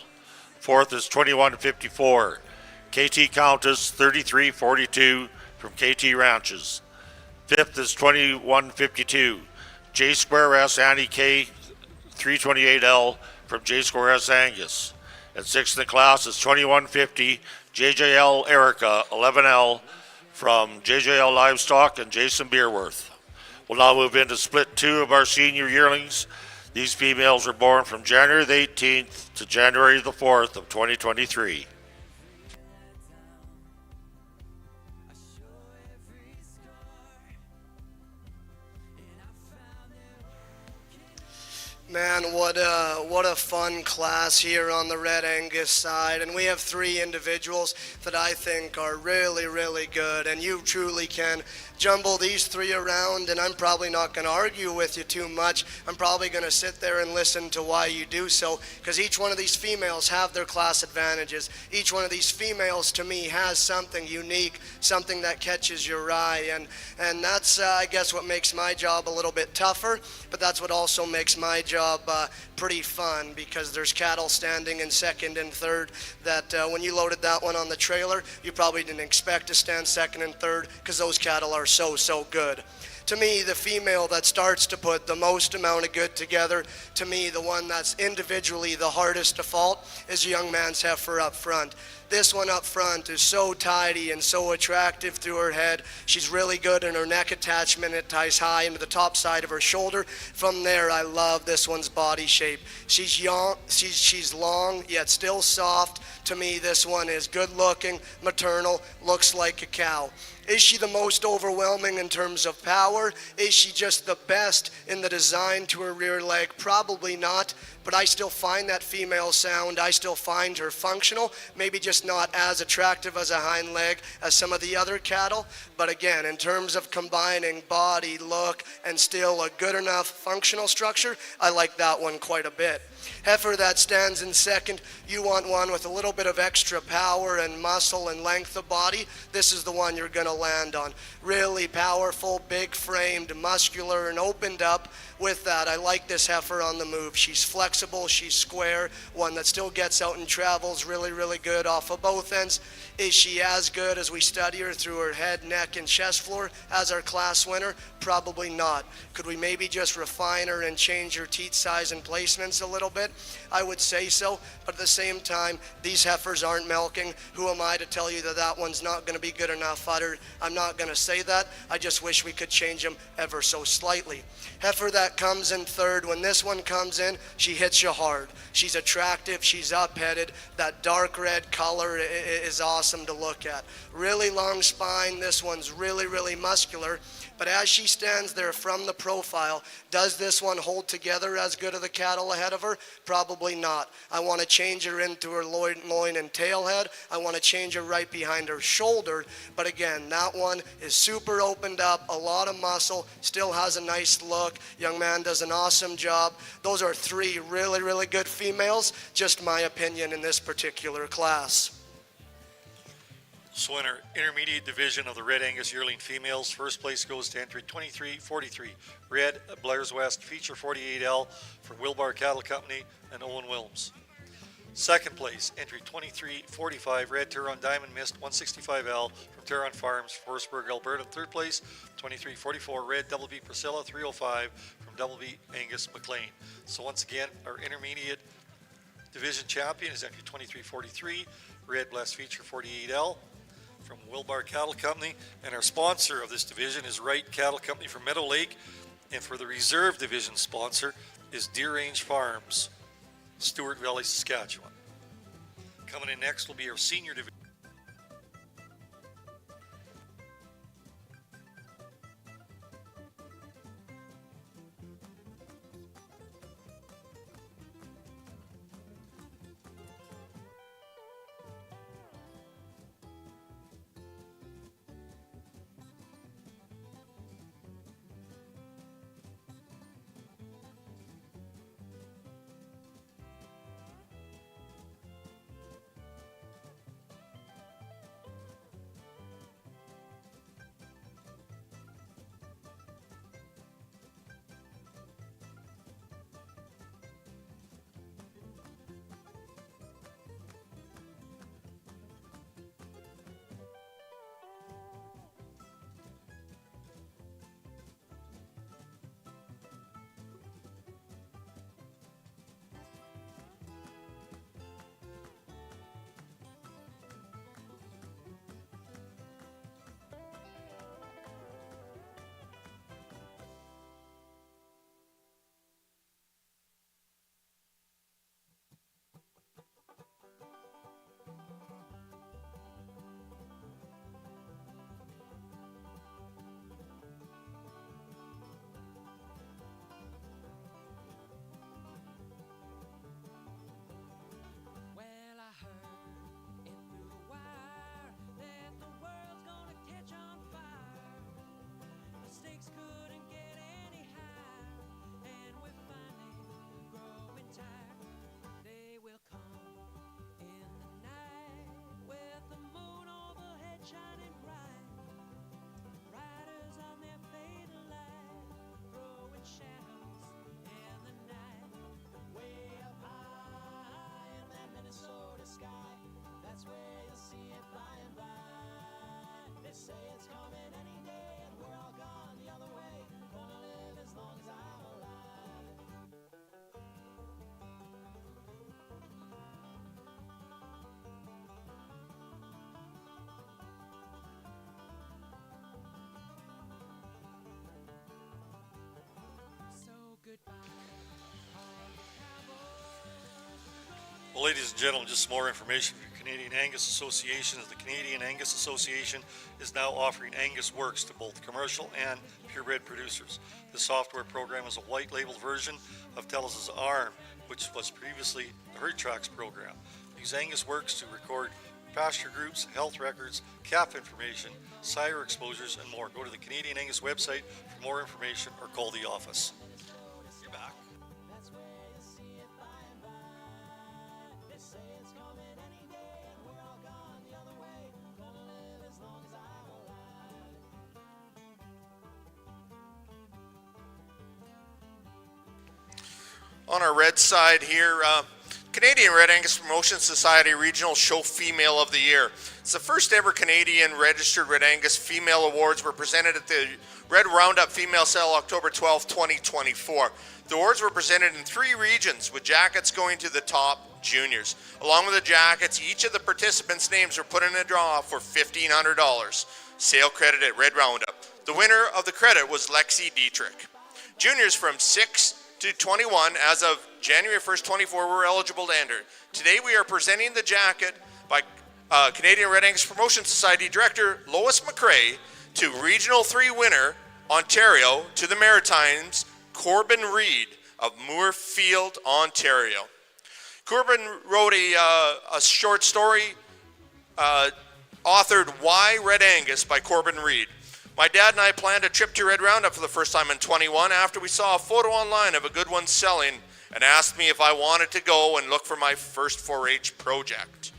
Fourth is 2154, KT Countess 3342 from KT Ranches. Fifth is 2152, J Square S Annie K 328L from J Square S Angus. And sixth in the class is 2150, JJL Erica 11L from JJL Livestock and Jason Beerworth. We'll now move into split two of our senior yearlings. These females were born from January the 18th to January the 4th of 2023. Man, what a fun class here on the Red Angus side, and we have three individuals that I think are really, really good, and you truly can jumble these three around, and I'm probably not going to argue with you too much. I'm probably going to sit there and listen to why you do so, because each one of these females have their class advantages. Each one of these females, to me, has something unique, something that catches your eye, and that's, I guess, what makes my job a little bit tougher, but that's what also makes my job pretty fun, because there's cattle standing in second and third that when you loaded that one on the trailer, you probably didn't expect to stand second and third, because those cattle are so good. To me, the female that starts to put the most amount of good together, to me, the one that's individually the hardest to fault, is a young man's heifer up front. This one up front is so tidy and so attractive through her head. She's really good in her neck attachment. It ties high into the top side of her shoulder. From there, I love this one's body shape. She's young, she's long, yet still soft. To me, this one is good looking, maternal, looks like a cow. Is she the most overwhelming in terms of power? Is she just the best in the design to her rear leg? Probably not, but I still find that female sound. I still find her functional, maybe just not as attractive as a hind leg as some of the other cattle. But again, in terms of combining body, look, and still a good enough functional structure, I like that one quite a bit. Heifer that stands in second, you want one with a little bit of extra power and muscle and length of body. This is the one you're going to land on. Really powerful, big framed, muscular, and opened up. With that, I like this heifer on the move. She's flexible, she's square, one that still gets out and travels really, really good off of both ends. Is she as good as we study her through her head, neck, and chest floor as our class winner? Probably not. Could we maybe just refine her and change her teat size and placements a little bit? I would say so, but at the same time, these heifers aren't milking. Who am I to tell you that that one's not going to be good enough udder? I'm not going to say that. I just wish we could change them ever so slightly. Heifer that comes in third, when this one comes in, she hits you hard. She's attractive, she's up-headed. That dark red color is awesome to look at. Really long spine, this one's really, really muscular. But as she stands there from the profile, does this one hold together as good of the cattle ahead of her? Probably not. I want to change her into her loin and tail head. I want to change her right behind her shoulder. But again, that one is super opened up, a lot of muscle, still has a nice look. Young man does an awesome job. Those are three really, really good females. Just my opinion in this particular class. So in our intermediate division of the Red Angus yearling females, first place goes to entry 2343, Red Blair's West Feature 48L from Wilbar Cattle Company and Owen Wilms. Second place, entry 2345, Red Turon Diamond Mist 165L from Turon Farms, Forestburg, Alberta. Third place, 2344, Red Double B Priscilla 305 from Double B Angus McLean. So once again, our intermediate division champion is entry 2343, Red Blessed Feature 48L from Wilbar Cattle Company, and our sponsor of this division is Wright Cattle Company from Meadow Lake, and for the reserve division sponsor is Deer Range Farms, Stewart Valley, Saskatchewan. Coming in next will be our senior division. Well, ladies and gentlemen, just some more information from the Canadian Angus Association. The Canadian Angus Association is now offering Angus Works to both commercial and purebred producers. The software program is a white label version of TELUS's ARM, which was previously the Herd Tracks program. Use Angus Works to record pasture groups, health records, calf information, sire exposures, and more. Go to the Canadian Angus website for more information or call the office. You're back. On our red side here, Canadian Red Angus Promotion Society Regional Show Female of the Year. It's the first ever Canadian registered Red Angus Female Awards were presented at the Red Roundup Female Sale October 12, 2024. The awards were presented in 3 regions with jackets going to the top juniors. Along with the jackets, each of the participants' names were put in a draw for $1,500. Sale credit at Red Roundup. The winner of the credit was Lexi Dietrich. Juniors from 6 to 21 as of January 1st, 24 were eligible to enter. Today we are presenting the jacket by Canadian Red Angus Promotion Society Director Lois McRae to Regional 3 winner, Ontario, to the Maritimes, Corbin Reed of Moorfield, Ontario. Corbin wrote a short story authored Why Red Angus by Corbin Reed. My dad and I planned a trip to Red Roundup for the first time in 21 after we saw a photo online of a good one selling and asked me if I wanted to go and look for my first 4-H project.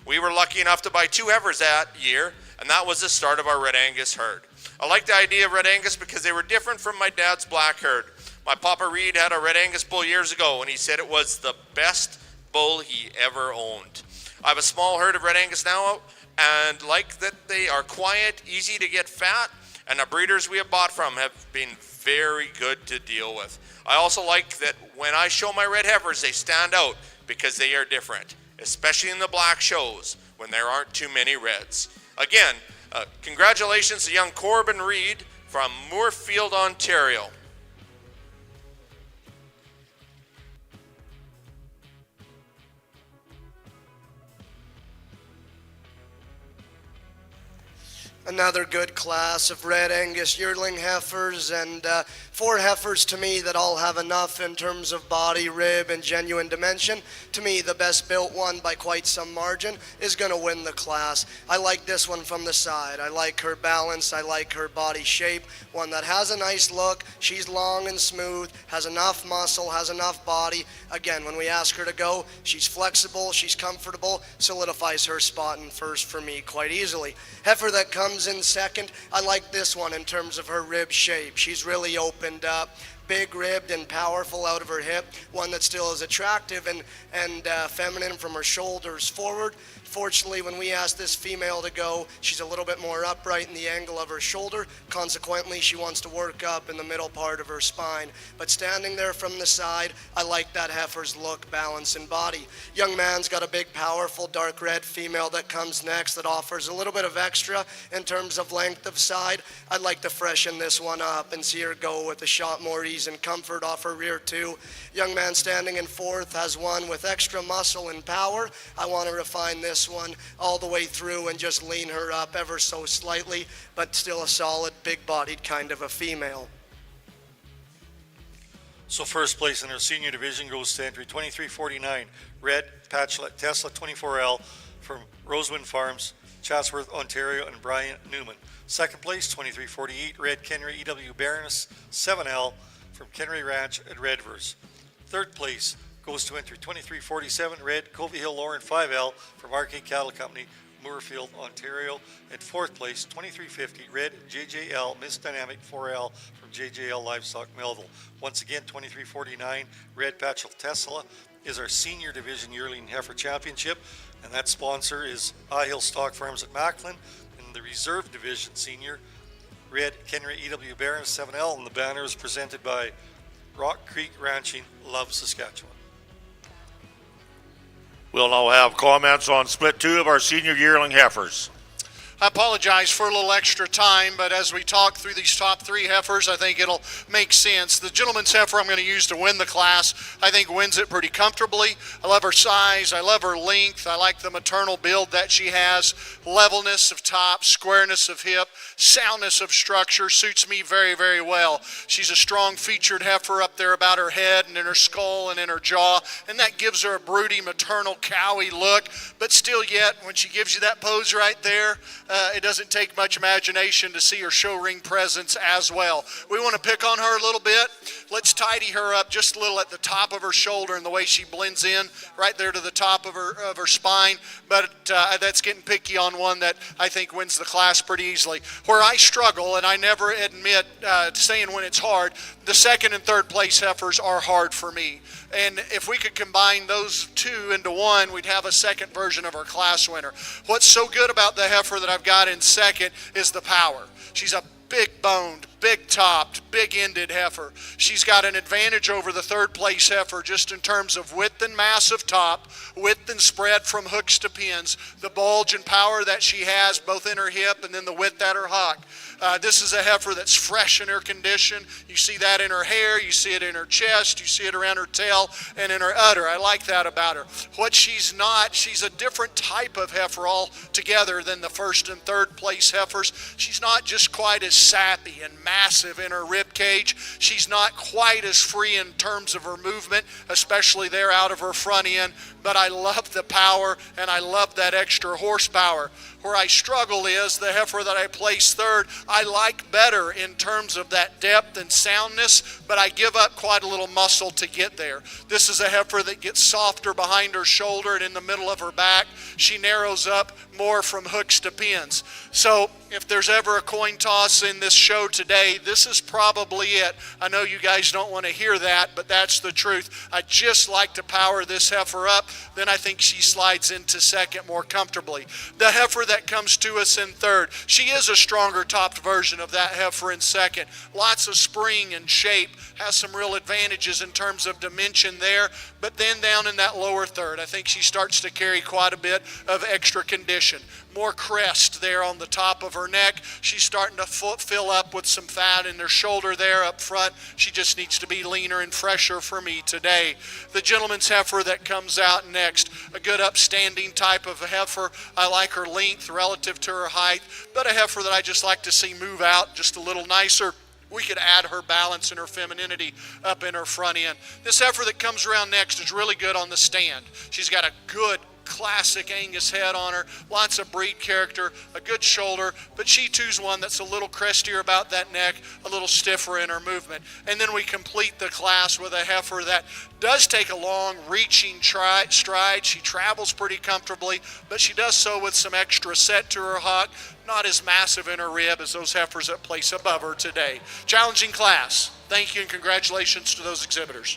We were lucky enough to buy 2 heifers that year, and that was the start of our Red Angus herd. I liked the idea of Red Angus because they were different from my dad's black herd. My Papa Reed had a Red Angus bull years ago, and he said it was the best bull he ever owned. I have a small herd of Red Angus now, and like that they are quiet, easy to get fat, and the breeders we have bought from have been very good to deal with. I also like that when I show my red heifers, they stand out because they are different, especially in the black shows when there aren't too many reds. Again, congratulations to young Corbin Reed from Moorfield, Ontario. Another good class of Red Angus yearling heifers, and 4 heifers to me that all have enough in terms of body, rib, and genuine dimension. To me, the best built one by quite some margin is going to win the class. I like this one from the side. I like her balance. I like her body shape. One that has a nice look. She's long and smooth, has enough muscle, has enough body. Again, when we ask her to go, she's flexible, she's comfortable, solidifies her spot in first for me quite easily. Heifer that comes in second, I like this one in terms of her rib shape. She's really opened up, big ribbed and powerful out of her hip, one that still is attractive and feminine from her shoulders forward. Fortunately, when we ask this female to go, she's a little bit more upright in the angle of her shoulder. Consequently, she wants to work up in the middle part of her spine. But standing there from the side, I like that heifer's look, balance, and body. Young man's got a big, powerful, dark red female that comes next that offers a little bit of extra in terms of length of side. I'd like to freshen this one up and see her go with a shot more ease and comfort off her rear too. Young man standing in fourth has one with extra muscle and power. I want to refine this one all the way through and just lean her up ever so slightly, but still a solid, big-bodied kind of a female. So first place in our senior division goes to entry 2349, Red Patchlet Tesla 24L from Rosewind Farms, Chatsworth, Ontario, and Brian Newman. Second place, 2348, Red Kenry EW Baroness 7L from Kenry Ranch at Redvers. Third place goes to entry 2347, Red Covey Hill Lauren 5L from Arcade Cattle Company, Moorfield, Ontario. And fourth place, 2350, Red JJL Miss Dynamic 4L from JJL Livestock Melville. Once again, 2349, Red Patchel Tesla is our senior division yearling heifer championship, and that sponsor is Hill Stock Farms at Macklin. And the reserve division senior, Red Kenry EW Barron 7L, and the banner is presented by Rock Creek Ranching, Love, Saskatchewan. We'll now have comments on split 2 of our senior yearling heifers. I apologize for a little extra time, but as we talk through these top 3 heifers, I think it'll make sense. The gentleman's heifer I'm going to use to win the class, I think wins it pretty comfortably. I love her size, I love her length, I like the maternal build that she has, levelness of top, squareness of hip, soundness of structure, suits me very, very well. She's a strong featured heifer up there about her head and in her skull and in her jaw, and that gives her a broody, maternal, cowy look, but still yet, when she gives you that pose right there, it doesn't take much imagination to see her show ring presence as well. We want to pick on her a little bit. Let's tidy her up just a little at the top of her shoulder and the way she blends in right there to the top of her spine. But that's getting picky on one that I think wins the class pretty easily. Where I struggle, and I never admit saying when it's hard, the second and third place heifers are hard for me. And if we could combine those two into one, we'd have a second version of our class winner. What's so good about the heifer that I've got in second is the power. She's a big boned, big topped, big ended heifer. She's got an advantage over the third place heifer just in terms of width and mass of top, width and spread from hooks to pins, the bulge and power that she has both in her hip and then the width at her hock. This is a heifer that's fresh in her condition. You see that in her hair, you see it in her chest, you see it around her tail and in her udder. I like that about her. What she's not, she's a different type of heifer altogether than the first and third place heifers. She's not just quite as sappy and massive in her rib cage. She's not quite as free in terms of her movement, especially there out of her front end, but I love the power and I love that extra horsepower. Where I struggle is the heifer that I place third, I like better in terms of that depth and soundness, but I give up quite a little muscle to get there. This is a heifer that gets softer behind her shoulder and in the middle of her back. She narrows up more from hooks to pins. So if there's ever a coin toss in this show today, this is probably it. I know you guys don't want to hear that, but that's the truth. I just like to power this heifer up. Then I think she slides into second more comfortably. The heifer that comes to us in third, she is a stronger topped version of that heifer in second. Lots of spring and shape, has some real advantages in terms of dimension there, but then down in that lower third, I think she starts to carry quite a bit of extra condition. More crest there on the top of her neck. She's starting to fill up with some fat in her shoulder there up front. She just needs to be leaner and fresher for me today. The gentleman's heifer that comes out next, a good upstanding type of a heifer. I like her length relative to her height, but a heifer that I just like to see move out just a little nicer. We could add her balance and her femininity up in her front end. This heifer that comes around next is really good on the stand. She's got a good classic Angus head on her, lots of breed character, a good shoulder, but she too's one that's a little crestier about that neck, a little stiffer in her movement. And then we complete the class with a heifer that does take a long reaching stride. She travels pretty comfortably, but she does so with some extra set to her hock, not as massive in her rib as those heifers that place above her today. Challenging class. Thank you and congratulations to those exhibitors.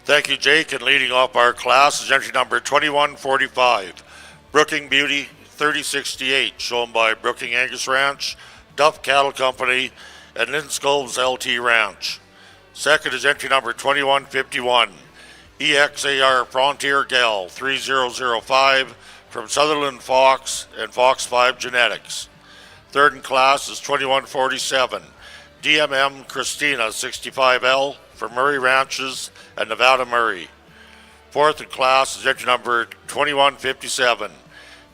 Thank you, Jake. And leading off our class is entry number 2145, Brooking Beauty 3068, shown by Brooking Angus Ranch, Duff Cattle Company, and Linscoves LT Ranch. Second is entry number 2151, EXAR Frontier Gal 3005, from Sutherland Fox and Fox 5 Genetics. Third in class is 2147, DMM Christina 65L, from Murray Ranches and Nevada Murray. Fourth in class is entry number 2157,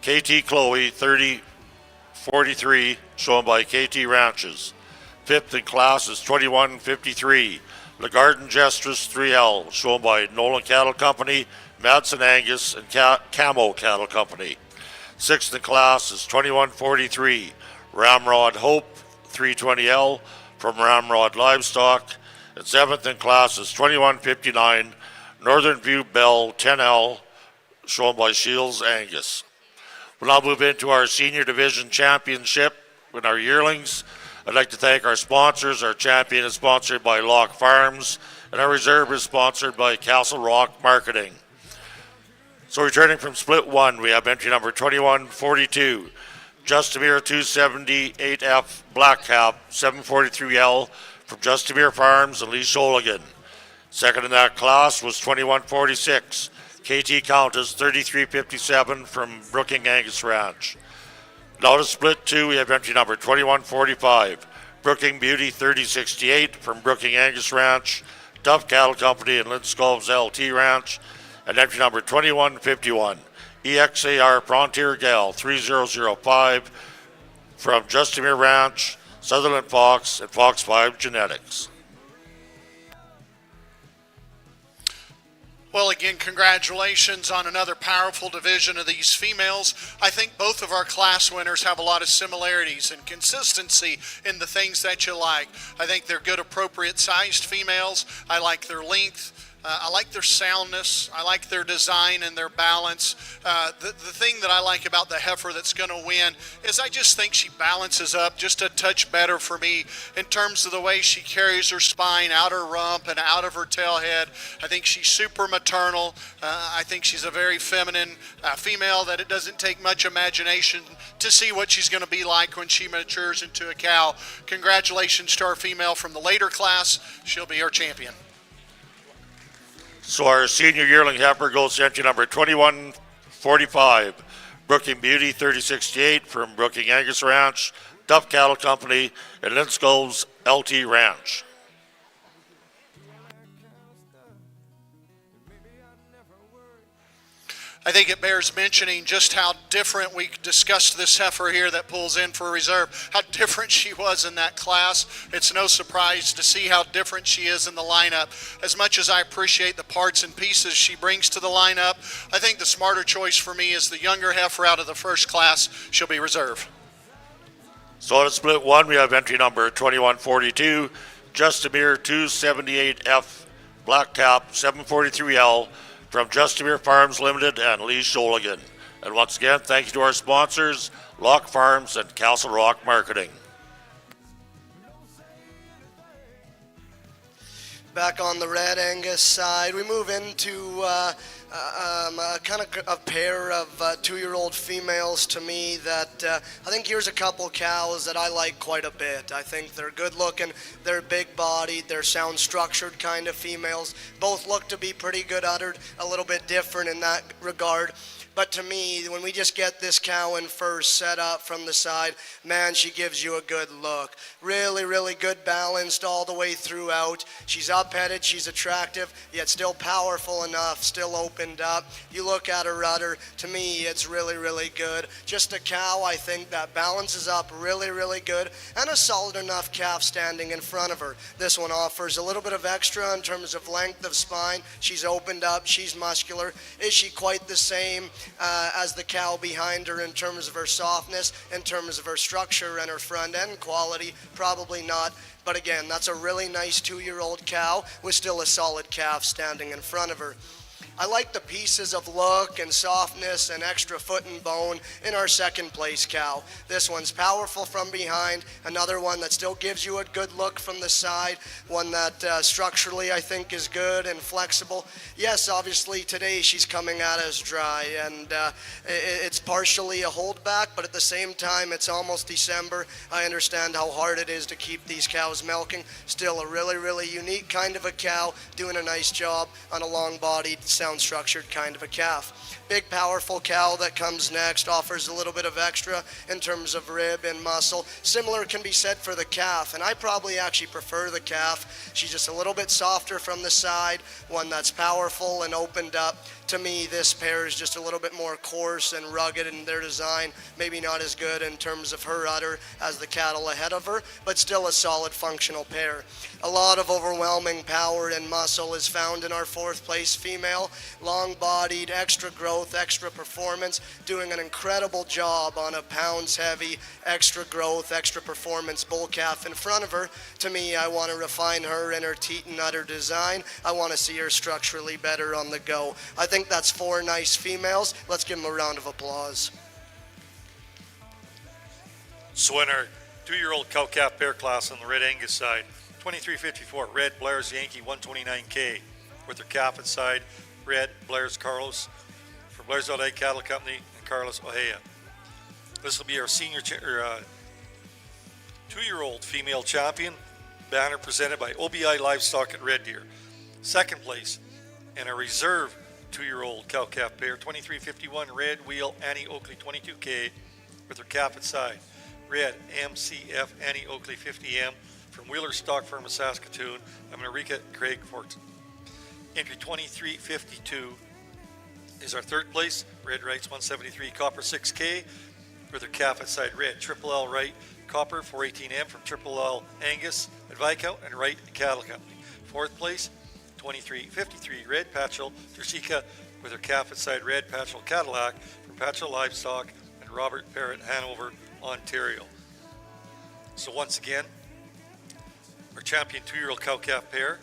KT Chloe 3043, shown by KT Ranches. Fifth in class is 2153, Le Garden Gestress 3L, shown by Nolan Cattle Company, Madsen Angus, and Camo Cattle Company. Sixth in class is 2143, Ramrod Hope 320L, from Ramrod Livestock. And seventh in class is 2159, Northern View Bell 10L, shown by Shields Angus. We'll now move into our Senior Division Championship with our yearlings. I'd like to thank our sponsors. Our champion is sponsored by Lock Farms, and our reserve is sponsored by Castle Rock Marketing. So returning from Split 1, we have entry number 2142, Justimere 278F Black Cap 743L, from Justimere Farms and Lee Sholigan. Second in that class was 2146, KT Countess 3357 from Brooking Angus Ranch. Now to Split 2, we have entry number 2145, Brooking Beauty 3068 from Brooking Angus Ranch, Duff Cattle Company and Linscoves LT Ranch, and entry number 2151, EXAR Frontier Gal 3005 from Justimere Ranch, Sutherland Fox, and Fox 5 Genetics. Well, again, congratulations on another powerful division of these females. I think both of our class winners have a lot of similarities and consistency in the things that you like. I think they're good, appropriate sized females. I like their length. I like their soundness. I like their design and their balance. The thing that I like about the heifer that's going to win is I just think she balances up just a touch better for me in terms of the way she carries her spine out her rump and out of her tail head. I think she's super maternal. I think she's a very feminine female that it doesn't take much imagination to see what she's going to be like when she matures into a cow. Congratulations to our female from the later class. She'll be our champion. So our senior yearling heifer goes to entry number 2145, Brooking Beauty 3068 from Brooking Angus Ranch, Duff Cattle Company, and Linsco's LT Ranch. I think it bears mentioning just how different, we discussed this heifer here that pulls in for reserve, how different she was in that class. It's no surprise to see how different she is in the lineup. As much as I appreciate the parts and pieces she brings to the lineup, I think the smarter choice for me is the younger heifer out of the first class. She'll be reserve. So on split one, we have entry number 2142, Justamere 278F, Black Cap 743L, from Justamere Farms Limited and Lee Sholigan. And once again, thank you to our sponsors, Lock Farms and Castle Rock Marketing. Back on the Red Angus side, we move into kind of a pair of 2-year-old females to me that I think here's a couple cows that I like quite a bit. I think they're good looking, they're big bodied, they're sound structured kind of females. Both look to be pretty good uddered, a little bit different in that regard. But to me, when we just get this cow in first set up from the side, man, she gives you a good look. Really, really good balanced all the way throughout. She's up-headed, she's attractive, yet still powerful enough, still opened up. You look at her udder, to me, it's really, really good. Just a cow, I think, that balances up really, really good, and a solid enough calf standing in front of her. This one offers a little bit of extra in terms of length of spine. She's opened up, she's muscular. Is she quite the same as the cow behind her in terms of her softness, in terms of her structure and her front end quality? Probably not. But again, that's a really nice 2-year-old cow with still a solid calf standing in front of her. I like the pieces of look and softness and extra foot and bone in our second place cow. This one's powerful from behind, another one that still gives you a good look from the side, one that structurally I think is good and flexible. Yes, obviously today she's coming at us dry, and it's partially a holdback, but at the same time it's almost December. I understand how hard it is to keep these cows milking. Still a really, really unique kind of a cow, doing a nice job on a long-bodied, sound-structured kind of a calf. Big, powerful cow that comes next offers a little bit of extra in terms of rib and muscle. Similar can be said for the calf, and I probably actually prefer the calf. She's just a little bit softer from the side, one that's powerful and opened up. To me, this pair is just a little bit more coarse and rugged in their design. Maybe not as good in terms of her udder as the cattle ahead of her, but still a solid functional pair. A lot of overwhelming power and muscle is found in our fourth place female. Long-bodied, extra growth, extra performance, doing an incredible job on a pounds heavy, extra growth, extra performance bull calf in front of her. To me, I want to refine her in her teat and udder design. I want to see her structurally better on the go. I think that's 4 nice females. Let's give them a round of applause. So in our 2-year-old cow-calf pair class on the Red Angus side, 2354, Red Blair's Yankee 129K, with their calf inside, Red Blair's Carlos, for Blair's Egg Cattle Company, and Carlos Ojea. This will be our senior 2-year-old female champion, banner presented by OBI Livestock at Red Deer. Second place, and a reserve 2-year-old cow-calf pair, 2351, Red Wheel Annie Oakley 22K, with her calf inside, Red MCF Annie Oakley 50M, from Wheeler Stock Farm of Saskatoon, America Craig Fortin. Entry 2352 is our third place, Red Wrights 173 Copper 6K, with her calf inside, Red Triple L Wright Copper 418M from Triple L Angus at Viscount and Wright Cattle Company. Fourth place, 2353 Red Patchel Tersica with her calf inside Red Patchel Cadillac from Patchel Livestock and Robert Parrott, Hanover, Ontario. So once again, our champion 2-year-old cow-calf pair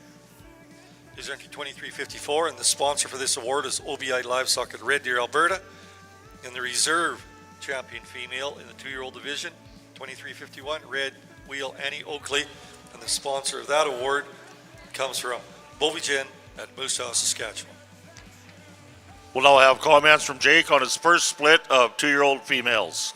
is entry 2354, and the sponsor for this award is OBI Livestock at Red Deer, Alberta. And the reserve champion female in the 2-year-old division, 2351, Red Wheel Annie Oakley. And the sponsor of that award comes from Bovigin at Moose Jaw, Saskatchewan. We'll now have comments from Jake on his first split of 2-year-old females.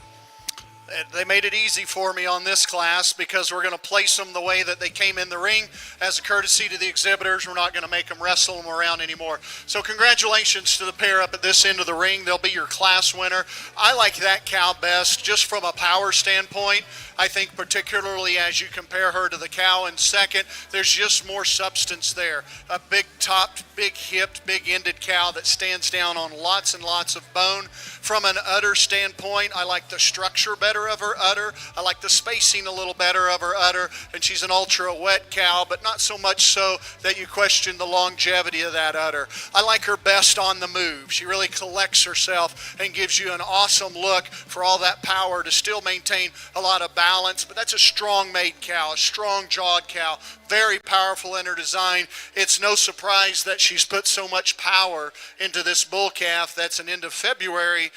They made it easy for me on this class because we're going to place them the way that they came in the ring. As a courtesy to the exhibitors, we're not going to make them wrestle them around anymore. So congratulations to the pair up at this end of the ring. They'll be your class winner. I like that cow best just from a power standpoint. I think particularly as you compare her to the cow in second, there's just more substance there. A big topped, big hipped, big ended cow that stands down on lots and lots of bone. From an udder standpoint, I like the structure better of her udder. I like the spacing a little better of her udder, and she's an ultra wet cow, but not so much so that you question the longevity of that udder. I like her best on the move. She really collects herself and gives you an awesome look for all that power to still maintain a lot of balance, but that's a strong made cow, a strong jawed cow, very powerful in her design. It's no surprise that she's put so much power into this bull calf that's an end of February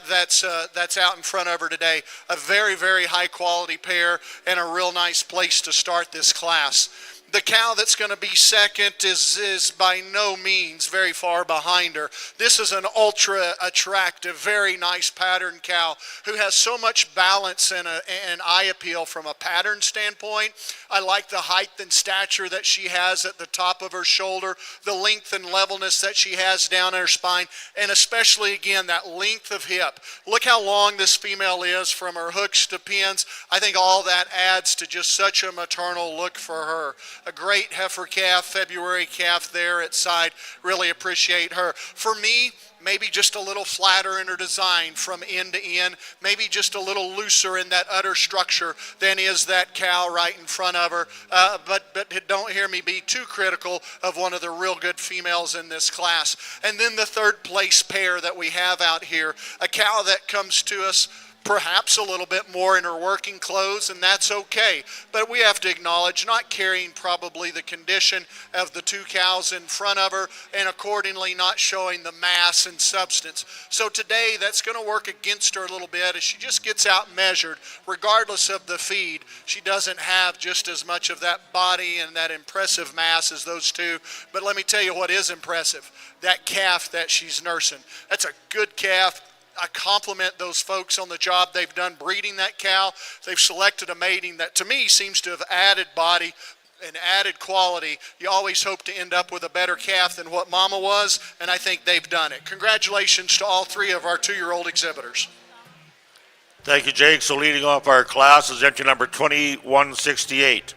that's out in front of her today. A very, very high quality pair and a real nice place to start this class. The cow that's going to be second is by no means very far behind her. This is an ultra attractive, very nice pattern cow who has so much balance and eye appeal from a pattern standpoint. I like the height and stature that she has at the top of her shoulder, the length and levelness that she has down her spine, and especially, again, that length of hip. Look how long this female is from her hooks to pins. I think all that adds to just such a maternal look for her. A great heifer calf, February calf there at side. Really appreciate her. For me, maybe just a little flatter in her design from end to end, maybe just a little looser in that udder structure than is that cow right in front of her. But don't hear me be too critical of one of the real good females in this class. And then the third place pair that we have out here, a cow that comes to us perhaps a little bit more in her working clothes, and that's okay. But we have to acknowledge not carrying probably the condition of the two cows in front of her, and accordingly not showing the mass and substance. So today that's going to work against her a little bit as she just gets out measured. Regardless of the feed, she doesn't have just as much of that body and that impressive mass as those two. But let me tell you what is impressive. That calf that she's nursing. That's a good calf. I compliment those folks on the job they've done breeding that cow. They've selected a mating that to me seems to have added body and added quality. You always hope to end up with a better calf than what mama was, and I think they've done it. Congratulations to all three of our 2-year-old exhibitors. Thank you, Jake. So leading off our class is entry number 2168.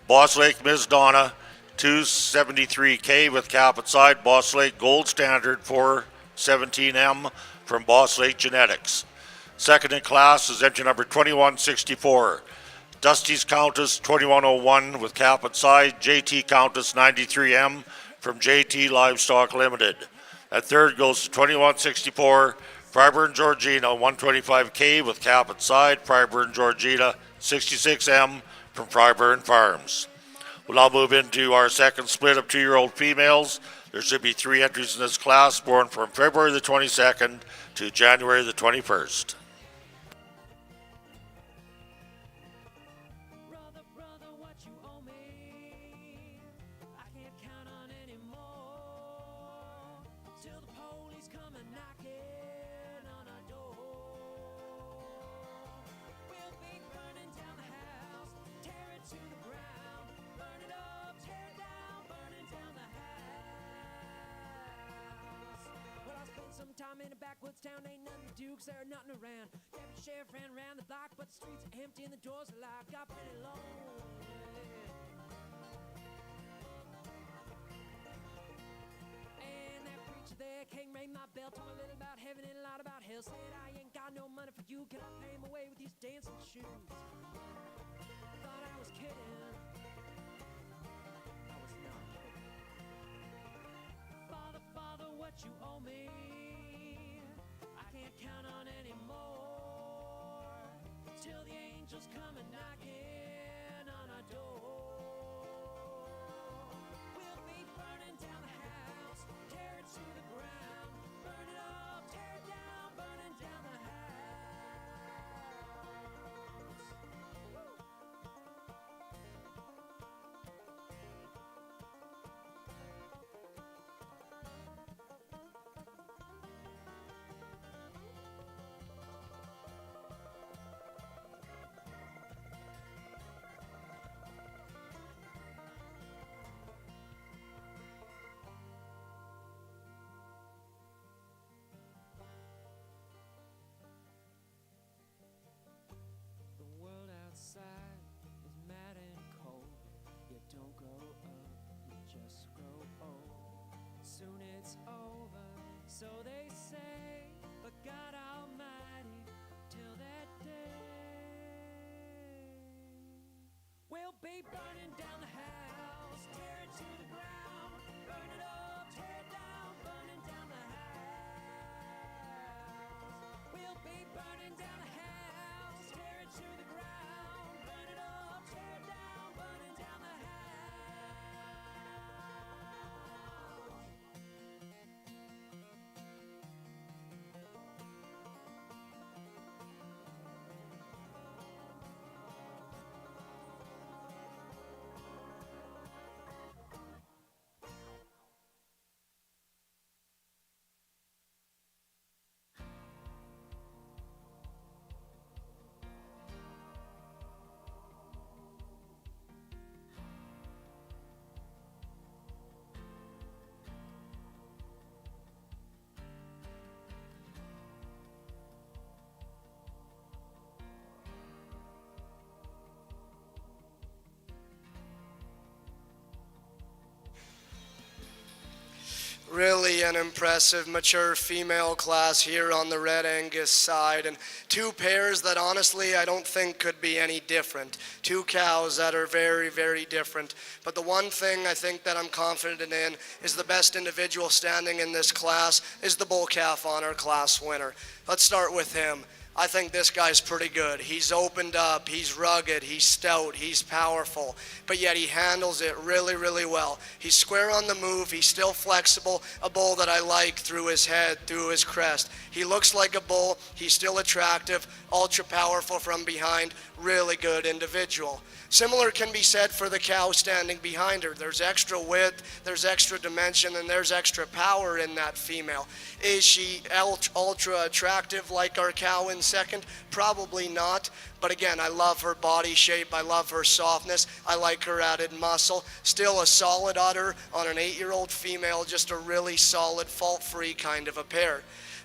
Boss Lake Ms. Donna, 273K with calf at side. Boss Lake Gold Standard 417M. From Boss Lake Genetics. Second in class is entry number 2164. Dusty's Countess 2101 with calf at side. JT Countess 93M from JT Livestock Limited. That third goes to 2164. Freiburg Georgina 125K with calf at side. Freiburg Georgina 66M from Freiburg Farms. We'll now move into our second split of 2-year-old females. There should be 3 entries in this class born from February the 22nd to January the 21st. In a backwoods town, ain't nothing to do, 'cause there ain't nothing around. Deputy sheriff ran around the block, but the streets are empty and the doors are locked. Got pretty lonely. And that preacher there came ring my bell, told me a little about heaven and a lot about hell. Said I ain't got no money for you, can I pay him away with these dancing shoes? Thought I was kidding. I was not kidding. till the angels come a knocking on our door. We'll be burning down the house, tear it to the ground, burn it up, tear it down, burning down the house. Outside is mad and cold. You don't grow up, you just grow old. Soon it's over, so they say, but God Almighty, till that day, we'll be burning down the house, tear it to the ground, burn it up, tear it down, burning down the house. We'll be burning down the house, tear it to the ground. Really an impressive, mature female class here on the Red Angus side, and two pairs that honestly I don't think could be any different. Two cows that are very, very different. But the one thing I think that I'm confident in is the best individual standing in this class is the bull calf on our class winner. Let's start with him. I think this guy's pretty good. He's opened up, he's rugged, he's stout, he's powerful, but yet he handles it really, really well. He's square on the move, he's still flexible, a bull that I like through his head, through his crest. He looks like a bull, he's still attractive, ultra powerful from behind, really good individual. Similar can be said for the cow standing behind her. There's extra width, there's extra dimension, and there's extra power in that female. Is she ultra attractive like our cow in second? Probably not. But again, I love her body shape, I love her softness, I like her added muscle. Still a solid udder on an 8-year-old female, just a really solid, fault-free kind of a pair.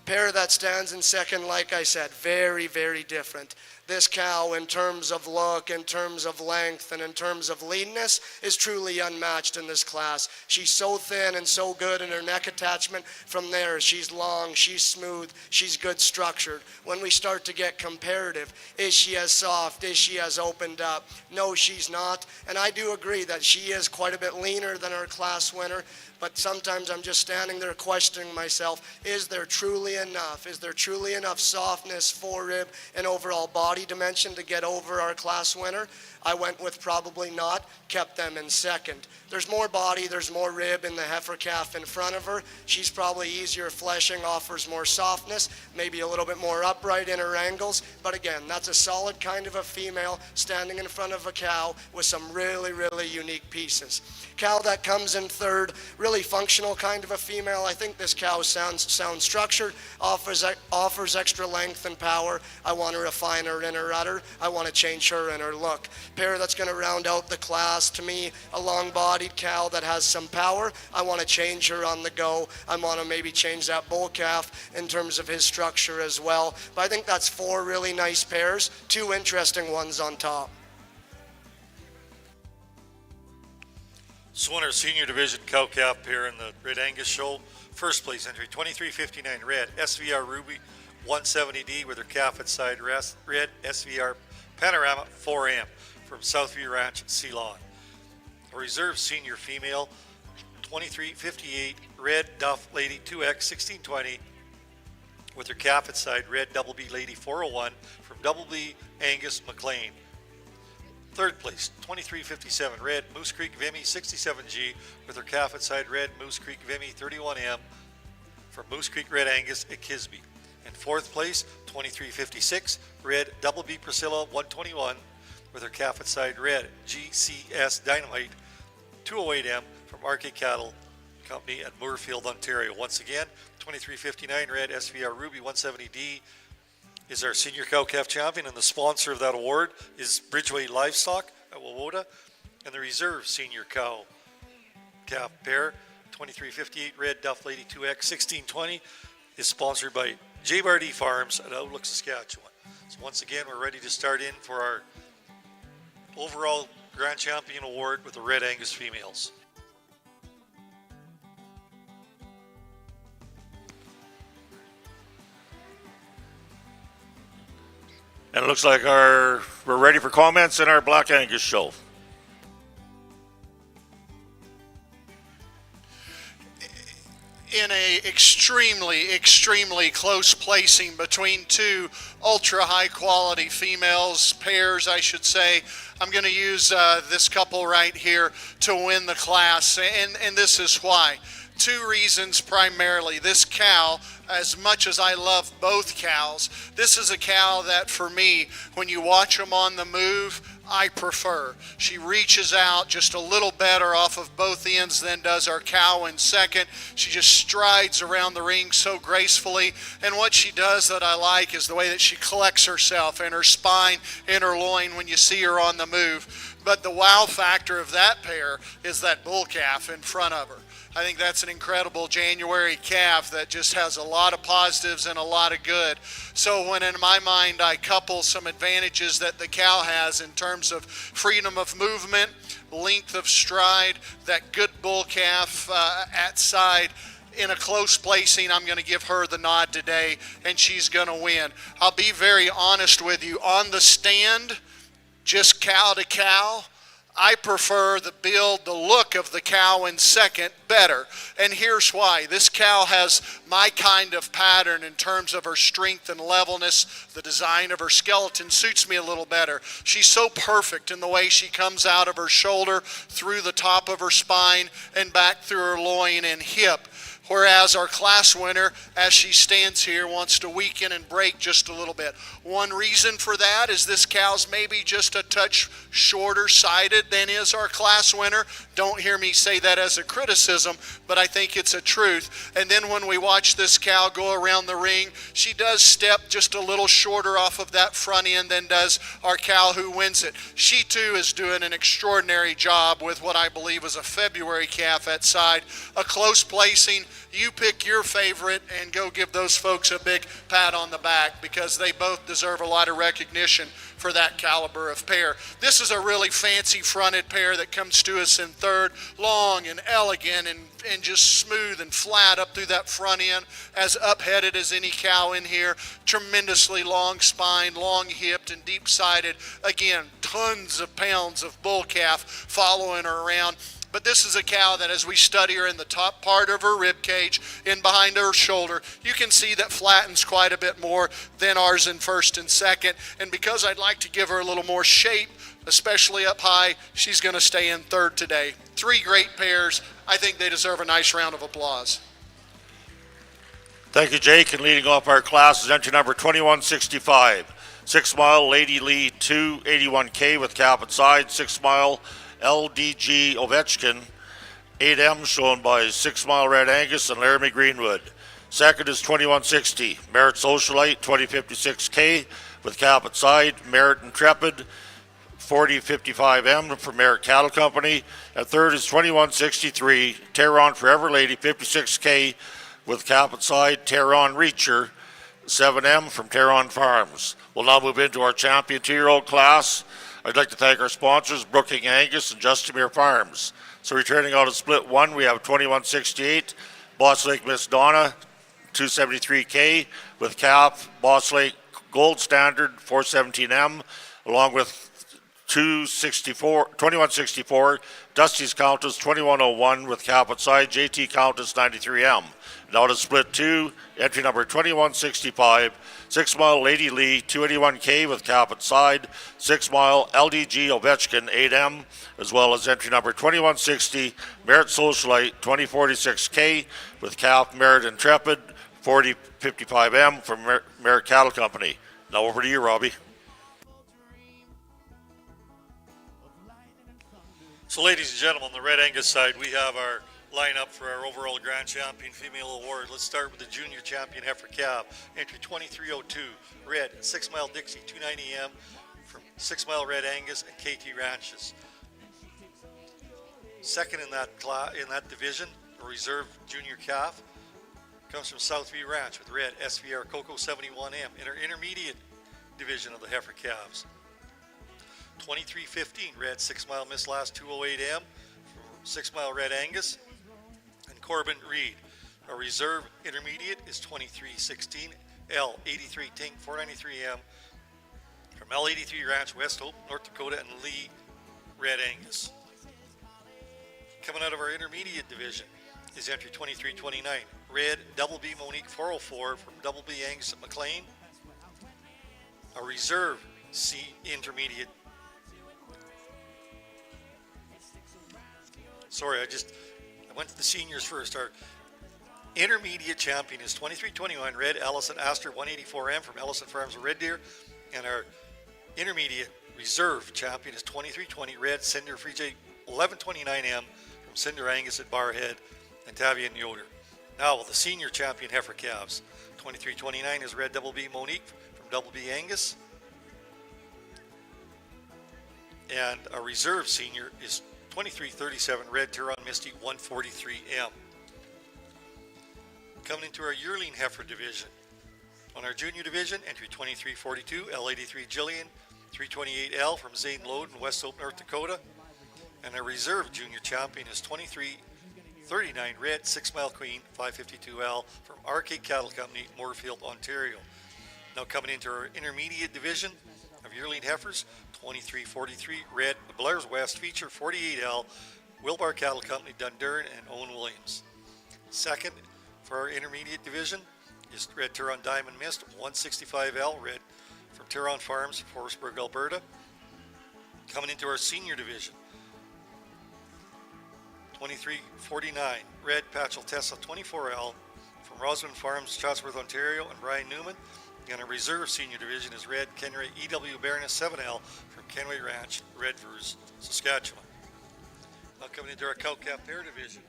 Pair that stands in second, like I said, very, very different. This cow, in terms of look, in terms of length, and in terms of leanness, is truly unmatched in this class. She's so thin and so good in her neck attachment. From there, she's long, she's smooth, she's good structured. When we start to get comparative, is she as soft? Is she as opened up? No, she's not. And I do agree that she is quite a bit leaner than our class winner. But sometimes I'm just standing there questioning myself, is there truly enough? Is there truly enough softness, forerib, and overall body dimension to get over our class winner? I went with probably not, kept them in second. There's more body, there's more rib in the heifer calf in front of her. She's probably easier fleshing, offers more softness, maybe a little bit more upright in her angles. But again, that's a solid kind of a female standing in front of a cow with some really, really unique pieces. Cow that comes in third, really functional kind of a female. I think this cow sounds structured, offers extra length and power. I want to refine her in her udder. I want to change her in her look. Pair that's going to round out the class, to me, a long-bodied cow that has some power. I want to change her on the go. I want to maybe change that bull calf in terms of his structure as well. But I think that's 4 really nice pairs, 2 interesting ones on top. So in our senior division cow calf here in the Red Angus show, first place entry 2359 red SVR Ruby 170D with her calf at side rest, red SVR Panorama 4M from Southview Ranch at Ceylon. A reserve senior female 2358 red Duff Lady 2X 1620 with her calf at side red Double B Lady 401 from Double B Angus McLean. Third place, 2357 red Moose Creek Vimy 67G with her calf at side red Moose Creek Vimy 31M from Moose Creek Red Angus at Kisby. And fourth place, 2356 red Double B Priscilla 121 with her calf at side red GCS Dynamite 208M from RK Cattle Company at Moorfield, Ontario. Once again, 2359 red SVR Ruby 170D is our senior cow-calf champion, and the sponsor of that award is Bridgeway Livestock at Wawota, and the reserve senior cow-calf pair, 2358 red Duff Lady 2X 1620, is sponsored by J. Bardee Farms at Outlook, Saskatchewan. So once again, we're ready to start in for our overall Grand Champion Award with the Red Angus females. And it looks like we're ready for comments in our Black Angus show. In a extremely close placing between two ultra high quality females, pairs I should say, I'm going to use this couple right here to win the class, and this is why. Two reasons primarily. This cow, as much as I love both cows, this is a cow that for me, when you watch them on the move, I prefer. She reaches out just a little better off of both ends than does our cow in second. She just strides around the ring so gracefully, and what she does that I like is the way that she collects herself in her spine, in her loin when you see her on the move. But the wow factor of that pair is that bull calf in front of her. I think that's an incredible January calf that just has a lot of positives and a lot of good. So when in my mind I couple some advantages that the cow has in terms of freedom of movement, length of stride, that good bull calf at side, in a close placing, I'm going to give her the nod today, and she's going to win. I'll be very honest with you. On the stand, just cow to cow, I prefer the build, the look of the cow in second better. And here's why. This cow has my kind of pattern in terms of her strength and levelness. The design of her skeleton suits me a little better. She's so perfect in the way she comes out of her shoulder, through the top of her spine, and back through her loin and hip. Whereas our class winner, as she stands here, wants to weaken and break just a little bit. One reason for that is this cow's maybe just a touch shorter sided than is our class winner. Don't hear me say that as a criticism, but I think it's a truth. And then when we watch this cow go around the ring, she does step just a little shorter off of that front end than does our cow who wins it. She too is doing an extraordinary job with what I believe was a February calf at side. A close placing. You pick your favorite and go give those folks a big pat on the back, because they both deserve a lot of recognition for that caliber of pair. This is a really fancy fronted pair that comes to us in third, long and elegant and just smooth and flat up through that front end, as up-headed as any cow in here. Tremendously long spine, long hipped and deep sided. Again, tons of pounds of bull calf following her around. But this is a cow that, as we study her in the top part of her rib cage, in behind her shoulder, you can see that flattens quite a bit more than ours in first and second. And because I'd like to give her a little more shape, especially up high, she's going to stay in third today. Three great pairs. I think they deserve a nice round of applause. Thank you, Jake. And leading off our class is entry number 2165. 6 mile Lady Lee 281K with cap at side. 6 mile LDG Ovechkin 8M, shown by 6 mile Red Angus and Laramie Greenwood. Second is 2160 Merit Socialite 2056K with cap at side. Merit Intrepid 4055M from Merit Cattle Company. And third is 2163 Terron Forever Lady 56K with cap at side. Terron Reacher 7M from Terron Farms. We'll now move into our champion 2-year-old class. I'd like to thank our sponsors, Brooking Angus and Justimere Farms. So returning out of split one, we have 2168 Boss Lake Miss Donna 273K with cap Boss Lake Gold Standard 417M, along with 2164 Dusty's Countess 2101 with cap at side JT Countess 93M. Now to split 2, entry number 2165, 6 mile Lady Lee 281K with cap at side, 6 mile LDG Ovechkin 8M, as well as entry number 2160, Merit Socialite 2046K with cap Merit Intrepid 4055M from Merit Cattle Company. Now over to you, Robbie. So ladies and gentlemen, on the Red Angus side, we have our lineup for our overall Grand Champion Female Award. Let's start with the Junior Champion Heifer Calf. Entry 2302, Red, 6 Mile Dixie, 290M from 6 Mile Red Angus and KT Ranches. Second in that division, a Reserve Junior Calf, comes from Southview Ranch with Red SVR Coco 71M in our intermediate division of the Heifer Calves. 2315, Red 6 Mile Miss Last 208M from 6 Mile Red Angus and Corbin Reed. Our reserve intermediate is 2316 L83 Tink 493M from L83 Ranch, West Hope, North Dakota, and Lee Red Angus. Coming out of our intermediate division is entry 2329, Red Double B Monique 404 from Double B Angus at McLean. A reserve C intermediate. Sorry, I went to the seniors first. Our intermediate champion is 2321 Red Ellison Astor 184M from Ellison Farms of Red Deer, and our intermediate reserve champion is 2320 Red Cinder Free J 1129M from Cinder Angus at Barhead and Tavian Yoder. Now the senior champion Heifer Calves. 2329 is Red Double B Monique from Double B Angus, and our reserve senior is 2337 Red Turon Misty 143M. Coming into our yearling heifer division. On our junior division, entry 2342 L83 Jillian 328L from Zane Lode in West Hope, North Dakota. And our reserve junior champion is 2339 Red 6 Mile Queen 552L from RK Cattle Company, Moorfield, Ontario. Now coming into our intermediate division of yearling heifers, 2343 Red Blair's West Feature 48L, Wilbar Cattle Company, Dundurn, and Owen Williams. Second for our intermediate division is Red Turon Diamond Mist 165L Red from Turon Farms, Forestburg, Alberta. Coming into our senior division, 2349 Red Patchel Tessa 24L from Roslyn Farms, Chatsworth, Ontario, and Brian Newman. And our reserve senior division is Red Kenray EW Baroness 7L from Kenway Ranch, Redvers, Saskatchewan. Now coming into our cow-calf pair division.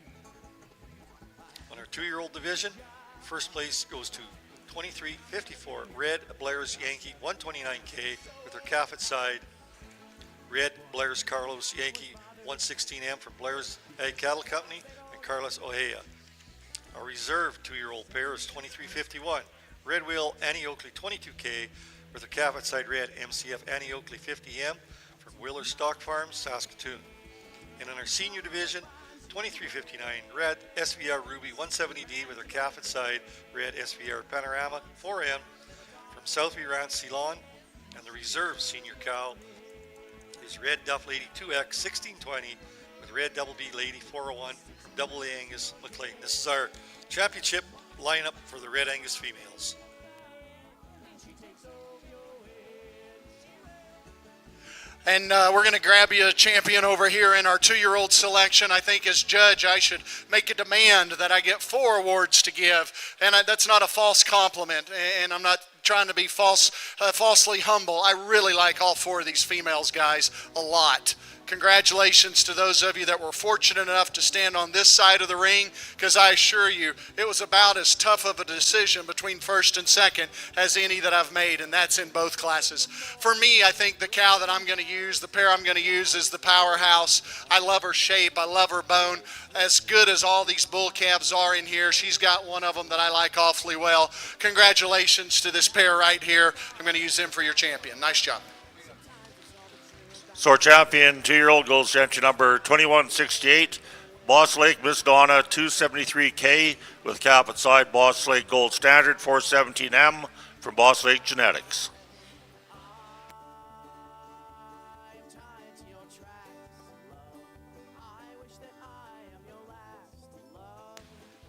On our 2-year-old division, first place goes to 2354 Red Blair's Yankee 129K with her calf at side. Red Blair's Carlos Yankee 116M from Blair's Ag Cattle Company and Carlos Ojea. Our reserve 2-year-old pair is 2351 Red Wheel Annie Oakley 22K with her calf at side Red MCF Annie Oakley 50M from Wheeler Stock Farms, Saskatoon. And in our senior division, 2359 Red SVR Ruby 170D with her calf at side Red SVR Panorama 4M from Southview Ranch, Ceylon. And the reserve senior cow is Red Duff Lady 2X 1620 with Red Double B Lady 401 from Double A Angus McLean. This is our championship lineup for the Red Angus females. And we're going to grab you a champion over here in our 2-year-old selection. I think as judge, I should make a demand that I get 4 awards to give. And that's not a false compliment. And I'm not trying to be falsely humble. I really like all 4 of these females, guys, a lot. Congratulations to those of you that were fortunate enough to stand on this side of the ring, because I assure you it was about as tough of a decision between first and second as any that I've made, and that's in both classes. For me, I think the cow that I'm going to use, the pair I'm going to use, is the Powerhouse. I love her shape. I love her bone. As good as all these bull calves are in here, she's got one of them that I like awfully well. Congratulations to this pair right here. I'm going to use them for your champion. Nice job. So our champion 2-year-old goes to entry number 2168, Boss Lake Miss Donna 273K with cap at side Boss Lake Gold Standard 417M from Boss Lake Genetics.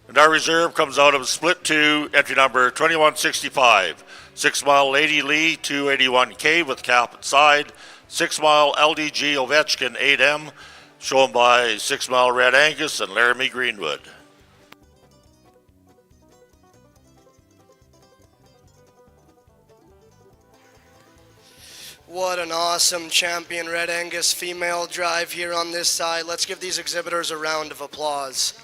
And And our reserve comes out of split 2, entry number 2165. 6 Mile Lady Lee 281K with cap at side. 6 Mile LDG Ovechkin 8M, shown by 6 Mile Red Angus and Laramie Greenwood. What an awesome champion Red Angus female drive here on this side. Let's give these exhibitors a round of applause.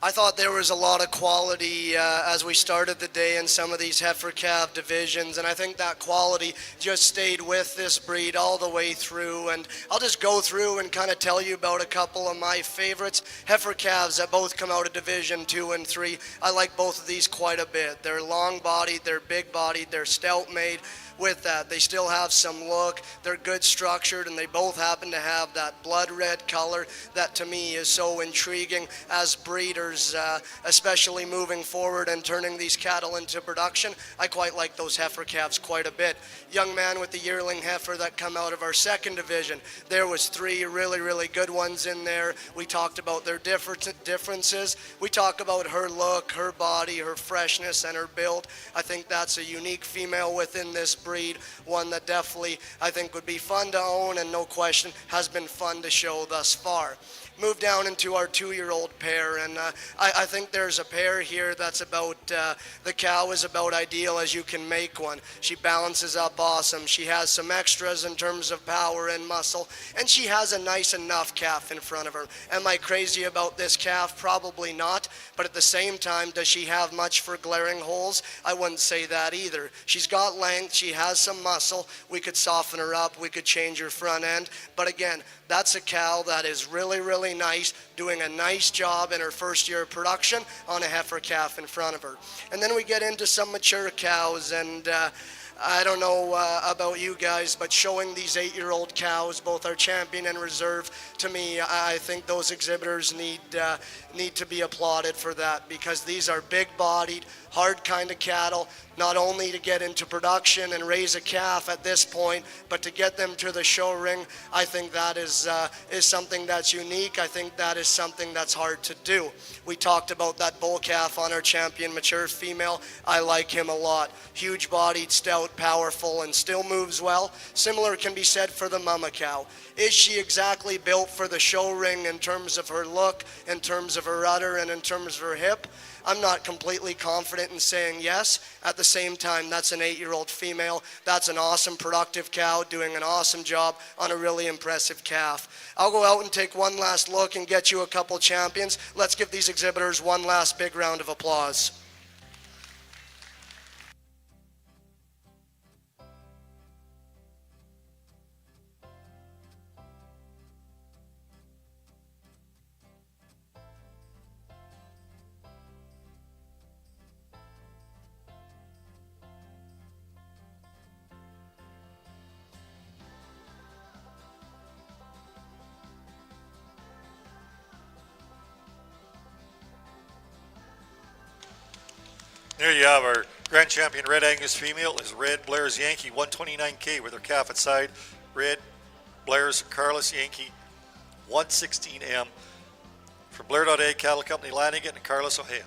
I thought there was a lot of quality as we started the day in some of these heifer calf divisions, and I think that quality just stayed with this breed all the way through. And I'll just go through and kind of tell you about a couple of my favorites. Heifer calves that both come out of Division 2 and 3. I like both of these quite a bit. They're long-bodied, they're big-bodied, they're stout-made. With that, they still have some look, they're good structured, and they both happen to have that blood red color that to me is so intriguing as breeders, especially moving forward and turning these cattle into production. I quite like those heifer calves quite a bit. Young man with the yearling heifer that come out of our 2nd division, there was 3 really good ones in there. We talked about their differences. We talk about her look, her body, her freshness, and her build. I think that's a unique female within this breed, one that definitely I think would be fun to own and no question has been fun to show thus far. Move down into our 2-year-old pair, and I think there's a pair here that's about, the cow is about ideal as you can make one. She balances up awesome. She has some extras in terms of power and muscle, and she has a nice enough calf in front of her. Am I crazy about this calf? Probably not, but at the same time, does she have much for glaring holes? I wouldn't say that either. She's got length, she has some muscle. We could soften her up, we could change her front end, but again, that's a cow that is really nice, doing a nice job in her first year of production on a heifer calf in front of her. And then we get into some mature cows, and I don't know about you guys, but showing these 8-year-old cows, both our champion and reserve, to me, I think those exhibitors need to be applauded for that, because these are big-bodied, hard kind of cattle, not only to get into production and raise a calf at this point, but to get them to the show ring. I think that is something that's unique. I think that is something that's hard to do. We talked about that bull calf on our champion mature female. I like him a lot. Huge-bodied, stout, powerful, and still moves well. Similar can be said for the mama cow. Is she exactly built for the show ring in terms of her look, in terms of her udder, and in terms of her hip? I'm not completely confident in saying yes. At the same time, that's an 8-year-old female. That's an awesome, productive cow doing an awesome job on a really impressive calf. I'll go out and take one last look and get you a couple champions. Let's give these exhibitors one last big round of applause. There you have our Grand Champion Red Angus female is Red Blair's Yankee 129K with her calf at side. Red Blair's Carlos Yankee 116M from Blair.A Cattle Company Lanigan and Carlos O'Hea.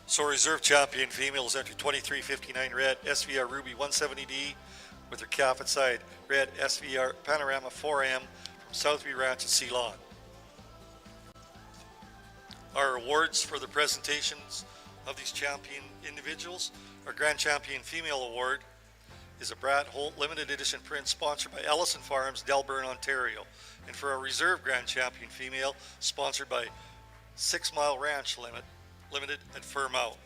So reserve champion females enter 2359 Red SVR Ruby 170D with her calf at side. Red SVR Panorama 4M from Southview Ranch at Ceylon. Our awards for the presentations of these champion individuals. Our Grand Champion Female Award is a Brad Holt limited edition print sponsored by Ellison Farms, Delburn, Ontario. And for our reserve grand champion female, sponsored by 6 Mile Ranch Limited at Fir Mountain.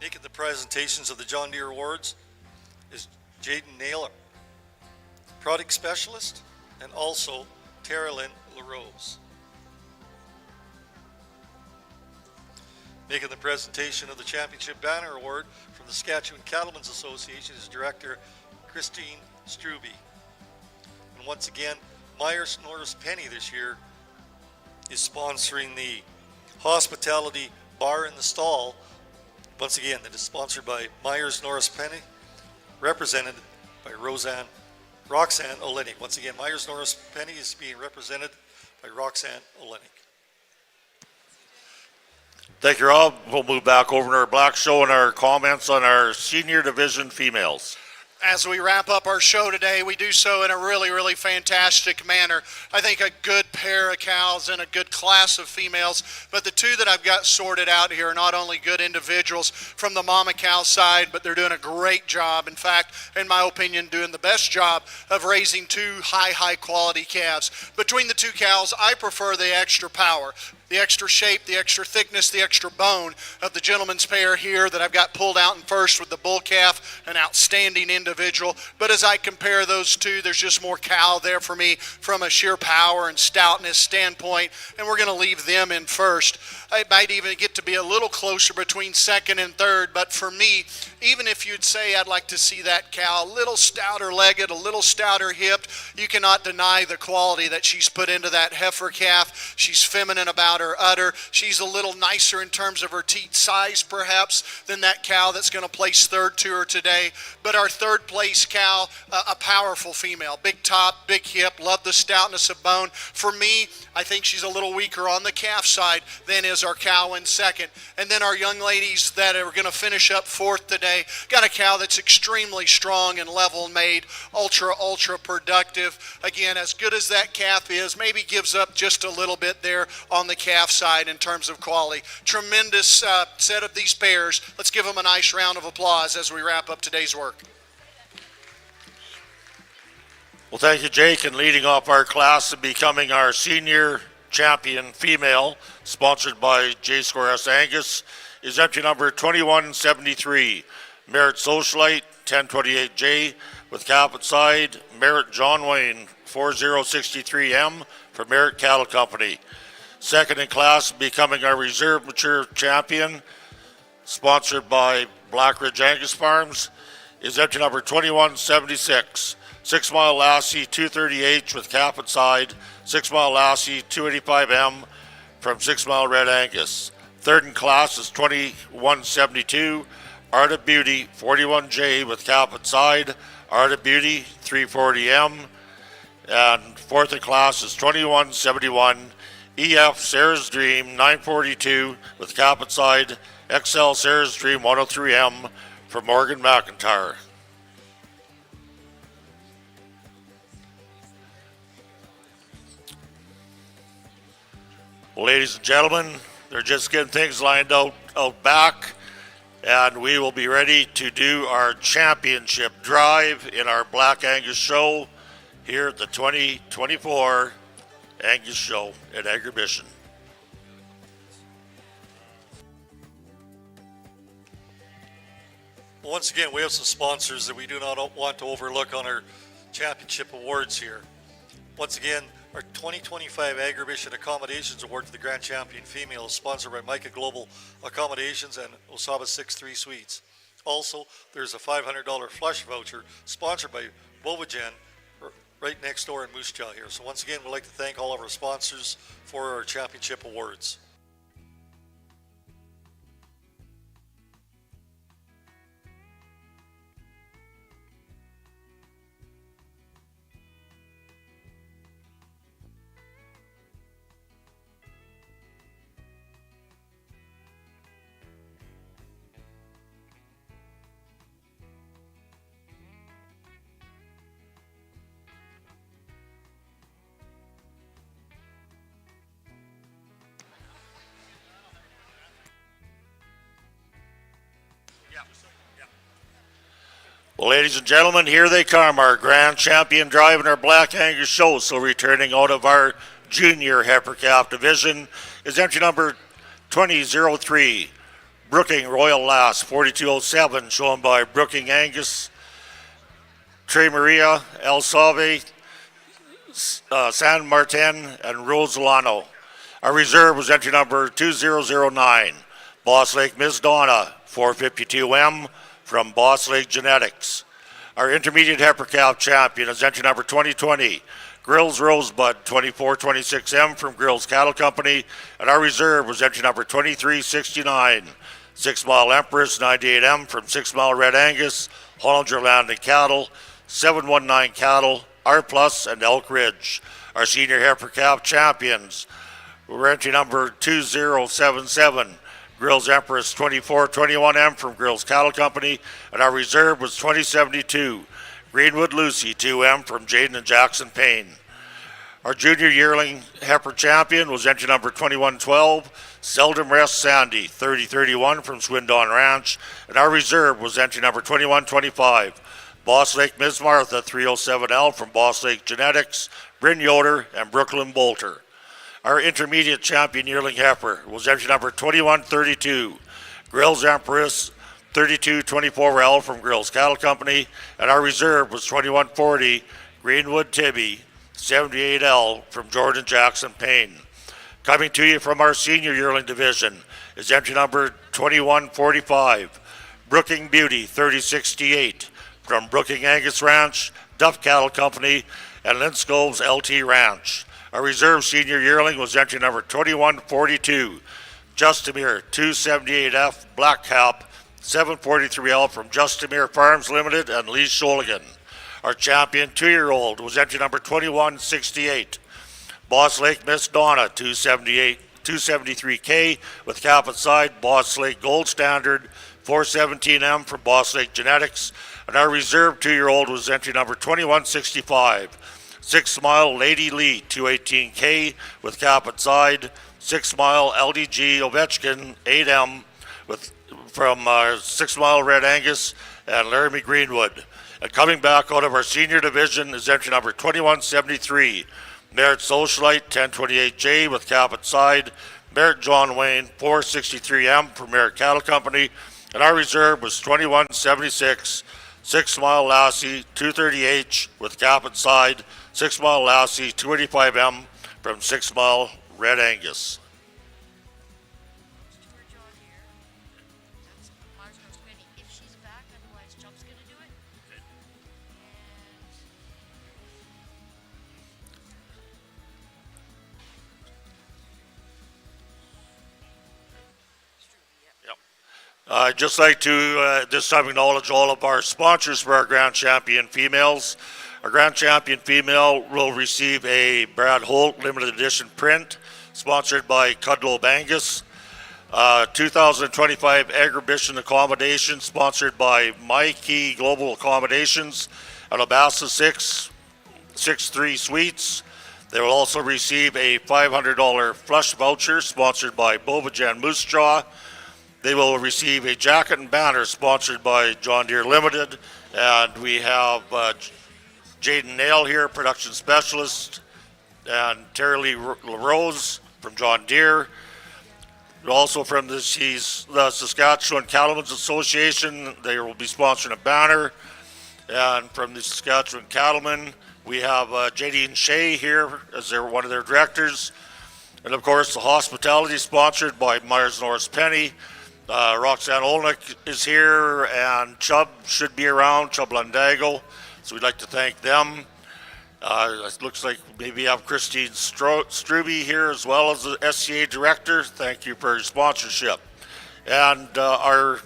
Making the presentations of the John Deere Awards is Jaden Naylor, product specialist, and also Tara Lynn LaRose. Making the presentation of the Championship Banner Award from the Saskatchewan Cattlemen's Association is Director Christine Struby. And once again, Myers Norris Penny this year is sponsoring the Hospitality Bar in the Stall. Once again, that is sponsored by Myers Norris Penny, represented by Roxanne Olenek. Once again, Myers Norris Penny is being represented by Roxanne Olenek. Thank you, Rob. We'll move back over to our Black Show and our comments on our senior division females. As we wrap up our show today, we do so in a really, really fantastic manner. I think a good pair of cows and a good class of females, but the two that I've got sorted out here are not only good individuals from the mama cow side, but they're doing a great job. In fact, in my opinion, doing the best job of raising two high quality calves. Between the two cows, I prefer the extra power, the extra shape, the extra thickness, the extra bone of the gentleman's pair here that I've got pulled out in first with the bull calf, an outstanding individual. But as I compare those two, there's just more cow there for me from a sheer power and stoutness standpoint, and we're going to leave them in first. It might even get to be a little closer between second and third, but for me, even if you'd say I'd like to see that cow a little stouter legged, a little stouter hipped, you cannot deny the quality that she's put into that heifer calf. She's feminine about her udder. She's a little nicer in terms of her teat size, perhaps, than that cow that's going to place third to her today. But our third place cow, a powerful female, big top, big hip, love the stoutness of bone. For me, I think she's a little weaker on the calf side than is our cow in second. And then our young ladies that are going to finish up fourth today, got a cow that's extremely strong and level made, ultra productive. Again, as good as that calf is, maybe gives up just a little bit there on the calf side in terms of quality. Tremendous set of these pairs. Let's give them a nice round of applause as we wrap up today's work. Well, thank you, Jake. And leading off our class and becoming our senior champion female, sponsored by J-Square Angus, is entry number 2173, Merritt Socialite 1028J, with cap at side, Merritt John Wayne 4063M for Merritt Cattle Company. Second in class, becoming our reserve mature champion, sponsored by Black Ridge Angus Farms, is entry number 2176, 6 Mile Lassie 230H with cap at side, 6 Mile Lassie 285M from 6 Mile Red Angus. Third in class is 2172, Art of Beauty 41J with cap at side, Art of Beauty 340M. And fourth in class is 2171, EF Sarah's Dream 942 with cap at side, XL Sarah's Dream 103M for Morgan McIntyre. Ladies and gentlemen, they're just getting things lined out back, and we will be ready to do our championship drive in our Black Angus show here at the 2024 Angus Show at Agribition. Once again, we have some sponsors that we do not want to overlook on our championship awards here. Once again, our 2025 Agribition Accommodations Award to the Grand Champion Female is sponsored by Micah Global Accommodations and Osaba 63 Suites. Also, there's a $500 flush voucher sponsored by Bovagen right next door in Moose Jaw here. So once again, we'd like to thank all of our sponsors for our championship awards. Well, ladies and gentlemen, here they come, our grand champion driving our Black Angus show. So returning out of our junior heifer calf division is entry number 2003, Brooking Royal Lass, 4207, shown by Brooking Angus, Tre Maria, El Salve, San Martin, and Rosolano. Our reserve was entry number 2009, Boss Lake Miss Donna, 452M, from Boss Lake Genetics. Our intermediate heifer calf champion is entry number 2020, Grills Rosebud, 2426M, from Grills Cattle Company, and our reserve was entry number 2369, 6 Mile Empress, 98M, from 6 Mile Red Angus, Hollinger Landing Cattle, 719 Cattle, R Plus, and Elk Ridge. Our senior heifer calf champions were entry number 2077, Grills Empress 2421M from Grills Cattle Company, and our reserve was 2072, Greenwood Lucy 2M from Jaden and Jackson Payne. Our junior yearling heifer champion was entry number 2112, Seldom Rest Sandy 3031 from Swindon Ranch, and our reserve was entry number 2125, Boss Lake Ms. Martha 307L from Boss Lake Genetics, Bryn Yoder, and Brooklyn Bolter. Our intermediate champion yearling heifer was entry number 2132, Grills Empress 3224L from Grills Cattle Company, and our reserve was 2140, Greenwood Tibby 78L from Jordan Jackson Payne. Coming to you from our senior yearling division is entry number 2145, Brooking Beauty 3068 from Brooking Angus Ranch, Duff Cattle Company, and Linscove's LT Ranch. Our reserve senior yearling was entry number 2142, Justimere 278F Black Cap 743L from Justimere Farms Limited and Lee Sholigan. Our champion 2-year-old was entry number 2168, Boss Lake Miss Donna 273K with cap at side, Boss Lake Gold Standard 417M from Boss Lake Genetics, and our reserve 2-year-old was entry number 2165, 6 Mile Lady Lee 218K with cap at side, 6 Mile LDG Ovechkin 8M from 6 Mile Red Angus and Laramie Greenwood. And coming back out of our senior division is entry number 2173, Merritt Socialite 1028J with cap at side, Merritt John Wayne 463M from Merritt Cattle Company, and our reserve was 2176, 6 Mile Lassie 230H with cap at side, 6 Mile Lassie 285M from 6 Mile Red Angus. I'd just like to this time acknowledge all of our sponsors for our Grand Champion females. Our Grand Champion female will receive a Brad Holt limited edition print sponsored by Cudlow Angus. 2025 Agribition Accommodation sponsored by My Key Global Accommodations and Abassa 663 Suites. They will also receive a $500 flush voucher sponsored by Bovajan Moose Jaw. They will receive a jacket and banner sponsored by John Deere Limited. And we have Jaden Nail here, production specialist, and Terry Lee LaRose from John Deere. Also from the Saskatchewan Cattlemen's Association, they will be sponsoring a banner. And from the Saskatchewan Cattlemen, we have JD and Shea here as one of their directors. And of course, the hospitality sponsored by Myers Norris Penny. Roxanne Olnick is here, and Chubb should be around, Chubb Lundago. So we'd like to thank them. It looks like maybe have Christine Struby here as well as the SCA director. Thank you for your sponsorship. And our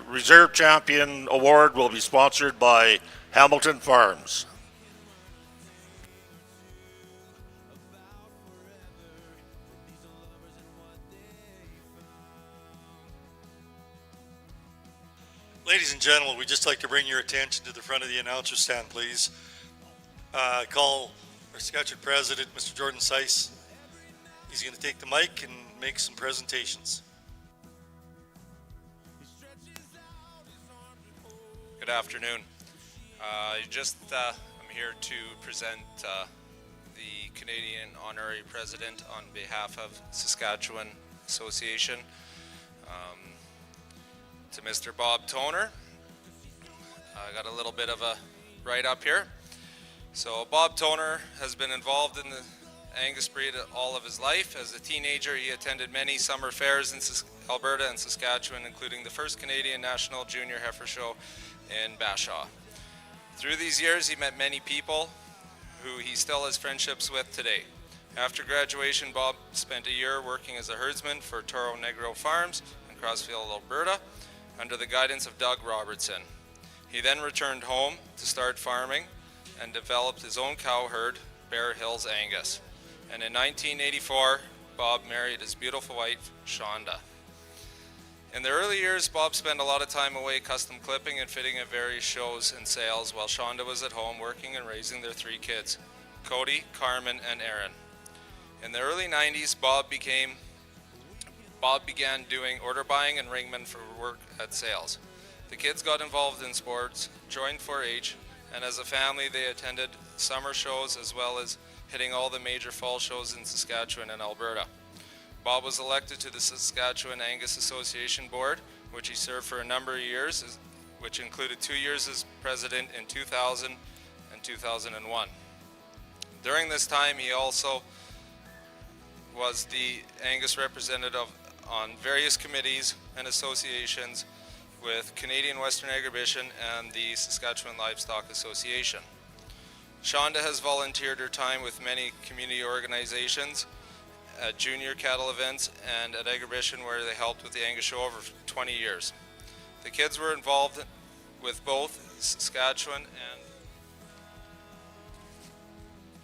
Reserve Champion Award will be sponsored by Hamilton Farms. Ladies and gentlemen, we'd just like to bring your attention to the front of the announcer stand, please. Call our Saskatchewan President, Mr. Jordan Seiss. He's going to take the mic and make some presentations. Good afternoon. I'm here to present the Canadian Honorary President on behalf of Saskatchewan Association to Mr. Bob Toner. I got a little bit of a write-up here. So Bob Toner has been involved in the Angus breed all of his life. As a teenager, he attended many summer fairs in Alberta and Saskatchewan, including the first Canadian National Junior Heifer Show in Bashaw. Through these years, he met many people who he still has friendships with today. After graduation, Bob spent a year working as a herdsman for Toro Negro Farms in Crossfield, Alberta, under the guidance of Doug Robertson. He then returned home to start farming and developed his own cow herd, Bear Hills Angus. And in 1984, Bob married his beautiful wife, Shonda. In the early years, Bob spent a lot of time away custom clipping and fitting at various shows and sales, while Shonda was at home working and raising their 3 kids, Cody, Carmen, and Aaron. In the early 90s, Bob began doing order buying and ringmen for work at sales. The kids got involved in sports, joined 4-H, and as a family they attended summer shows as well as hitting all the major fall shows in Saskatchewan and Alberta. Bob was elected to the Saskatchewan Angus Association Board, which he served for a number of years, which included 2 years as president in 2000 and 2001. During this time, he also was the Angus representative on various committees and associations with Canadian Western Agribition and the Saskatchewan Livestock Association. Shonda has volunteered her time with many community organizations at junior cattle events and at Agribition, where they helped with the Angus Show over 20 years. The kids were involved with both Saskatchewan and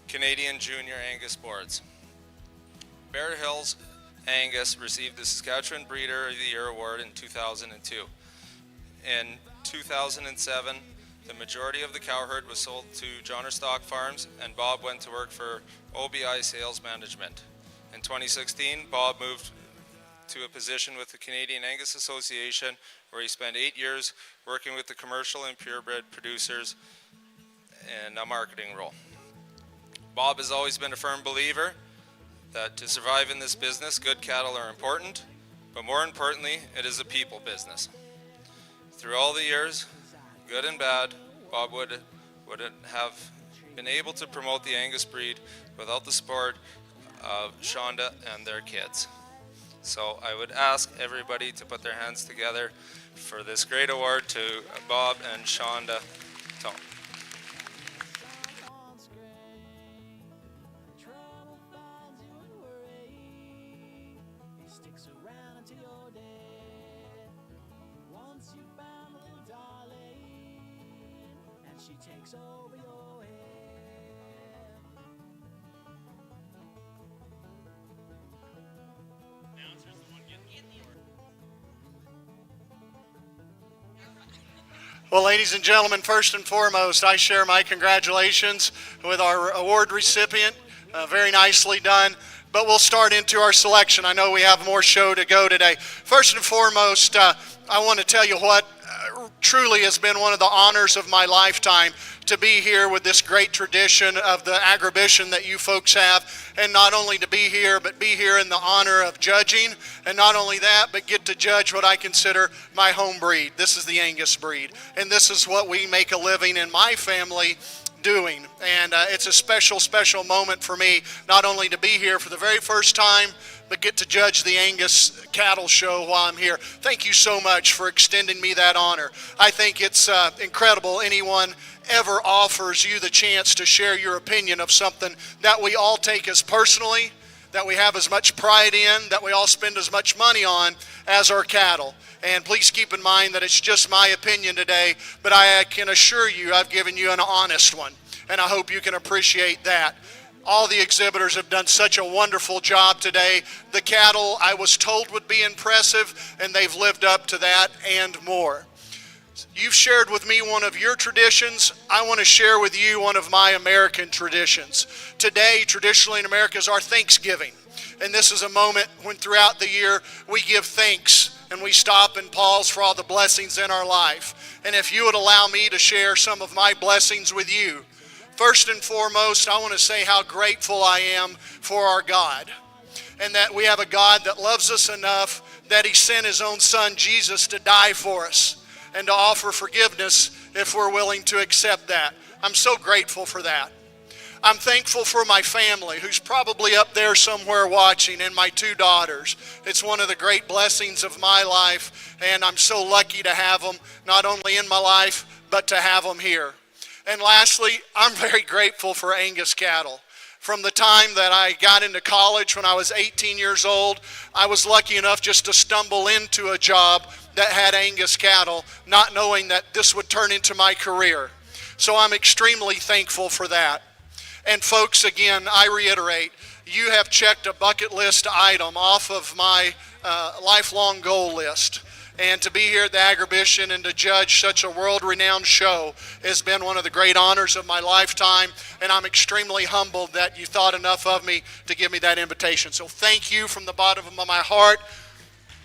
Canadian Junior Angus boards. Bear Hills Angus received the Saskatchewan Breeder of the Year Award in 2002. In 2007, the majority of the cow herd was sold to Johnner Stock Farms, and Bob went to work for OBI Sales Management. In 2016, Bob moved to a position with the Canadian Angus Association, where he spent 8 years working with the commercial and purebred producers in a marketing role. Bob has always been a firm believer that to survive in this business, good cattle are important, but more importantly, it is a people business. Through all the years, good and bad, Bob wouldn't have been able to promote the Angus breed without the support of Shonda and their kids. So I would ask everybody to put their hands together for this great award to Bob and Shonda Tom. Well, ladies and gentlemen, first and foremost, I share my congratulations with our award recipient. Very nicely done. But we'll start into our selection. I know we have more show to go today. First and foremost, I want to tell you what truly has been one of the honors of my lifetime, to be here with this great tradition of the agribition that you folks have, and not only to be here, but be here in the honor of judging, and not only that, but get to judge what I consider my home breed. This is the Angus breed, and this is what we make a living in my family doing, and it's a special, special moment for me, not only to be here for the very first time, but get to judge the Angus cattle show while I'm here. Thank you so much for extending me that honor. I think it's incredible anyone ever offers you the chance to share your opinion of something that we all take as personally, that we have as much pride in, that we all spend as much money on as our cattle. And please keep in mind that it's just my opinion today, but I can assure you I've given you an honest one, and I hope you can appreciate that. All the exhibitors have done such a wonderful job today. The cattle I was told would be impressive, and they've lived up to that and more. You've shared with me one of your traditions. I want to share with you one of my American traditions. Today, traditionally in America, is our Thanksgiving. And this is a moment when throughout the year we give thanks and we stop and pause for all the blessings in our life. And if you would allow me to share some of my blessings with you, first and foremost, I want to say how grateful I am for our God, and that we have a God that loves us enough that he sent his own son Jesus to die for us and to offer forgiveness if we're willing to accept that. I'm so grateful for that. I'm thankful for my family, who's probably up there somewhere watching, and my two daughters. It's one of the great blessings of my life, and I'm so lucky to have them, not only in my life, but to have them here. And lastly, I'm very grateful for Angus cattle. From the time that I got into college when I was 18 years old, I was lucky enough just to stumble into a job that had Angus cattle, not knowing that this would turn into my career. So I'm extremely thankful for that. And folks, again, I reiterate, you have checked a bucket list item off of my lifelong goal list. And to be here at the Agribition and to judge such a world-renowned show has been one of the great honors of my lifetime, and I'm extremely humbled that you thought enough of me to give me that invitation. So thank you from the bottom of my heart.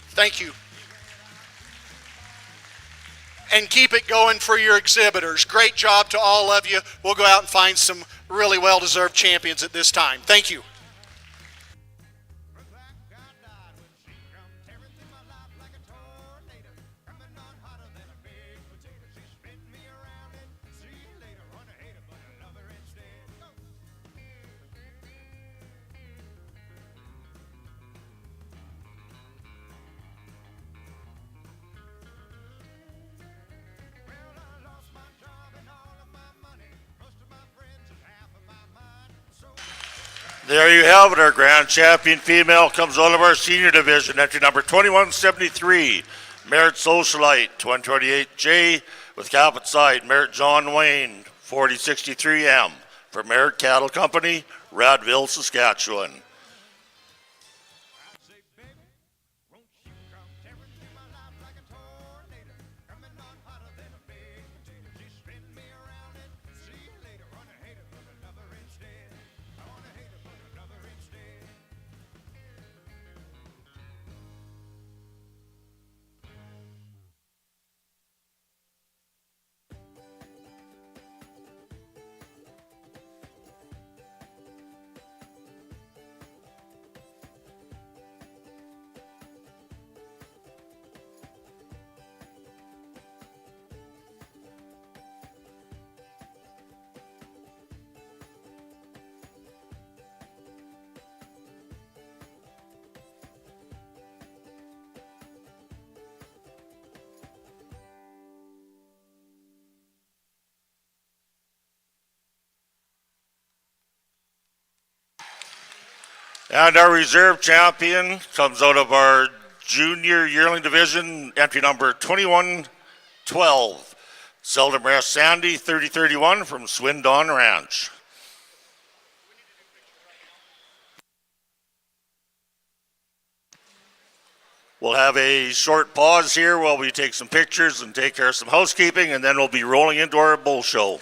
Thank you. And keep it going for your exhibitors. Great job to all of you. We'll go out and find some really well-deserved champions at this time. Thank you. There you have it. Our grand champion female comes out of our senior division. Entry number 2173, Merit Socialite, 128J, with cap at side, Merit John Wayne, 4063M, for Merit Cattle Company, Radville, Saskatchewan. And our reserve champion comes out of our junior yearling division, entry number 2112, Seldom Rest Sandy, 3031 from Swindon Ranch. We'll have a short pause here while we take some pictures and take care of some housekeeping, and then we'll be rolling into our bull show.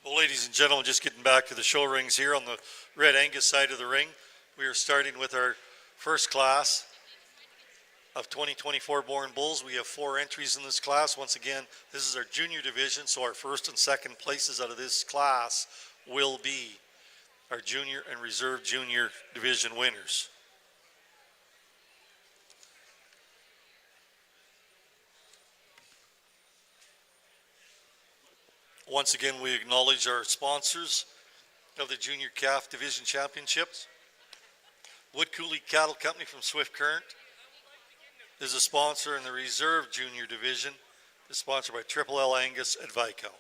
Well, ladies and gentlemen, just getting back to the show rings here on the Red Angus side of the ring. We are starting with our first class of 2024 born bulls. We have 4 entries in this class. Once again, this is our junior division, so our first and second places out of this class will be our junior and reserve junior division winners. Once again, we acknowledge our sponsors of the Junior Calf Division Championships. Wood Cooley Cattle Company from Swift Current is a sponsor in the Reserve Junior Division. Is sponsored by Triple L Angus at Viscount.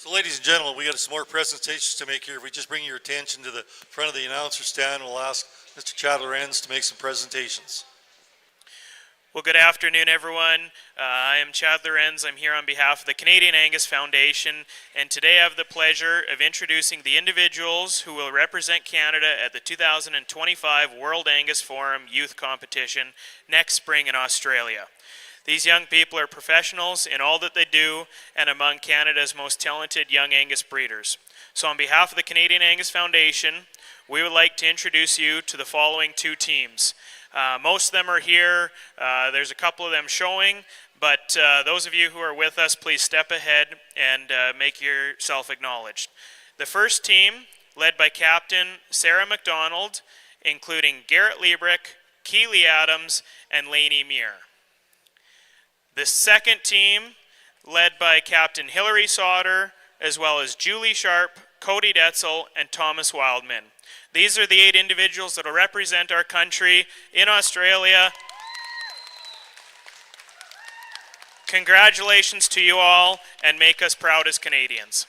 So ladies and gentlemen, we got some more presentations to make here. If we just bring your attention to the front of the announcer stand, we'll ask Mr. Chad Lorenz to make some presentations. Well, good afternoon, everyone. I am Chad Lorenz. I'm here on behalf of the Canadian Angus Foundation, and today I have the pleasure of introducing the individuals who will represent Canada at the 2025 World Angus Forum Youth Competition next spring in Australia. These young people are professionals in all that they do and among Canada's most talented young Angus breeders. So on behalf of the Canadian Angus Foundation, we would like to introduce you to the following 2 teams. Most of them are here. There's a couple of them showing, but those of you who are with us, please step ahead and make yourself acknowledged. The first team, led by Captain Sarah McDonald, including Garrett Liebrick, Keely Adams, and Lainey Muir. The second team, led by Captain Hilary Sauter, as well as Julie Sharp, Cody Detzel, and Thomas Wildman. These are the 8 individuals that will represent our country in Australia. Congratulations to you all, and make us proud as Canadians.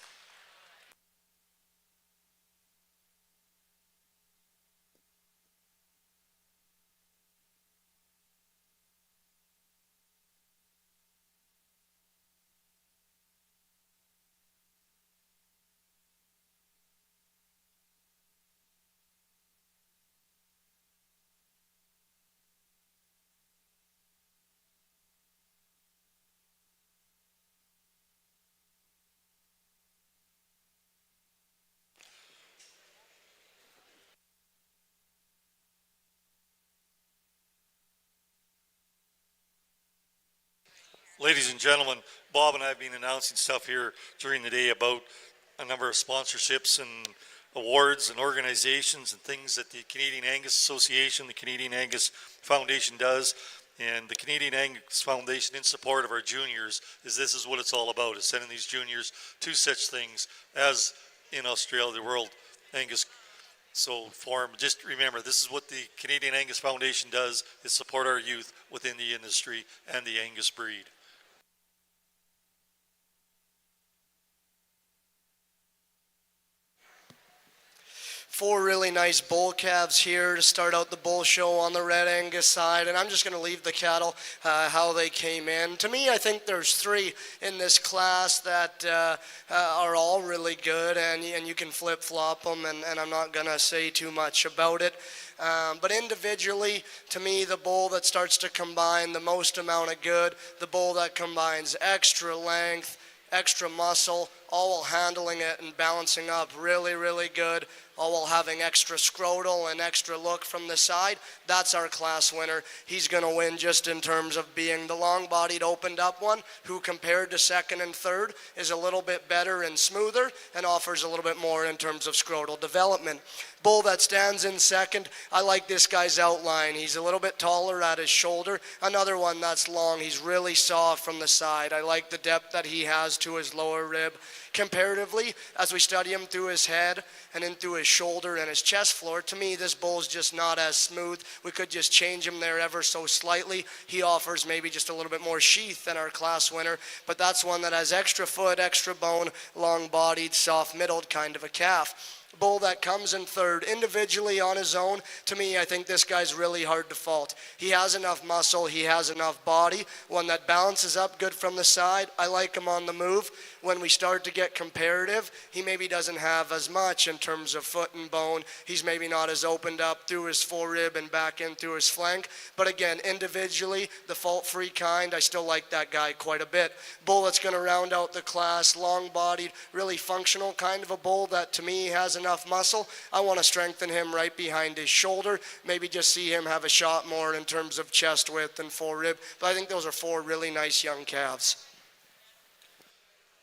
Ladies and gentlemen, Bob and I have been announcing stuff here during the day about a number of sponsorships and awards and organizations and things that the Canadian Angus Association, the Canadian Angus Foundation does. And the Canadian Angus Foundation, in support of our juniors, this is what it's all about, is sending these juniors to such things as in Australia, the World Angus Forum. Just remember, this is what the Canadian Angus Foundation does, is support our youth within the industry and the Angus breed. Four really nice bull calves here to start out the bull show on the Red Angus side, and I'm just going to leave the cattle how they came in. To me, I think there's 3 in this class that are all really good, and you can flip-flop them, and I'm not going to say too much about it. But individually, to me, the bull that starts to combine the most amount of good, the bull that combines extra length, extra muscle, all while handling it and balancing up really, really good, all while having extra scrotal and extra look from the side, that's our class winner. He's going to win just in terms of being the long-bodied opened up one, who compared to second and third is a little bit better and smoother and offers a little bit more in terms of scrotal development. Bull that stands in second, I like this guy's outline. He's a little bit taller at his shoulder. Another one that's long. He's really soft from the side. I like the depth that he has to his lower rib. Comparatively, as we study him through his head and in through his shoulder and his chest floor, to me, this bull's just not as smooth. We could just change him there ever so slightly. He offers maybe just a little bit more sheath than our class winner, but that's one that has extra foot, extra bone, long-bodied, soft-middled kind of a calf. bull that comes in third individually on his own. To me, I think this guy's really hard to fault. He has enough muscle, he has enough body, one that balances up good from the side. I like him on the move. When we start to get comparative, he maybe doesn't have as much in terms of foot and bone. He's maybe not as opened up through his forerib and back in through his flank. But again, individually, the fault-free kind, I still like that guy quite a bit. Bull that's going to round out the class, long-bodied, really functional kind of a bull that to me has enough muscle. I want to strengthen him right behind his shoulder, maybe just see him have a shot more in terms of chest width and forerib. But I think those are four really nice young calves.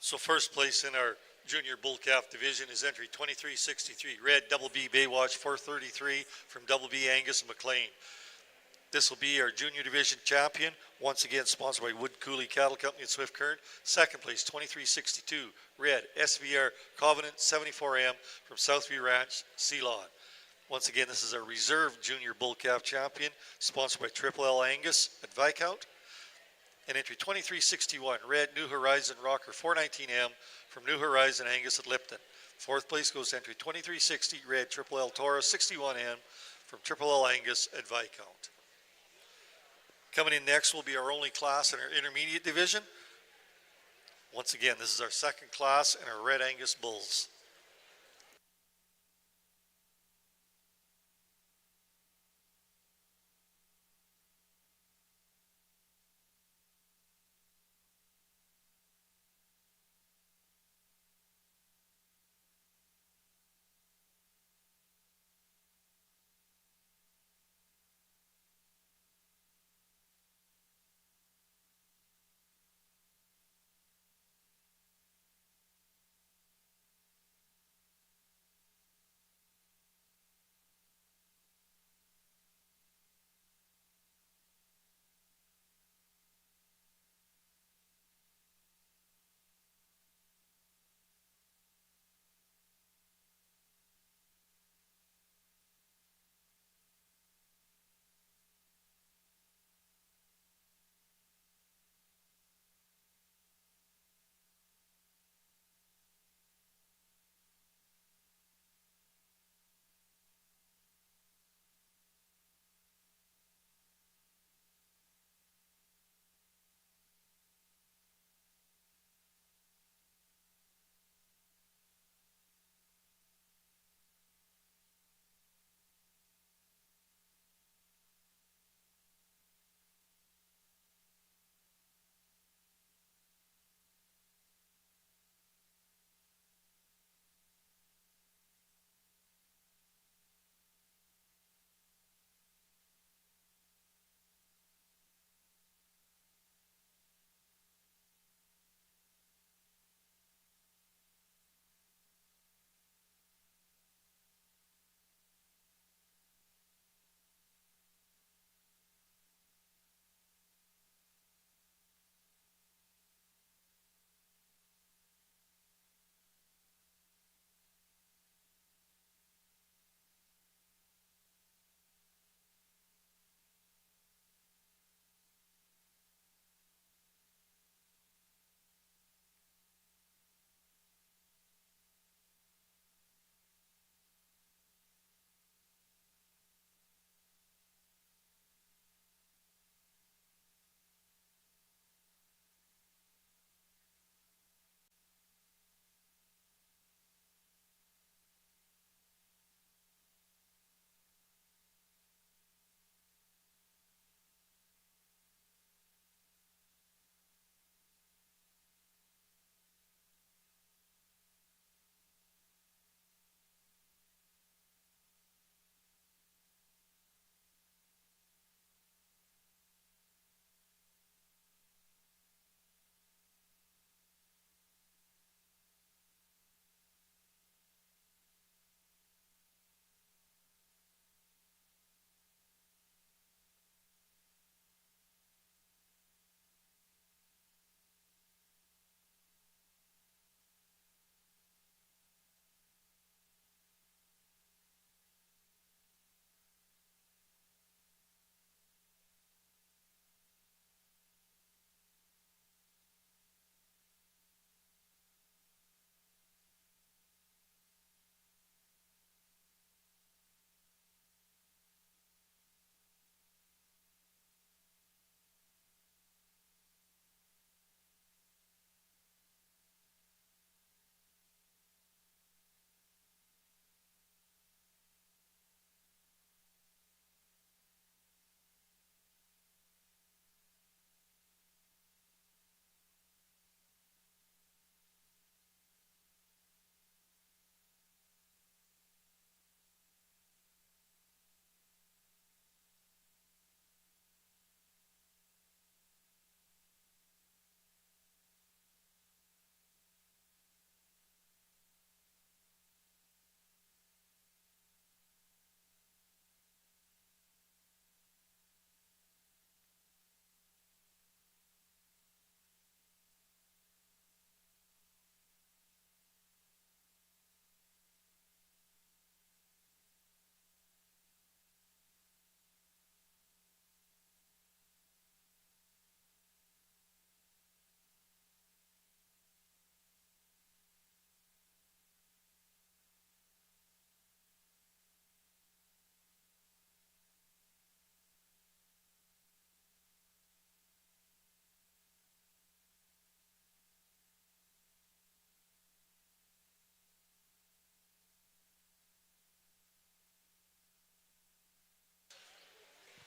So first place in our junior bull calf division is entry 2363, red Double B Baywatch 433 from Double B Angus and McLean. This will be our junior division champion, once again sponsored by Wood Cooley Cattle Company at Swift Current. Second place 2362, red SVR Covenant 74M from Southview Ranch, Ceylon. Once again, this is our reserve junior bull calf champion, sponsored by Triple L Angus at Viscount. And entry 2361, red New Horizon Rocker 419M from New Horizon Angus at Lipton. Fourth place goes to entry 2360, red Triple L Toro 61M from Triple L Angus at Viscount. Coming in next will be our only class in our intermediate division. Once again, this is our second class in our red Angus bulls.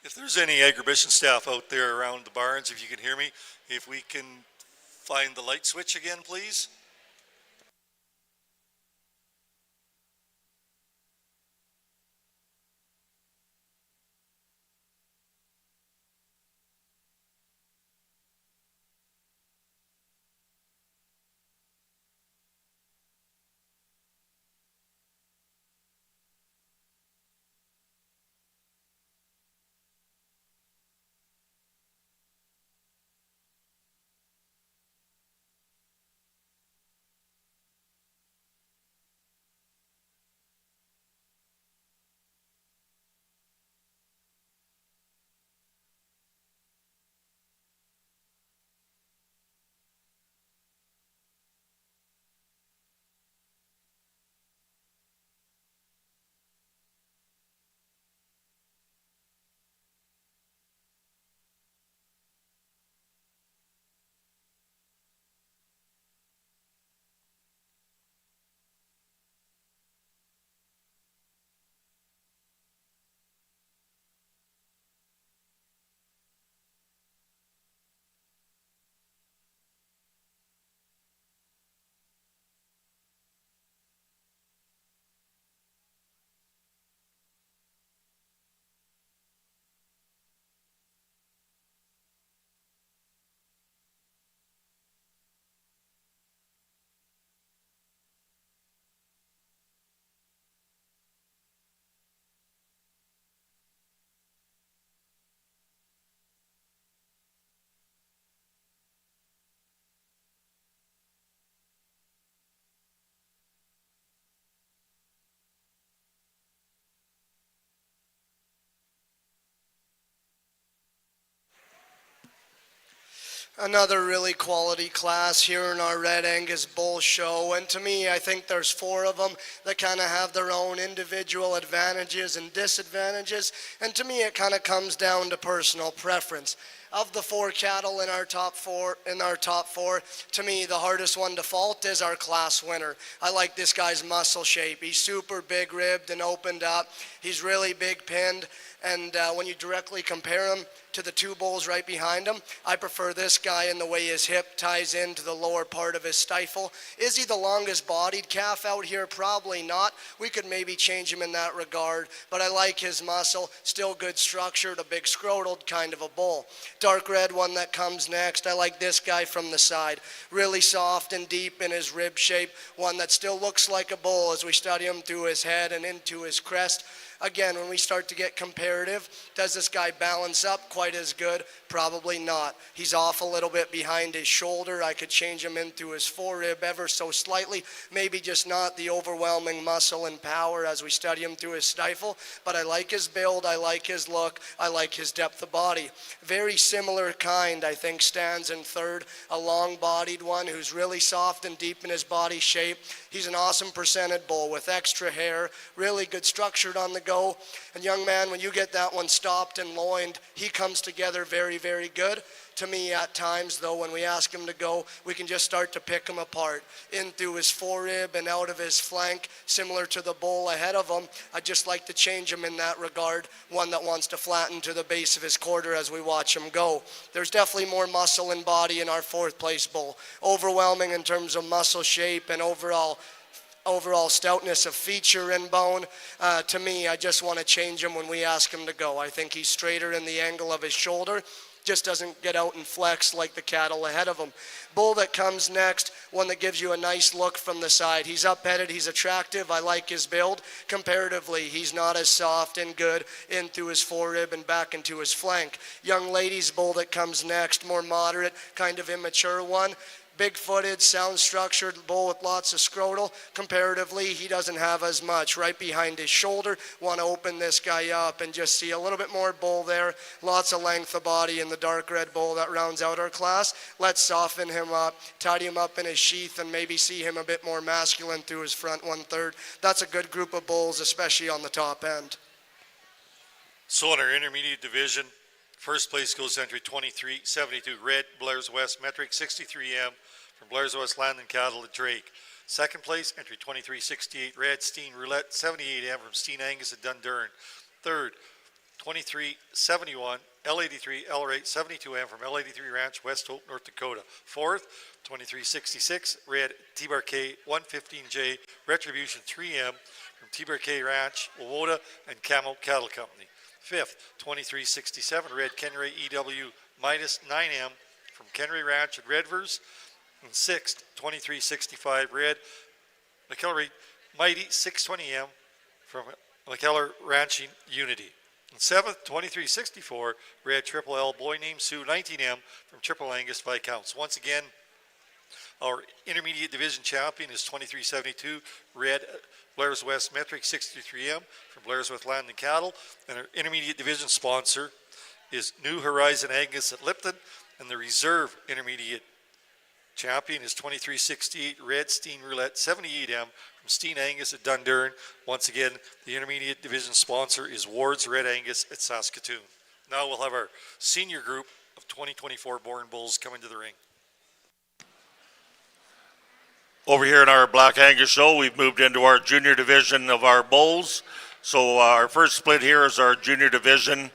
If there's any agribition staff out there around the barns, if you can hear me, if we can find the light switch again, please. Another really quality class here in our Red Angus Bull Show, and to me I think there's 4 of them that kind of have their own individual advantages and disadvantages, and to me it kind of comes down to personal preference. Of the 4 cattle in our top four, to me the hardest one to fault is our class winner. I like this guy's muscle shape. He's super big ribbed and opened up. He's really big pinned, and when you directly compare him to the 2 bulls right behind him, I prefer this guy in the way his hip ties into the lower part of his stifle. Is he the longest bodied calf out here? Probably not. We could maybe change him in that regard, but I like his muscle, still good structured, a big scrotal kind of a bull. Dark red one that comes next, I like this guy from the side. Really soft and deep in his rib shape, one that still looks like a bull as we study him through his head and into his crest. Again, when we start to get comparative, does this guy balance up quite as good? Probably not. He's off a little bit behind his shoulder. I could change him into his forerib ever so slightly, maybe just not the overwhelming muscle and power as we study him through his stifle, but I like his build, I like his look, I like his depth of body. Very similar kind, I think, stands in third, a long-bodied one who's really soft and deep in his body shape. He's an awesome presented bull with extra hair, really good structured on the go. And young man, when you get that one stopped and loined, he comes together very, very good. To me, at times, though, when we ask him to go, we can just start to pick him apart. In through his forerib and out of his flank, similar to the bull ahead of him. I'd just like to change him in that regard, one that wants to flatten to the base of his quarter as we watch him go. There's definitely more muscle and body in our 4th place bull. Overwhelming in terms of muscle shape and overall stoutness of feature and bone. To me, I just want to change him when we ask him to go. I think he's straighter in the angle of his shoulder, just doesn't get out and flex like the cattle ahead of him. Bull that comes next, one that gives you a nice look from the side. He's up-headed, he's attractive, I like his build. Comparatively, he's not as soft and good in through his forerib and back into his flank. Young lady's bull that comes next, more moderate, kind of immature one. Big-footed, sound-structured bull with lots of scrotal. Comparatively, he doesn't have as much. Right behind his shoulder, want to open this guy up and just see a little bit more bull there. Lots of length of body in the dark red bull that rounds out our class. Let's soften him up, tidy him up in his sheath, and maybe see him a bit more masculine through his front 1/3. That's a good group of bulls, especially on the top end. So in our intermediate division, first place goes entry 2372 Red, Blair's West Metric, 63M from Blair's West Land and Cattle at Drake. Second place, entry 2368 Red, Steen Roulette, 78M from Steen Angus at Dundurn. Third, 2371 L83 L-Rate 72M from L83 Ranch, West Hope, North Dakota. Fourth, 2366 Red T-Bar-K 115J Retribution 3M from T-Bar-K Ranch, Wowoda and Camel Cattle Company. Fifth, 2367 Red Kenray EW minus 9M from Kenray Ranch at Redvers. And sixth, 2365 Red McKellar Mighty 620M from McKellar Ranching Unity. And seventh, 2364 Red Triple L Boy Named Sue 19M from Triple Angus Viscounts. Once again, our intermediate division champion is 2372 Red Blair's West Metric 63M from Blair's West Land and Cattle. And our intermediate division sponsor is New Horizon Angus at Lipton. And the reserve intermediate champion is 2368 Red Steen Roulette 78M from Steen Angus at Dundurn. Once again, the intermediate division sponsor is Ward's Red Angus at Saskatoon. Now we'll have our senior group of 2024 Born Bulls come into the ring. Over here in our Black Angus show, we've moved into our junior division of our bulls. So our first split here is our junior division.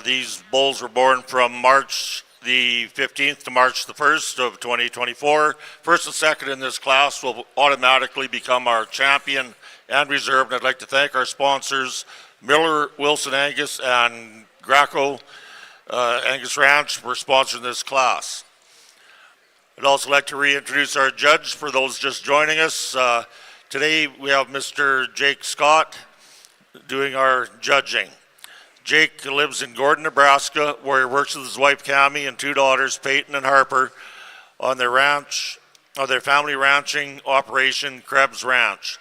These bulls were born from March the 15th to March the 1st of 2024. First and second in this class will automatically become our champion and reserve. And I'd like to thank our sponsors, Miller, Wilson Angus, and Graco Angus Ranch for sponsoring this class. I'd also like to reintroduce our judge for those just joining us. Today we have Mr. Jake Scott doing our judging. Jake lives in Gordon, Nebraska, where he works with his wife Cammie and two daughters, Peyton and Harper, on their ranch, on their family ranching operation, Krebs Ranch.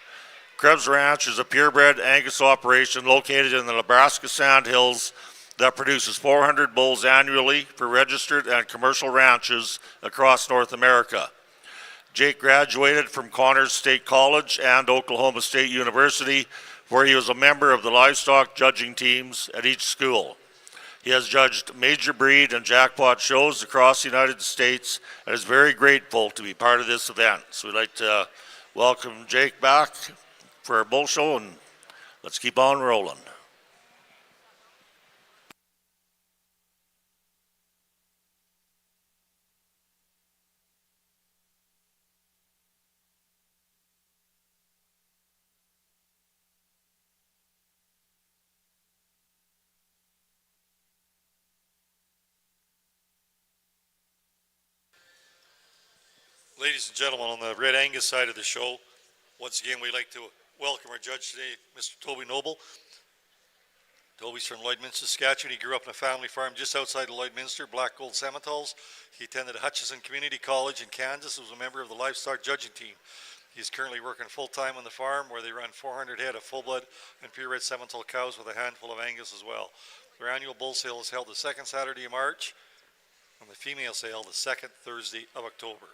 Krebs Ranch is a purebred Angus operation located in the Nebraska Sandhills that produces 400 bulls annually for registered and commercial ranches across North America. Jake graduated from Connors State College and Oklahoma State University, where he was a member of the livestock judging teams at each school. He has judged major breed and jackpot shows across the United States and is very grateful to be part of this event. So we'd like to welcome Jake back for our bull show, and let's keep on rolling. Ladies and gentlemen, on the Red Angus side of the show, once again, we'd like to welcome our judge today, Mr. Toby Noble. Toby's from Lloydminster, Saskatchewan. He grew up on a family farm just outside of Lloydminster, Black Gold Simmentals. He attended Hutchison Community College in Kansas and was a member of the livestock judging team. He's currently working full-time on the farm where they run 400 head of full-blood and purebred Simmental cows with a handful of Angus as well. Their annual bull sale is held the second Saturday of March, and the female sale the second Thursday of October.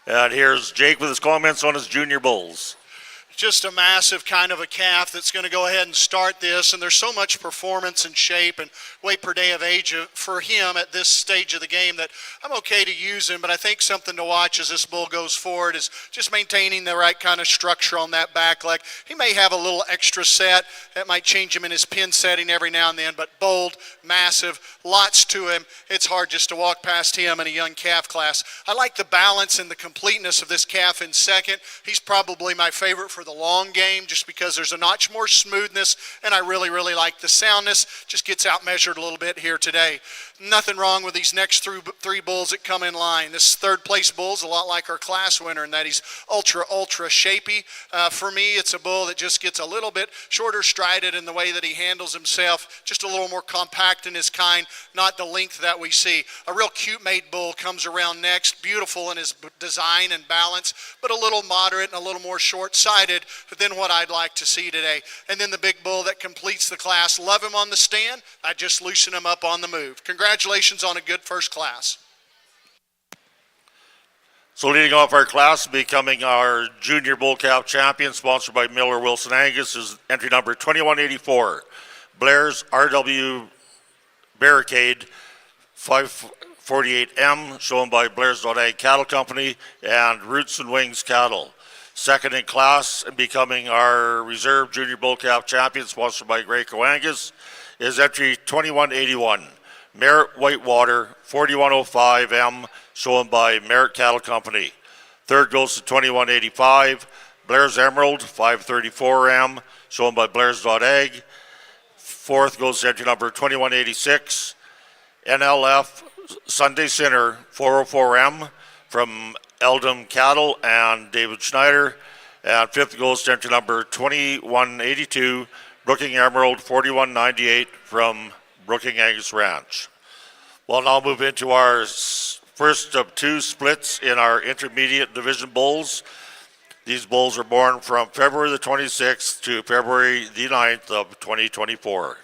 And here's Jake with his comments on his junior bulls. Just a massive kind of a calf that's going to go ahead and start this, and there's so much performance and shape and weight per day of age for him at this stage of the game that I'm okay to use him, but I think something to watch as this bull goes forward is just maintaining the right kind of structure on that back leg. He may have a little extra set that might change him in his pin setting every now and then, but bold, massive, lots to him. It's hard just to walk past him in a young calf class. I like the balance and the completeness of this calf in second. He's probably my favorite for the long game just because there's a notch more smoothness, and I really like the soundness. Just gets out measured a little bit here today. Nothing wrong with these next three bulls that come in line. This third place bull is a lot like our class winner in that he's ultra shapy. For me, it's a bull that just gets a little bit shorter strided in the way that he handles himself, just a little more compact in his kind, not the length that we see. A real cute made bull comes around next, beautiful in his design and balance, but a little moderate and a little more short-sided than what I'd like to see today. And then the big bull that completes the class. Love him on the stand, I just loosen him up on the move. Congratulations on a good first class. So leading off our class, becoming our junior bull calf champion, sponsored by Miller Wilson Angus, is entry number 2184, Blair's RW Barricade 548M, shown by Blair's.A Cattle Company and Roots and Wings Cattle. Second in class, and becoming our reserve junior bull calf champion, sponsored by Graco Angus, is entry 2181, Merritt Whitewater 4105M, shown by Merritt Cattle Company. Third goes to 2185, Blair's Emerald 534M, shown by Blair's.Ag. Fourth goes to entry number 2186, NLF Sunday Sinner 404M from Eldon Cattle and David Schneider. And fifth goes to entry number 2182, Brooking Emerald 4198 from Brooking Angus Ranch. We'll now move into our first of two splits in our intermediate division bulls. These bulls are born from February the 26th to February the 9th of 2024.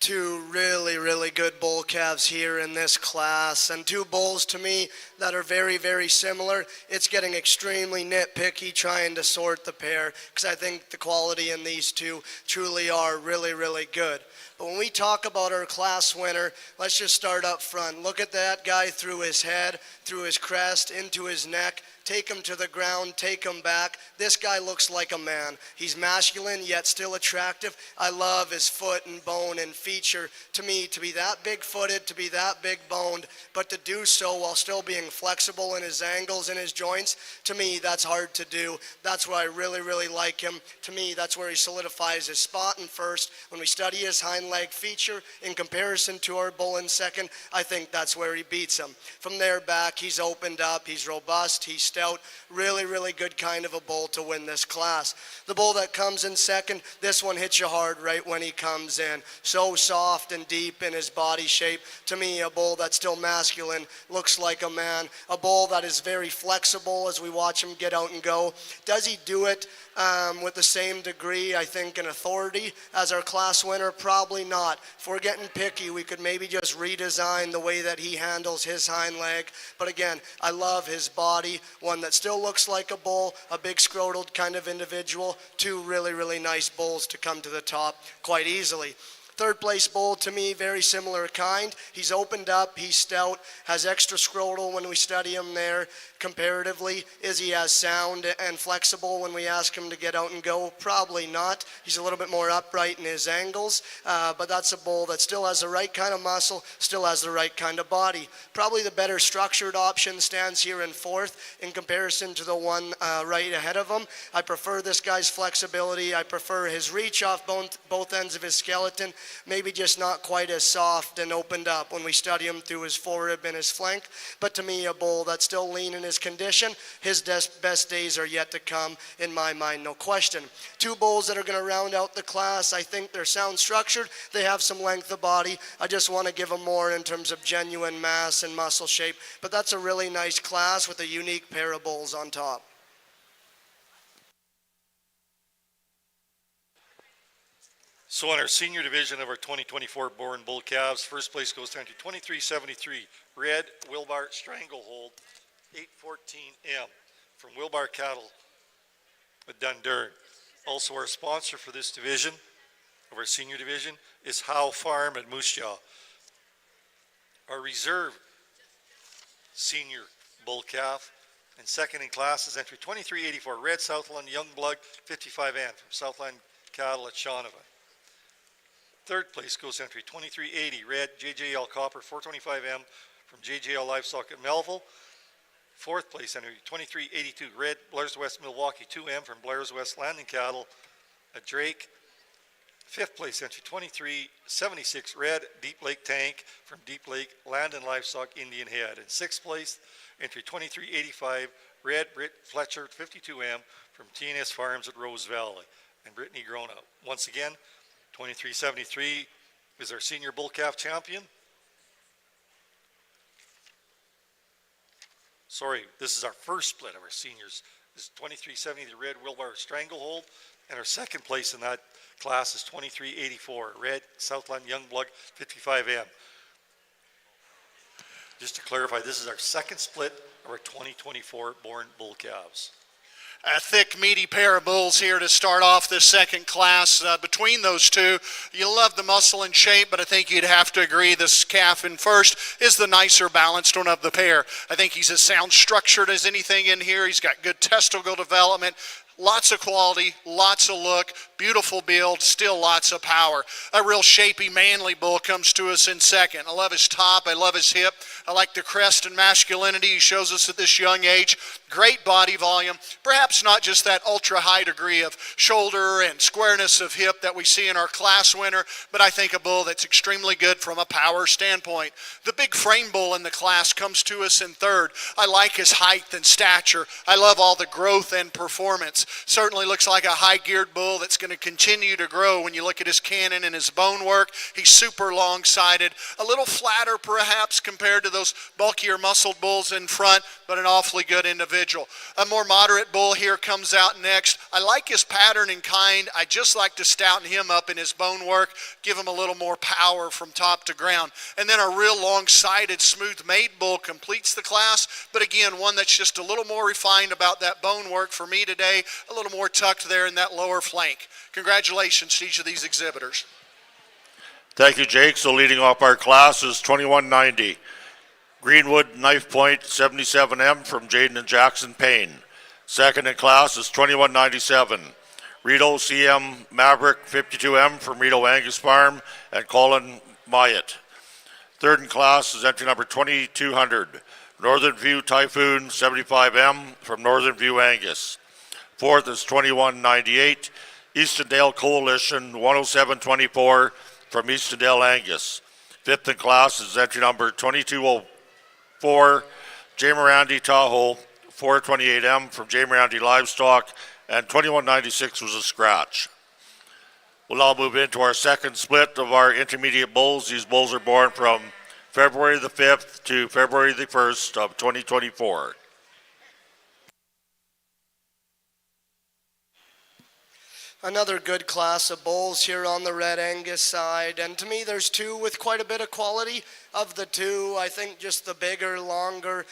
Two really good bull calves here in this class, and two bulls to me that are very similar. It's getting extremely nitpicky trying to sort the pair, because I think the quality in these two truly are really good. But when we talk about our class winner, let's just start up front. Look at that guy through his head, through his crest, into his neck. Take him to the ground, take him back. This guy looks like a man. He's masculine yet still attractive. I love his foot and bone and feature. To me, to be that big-footed, to be that big-boned, but to do so while still being flexible in his angles and his joints, to me, that's hard to do. That's where I really like him. To me, that's where he solidifies his spot in first. When we study his hind leg feature in comparison to our bull in second, I think that's where he beats him. From there back, he's opened up, he's robust, he's stout, really good kind of a bull to win this class. The bull that comes in second, this one hits you hard right when he comes in. So soft and deep in his body shape. To me, a bull that's still masculine, looks like a man. A bull that is very flexible as we watch him get out and go. Does he do it with the same degree, I think, and authority as our class winner? Probably not. If we're getting picky, we could maybe just redesign the way that he handles his hind leg. But again, I love his body, one that still looks like a bull, a big scrotal kind of individual. Two really nice bulls to come to the top quite easily. Third place bull, to me, very similar kind. He's opened up, he's stout, has extra scrotal when we study him there. Comparatively, is he as sound and flexible when we ask him to get out and go? Probably not. He's a little bit more upright in his angles, but that's a bull that still has the right kind of muscle, still has the right kind of body. Probably the better structured option stands here in fourth in comparison to the one right ahead of him. I prefer this guy's flexibility. I prefer his reach off both ends of his skeleton, maybe just not quite as soft and opened up when we study him through his forerib and his flank. But to me, a bull that's still lean in his condition. His best days are yet to come, in my mind, no question. Two bulls that are going to round out the class. I think they're sound structured. They have some length of body. I just want to give them more in terms of genuine mass and muscle shape. But that's a really nice class with a unique pair of bulls on top. So in our senior division of our 2024 born bull calves, first place goes down to 2373, Red Wilbar Stranglehold 814M from Wilbar Cattle at Dundurn. Also our sponsor for this division of our senior division is Howe Farm at Moose Jaw. Our reserve senior bull calf and second in class is entry 2384, Red Southland Youngblood 55N from Southland Cattle at Shaunavon. Third place goes entry 2380, Red JJL Copper 425M from JJL Livestock at Melville. Fourth place entry, 2382, red Blair's West Milwaukee 2M from Blair's West Landing Cattle, a Drake. Fifth place entry, 2376, red Deep Lake Tank from Deep Lake Land and Livestock Indian Head. And sixth place entry, 2385, red Britt Fletcher 52M from TNS Farms at Rose Valley. And Brittany Grona. Once again, 2373 is our senior bull calf champion. Sorry, this is our first split of our seniors. This is 2370, the red Wilbar Stranglehold. And our second place in that class is 2384, red Southland Youngblood 55M. Just to clarify, this is our second split of our 2024 born bull calves. A thick, meaty pair of bulls here to start off this second class. Between those two, you love the muscle and shape, but I think you'd have to agree this calf in first is the nicer balanced one of the pair. I think he's as sound structured as anything in here. He's got good testicle development. Lots of quality, lots of look, beautiful build, still lots of power. A real shapy, manly bull comes to us in second. I love his top, I love his hip. I like the crest and masculinity he shows us at this young age. Great body volume, perhaps not just that ultra high degree of shoulder and squareness of hip that we see in our class winner, but I think a bull that's extremely good from a power standpoint. The big frame bull in the class comes to us in third. I like his height and stature. I love all the growth and performance. Certainly looks like a high-geared bull that's going to continue to grow when you look at his cannon and his bone work. He's super long-sided, a little flatter perhaps compared to those bulkier muscled bulls in front, but an awfully good individual. A more moderate bull here comes out next. I like his pattern and kind. I just like to stouten him up in his bone work, give him a little more power from top to ground. And then a real long-sided, smooth-made bull completes the class, but again, one that's just a little more refined about that bone work for me today, a little more tucked there in that lower flank. Congratulations to each of these exhibitors. Thank you, Jake. So leading off our class is 2190. Greenwood Knife Point 77M from Jaden and Jackson Payne. Second in class is 2197. Rito CM Maverick 52M from Rito Angus Farm and Colin Myatt. Third in class is entry number 2200. Northern View Typhoon 75M from Northern View Angus. Fourth is 2198, Eastondale Coalition 10724 from Eastondale Angus. Fifth in class is entry number 2204, J. Mirandi Tahoe 428M from J. Mirandi Livestock, and 2196 was a scratch. We'll now move into our second split of our intermediate bulls. These bulls are born from February the 5th to February the 1st of 2024. Another good class of bulls here on the Red Angus side, and to me there's two with quite a bit of quality. Of the two, I think just the bigger, longer,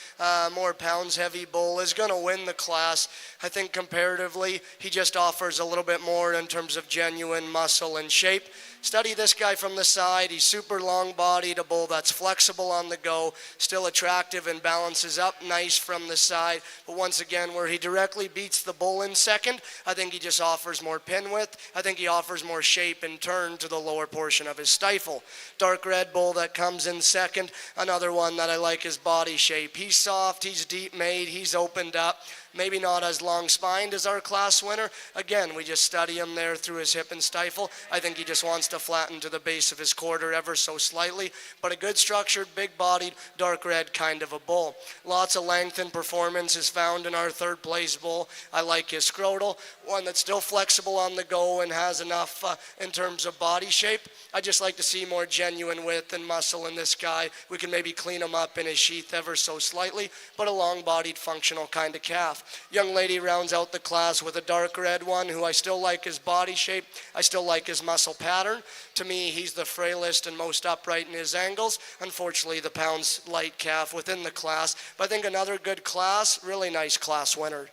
more pounds heavy bull is going to win the class. I think comparatively he just offers a little bit more in terms of genuine muscle and shape. Study this guy from the side. He's super long-bodied, a bull that's flexible on the go, still attractive and balances up nice from the side. But once again, where he directly beats the bull in second, I think he just offers more pin width. I think he offers more shape and turn to the lower portion of his stifle. Dark red bull that comes in second, another one that I like his body shape. He's soft, he's deep made, he's opened up. Maybe not as long-spined as our class winner. Again, we just study him there through his hip and stifle. I think he just wants to flatten to the base of his quarter ever so slightly, but a good structured, big-bodied, dark red kind of a bull. Lots of length and performance is found in our third place bull. I like his scrotal, one that's still flexible on the go and has enough in terms of body shape. I just like to see more genuine width and muscle in this guy. We can maybe clean him up in his sheath ever so slightly, but a long-bodied, functional kind of calf. Young lady rounds out the class with a dark red one who I still like his body shape. I still like his muscle pattern. To me, he's the frailest and most upright in his angles. Unfortunately, the pounds light calf within the class. But I think another good class, really nice class winner.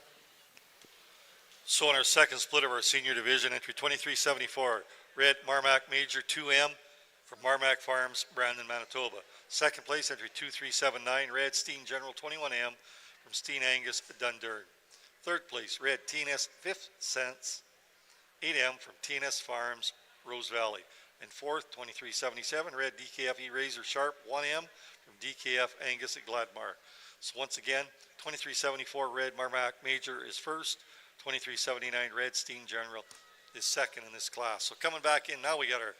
So in our second split of our senior division, entry 2374, red Marmac Major 2M from Marmac Farms, Brandon, Manitoba. Second place, entry 2379, red Steen General 21M from Steen Angus, Dundurn. Third place, red TNS 5th Sense 8M from TNS Farms, Rose Valley. And fourth, 2377, red DKF E Razor Sharp 1M from DKF Angus at Gladmar. So once again, 2374 red Marmac Major is first, 2379 red Steen General is second in this class. So coming back in, now we got our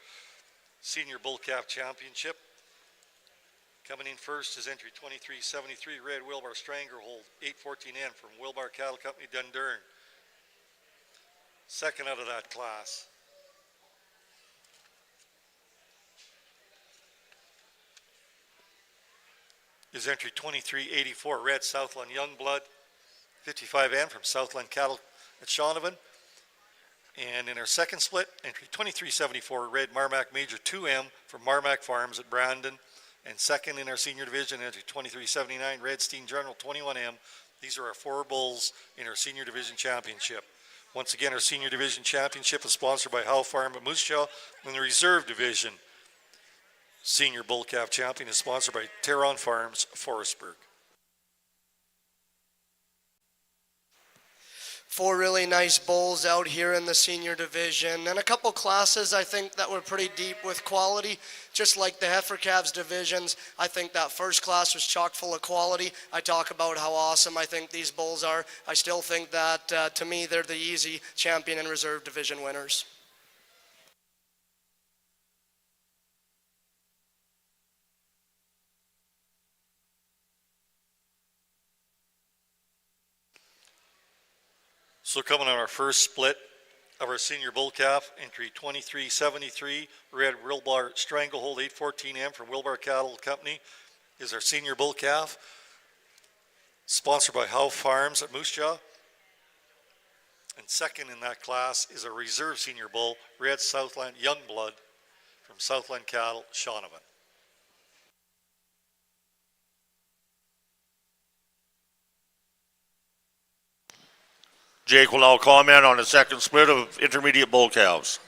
Senior Bull Calf Championship. Coming in first is entry 2373 red Wilbar Stranglehold 814N from Wilbar Cattle Company, Dundurn. Second out of that class. Is entry 2384 red Southland Youngblood 55N from Southland Cattle at Shaunavon. And in our second split, entry 2374 red Marmac Major 2M from Marmac Farms at Brandon. And second in our senior division, entry 2379 red Steen General 21M. These are our 4 bulls in our senior division championship. Once again, our senior division championship is sponsored by Howe Farm at Moose Jaw, and the reserve division senior bull calf champion is sponsored by Terron Farms, Forestburg. 4 really nice bulls out here in the senior division, and a couple classes I think that were pretty deep with quality, just like the heifer calves divisions. I think that first class was chock full of quality. I talk about how awesome I think these bulls are. I still think that to me they're the easy champion and reserve division winners. So coming on our first split of our senior bull calf, entry 2373, red Wilbar Stranglehold 814M from Wilbar Cattle Company is our senior bull calf, sponsored by Howe Farms at Moose Jaw. And second in that class is a reserve senior bull, red Southland Youngblood from Southland Cattle, Shaunavon. Jake will now comment on the second split of intermediate bull calves.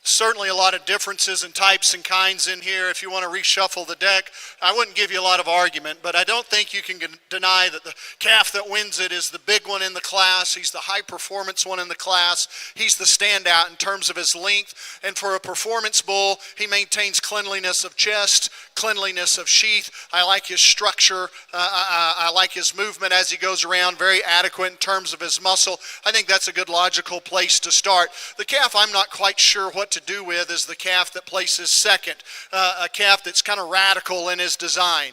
Certainly a lot of differences in types and kinds in here. If you want to reshuffle the deck, I wouldn't give you a lot of argument, but I don't think you can deny that the calf that wins it is the big one in the class. He's the high performance one in the class. He's the standout in terms of his length, and for a performance bull, he maintains cleanliness of chest, cleanliness of sheath. I like his structure. I like his movement as he goes around, very adequate in terms of his muscle. I think that's a good logical place to start. The calf I'm not quite sure what to do with is the calf that places second, a calf that's kind of radical in his design.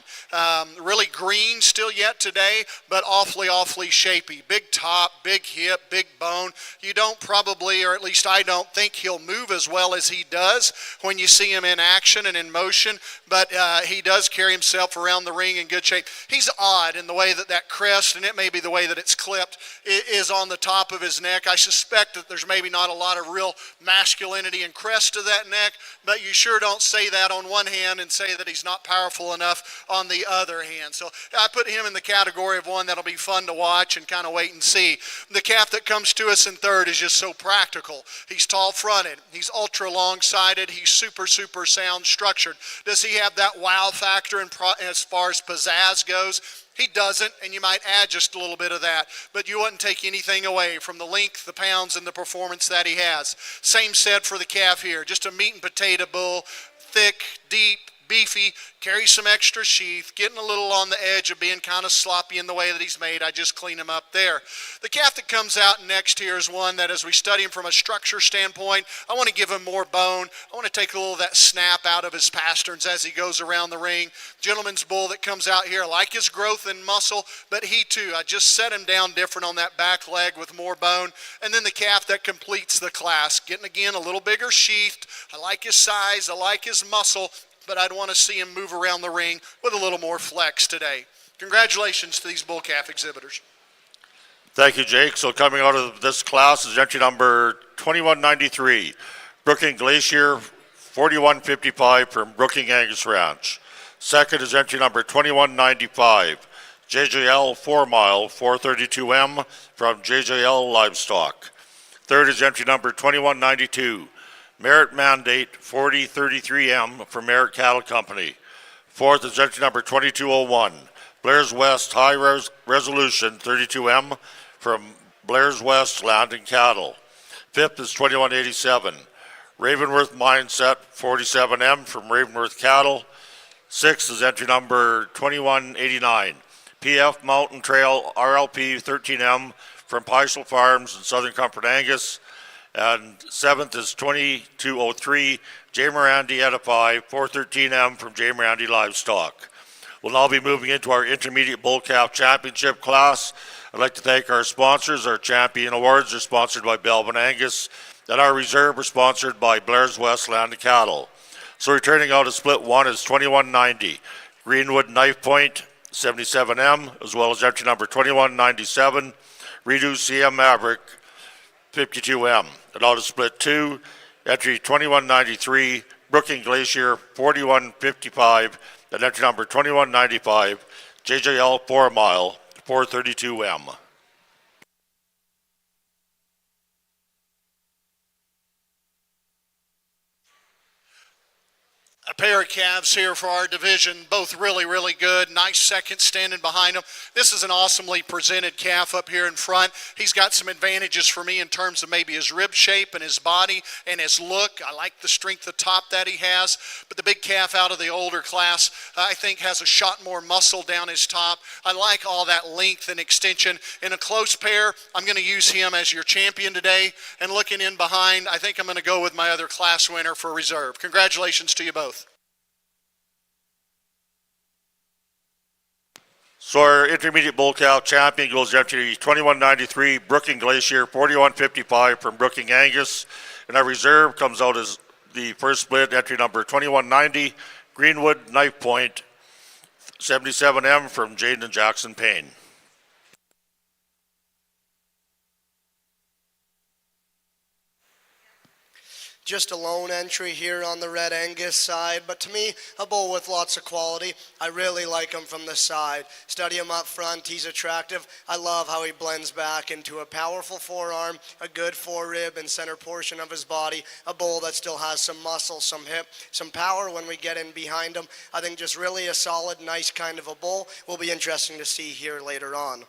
Really green still yet today, but awfully shapy. Big top, big hip, big bone. You don't probably, or at least I don't think he'll move as well as he does when you see him in action and in motion, but he does carry himself around the ring in good shape. He's odd in the way that crest, and it may be the way that it's clipped, is on the top of his neck. I suspect that there's maybe not a lot of real masculinity and crest to that neck, but you sure don't say that on one hand and say that he's not powerful enough on the other hand. So I put him in the category of one that'll be fun to watch and kind of wait and see. The calf that comes to us in third is just so practical. He's tall fronted, he's ultra long sided, he's super sound structured. Does he have that wow factor as far as pizzazz goes? He doesn't, and you might add just a little bit of that, but you wouldn't take anything away from the length, the pounds, and the performance that he has. Same said for the calf here, just a meat and potato bull, thick, deep, beefy, carries some extra sheath, getting a little on the edge of being kind of sloppy in the way that he's made. I just clean him up there. The calf that comes out next here is one that, as we study him from a structure standpoint, I want to give him more bone. I want to take a little of that snap out of his pasterns as he goes around the ring. Gentleman's bull that comes out here, I like his growth and muscle, but he too, I just set him down different on that back leg with more bone. And then the calf that completes the class, getting again a little bigger sheathed. I like his size, I like his muscle, but I'd want to see him move around the ring with a little more flex today. Congratulations to these bull calf exhibitors. Thank you, Jake. So coming out of this class is entry number 2193, Brooking Glacier 4155 from Brooking Angus Ranch. Second is entry number 2195, JJL 4 Mile 432M from JJL Livestock. Third is entry number 2192, Merit Mandate 4033M from Merit Cattle Company. Fourth is entry number 2201, Blair's West High Resolution 32M from Blair's West Land and Cattle. Fifth is 2187, Ravenworth Mindset 47M from Ravenworth Cattle. Sixth is entry number 2189, PF Mountain Trail RLP 13M from Pyshal Farms in Southern Comfort Angus. And 7th is 2203 J. Morandi Edify 413M from J. Morandi Livestock. We'll now be moving into our Intermediate Bull Calf Championship class. I'd like to thank our sponsors. Our champion awards are sponsored by Belvin Angus, and our reserve are sponsored by Blair's West Land and Cattle. So returning out of split 1 is 2190 Greenwood Knife Point 77M, as well as entry number 2197 Redo CM Maverick 52M. And out of split 2, entry 2193 Brooking Glacier 4155, and entry number 2195 JJL 4 Mile 432M. A pair of calves here for our division, both really, really good. Nice second standing behind them. This is an awesomely presented calf up here in front. He's got some advantages for me in terms of maybe his rib shape and his body and his look. I like the strength of top that he has. But the big calf out of the older class, I think, has a shot more muscle down his top. I like all that length and extension. In a close pair, I'm going to use him as your champion today. And looking in behind, I think I'm going to go with my other class winner for reserve. Congratulations to you both. So our Intermediate Bull Calf champion goes entry 2193 Brooking Glacier 4155 from Brooking Angus, and our reserve comes out as the first split, entry number 2190 Greenwood Knife Point 77M from Jaden and Jackson Payne. Just a lone entry here on the Red Angus side, but to me, a bull with lots of quality. I really like him from the side. Study him up front, he's attractive. I love how he blends back into a powerful forearm, a good forerib and center portion of his body, a bull that still has some muscle, some hip, some power when we get in behind him. I think just really a solid, nice kind of a bull. Will be interesting to see here later on.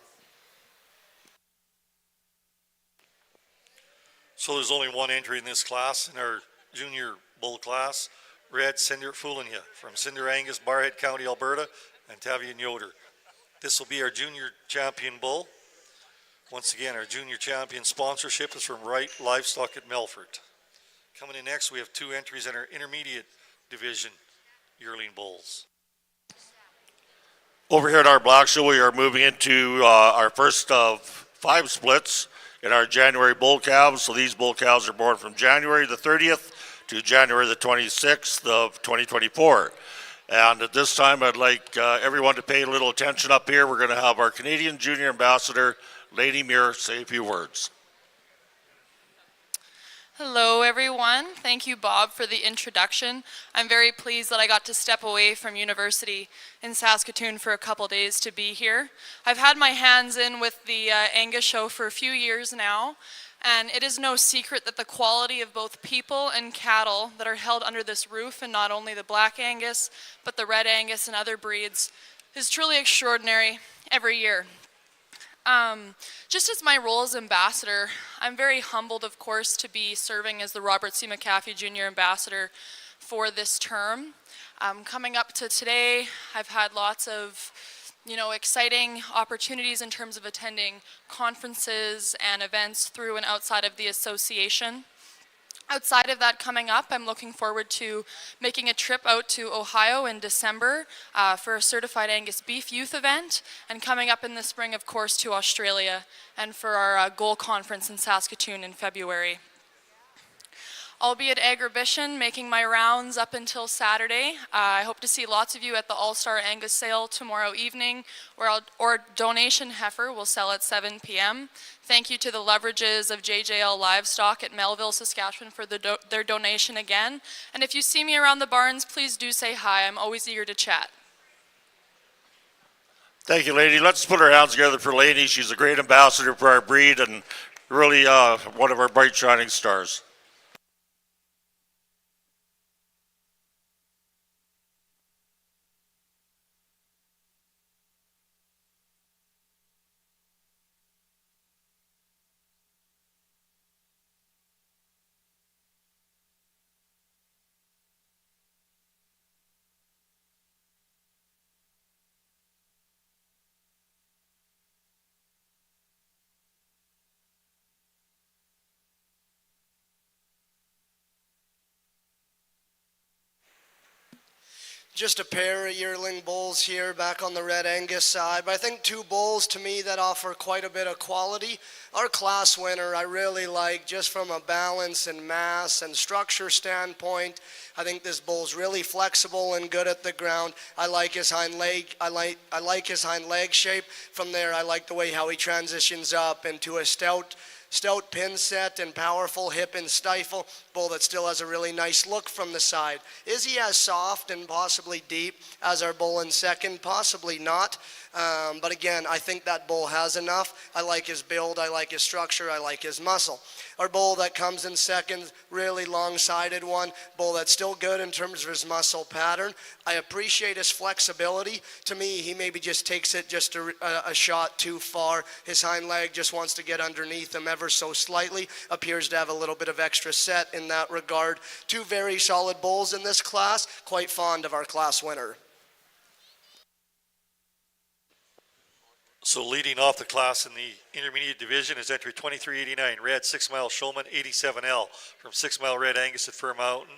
So there's only one entry in this class, in our junior bull class. Red Cinder Fooling Ya from Cinder Angus, Barhead County, Alberta, and Tavian Yoder. This will be our junior champion bull. Once again, our junior champion sponsorship is from Wright Livestock at Melfort. Coming in next, we have 2 entries in our intermediate division yearling bulls. Over here at our block show, we are moving into our first of 5 splits in our January bull calves. So these bull calves are born from January the 30th to January the 26th of 2024. And at this time, I'd like everyone to pay a little attention up here. We're going to have our Canadian Junior Ambassador, Lady Muir, say a few words. Hello everyone. Thank you, Bob, for the introduction. I'm very pleased that I got to step away from university in Saskatoon for a couple days to be here. I've had my hands in with the Angus show for a few years now, and it is no secret that the quality of both people and cattle that are held under this roof, and not only the Black Angus, but the Red Angus and other breeds, is truly extraordinary every year. Just as my role as ambassador, I'm very humbled, of course, to be serving as the Robert C. McAfee Jr. Ambassador for this term. Coming up to today, I've had lots of, exciting opportunities in terms of attending conferences and events through and outside of the association. Outside of that coming up, I'm looking forward to making a trip out to Ohio in December for a Certified Angus Beef Youth event, and coming up in the spring, of course, to Australia and for our goal conference in Saskatoon in February. I'll be at Agribition making my rounds up until Saturday. I hope to see lots of you at the All-Star Angus sale tomorrow evening, where our donation heifer will sell at 7 p.m. Thank you to the Leverages of JJL Livestock at Melville, Saskatchewan for their donation again. And if you see me around the barns, please do say hi. I'm always eager to chat. Thank you, Lady. Let's put our hands together for Lady. She's a great ambassador for our breed and really one of our bright shining stars. just a pair of yearling bulls here back on the Red Angus side, but I think two bulls to me that offer quite a bit of quality. Our class winner I really like just from a balance and mass and structure standpoint. I think this bull's really flexible and good at the ground. I like his hind leg. I like his hind leg shape. From there, I like the way how he transitions up into a stout pin set and powerful hip and stifle bull that still has a really nice look from the side. Is he as soft and possibly deep as our bull in second? Possibly not. But again, I think that bull has enough. I like his build, I like his structure, I like his muscle. Our bull that comes in second, really long-sided one, bull that's still good in terms of his muscle pattern. I appreciate his flexibility. To me, he maybe just takes it just a shot too far. His hind leg just wants to get underneath him ever so slightly. Appears to have a little bit of extra set in that regard. Two very solid bulls in this class. Quite fond of our class winner. So leading off the class in the intermediate division is entry 2389, red 6 Mile Showman 87L from 6 Mile Red Angus at Fir Mountain.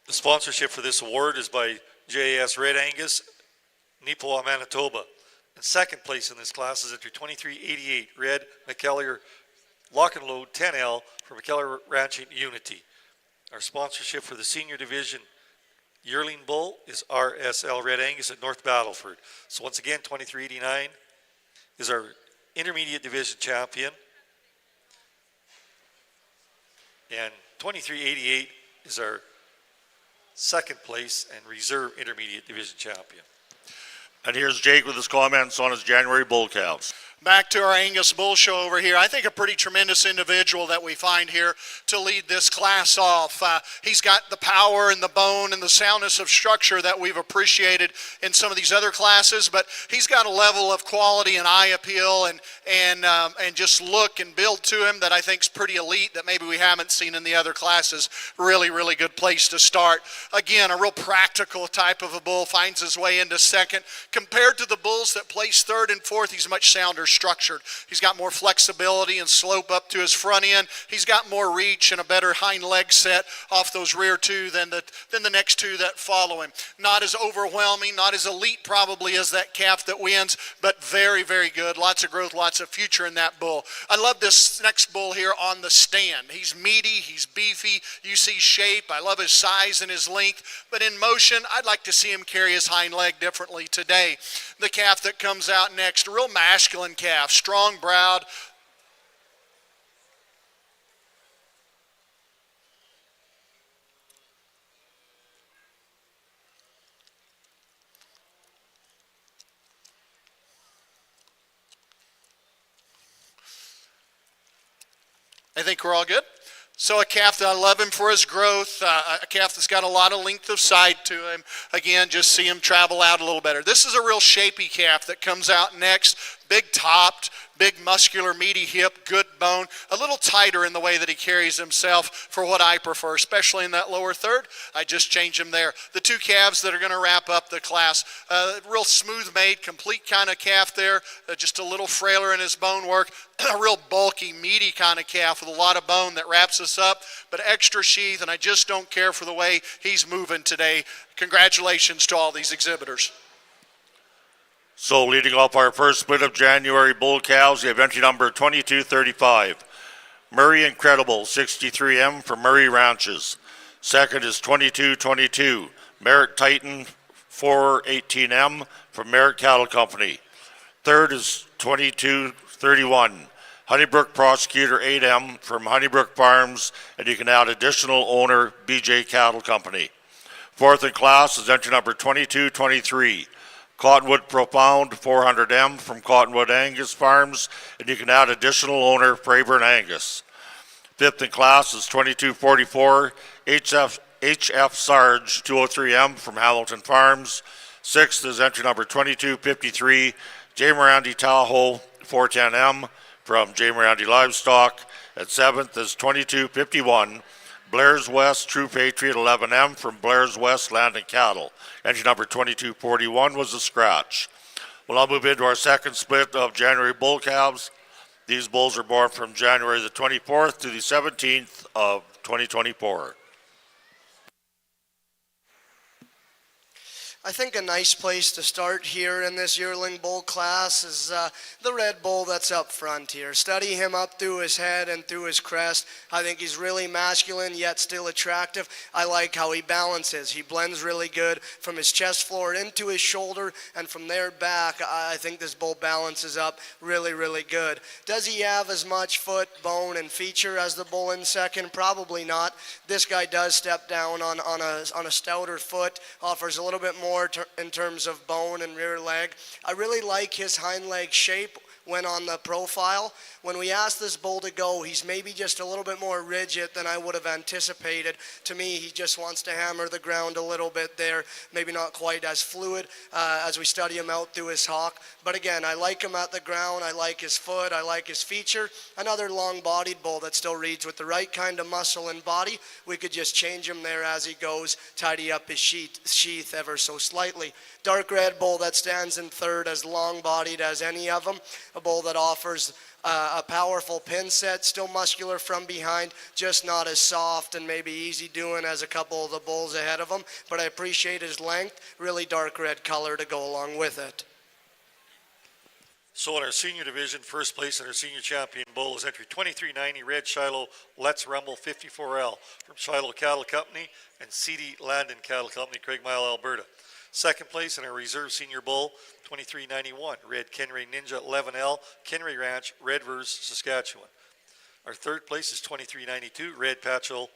The sponsorship for this award is by JAS Red Angus, Neepawa, Manitoba. And second place in this class is entry 2388, red McKellar Lock and Load 10L from McKellar Ranching Unity. Our sponsorship for the senior division yearling bull is RSL Red Angus at North Battleford. So once again, 2389 is our intermediate division champion. And 2388 is our second place and reserve intermediate division champion. And here's Jake with his comments on his January bull calves. Back to our Angus Bull Show over here. I think a pretty tremendous individual that we find here to lead this class off. He's got the power and the bone and the soundness of structure that we've appreciated in some of these other classes, but he's got a level of quality and eye appeal and just look and build to him that I think is pretty elite that maybe we haven't seen in the other classes. Really, really good place to start. Again, a real practical type of a bull finds his way into second. Compared to the bulls that place third and fourth, he's much sounder structured. He's got more flexibility and slope up to his front end. He's got more reach and a better hind leg set off those rear two than the next two that follow him. Not as overwhelming, not as elite probably as that calf that wins, but very, very good. Lots of growth, lots of future in that bull. I love this next bull here on the stand. He's meaty, he's beefy. You see shape. I love his size and his length, but in motion, I'd like to see him carry his hind leg differently today. The calf that comes out next, a real masculine calf, strong-browed. I think we're all good. So a calf that I love him for his growth, a calf that's got a lot of length of side to him. Again, just see him travel out a little better. This is a real shapy calf that comes out next, big topped, big muscular meaty hip, good bone, a little tighter in the way that he carries himself for what I prefer, especially in that lower third. I just change him there. The two calves that are going to wrap up the class, real smooth made, complete kind of calf there, just a little frailer in his bone work, a real bulky, meaty kind of calf with a lot of bone that wraps us up, but extra sheath, and I just don't care for the way he's moving today. Congratulations to all these exhibitors. So leading off our first split of January bull calves, we have entry number 2235. Murray Incredible 63M from Murray Ranches. Second is 2222. Merritt Titan 418M from Merritt Cattle Company. Third is 2231. Honeybrook Prosecutor 8M from Honeybrook Farms, and you can add additional owner BJ Cattle Company. Fourth in class is entry number 2223. Cottonwood Profound 400M from Cottonwood Angus Farms, and you can add additional owner Fraburn Angus. Fifth in class is 2244 HF Sarge 203M from Hamilton Farms. Sixth is entry number 2253 J. Mirandi Tahoe 410M from J. Mirandi Livestock. And seventh is 2251 Blair's West True Patriot 11M from Blair's West Land and Cattle. Entry number 2241 was a scratch. We'll now move into our second split of January bull calves. These bulls are born from January the 24th to the 17th of 2024. I think a nice place to start here in this yearling bull class is the red bull that's up front here. Study him up through his head and through his crest. I think he's really masculine yet still attractive. I like how he balances. He blends really good from his chest floor into his shoulder, and from there back, I think this bull balances up really, really good. Does he have as much foot, bone, and feature as the bull in second? Probably not. This guy does step down on a stouter foot, offers a little bit more in terms of bone and rear leg. I really like his hind leg shape when on the profile. When we ask this bull to go, he's maybe just a little bit more rigid than I would have anticipated. To me, he just wants to hammer the ground a little bit there, maybe not quite as fluid as we study him out through his hock. But again, I like him at the ground. I like his foot. I like his feature. Another long-bodied bull that still reads with the right kind of muscle and body. We could just change him there as he goes, tidy up his sheath ever so slightly. Dark red bull that stands in third, as long-bodied as any of them. A bull that offers a powerful pin set, still muscular from behind, just not as soft and maybe easy doing as a couple of the bulls ahead of him. But I appreciate his length, really dark red color to go along with it. So in our senior division, first place in our senior champion bull is entry 2390 Red Shiloh Let's Rumble 54L from Shiloh Cattle Company and CD Landon Cattle Company, Craigmile, Alberta. Second place in our reserve senior bull, 2391 Red Kenray Ninja 11L, Kenray Ranch, Redvers, Saskatchewan. Our third place is 2392 Red Patchel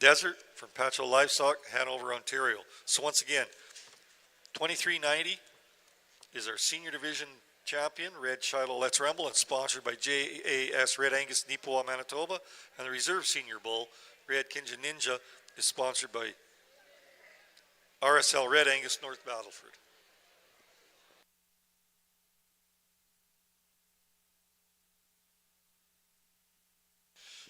Desert from Patchel Livestock, Hanover, Ontario. So once again, 2390 is our senior division champion, Red Shiloh Let's Rumble, and sponsored by JAS Red Angus, Nipoa, Manitoba. And the reserve senior bull, Red Kinja Ninja, is sponsored by RSL Red Angus, North Battleford.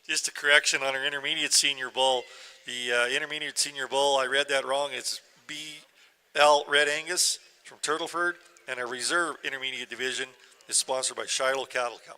Just a correction on our intermediate senior bull. The intermediate senior bull, I read that wrong. It's BL Red Angus from Turtleford, and our reserve intermediate division is sponsored by Shiloh Cattle Company.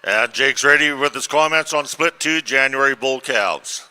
And Jake's ready with his comments on split 2 January bull calves.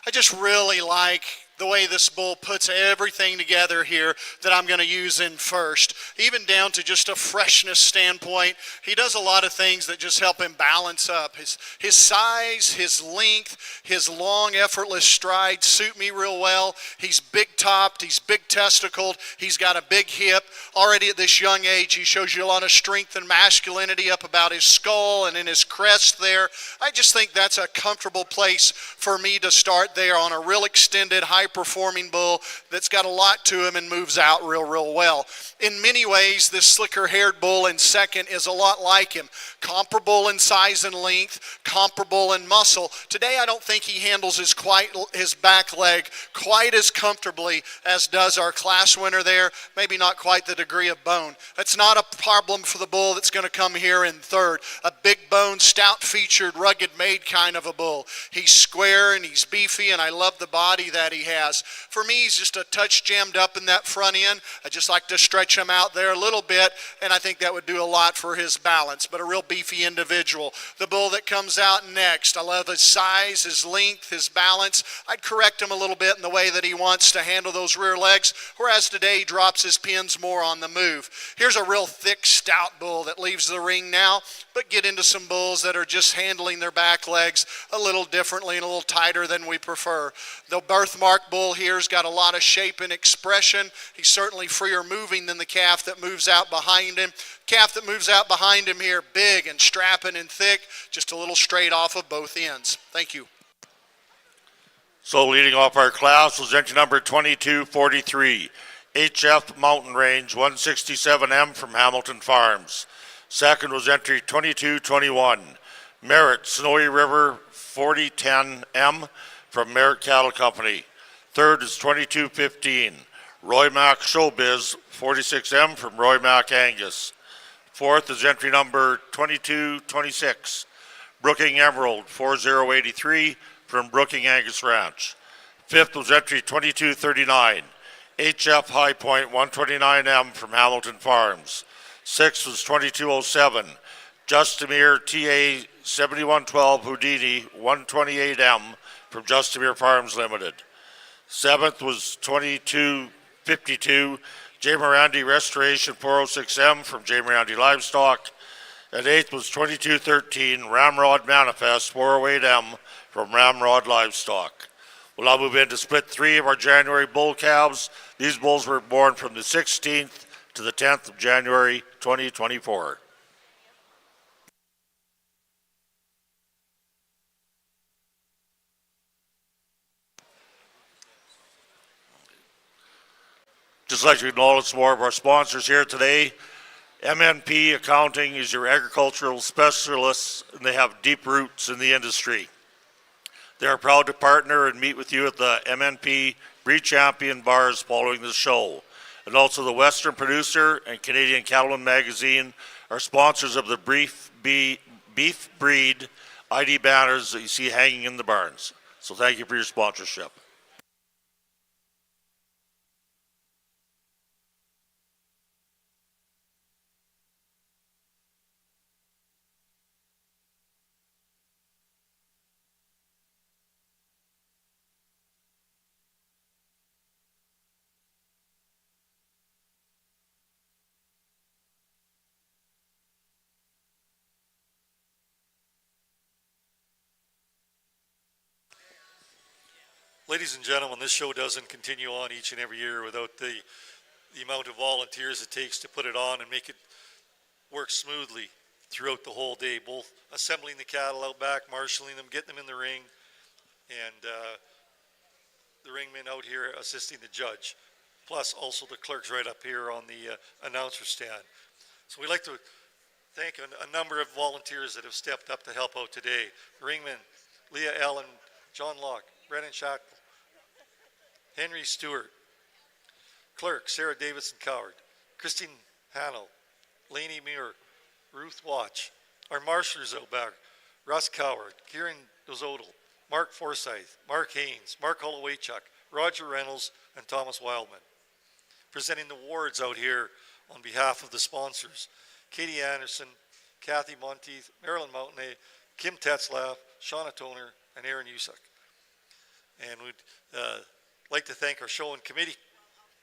I just really like the way this bull puts everything together here that I'm going to use in first, even down to just a freshness standpoint. He does a lot of things that just help him balance up. His size, his length, his long, effortless stride suit me real well. He's big-topped, he's big-testicled, he's got a big hip. Already at this young age, he shows you a lot of strength and masculinity up about his skull and in his crest there. I just think that's a comfortable place for me to start there on a real extended, high-performing bull that's got a lot to him and moves out real well. In many ways, this slicker-haired bull in second is a lot like him. Comparable in size and length, comparable in muscle. Today, I don't think he handles his back leg quite as comfortably as does our class winner there. Maybe not quite the degree of bone. That's not a problem for the bull that's going to come here in third. A big bone, stout-featured, rugged-made kind of a bull. He's square and he's beefy, and I love the body that he has. For me, he's just a touch jammed up in that front end. I just like to stretch him out there a little bit, and I think that would do a lot for his balance, but a real beefy individual. The bull that comes out next, I love his size, his length, his balance. I'd correct him a little bit in the way that he wants to handle those rear legs, whereas today he drops his pins more on the move. Here's a real thick, stout bull that leaves the ring now, but get into some bulls that are just handling their back legs a little differently and a little tighter than we prefer. The birthmark bull here's got a lot of shape and expression. He's certainly freer moving than the calf that moves out behind him. Calf that moves out behind him here, big and strapping and thick, just a little straight off of both ends. Thank you. So leading off our class was entry number 2243, HF Mountain Range 167M from Hamilton Farms. Second was entry 2221, Merritt Snowy River 4010M from Merritt Cattle Company. Third is 2215, Roy Mack Showbiz 46M from Roy Mack Angus. Fourth is entry number 2226, Brooking Emerald 4083 from Brooking Angus Ranch. Fifth was entry 2239, HF High Point 129M from Hamilton Farms. Sixth was 2207, Justimere TA 7112 Houdini 128M from Justimere Farms Limited. Seventh was 2252, J. Morandi Restoration 406M from J. Morandi Livestock. And eighth was 2213, Ramrod Manifest 408M from Ramrod Livestock. We'll now move into split 3 of our January bull calves. These bulls were born from the 16th to the 10th of January 2024. Just like to acknowledge more of our sponsors here today. MNP Accounting is your agricultural specialists, and they have deep roots in the industry. They are proud to partner and meet with you at the MNP Breed Champion bars following the show. And also the Western Producer and Canadian Cattleman Magazine are sponsors of the Beef Breed ID banners that you see hanging in the barns. So thank you for your sponsorship. Ladies and gentlemen, this show doesn't continue on each and every year without the amount of volunteers it takes to put it on and make it work smoothly throughout the whole day, both assembling the cattle out back, marshaling them, getting them in the ring, and the ringmen out here assisting the judge, plus also the clerks right up here on the announcer stand. So we'd like to thank a number of volunteers that have stepped up to help out today. The ringmen, Leah Allen, John Locke, Brennan Shackle, Henry Stewart, clerk Sarah Davidson Coward, Christine Hannell, Lainey Muir, Ruth Watch, our marshals out back, Russ Coward, Kieran Dozodal, Mark Forsyth, Mark Haynes, Mark Hollowaychuk, Roger Reynolds, and Thomas Wildman. presenting the awards out here on behalf of the sponsors. Katie Anderson, Kathy Monteith, Marilyn Mountainay, Kim Tetzlaff, Shauna Toner, and Aaron Usak. And we'd like to thank our show and committee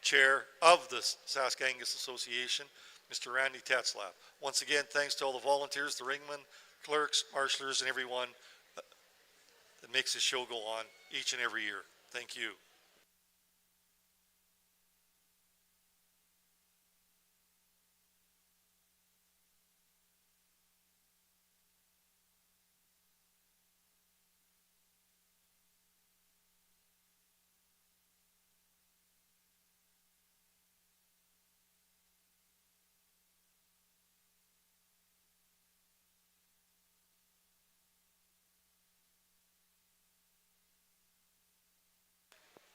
chair of the Sask Angus Association, Mr. Randy Tetzlaff. Once again, thanks to all the volunteers, the ringmen, clerks, marshalers, and everyone that makes this show go on each and every year. Thank you.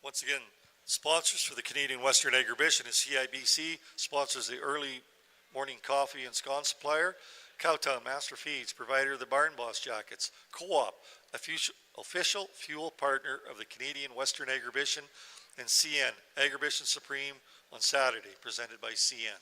Once again, sponsors for the Canadian Western Agribition is CIBC, sponsors the early morning coffee and scone supplier, Cowtown Master Feeds, provider of the Barn Boss jackets, Co-op, official fuel partner of the Canadian Western Agribition, and CN, Agribition Supreme on Saturday, presented by CN.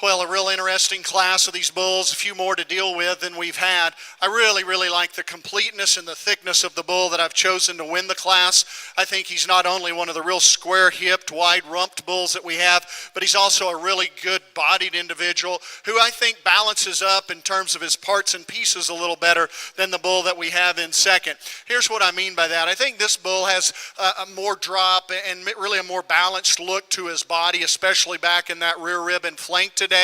Well, a real interesting class of these bulls, a few more to deal with than we've had. I really like the completeness and the thickness of the bull that I've chosen to win the class. I think he's not only one of the real square-hipped, wide-rumped bulls that we have, but he's also a really good-bodied individual who I think balances up in terms of his parts and pieces a little better than the bull that we have in second. Here's what I mean by that. I think this bull has a more drop and really a more balanced look to his body, especially back in that rear rib and flank today.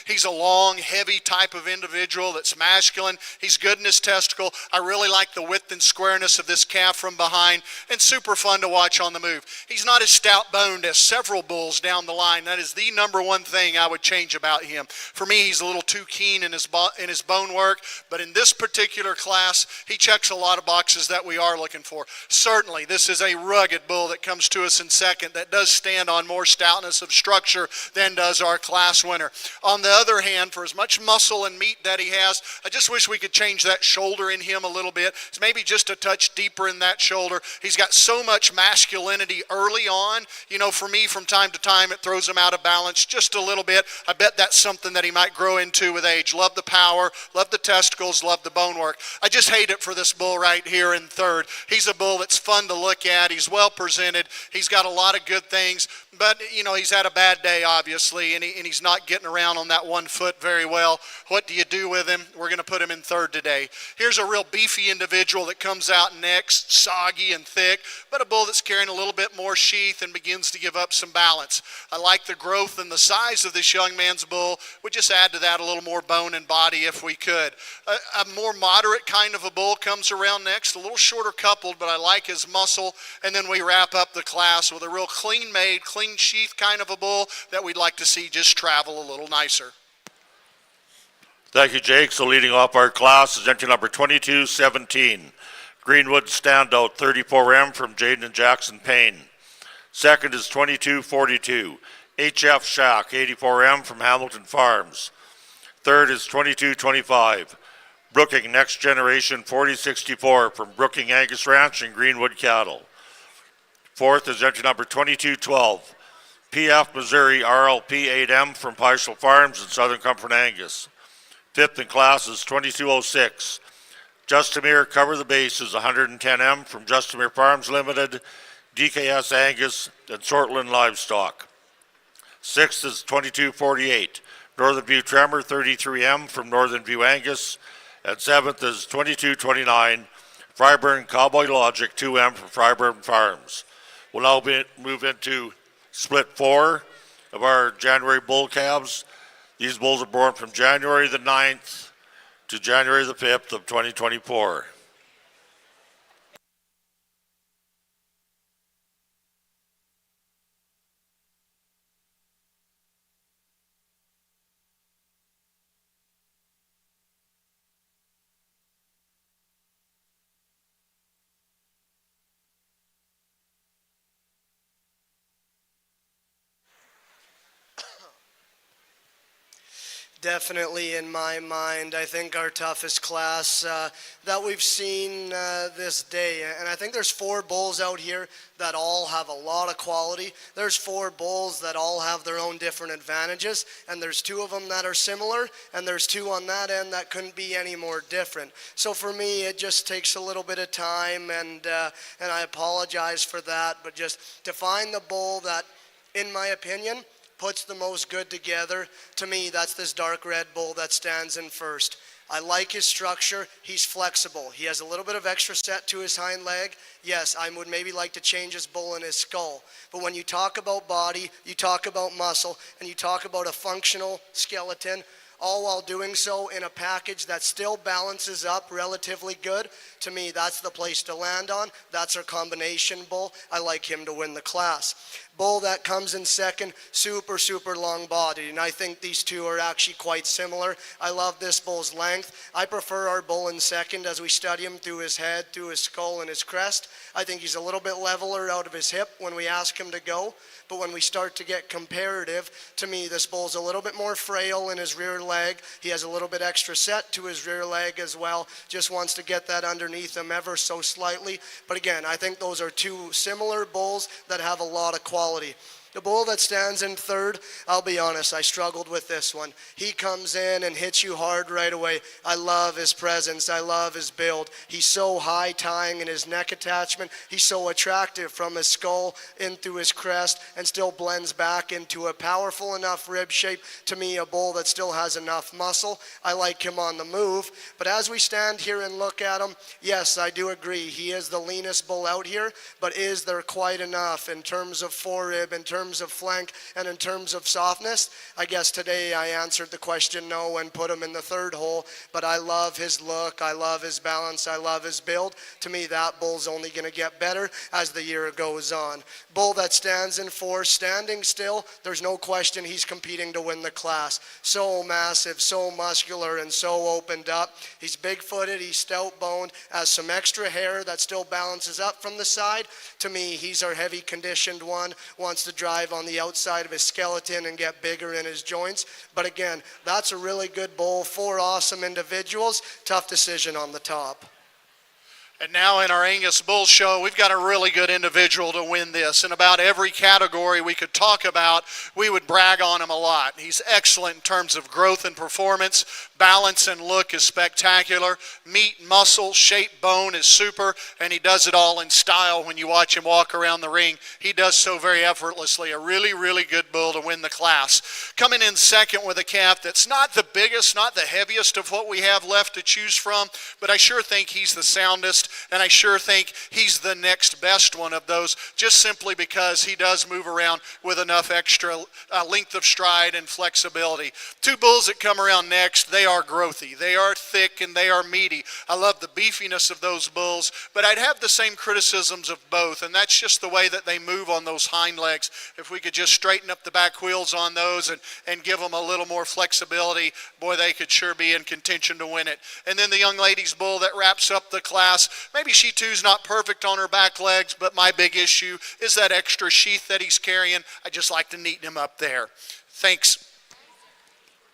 He's a long, heavy type of individual that's masculine. He's good in his testicle. I really like the width and squareness of this calf from behind, and super fun to watch on the move. He's not as stout-boned as several bulls down the line. That is the number one thing I would change about him. For me, he's a little too keen in his bone work, but in this particular class, he checks a lot of boxes that we are looking for. Certainly, this is a rugged bull that comes to us in second that does stand on more stoutness of structure than does our class winner. On the other hand, for as much muscle and meat that he has, I just wish we could change that shoulder in him a little bit. It's maybe just a touch deeper in that shoulder. He's got so much masculinity early on. You know, for me, from time to time, it throws him out of balance just a little bit. I bet that's something that he might grow into with age. Love the power, love the testicles, love the bone work. I just hate it for this bull right here in third. He's a bull that's fun to look at. He's well presented. He's got a lot of good things, but, you know, he's had a bad day, obviously, and he's not getting around on that 1 foot very well. What do you do with him? We're going to put him in third today. Here's a real beefy individual that comes out next, soggy and thick, but a bull that's carrying a little bit more sheath and begins to give up some balance. I like the growth and the size of this young man's bull. We'd just add to that a little more bone and body if we could. A more moderate kind of a bull comes around next, a little shorter coupled, but I like his muscle. And then we wrap up the class with a real clean-made, clean sheath kind of a bull that we'd like to see just travel a little nicer. Thank you, Jake. So leading off our class is entry number 2217, Greenwood Standout 34M from Jaden and Jackson Payne. Second is 2242, HF Shack 84M from Hamilton Farms. Third is 2225, Brooking Next Generation 4064 from Brooking Angus Ranch and Greenwood Cattle. Fourth is entry number 2212, PF Missouri RLP 8M from Parcel Farms and Southern Comfort Angus. Fifth in class is 2206, Justimere Cover the Bases 110M from Justimere Farms Limited, DKS Angus, and Sortland Livestock. Sixth is 2248, Northern View Tremor 33M from Northern View Angus, and seventh is 2229, Fryburn Cowboy Logic 2M from Fryburn Farms. We'll now move into split 4 of our January bull calves. These bulls are born from January the 9th to January the 5th of 2024. Definitely in my mind, I think our toughest class that we've seen this day. And I think there's 4 bulls out here that all have a lot of quality. There's 4 bulls that all have their own different advantages. And there's 2 of them that are similar. And there's 2 on that end that couldn't be any more different. So for me, it just takes a little bit of time. And I apologize for that. But just to find the bull that, in my opinion, puts the most good together. To me, that's this dark red bull that stands in first. I like his structure. He's flexible. He has a little bit of extra set to his hind leg. Yes, I would maybe like to change his bull and his skull. But when you talk about body, you talk about muscle, and you talk about a functional skeleton, all while doing so in a package that still balances up relatively good, to me, that's the place to land on. That's our combination bull. I like him to win the class. Bull that comes in second, super long bodied, and I think these 2 are actually quite similar. I love this bull's length. I prefer our bull in second as we study him through his head, through his skull and his crest. I think he's a little bit leveler out of his hip when we ask him to go, but when we start to get comparative, to me this bull's a little bit more frail in his rear leg. He has a little bit extra set to his rear leg as well, just wants to get that underneath him ever so slightly. But again, I think those are 2 similar bulls that have a lot of quality. The bull that stands in third, I'll be honest, I struggled with this one. He comes in and hits you hard right away. I love his presence. I love his build. He's so high tying in his neck attachment. He's so attractive from his skull in through his crest and still blends back into a powerful enough rib shape. To me, a bull that still has enough muscle. I like him on the move. But as we stand here and look at him, yes, I do agree. He is the leanest bull out here, but is there quite enough in terms of forerib, in terms of flank, and in terms of softness? I guess today I answered the question no and put him in the third hole, but I love his look, I love his balance, I love his build. To me, that bull's only going to get better as the year goes on. Bull that stands in 4, standing still, there's no question he's competing to win the class. So massive, so muscular, and so opened up. He's big-footed, he's stout-boned, has some extra hair that still balances up from the side. To me, he's our heavy conditioned one, wants to drive on the outside of his skeleton and get bigger in his joints. But again, that's a really good bull. 4 awesome individuals. Tough decision on the top. And now in our Angus Bull Show, we've got a really good individual to win this. In about every category we could talk about, we would brag on him a lot. He's excellent in terms of growth and performance. Balance and look is spectacular. Meat, muscle, shape, bone is super. And he does it all in style when you watch him walk around the ring. He does so very effortlessly. A really good bull to win the class. Coming in second with a calf that's not the biggest, not the heaviest of what we have left to choose from, but I sure think he's the soundest. And I sure think he's the next best one of those, just simply because he does move around with enough extra length of stride and flexibility. 2 bulls that come around next, they are growthy, they are thick, and they are meaty. I love the beefiness of those bulls, but I'd have the same criticisms of both, and that's just the way that they move on those hind legs. If we could just straighten up the back wheels on those and give them a little more flexibility, boy, they could sure be in contention to win it. And then the young lady's bull that wraps up the class, maybe she too's not perfect on her back legs, but my big issue is that extra sheath that he's carrying. I just like to neaten him up there. Thanks.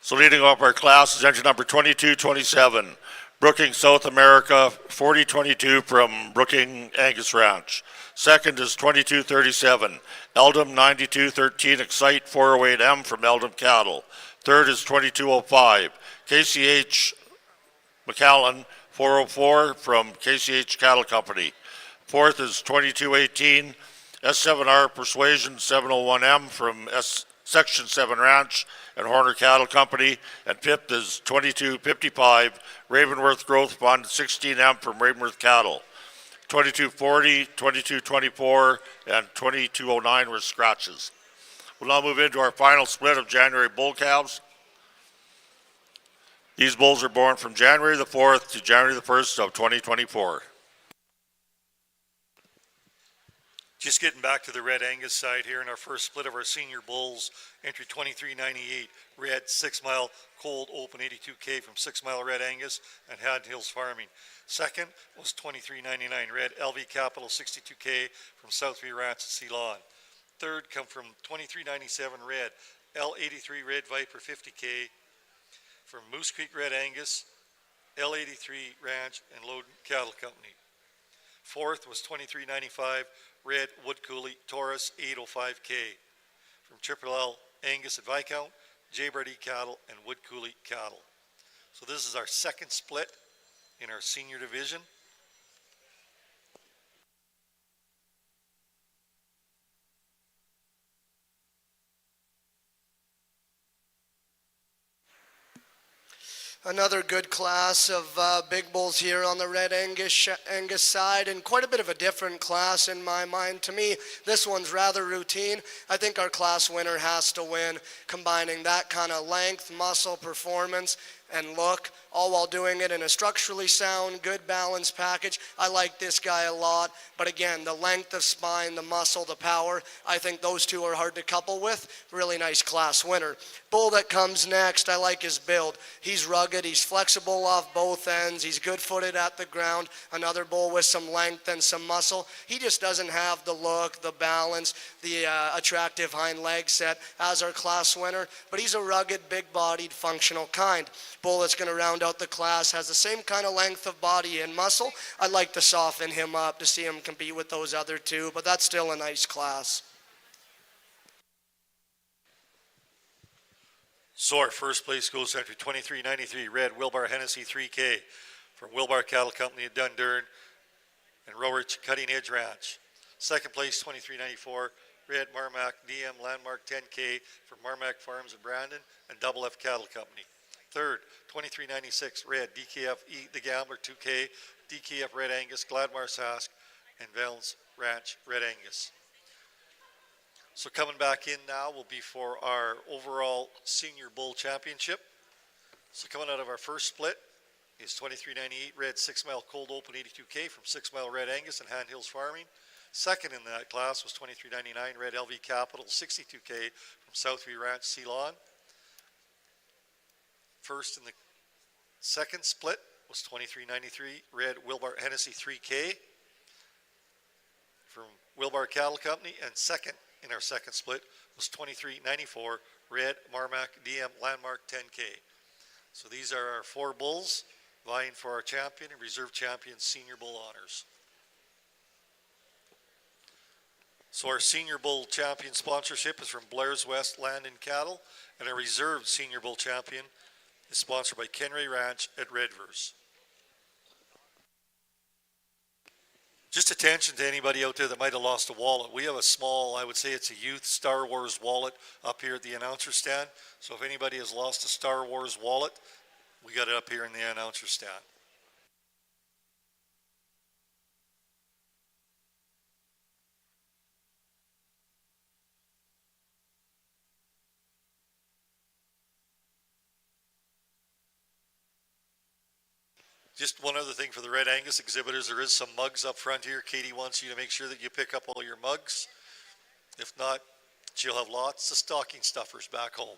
So leading off our class is engine number 2227, Brookings South America 4022 from Brookings Angus Ranch. Second is 2237, Eldom 9213 Excite 408M from Eldom Cattle. Third is 2205, KCH McAllen 404 from KCH Cattle Company. Fourth is 2218, S7R Persuasion 701M from Section 7 Ranch and Horner Cattle Company. And fifth is 2255, Ravenworth Growth Fund 16M from Ravenworth Cattle. 2240, 2224, and 2209 were scratches. We'll now move into our final split of January bull calves. These bulls are born from January the 4th to January the 1st of 2024. Just getting back to the Red Angus side here in our first split of our senior bulls. Entry 2398, Red 6 Mile Cold Open 82K from 6 Mile Red Angus and Haddon Hills Farming. Second was 2399, Red LV Capital 62K from Southview Ranch at Ceylon. Third come from 2397, Red L83 Red Viper 50K. from Moose Creek Red Angus, L83 Ranch and Load Cattle Company. Fourth was 23.95 Red Wood Coulee Taurus 805K from Triple L Angus at Viscount, J-Birdie Cattle and Wood Coulee Cattle. So this is our second split in our senior division. Another good class of big bulls here on the Red Angus side, and quite a bit of a different class in my mind. To me, this one's rather routine. I think our class winner has to win, combining that kind of length, muscle, performance, and look, all while doing it in a structurally sound, good balanced package. I like this guy a lot, but again, the length of spine, the muscle, the power, I think those two are hard to couple with. Really nice class winner. Bull that comes next, I like his build. He's rugged, he's flexible off both ends, he's good-footed at the ground. Another bull with some length and some muscle. He just doesn't have the look, the balance, the attractive hind leg set as our class winner, but he's a rugged, big-bodied, functional kind. Bull that's going to round out the class has the same kind of length of body and muscle. I'd like to soften him up to see him compete with those other two, but that's still a nice class. So our first place goes to 23.93 Red Wilbar Hennessy 3K from Wilbar Cattle Company of Dundurn and Rowarich Cutting Edge Ranch. Second place 23.94 Red Marmac DM Landmark 10K from Marmac Farms in Brandon and Double F Cattle Company. Third, 23.96 Red DKF E the Gambler 2K, DKF Red Angus, Gladmar Sask, and Valens Ranch Red Angus. So coming back in now will be for our overall Senior Bull Championship. So coming out of our first split is 23.98 Red 6 Mile Cold Open 82K from 6 Mile Red Angus and Hand Hills Farming. Second in that class was 23.99 Red LV Capital 62K from Southview Ranch Ceylon. First in the second split was 23.93 Red Wilbar Hennessy 3K from Wilbar Cattle Company, and second in our second split was 23.94 Red Marmac DM Landmark 10K. So these are our four bulls vying for our champion and reserve champion senior bull honors. So our senior bull champion sponsorship is from Blair's West Land and Cattle, and our reserved senior bull champion is sponsored by Kenray Ranch at Redvers. Just attention to anybody out there that might have lost a wallet. We have a small, I would say it's a youth Star Wars wallet up here at the announcer stand. So if anybody has lost a Star Wars wallet, we got it up here in the announcer stand. Just one other thing for the Red Angus exhibitors, there is some mugs up front here. Katie wants you to make sure that you pick up all your mugs. If not, she'll have lots of stocking stuffers back home.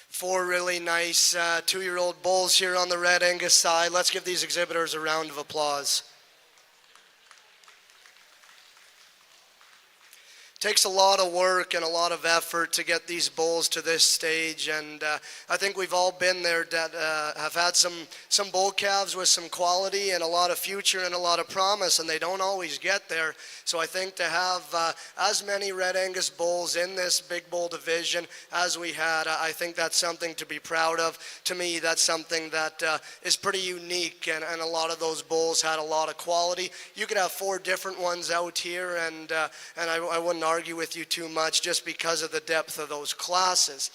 Four really nice 2-year-old bulls here on the Red Angus side. Let's give these exhibitors a round of applause. Takes a lot of work and a lot of effort to get these bulls to this stage, and I think we've all been there that have had some bull calves with some quality and a lot of future and a lot of promise, and they don't always get there. So I think to have as many Red Angus bulls in this big bull division as we had, I think that's something to be proud of. To me, that's something that is pretty unique, and a lot of those bulls had a lot of quality. You could have 4 different ones out here, and I wouldn't argue with you too much just because of the depth of those classes.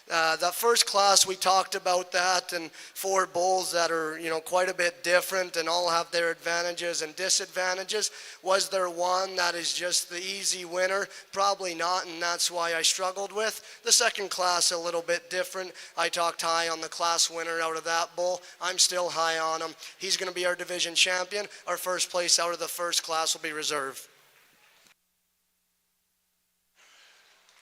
The first class, we talked about that, and 4 bulls that are, quite a bit different and all have their advantages and disadvantages. Was there one that is just the easy winner? Probably not, and that's why I struggled with. The second class, a little bit different. I talked high on the class winner out of that bull. I'm still high on him. He's going to be our division champion. Our first place out of the first class will be reserved.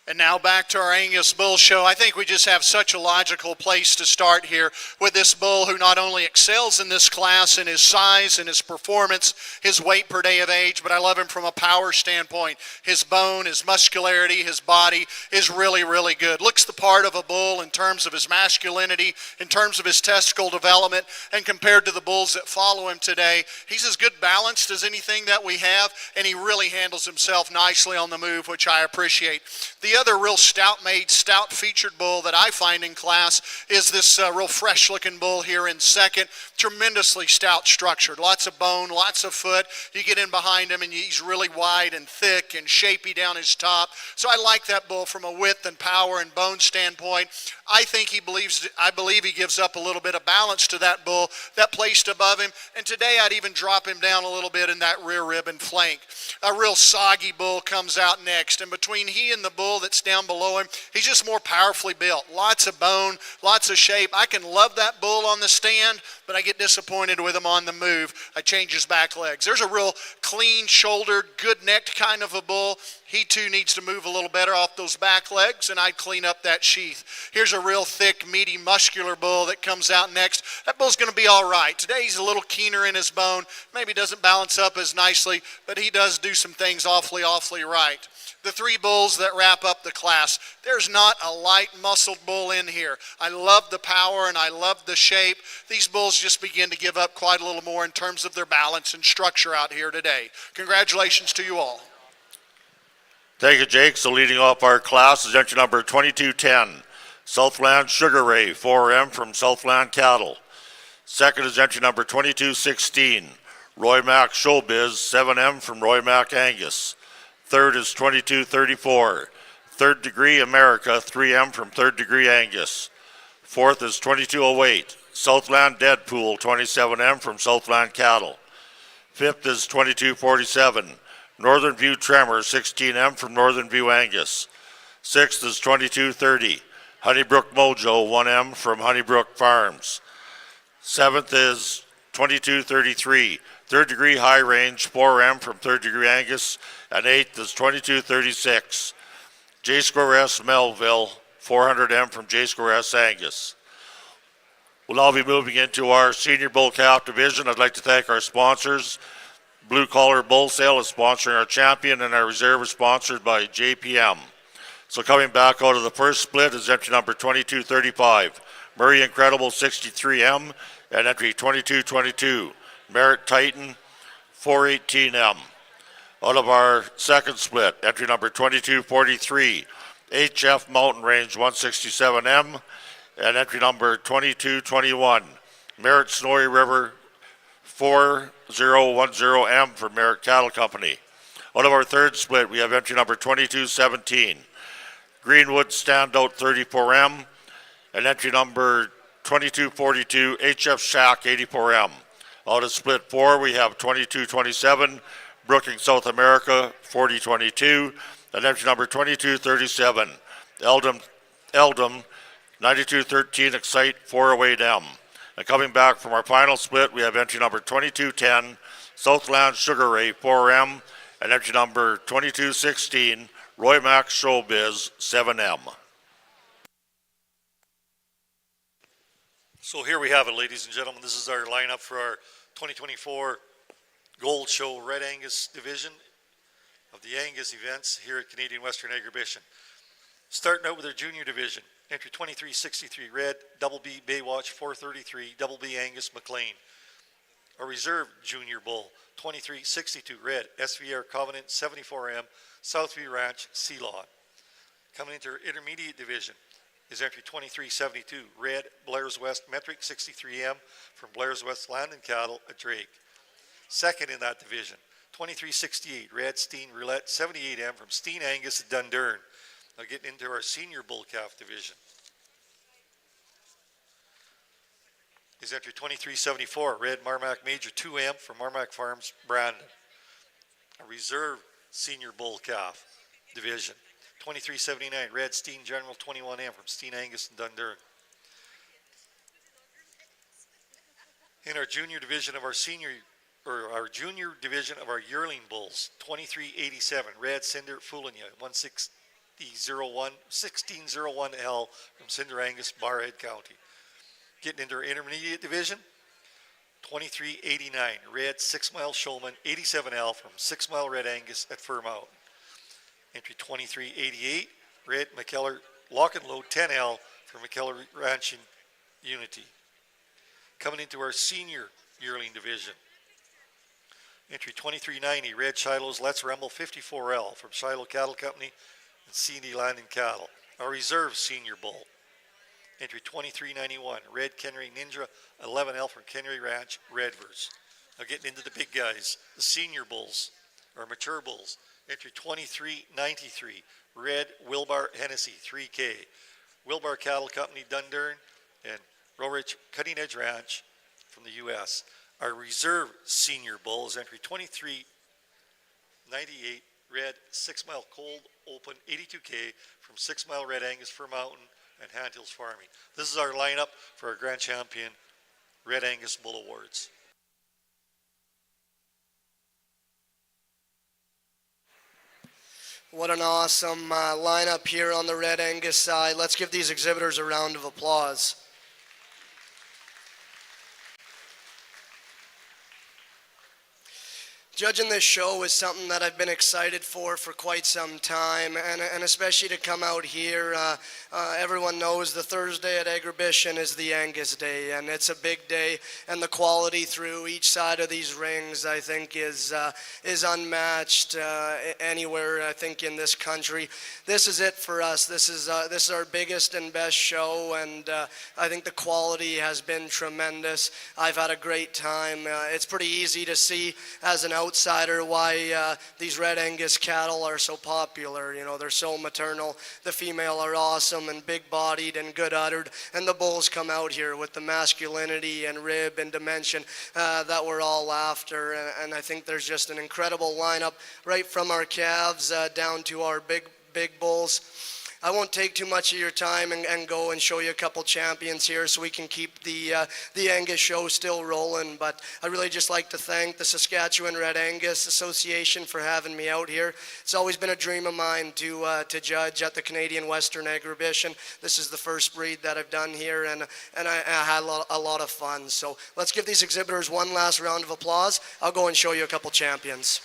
And now back to our Angus Bull Show. I think we just have such a logical place to start here with this bull who not only excels in this class in his size and his performance, his weight per day of age, but I love him from a power standpoint. His bone, his muscularity, his body is really, really good. Looks the part of a bull in terms of his masculinity, in terms of his testicle development, and compared to the bulls that follow him today, he's as good balanced as anything that we have, and he really handles himself nicely on the move, which I appreciate. The other real stout-made, stout-featured bull that I find in class is this real fresh-looking bull here in second. Tremendously stout-structured. Lots of bone, lots of foot. You get in behind him, and he's really wide and thick and shapy down his top. So I like that bull from a width and power and bone standpoint. I believe he gives up a little bit of balance to that bull that placed above him. And today I'd even drop him down a little bit in that rear rib and flank. A real soggy bull comes out next. And between he and the bull that's down below him, he's just more powerfully built. Lots of bone, lots of shape. I can love that bull on the stand, but I get disappointed with him on the move. I change his back legs. There's a real clean-shouldered, good-necked kind of a bull. He too needs to move a little better off those back legs, and I'd clean up that sheath. Here's a real thick, meaty, muscular bull that comes out next. That bull's going to be all right. Today he's a little keener in his bone. Maybe doesn't balance up as nicely, but he does do some things awfully right. The three bulls that wrap up the class. There's not a light muscled bull in here. I love the power and I love the shape. These bulls just begin to give up quite a little more in terms of their balance and structure out here today. Congratulations to you all. Thank you, Jake. So leading off our class is entry number 2210, Southland Sugar Ray, 4M from Southland Cattle. Second is entry number 2216, Roy Mac Showbiz, 7M from Roy Mac Angus. Third is 2234, Third Degree America, 3M from Third Degree Angus. Fourth is 2208, Southland Deadpool, 27M from Southland Cattle. Fifth is 2247, Northern View Tremor, 16M from Northern View Angus. Sixth is 2230, Honeybrook Mojo, 1M from Honeybrook Farms. Seventh is 2233, Third Degree High Range, 4M from Third Degree Angus. And eighth is 2236, J-S Melville, 400M from J-S Angus. We'll now be moving into our Senior Bull Calf Division. I'd like to thank our sponsors. Blue Collar Bull Sale is sponsoring our champion, and our reserve is sponsored by JPM. So coming back out of the first split is entry number 2235, Murray Incredible 63M, and entry 2222, Merit Titan 418M. Out of our second split, entry number 2243, HF Mountain Range 167M, and entry number 2221, Merit Snowy River 4010M for Merit Cattle Company. Out of our third split, we have entry number 2217, Greenwood Standout 34M, and entry number 2242, HF Shack 84M. Out of split 4, we have 2227, Brookings South America 4022, and entry number 2237, Eldom 9213 Excite 408M. And coming back from our final split, we have entry number 2210, Southland Sugar Ray 4M, and entry number 2216, Roy Mac Showbiz 7M. So here we have it, ladies and gentlemen. This is our lineup for our 2024 Gold Show Red Angus division of the Angus events here at Canadian Western Agribition. Starting out with our junior division, entry 2363 Red, Double B Baywatch 433, Double B Angus McLean. Our reserve junior bull, 2362 Red, SVR Covenant 74M, Southview Ranch, Ceylon. Coming into our intermediate division is entry 2372 Red, Blair's West Metric 63M from Blair's West Land and Cattle at Drake. Second in that division, 2368 Red Steen Roulette 78M from Steen Angus at Dundurn. Now getting into our senior bull calf division is entry 2374 Red Marmac Major 2M from Marmac Farms, Brandon. A reserve senior bull calf division, 2379 Red Steen General 21M from Steen Angus and Dundurn. In our junior division of our junior division of our yearling bulls, 2387 Red Cinder Fooling Ya 116 1601L from Cinder Angus, Barhead County. Getting into our intermediate division, 2389 Red 6 Mile Showman 87L from 6 Mile Red Angus at Fir Mountain. Entry 2388 Red McKellar Lock and Load 10L from McKellar Ranch in Unity. Coming into our senior yearling division, entry 2390 Red Shiloh's Let's Rumble 54L from Shiloh Cattle Company and C&D Land and Cattle. Our reserve senior bull, entry 2391 Red Kenry Ninja 11L from Kenry Ranch, Redvers. Now getting into the big guys, the senior bulls, or mature bulls. Entry 2393 Red Wilbar Hennessy 3K, Wilbar Cattle Company, Dundurn, and Rorich Cutting Edge Ranch from the U.S. Our reserve senior bull is entry 2398 Red 6 Mile Cold Open 82K from 6 Mile Red Angus, Fir Mountain, and Hand Hills Farming. This is our lineup for our Grand Champion Red Angus Bull Awards. What an awesome lineup here on the Red Angus side. Let's give these exhibitors a round of applause. Judging this show is something that I've been excited for quite some time, and especially to come out here. Everyone knows the Thursday at Agribition is the Angus Day, and it's a big day, and the quality through each side of these rings, I think, is unmatched anywhere, I think, in this country. This is it for us. This is our biggest and best show, and I think the quality has been tremendous. I've had a great time. It's pretty easy to see as an outsider why these Red Angus cattle are so popular. You know, they're so maternal. The female are awesome and big-bodied and good-uddered, and the bulls come out here with the masculinity and rib and dimension that we're all after. And I think there's just an incredible lineup right from our calves down to our big bulls. I won't take too much of your time and go and show you a couple champions here so we can keep the Angus show still rolling. But I really just like to thank the Saskatchewan Red Angus Association for having me out here. It's always been a dream of mine to judge at the Canadian Western Agribition. This is the first breed that I've done here, and I had a lot of fun. So let's give these exhibitors one last round of applause. I'll go and show you a couple champions.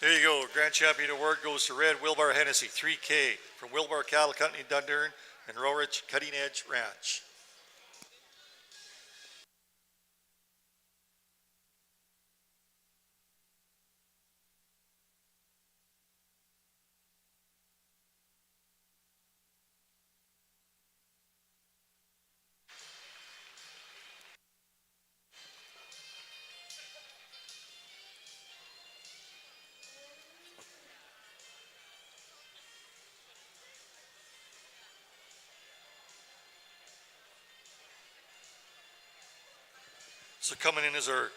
There you go. Grand Champion Award goes to Red Wilbar Hennessy 3K from Wilbar Cattle Company, Dundurn, and Rorich Cutting Edge Ranch. So coming in as our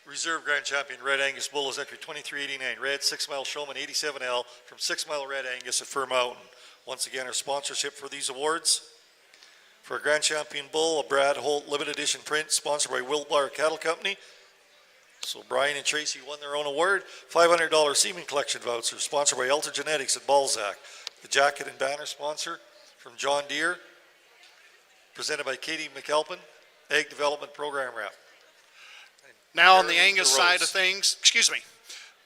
reserve Grand Champion Red Angus Bull is entry 2389, Red 6 Mile Showman 87L from 6 Mile Red Angus at Fir Mountain. Once again, our sponsorship for these awards. For a Grand Champion Bull, a Brad Holt limited edition print sponsored by Wilbar Cattle Company. So Brian and Tracy won their own award. $500 semen collection voucher sponsored by Elta Genetics at Balzac. The jacket and banner sponsor from John Deere, presented by Katie McAlpin, Ag Development Program Rep. Now on the Angus side of things,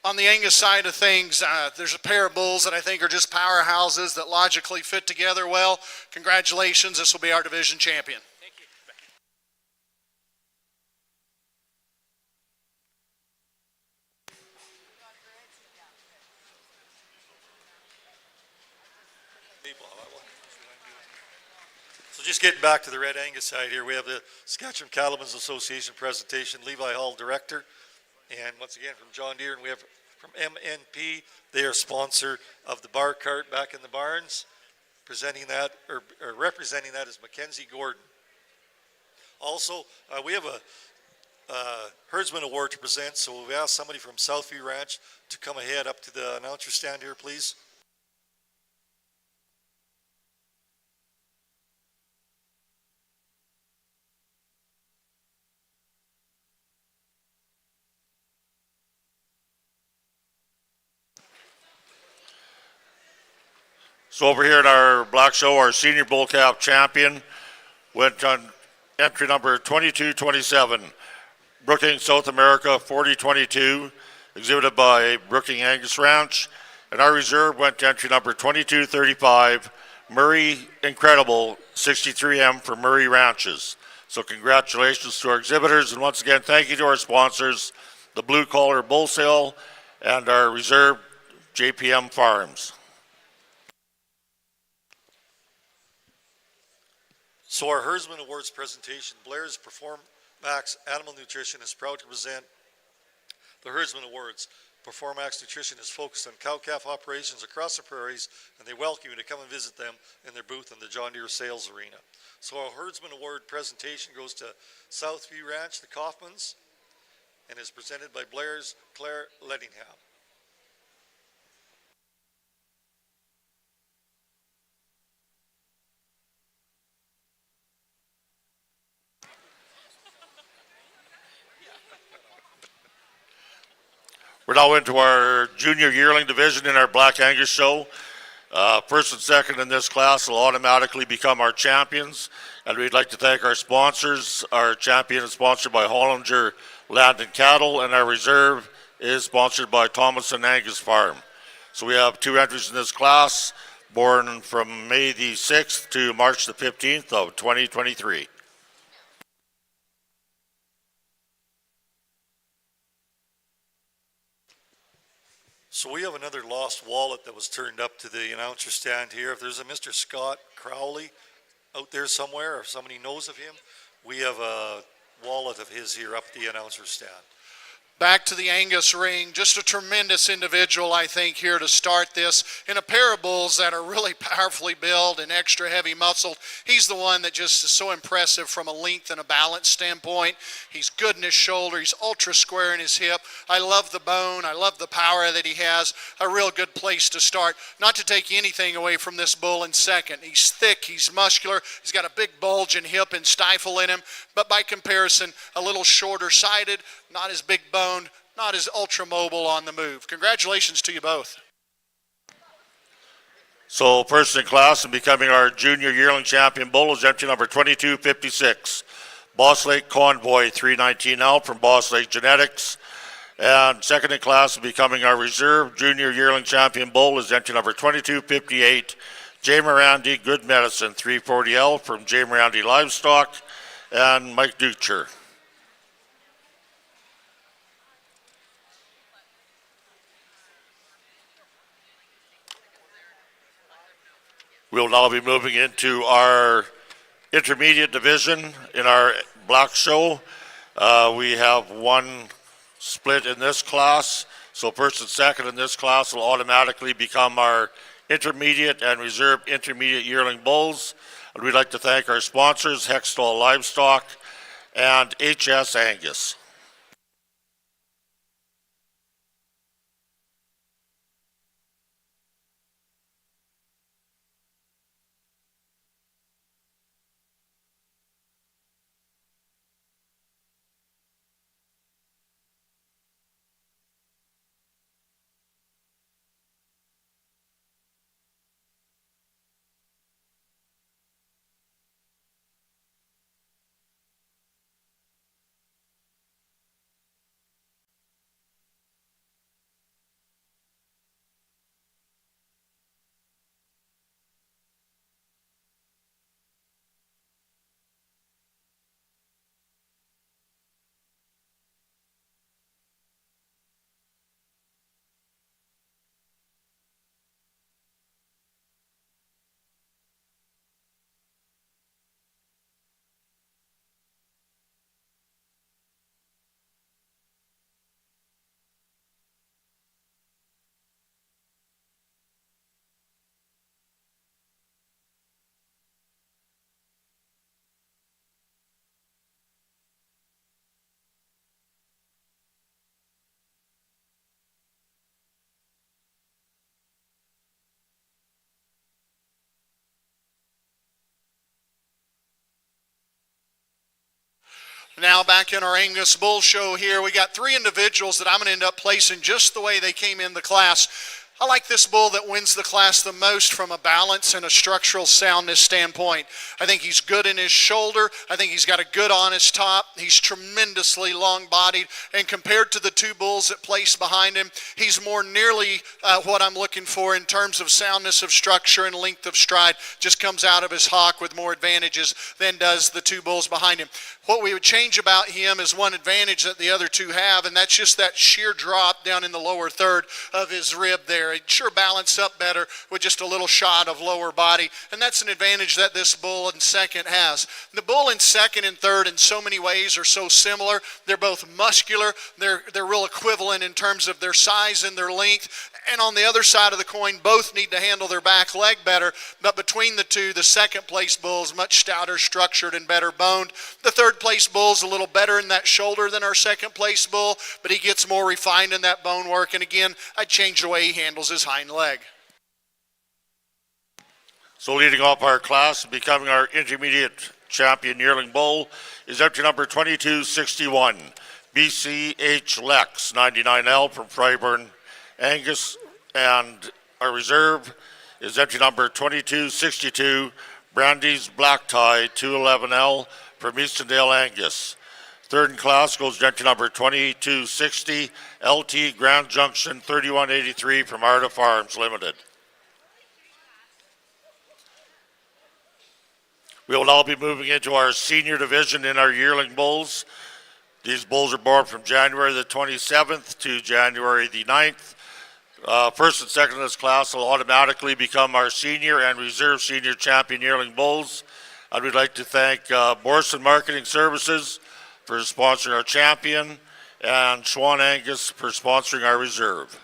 on the Angus side of things, there's a pair of bulls that I think are just powerhouses that logically fit together well. Congratulations, this will be our division champion. Thank you. So just getting back to the Red Angus side here, we have the Saskatchewan Cattlemen's Association presentation, Levi Hall director, and once again from John Deere, and we have from MNP, they are sponsor of the bar cart back in the barns. Presenting that, or representing that is Mackenzie Gordon. Also, we have Herdsman Award to present, so we've asked somebody from Southview Ranch to come ahead up to the announcer stand here, please. So over here in our black show, our senior bull calf champion went on entry number 2227, Brookings South America 4022, exhibited by Brookings Angus Ranch. And our reserve went to entry number 2235, Murray Incredible 63M for Murray Ranches. So congratulations to our exhibitors, and once again, thank you to our sponsors, the Blue Collar Bull Sale and our reserve JPM Farms. So our Herdsman Awards presentation, Blair's Perform Max Animal Nutrition is proud to present the Herdsman Awards. Perform Max Nutrition is focused on cow-calf operations across the prairies, and they welcome you to come and visit them in their booth in the John Deere Sales Arena. So our Herdsman Award presentation goes to Southview Ranch, the Kaufmans, and is presented by Blair's Claire Lettingham. We're now into our junior yearling division in our Black Angus show. First and second in this class will automatically become our champions. And we'd like to thank our sponsors. Our champion is sponsored by Hollinger Land and Cattle, and our reserve is sponsored by Thomas and Angus Farm. So we have two entries in this class, born from May the 6th to March the 15th of 2023. So we have another lost wallet that was turned up to the announcer stand here. If there's a Mr. Scott Crowley out there somewhere, or if somebody knows of him, we have a wallet of his here up at the announcer stand. Back to the Angus ring, just a tremendous individual, I think, here to start this. In a pair of bulls that are really powerfully built and extra heavy muscled, he's the one that just is so impressive from a length and a balance standpoint. He's good in his shoulder, he's ultra square in his hip. I love the bone, I love the power that he has. A real good place to start. Not to take anything away from this bull in second. He's thick, he's muscular, he's got a big bulge in hip and stifle in him, but by comparison, a little shorter sided, not as big boned, not as ultra mobile on the move. Congratulations to you both. So first in class and becoming our junior yearling champion bull is entry number 2256, Boss Lake Convoy 319L from Boss Lake Genetics. And second in class and becoming our reserve junior yearling champion bull is entry number 2258, J. Morandi Good Medicine 340L from J. Morandi Livestock and Mike Ducher. We'll now be moving into our intermediate division in our black show. We have one split in this class, so first and second in this class will automatically become our intermediate and reserve intermediate yearling bulls. And we'd like to thank our sponsors, Hextall Livestock and HS Angus. Now back in our Angus Bull Show here, we got three individuals that I'm going to end up placing just the way they came in the class. I like this bull that wins the class the most from a balance and a structural soundness standpoint. I think he's good in his shoulder. I think he's got a good honest top. He's tremendously long-bodied, and compared to the two bulls that place behind him, he's more nearly what I'm looking for in terms of soundness of structure and length of stride. Just comes out of his hock with more advantages than does the two bulls behind him. What we would change about him is one advantage that the other two have, and that's just that sheer drop down in the lower third of his rib there. He'd sure balance up better with just a little shot of lower body, and that's an advantage that this bull in second has. The bull in second and third in so many ways are so similar. They're both muscular. They're real equivalent in terms of their size and their length. And on the other side of the coin, both need to handle their back leg better. But between the two, the second place bull is much stouter, structured, and better boned. The third place bull is a little better in that shoulder than our second place bull, but he gets more refined in that bone work. And again, I'd change the way he handles his hind leg. So leading off our class and becoming our intermediate champion yearling bull is entry number 2261, BCH Lex 99L from Freiburg, Angus, and our reserve is entry number 2262, Brandy's Black Tie 211L from Eastondale, Angus. Third in class goes to entry number 2260, LT Grand Junction 3183 from Arda Farms Limited. We will now be moving into our senior division in our yearling bulls. These bulls are born from January the 27th to January the 9th. First and second in this class will automatically become our senior and reserve senior champion yearling bulls. And we'd like to thank Morrison Marketing Services for sponsoring our champion and Schwann Angus for sponsoring our reserve.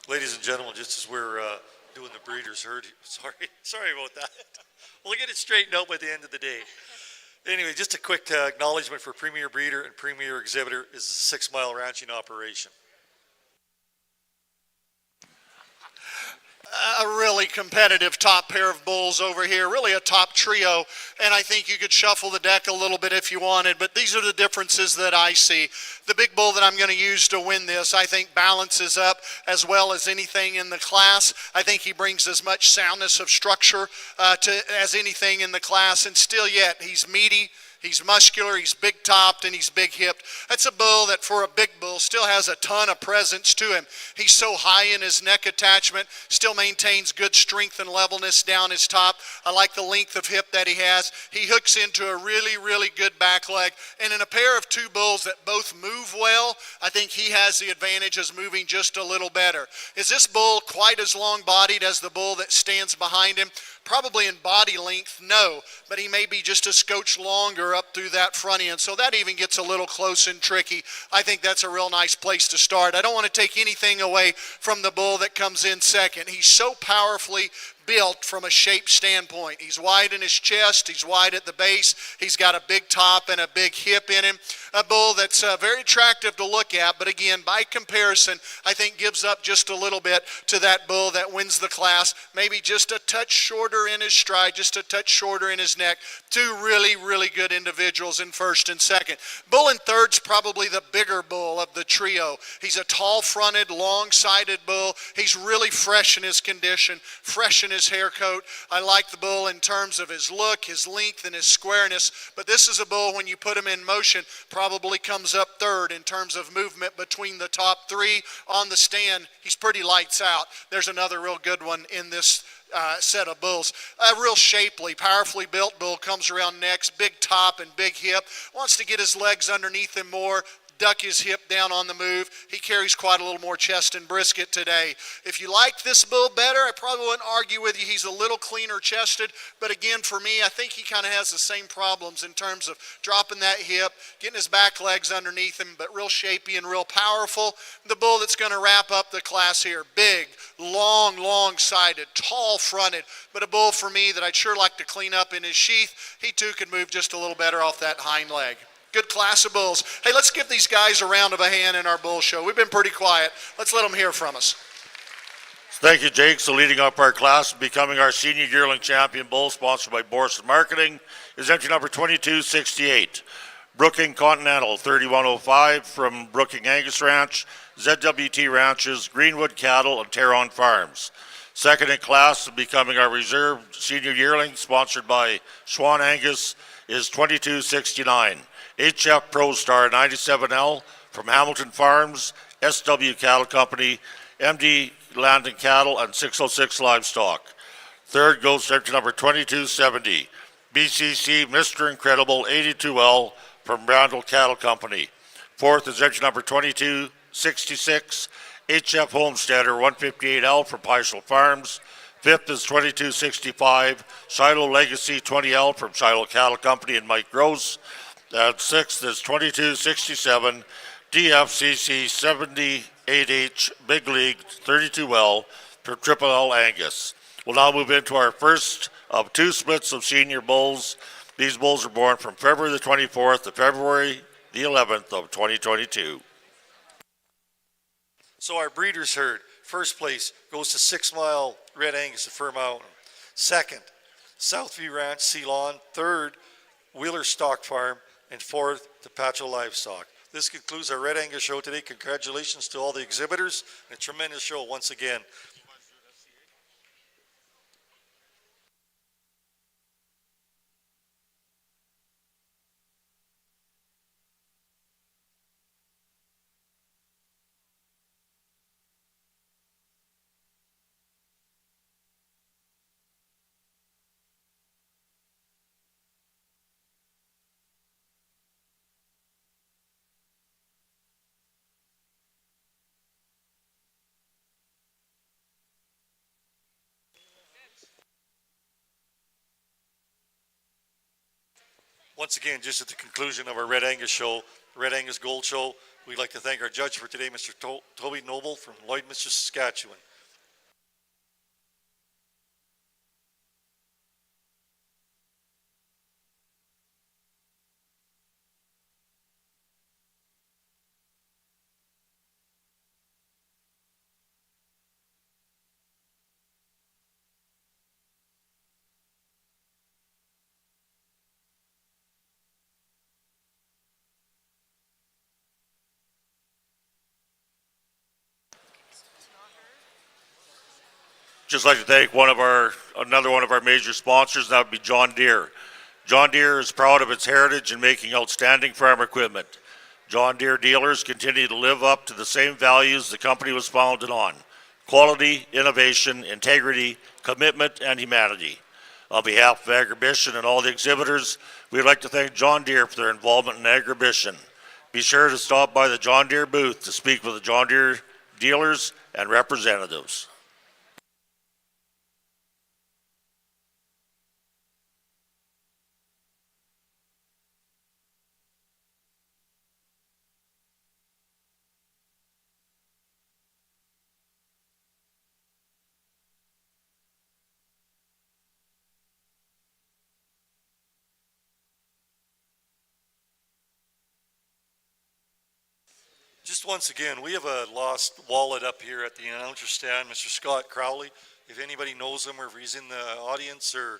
Ladies and gentlemen, just as we're doing the breeder's herd, sorry about that. We'll get it straightened out by the end of the day. Anyway, just a quick acknowledgement for Premier Breeder and Premier Exhibitor is a 6 Mile ranching operation. A really competitive top pair of bulls over here, really a top trio, and I think you could shuffle the deck a little bit if you wanted, but these are the differences that I see. The big bull that I'm going to use to win this, I think balances up as well as anything in the class. I think he brings as much soundness of structure as anything in the class, and still yet he's meaty. He's muscular, he's big-topped, and he's big-hipped. That's a bull that, for a big bull, still has a ton of presence to him. He's so high in his neck attachment, still maintains good strength and levelness down his top. I like the length of hip that he has. He hooks into a really, really good back leg. And in a pair of two bulls that both move well, I think he has the advantage of moving just a little better. Is this bull quite as long-bodied as the bull that stands behind him? Probably in body length, no, but he may be just a scotch longer up through that front end, so that even gets a little close and tricky. I think that's a real nice place to start. I don't want to take anything away from the bull that comes in second. He's so powerfully built from a shape standpoint. He's wide in his chest, he's wide at the base, he's got a big top and a big hip in him. A bull that's very attractive to look at, but again, by comparison, I think gives up just a little bit to that bull that wins the class. Maybe just a touch shorter in his stride, just a touch shorter in his neck. Two really, really good individuals in first and second. Bull in third's probably the bigger bull of the trio. He's a tall-fronted, long-sided bull. He's really fresh in his condition, fresh in his hair coat. I like the bull in terms of his look, his length, and his squareness, but this is a bull, when you put him in motion, probably comes up third in terms of movement between the top three on the stand. He's pretty lights out. There's another real good one in this set of bulls. A real shapely, powerfully built bull, comes around next, big top and big hip, wants to get his legs underneath him more, duck his hip down on the move. He carries quite a little more chest and brisket today. If you like this bull better, I probably wouldn't argue with you. He's a little cleaner chested, but again, for me, I think he kind of has the same problems in terms of dropping that hip, getting his back legs underneath him, but real shapy and real powerful. The bull that's going to wrap up the class here, big, long-sided, tall-fronted, but a bull for me that I'd sure like to clean up in his sheath. He too could move just a little better off that hind leg. Good class of bulls. Hey, let's give these guys a round of a hand in our bull show. We've been pretty quiet. Let's let them hear from us. Thank you, Jake. So leading up our class, becoming our senior yearling champion bull, sponsored by Boris Marketing, is entry number 2268. Brooking Continental 3105 from Brooking Angus Ranch, ZWT Ranches, Greenwood Cattle, and Terron Farms. Second in class, becoming our reserve senior yearling, sponsored by Schwan Angus, is 2269. HF Pro Star 97L from Hamilton Farms, SW Cattle Company, MD Land and Cattle, and 606 Livestock. Third goes to entry number 2270. BCC Mr. Incredible 82L from Brandel Cattle Company. Fourth is entry number 2266. HF Homesteader 158L from Peishel Farms. Fifth is 2265. Shiloh Legacy 20L from Shiloh Cattle Company and Mike Gross. And sixth is 2267. DFCC 78H Big League 32L from Triple L Angus. We'll now move into our first of two splits of senior bulls. These bulls are born from February the 24th to February the 11th of 2022. So our breeders herd, first place goes to 6 Mile Red Angus at Fir Mountain. Second, Southview Ranch, Ceylon. Third, Wheeler Stock Farm. And fourth, to Pacho Livestock. This concludes our Red Angus show today. Congratulations to all the exhibitors. A tremendous show once again. Once again, just at the conclusion of our Red Angus show, Red Angus Gold Show, We'd like to thank our judge for today, Mr. Toby Noble from Lloydminster, Saskatchewan. Just like to thank another one of our major sponsors, that would be John Deere. John Deere is proud of its heritage in making outstanding farm equipment. John Deere dealers continue to live up to the same values the company was founded on: quality, innovation, integrity, commitment, and humanity. On behalf of Agribition and all the exhibitors, we'd like to thank John Deere for their involvement in Agribition. Be sure to stop by the John Deere booth to speak with the John Deere dealers and representatives. Just once again, we have a lost wallet up here at the announcer stand, Mr. Scott Crowley. If anybody knows him, or if he's in the audience or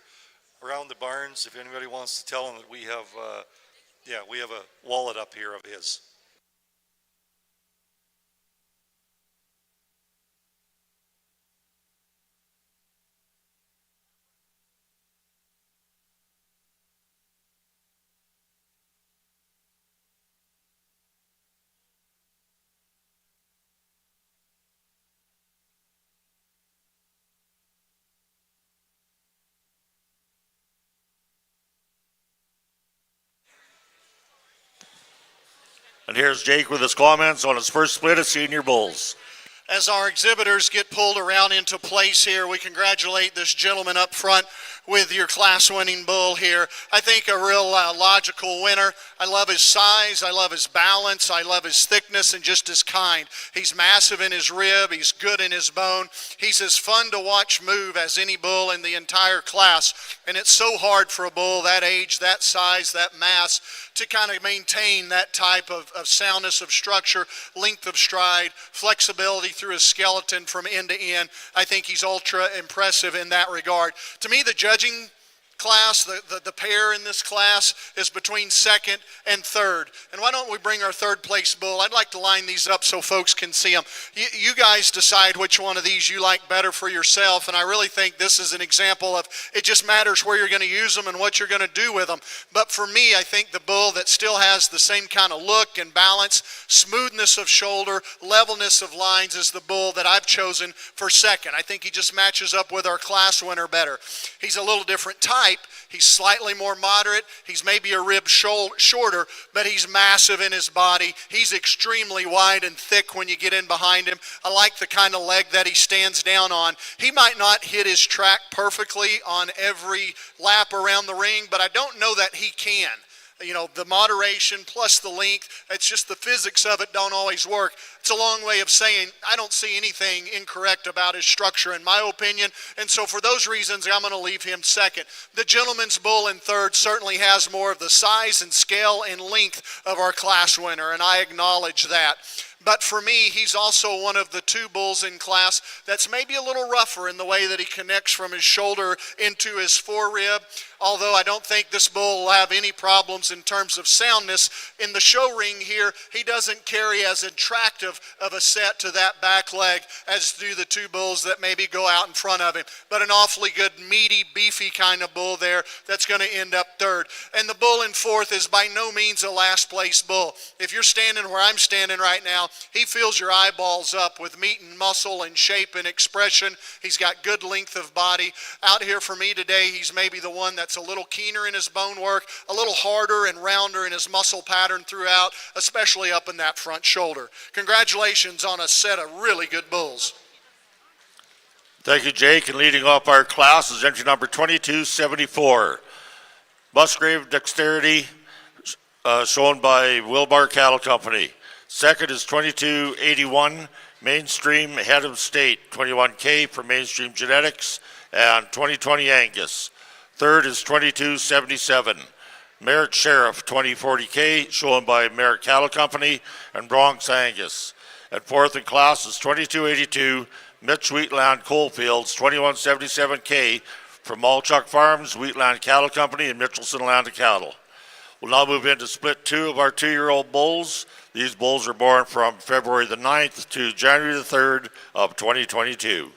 around the barns, if anybody wants to tell him that we have a wallet up here of his. And here's Jake with his comments on his first split of senior bulls. As our exhibitors get pulled around into place here, we congratulate this gentleman up front with your class-winning bull here. I think a real logical winner. I love his size, I love his balance, I love his thickness, and just his kind. He's massive in his rib, he's good in his bone. He's as fun to watch move as any bull in the entire class. And it's so hard for a bull that age, that size, that mass, to kind of maintain that type of soundness of structure, length of stride, flexibility through his skeleton from end to end. I think he's ultra impressive in that regard. To me, the judging class, the pair in this class is between second and third. And why don't we bring our third place bull? I'd like to line these up so folks can see them. You guys decide which one of these you like better for yourself, and I really think this is an example of it just matters where you're going to use them and what you're going to do with them. But for me, I think the bull that still has the same kind of look and balance, smoothness of shoulder, levelness of lines is the bull that I've chosen for second. I think he just matches up with our class winner better. He's a little different type. He's slightly more moderate. He's maybe a rib shorter, but he's massive in his body. He's extremely wide and thick when you get in behind him. I like the kind of leg that he stands down on. He might not hit his track perfectly on every lap around the ring, but I don't know that he can. You know, the moderation plus the length, it's just the physics of it don't always work. It's a long way of saying I don't see anything incorrect about his structure in my opinion, and so for those reasons I'm going to leave him second. The gentleman's bull in third certainly has more of the size and scale and length of our class winner, and I acknowledge that. But for me, he's also one of the two bulls in class that's maybe a little rougher in the way that he connects from his shoulder into his forerib. Although I don't think this bull will have any problems in terms of soundness. In the show ring here, he doesn't carry as attractive of a set to that back leg as do the two bulls that maybe go out in front of him. But an awfully good, meaty, beefy kind of bull there that's going to end up third. And the bull in fourth is by no means a last place bull. If you're standing where I'm standing right now, he fills your eyeballs up with meat and muscle and shape and expression. He's got good length of body. Out here for me today, he's maybe the one that's a little keener in his bone work, a little harder and rounder in his muscle pattern throughout, especially up in that front shoulder. Congratulations on a set of really good bulls. Thank you, Jake. And leading off our class is entry number 2274. Musgrave Dexterity, shown by Wilbar Cattle Company. Second is 2281 Mainstream Head of State, 21K for Mainstream Genetics and 2020 Angus. Third is 2277 Merritt Sheriff, 2040K, shown by Merritt Cattle Company and Bronx Angus. And fourth in class is 2282 Mitch Wheatland Coalfields, 2177K from Malchuck Farms, Wheatland Cattle Company, and Mitchelson Land of Cattle. We'll now move into split 2 of our 2-year-old bulls. These bulls are born from February the 9th to January the 3rd of 2022.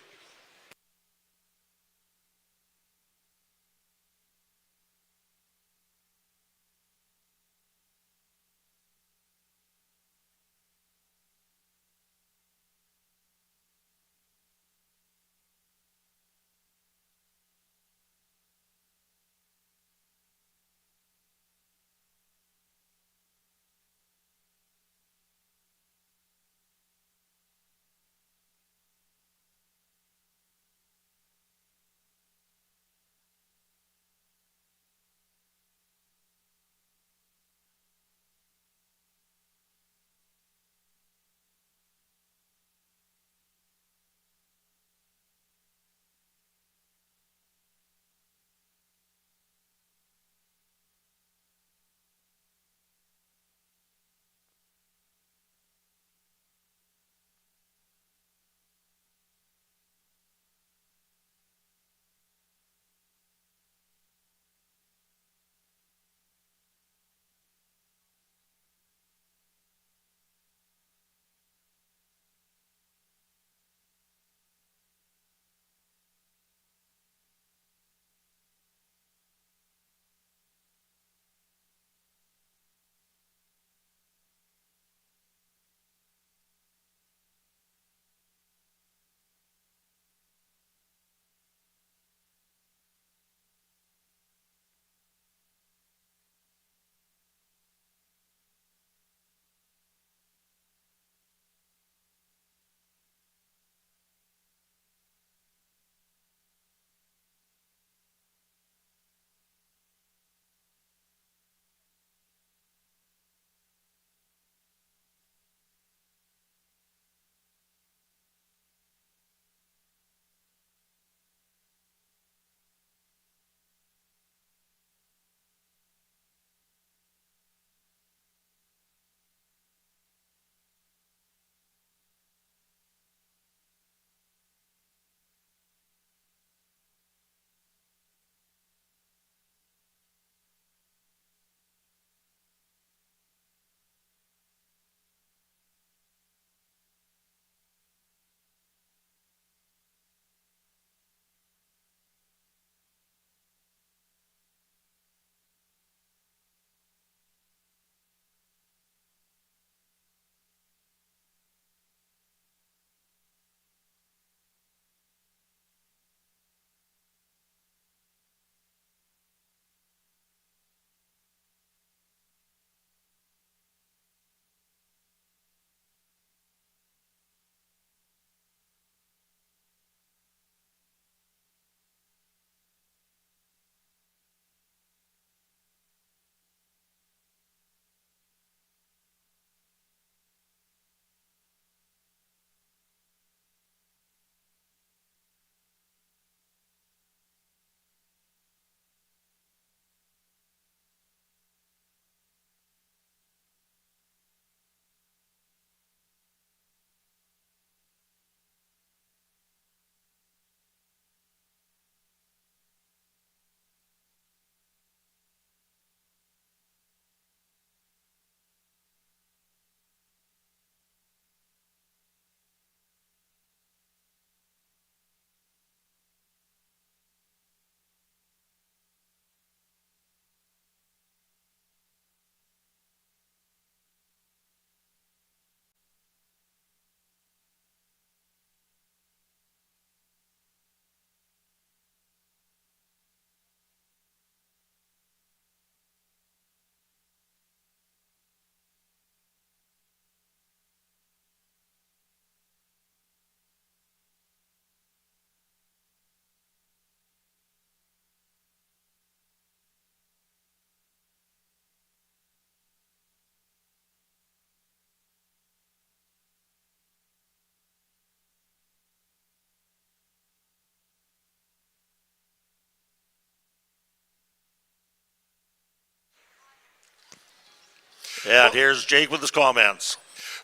And here's Jake with his comments.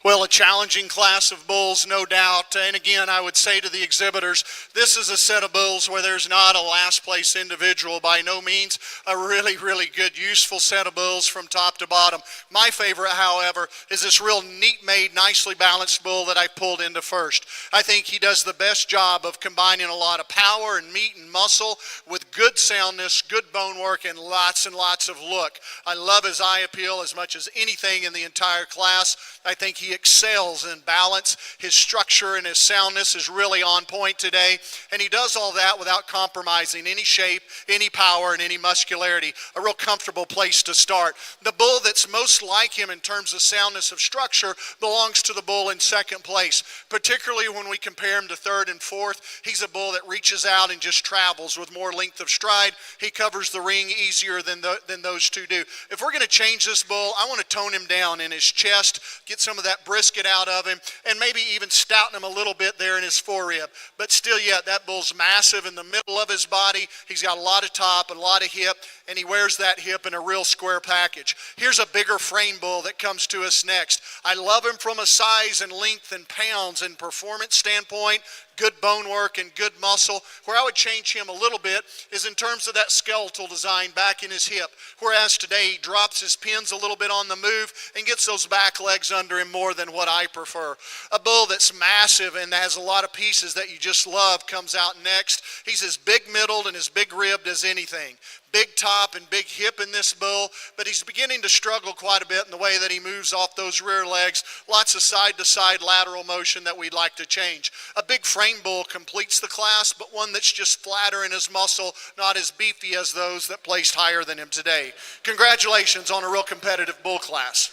Well, a challenging class of bulls, no doubt. And again, I would say to the exhibitors, this is a set of bulls where there's not a last place individual, by no means. A really, really good, useful set of bulls from top to bottom. My favorite, however, is this real neat-made, nicely balanced bull that I pulled into first. I think he does the best job of combining a lot of power and meat and muscle with good soundness, good bone work, and lots of look. I love his eye appeal as much as anything in the entire class. I think he excels in balance. His structure and his soundness is really on point today, and he does all that without compromising any shape, any power, and any muscularity. A real comfortable place to start. The bull that's most like him in terms of soundness of structure belongs to the bull in second place, particularly when we compare him to third and fourth. He's a bull that reaches out and just travels with more length of stride. He covers the ring easier than those two do. If we're going to change this bull, I want to tone him down in his chest, get some of that brisket out of him, and maybe even stouten him a little bit there in his forerib. But still yet, that bull's massive in the middle of his body. He's got a lot of top and a lot of hip, and he wears that hip in a real square package. Here's a bigger frame bull that comes to us next. I love him from a size and length and pounds and performance standpoint. Good bone work and good muscle. Where I would change him a little bit is in terms of that skeletal design back in his hip. Whereas today he drops his pins a little bit on the move and gets those back legs under him more than what I prefer. A bull that's massive and has a lot of pieces that you just love comes out next. He's as big middled and as big ribbed as anything. Big top and big hip in this bull, but he's beginning to struggle quite a bit in the way that he moves off those rear legs. Lots of side-to-side lateral motion that we'd like to change. A big frame bull completes the class, but one that's just flatter in his muscle, not as beefy as those that placed higher than him today. Congratulations on a real competitive bull class.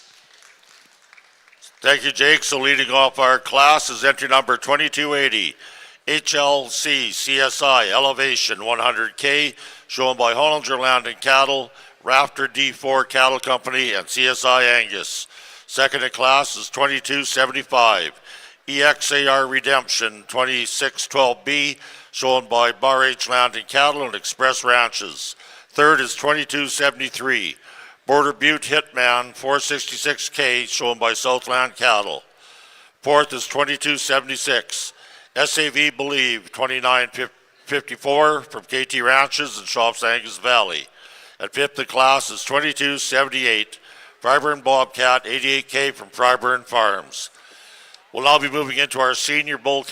Thank you, Jake. So leading off our class is entry number 2280. HLC CSI Elevation 100K, shown by Hollinger Land and Cattle, Rafter D4 Cattle Company, and CSI Angus. Second in class is 2275. EXAR Redemption 2612B, shown by Bar H Land and Cattle and Express Ranches. Third is 2273. Border Butte Hitman 466K, shown by Southland Cattle. Fourth is 2276. SAV Believe 2954 from KT Ranches and Shops Angus Valley. And fifth in class is 2278. Fryburn Bobcat 88K from Fryburn Farms. We'll now be moving into our senior bull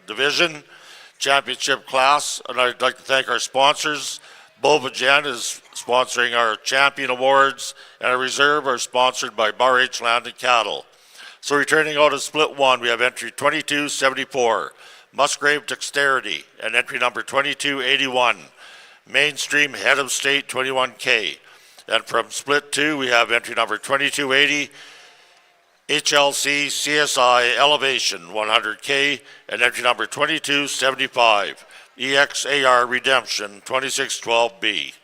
division championship class, and I'd like to thank our sponsors. Bovagen is sponsoring our champion awards, and our reserve are sponsored by Bar H Land and Cattle. So returning out of split one, we have entry 2274, Musgrave Dexterity, and entry number 2281, Mainstream Head of State 21K. And from split two, we have entry number 2280, HLC CSI Elevation 100K, and entry number 2275, EXAR Redemption 2612B.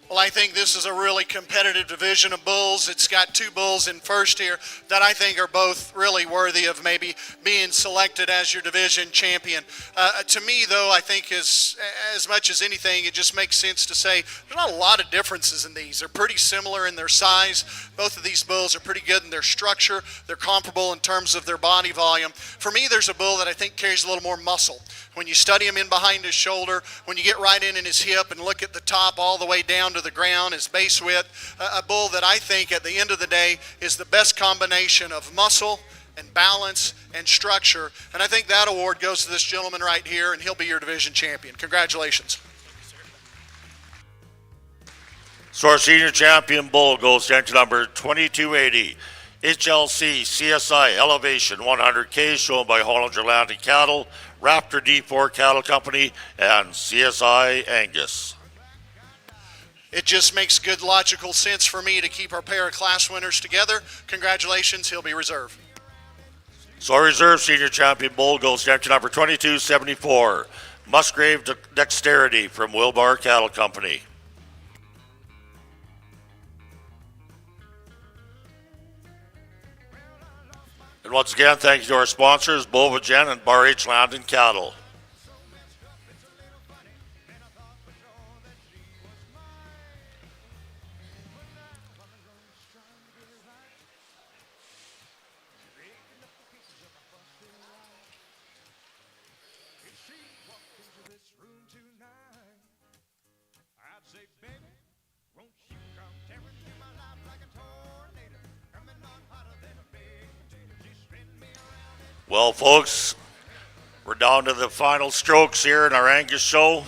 Well, I think this is a really competitive division of bulls. It's got two bulls in first here that I think are both really worthy of maybe being selected as your division champion. To me, though, I think as much as anything, it just makes sense to say there's not a lot of differences in these. They're pretty similar in their size. Both of these bulls are pretty good in their structure. They're comparable in terms of their body volume. For me, there's a bull that I think carries a little more muscle. When you study him in behind his shoulder, when you get right in his hip and look at the top all the way down to the ground, his base width, a bull that I think at the end of the day is the best combination of muscle and balance and structure. And I think that award goes to this gentleman right here, and he'll be your division champion. Congratulations. So our senior champion bull goes to entry number 2280. HLC CSI Elevation 100K, shown by Hollinger Land and Cattle, Raptor D4 Cattle Company, and CSI Angus. It just makes good logical sense for me to keep our pair of class winners together. Congratulations, he'll be reserve. So our reserve senior champion bull goes to entry number 2274, Musgrave Dexterity from Wilbar Cattle Company. And once again, thank you to our sponsors, Bovagen and Bar H Land and Cattle. Well, folks, we're down to the final strokes here in our Angus show,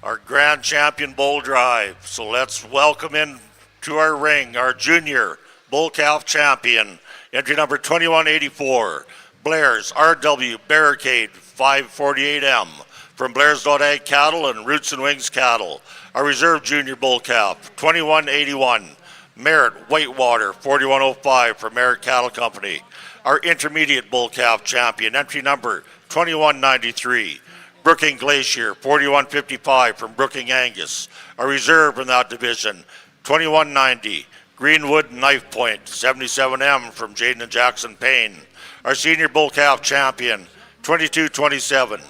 our grand champion bull drive. So let's welcome in to our ring our junior bull calf champion, entry number 2184, Blair's RW Barricade 548M from Blair's.ag Cattle and Roots and Wings Cattle. Our reserve junior bull calf, 2181, Merritt Whitewater 4105 from Merritt Cattle Company. Our intermediate bull calf champion, entry number 2193, Brooking Glacier 4155 from Brooking Angus. Our reserve in that division, 2190, Greenwood Knife Point 77M from Jaden and Jackson Payne. Our senior bull calf champion, 2227,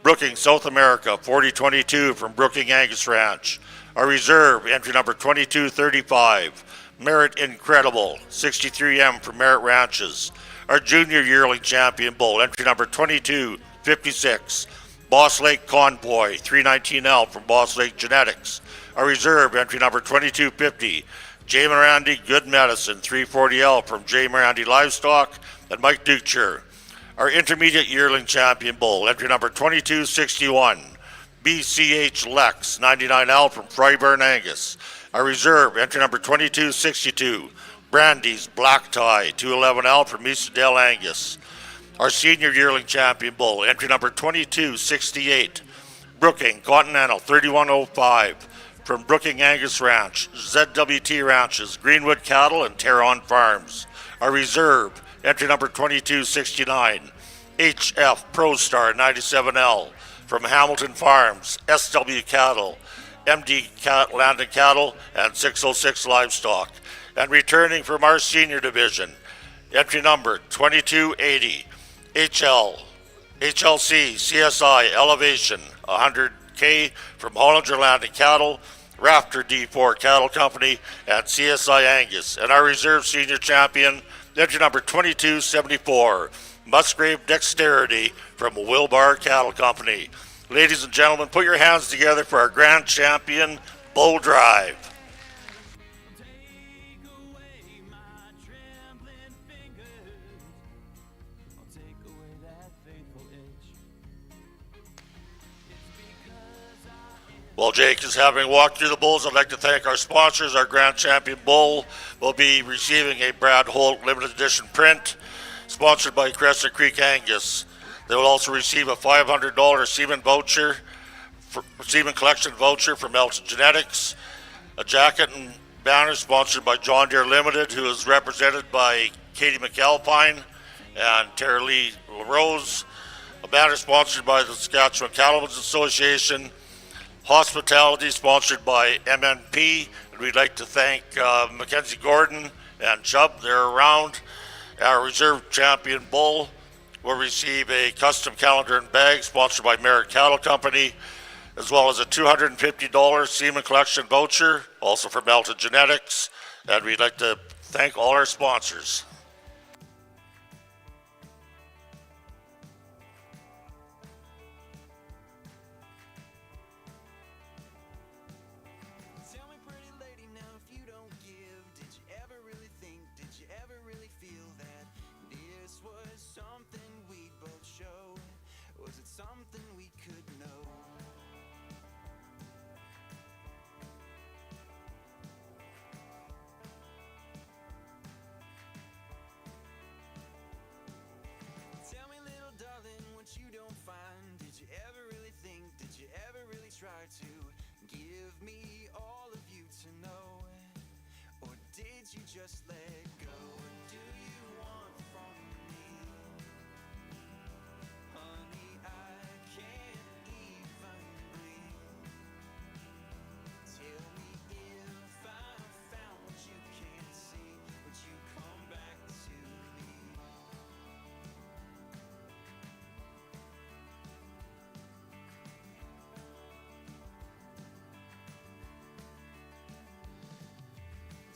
Brooking South America 4022 from Brooking Angus Ranch. Our reserve, entry number 2235, Merritt Incredible 63M from Merritt Ranches. Our junior yearling champion bull, entry number 2256, Boss Lake Convoy 319L from Boss Lake Genetics. Our reserve, entry number 2250, J. Mirandi Good Medicine 340L from J. Mirandi Livestock and Mike Ducher. Our intermediate yearling champion bull, entry number 2261, BCH Lex 99L from Fryburn Angus. Our reserve, entry number 2262, Brandy's Black Tie 211L from Easterdale Angus. Our senior yearling champion bull, entry number 2268, Brooking Continental 3105 from Brooking Angus Ranch, ZWT Ranches, Greenwood Cattle, and Terron Farms. Our reserve, entry number 2269, HF ProStar 97L from Hamilton Farms, SW Cattle, MD Land and Cattle, and 606 Livestock. And returning from our senior division, entry number 2280, HLC CSI Elevation 100K from Hollinger Land and Cattle, Raptor D4 Cattle Company, and CSI Angus. And our reserve senior champion, entry number 2274, Musgrave Dexterity from Wilbar Cattle Company. Ladies and gentlemen, put your hands together for our grand champion bull drive. While Jake is having walked through the bulls, I'd like to thank our sponsors. Our grand champion bull will be receiving a Brad Holt limited edition print, sponsored by Crescent Creek Angus. They will also receive a $500 semen collection voucher from Melton Genetics, a jacket and banner sponsored by John Deere Limited, who is represented by Katie McAlpine and Tara Lee LaRose, a banner sponsored by the Saskatchewan Cattlemen's Association, hospitality sponsored by MNP, and we'd like to thank Mackenzie Gordon and Chubb. They're around. Our reserve champion bull will receive a custom calendar and bag sponsored by Merritt Cattle Company, as well as a $250 semen collection voucher, also from Melton Genetics. And we'd like to thank all our sponsors. just let go. What do you want from me? Honey, I can't even breathe. Tell me if I found what you can't see, would you come back to me?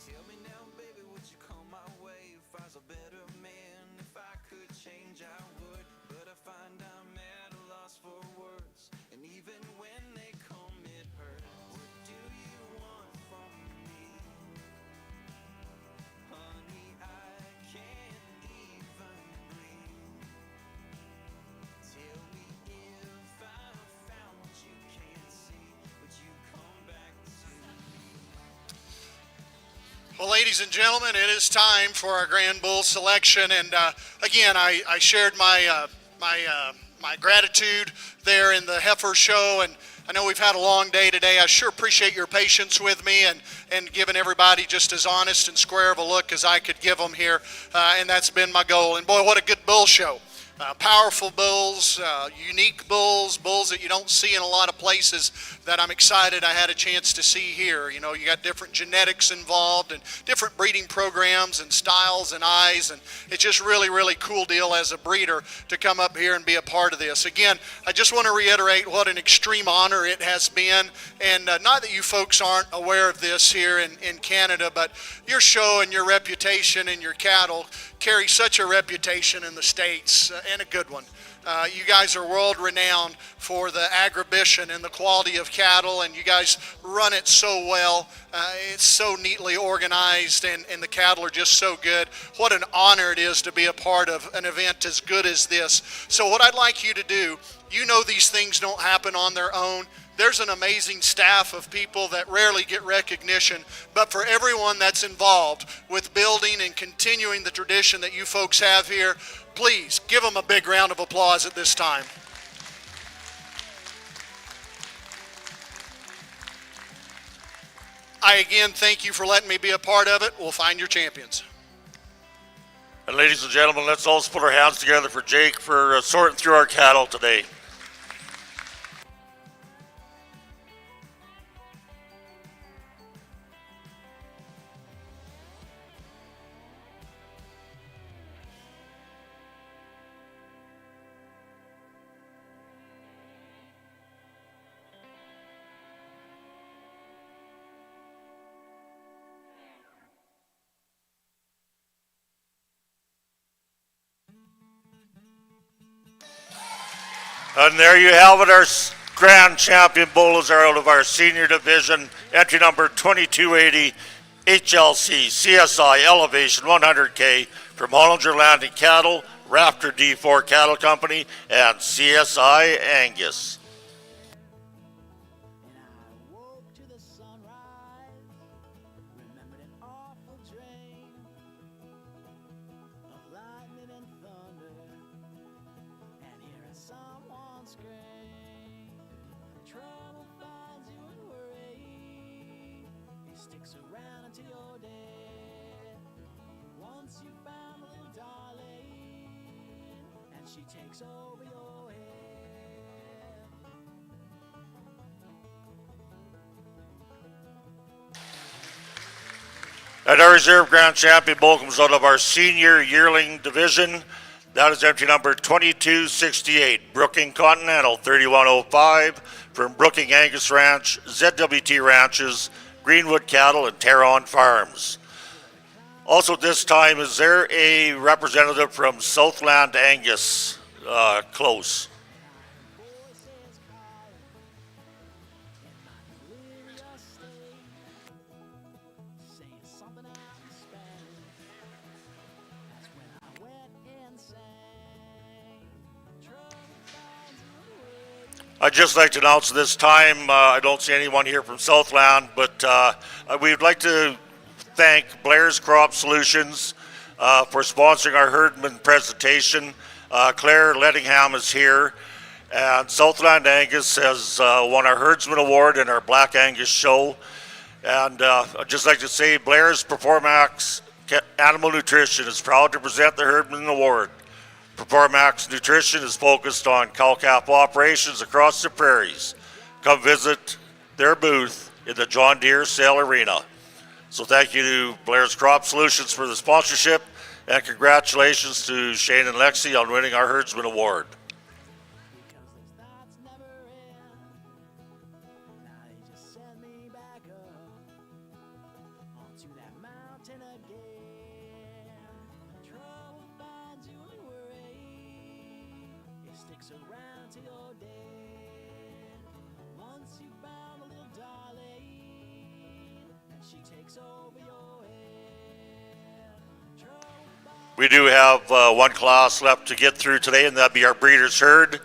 Tell me now, baby, would you come my way if I was a better man? If I could change, I would, but I find I'm at a loss for words, and even when they come, it hurts. What do you want from me? Honey, I can't even breathe. Tell me if I found what you can't see, would you come back to me? Well, ladies and gentlemen, it is time for our Grand Bull selection, and again, I shared my my gratitude there in the heifer show, and I know we've had a long day today. I sure appreciate your patience with me and giving everybody just as honest and square of a look as I could give them here, and that's been my goal. And boy, what a good bull show. Powerful bulls, unique bulls that you don't see in a lot of places that I'm excited I had a chance to see here. You know, you got different genetics involved and different breeding programs and styles and eyes, and it's just really, really cool deal as a breeder to come up here and be a part of this. Again, I just want to reiterate what an extreme honor it has been, and not that you folks aren't aware of this here in Canada, but your show and your reputation and your cattle carry such a reputation in the States, and a good one. You guys are world renowned for the agribition and the quality of cattle, and you guys run it so well. It's so neatly organized, and the cattle are just so good. What an honor it is to be a part of an event as good as this. So what I'd like you to do, you know these things don't happen on their own. There's an amazing staff of people that rarely get recognition, but for everyone that's involved with building and continuing the tradition that you folks have here, please give them a big round of applause at this time. I again thank you for letting me be a part of it. We'll find your champions. And ladies and gentlemen, let's also put our hands together for Jake for sorting through our cattle today. And there you have it. Our grand champion bulls are out of our senior division. Entry number 2280, HLC CSI Elevation 100K from Hollinger Landing Cattle, Raptor D4 Cattle Company, and CSI Angus. And our reserve grand champion bull comes out of our senior yearling division. That is entry number 2268, Brooking Continental 3105 from Brooking Angus Ranch, ZWT Ranches, Greenwood Cattle, and Terron Farms. Also this time, is there a representative from Southland Angus close? I'd just like to announce this time, I don't see anyone here from Southland, but we'd like to thank Blair's Crop Solutions for sponsoring our herdman presentation. Claire Lettingham is here, and Southland Angus has won our Herdsman Award in our Black Angus show. And I'd just like to say Blair's Performax Animal Nutrition is proud to present the Herdman Award. Performax Nutrition is focused on cow-calf operations across the prairies. Come visit their booth in the John Deere Sale Arena. So thank you to Blair's Crop Solutions for the sponsorship, and congratulations to Shane and Lexi on winning our Herdsman Award. We do have one class left to get through today, and that'd be our breeders' herd.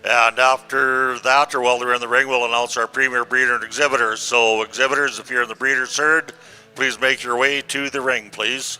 And after that, or while they're in the ring, we'll announce our premier breeder and exhibitors. So exhibitors, if you're in the breeders' herd, please make your way to the ring, please.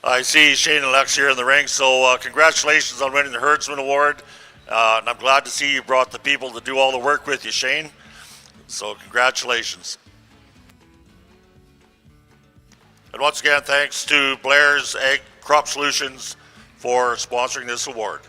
I see Shane and Lex here in the ring, so congratulations on winning the Herdsman Award. And I'm glad to see you brought the people to do all the work with you, Shane. So congratulations. And once again, thanks to Blair's Ag Crop Solutions for sponsoring this award.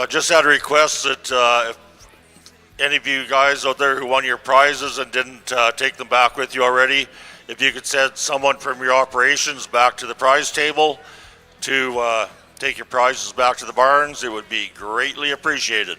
Just had a request that if any of you guys out there who won your prizes and didn't take them back with you already, if you could send someone from your operations back to the prize table to take your prizes back to the barns, it would be greatly appreciated.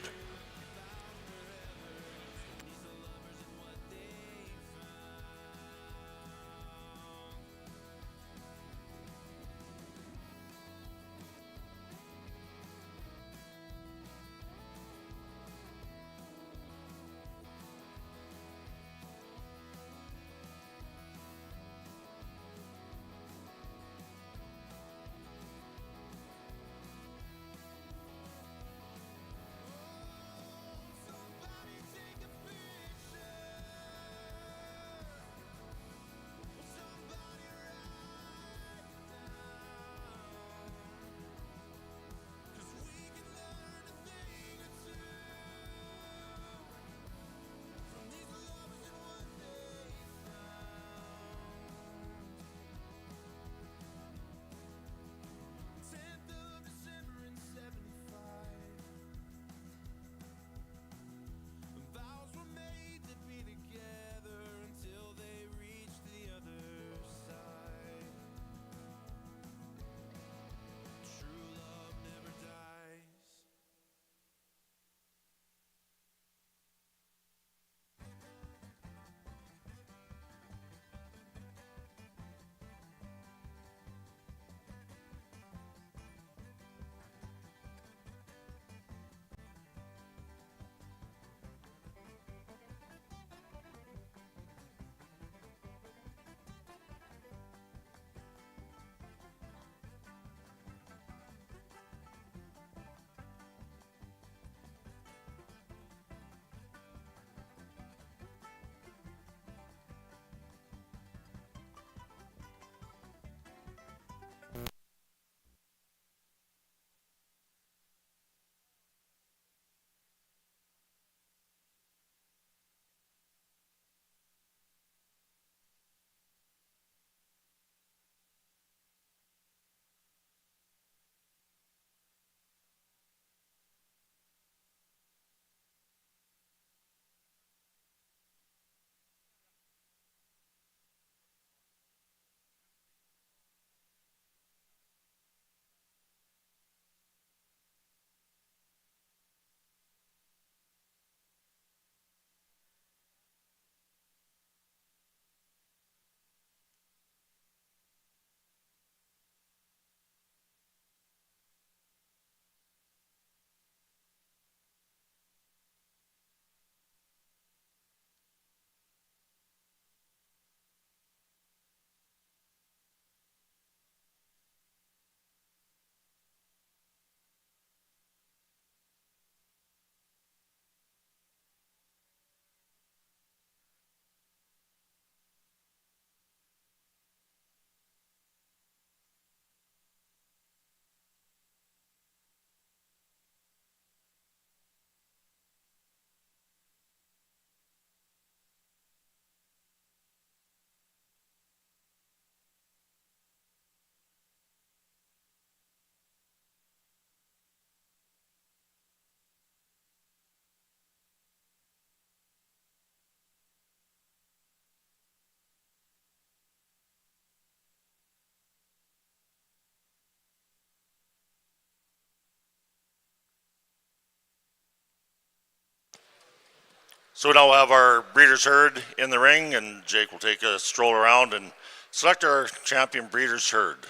So we now have our breeders herd in the ring, and Jake will take a stroll around and select our champion breeders herd.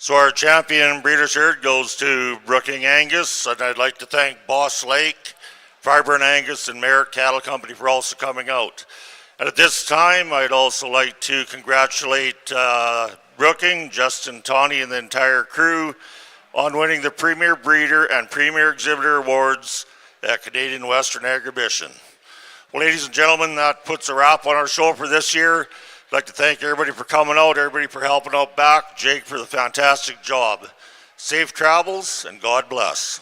So our champion breeder shirt goes to Brooking Angus, and I'd like to thank Boss Lake, Fireburn Angus, and Merritt Cattle Company for also coming out. And at this time, I'd also like to congratulate Brooking, Justin, Tawny, and the entire crew on winning the Premier Breeder and Premier Exhibitor Awards at Canadian Western Agribition. Well, ladies and gentlemen, that puts a wrap on our show for this year. I'd like to thank everybody for coming out, everybody for helping out back, Jake for the fantastic job. Safe travels, and God bless.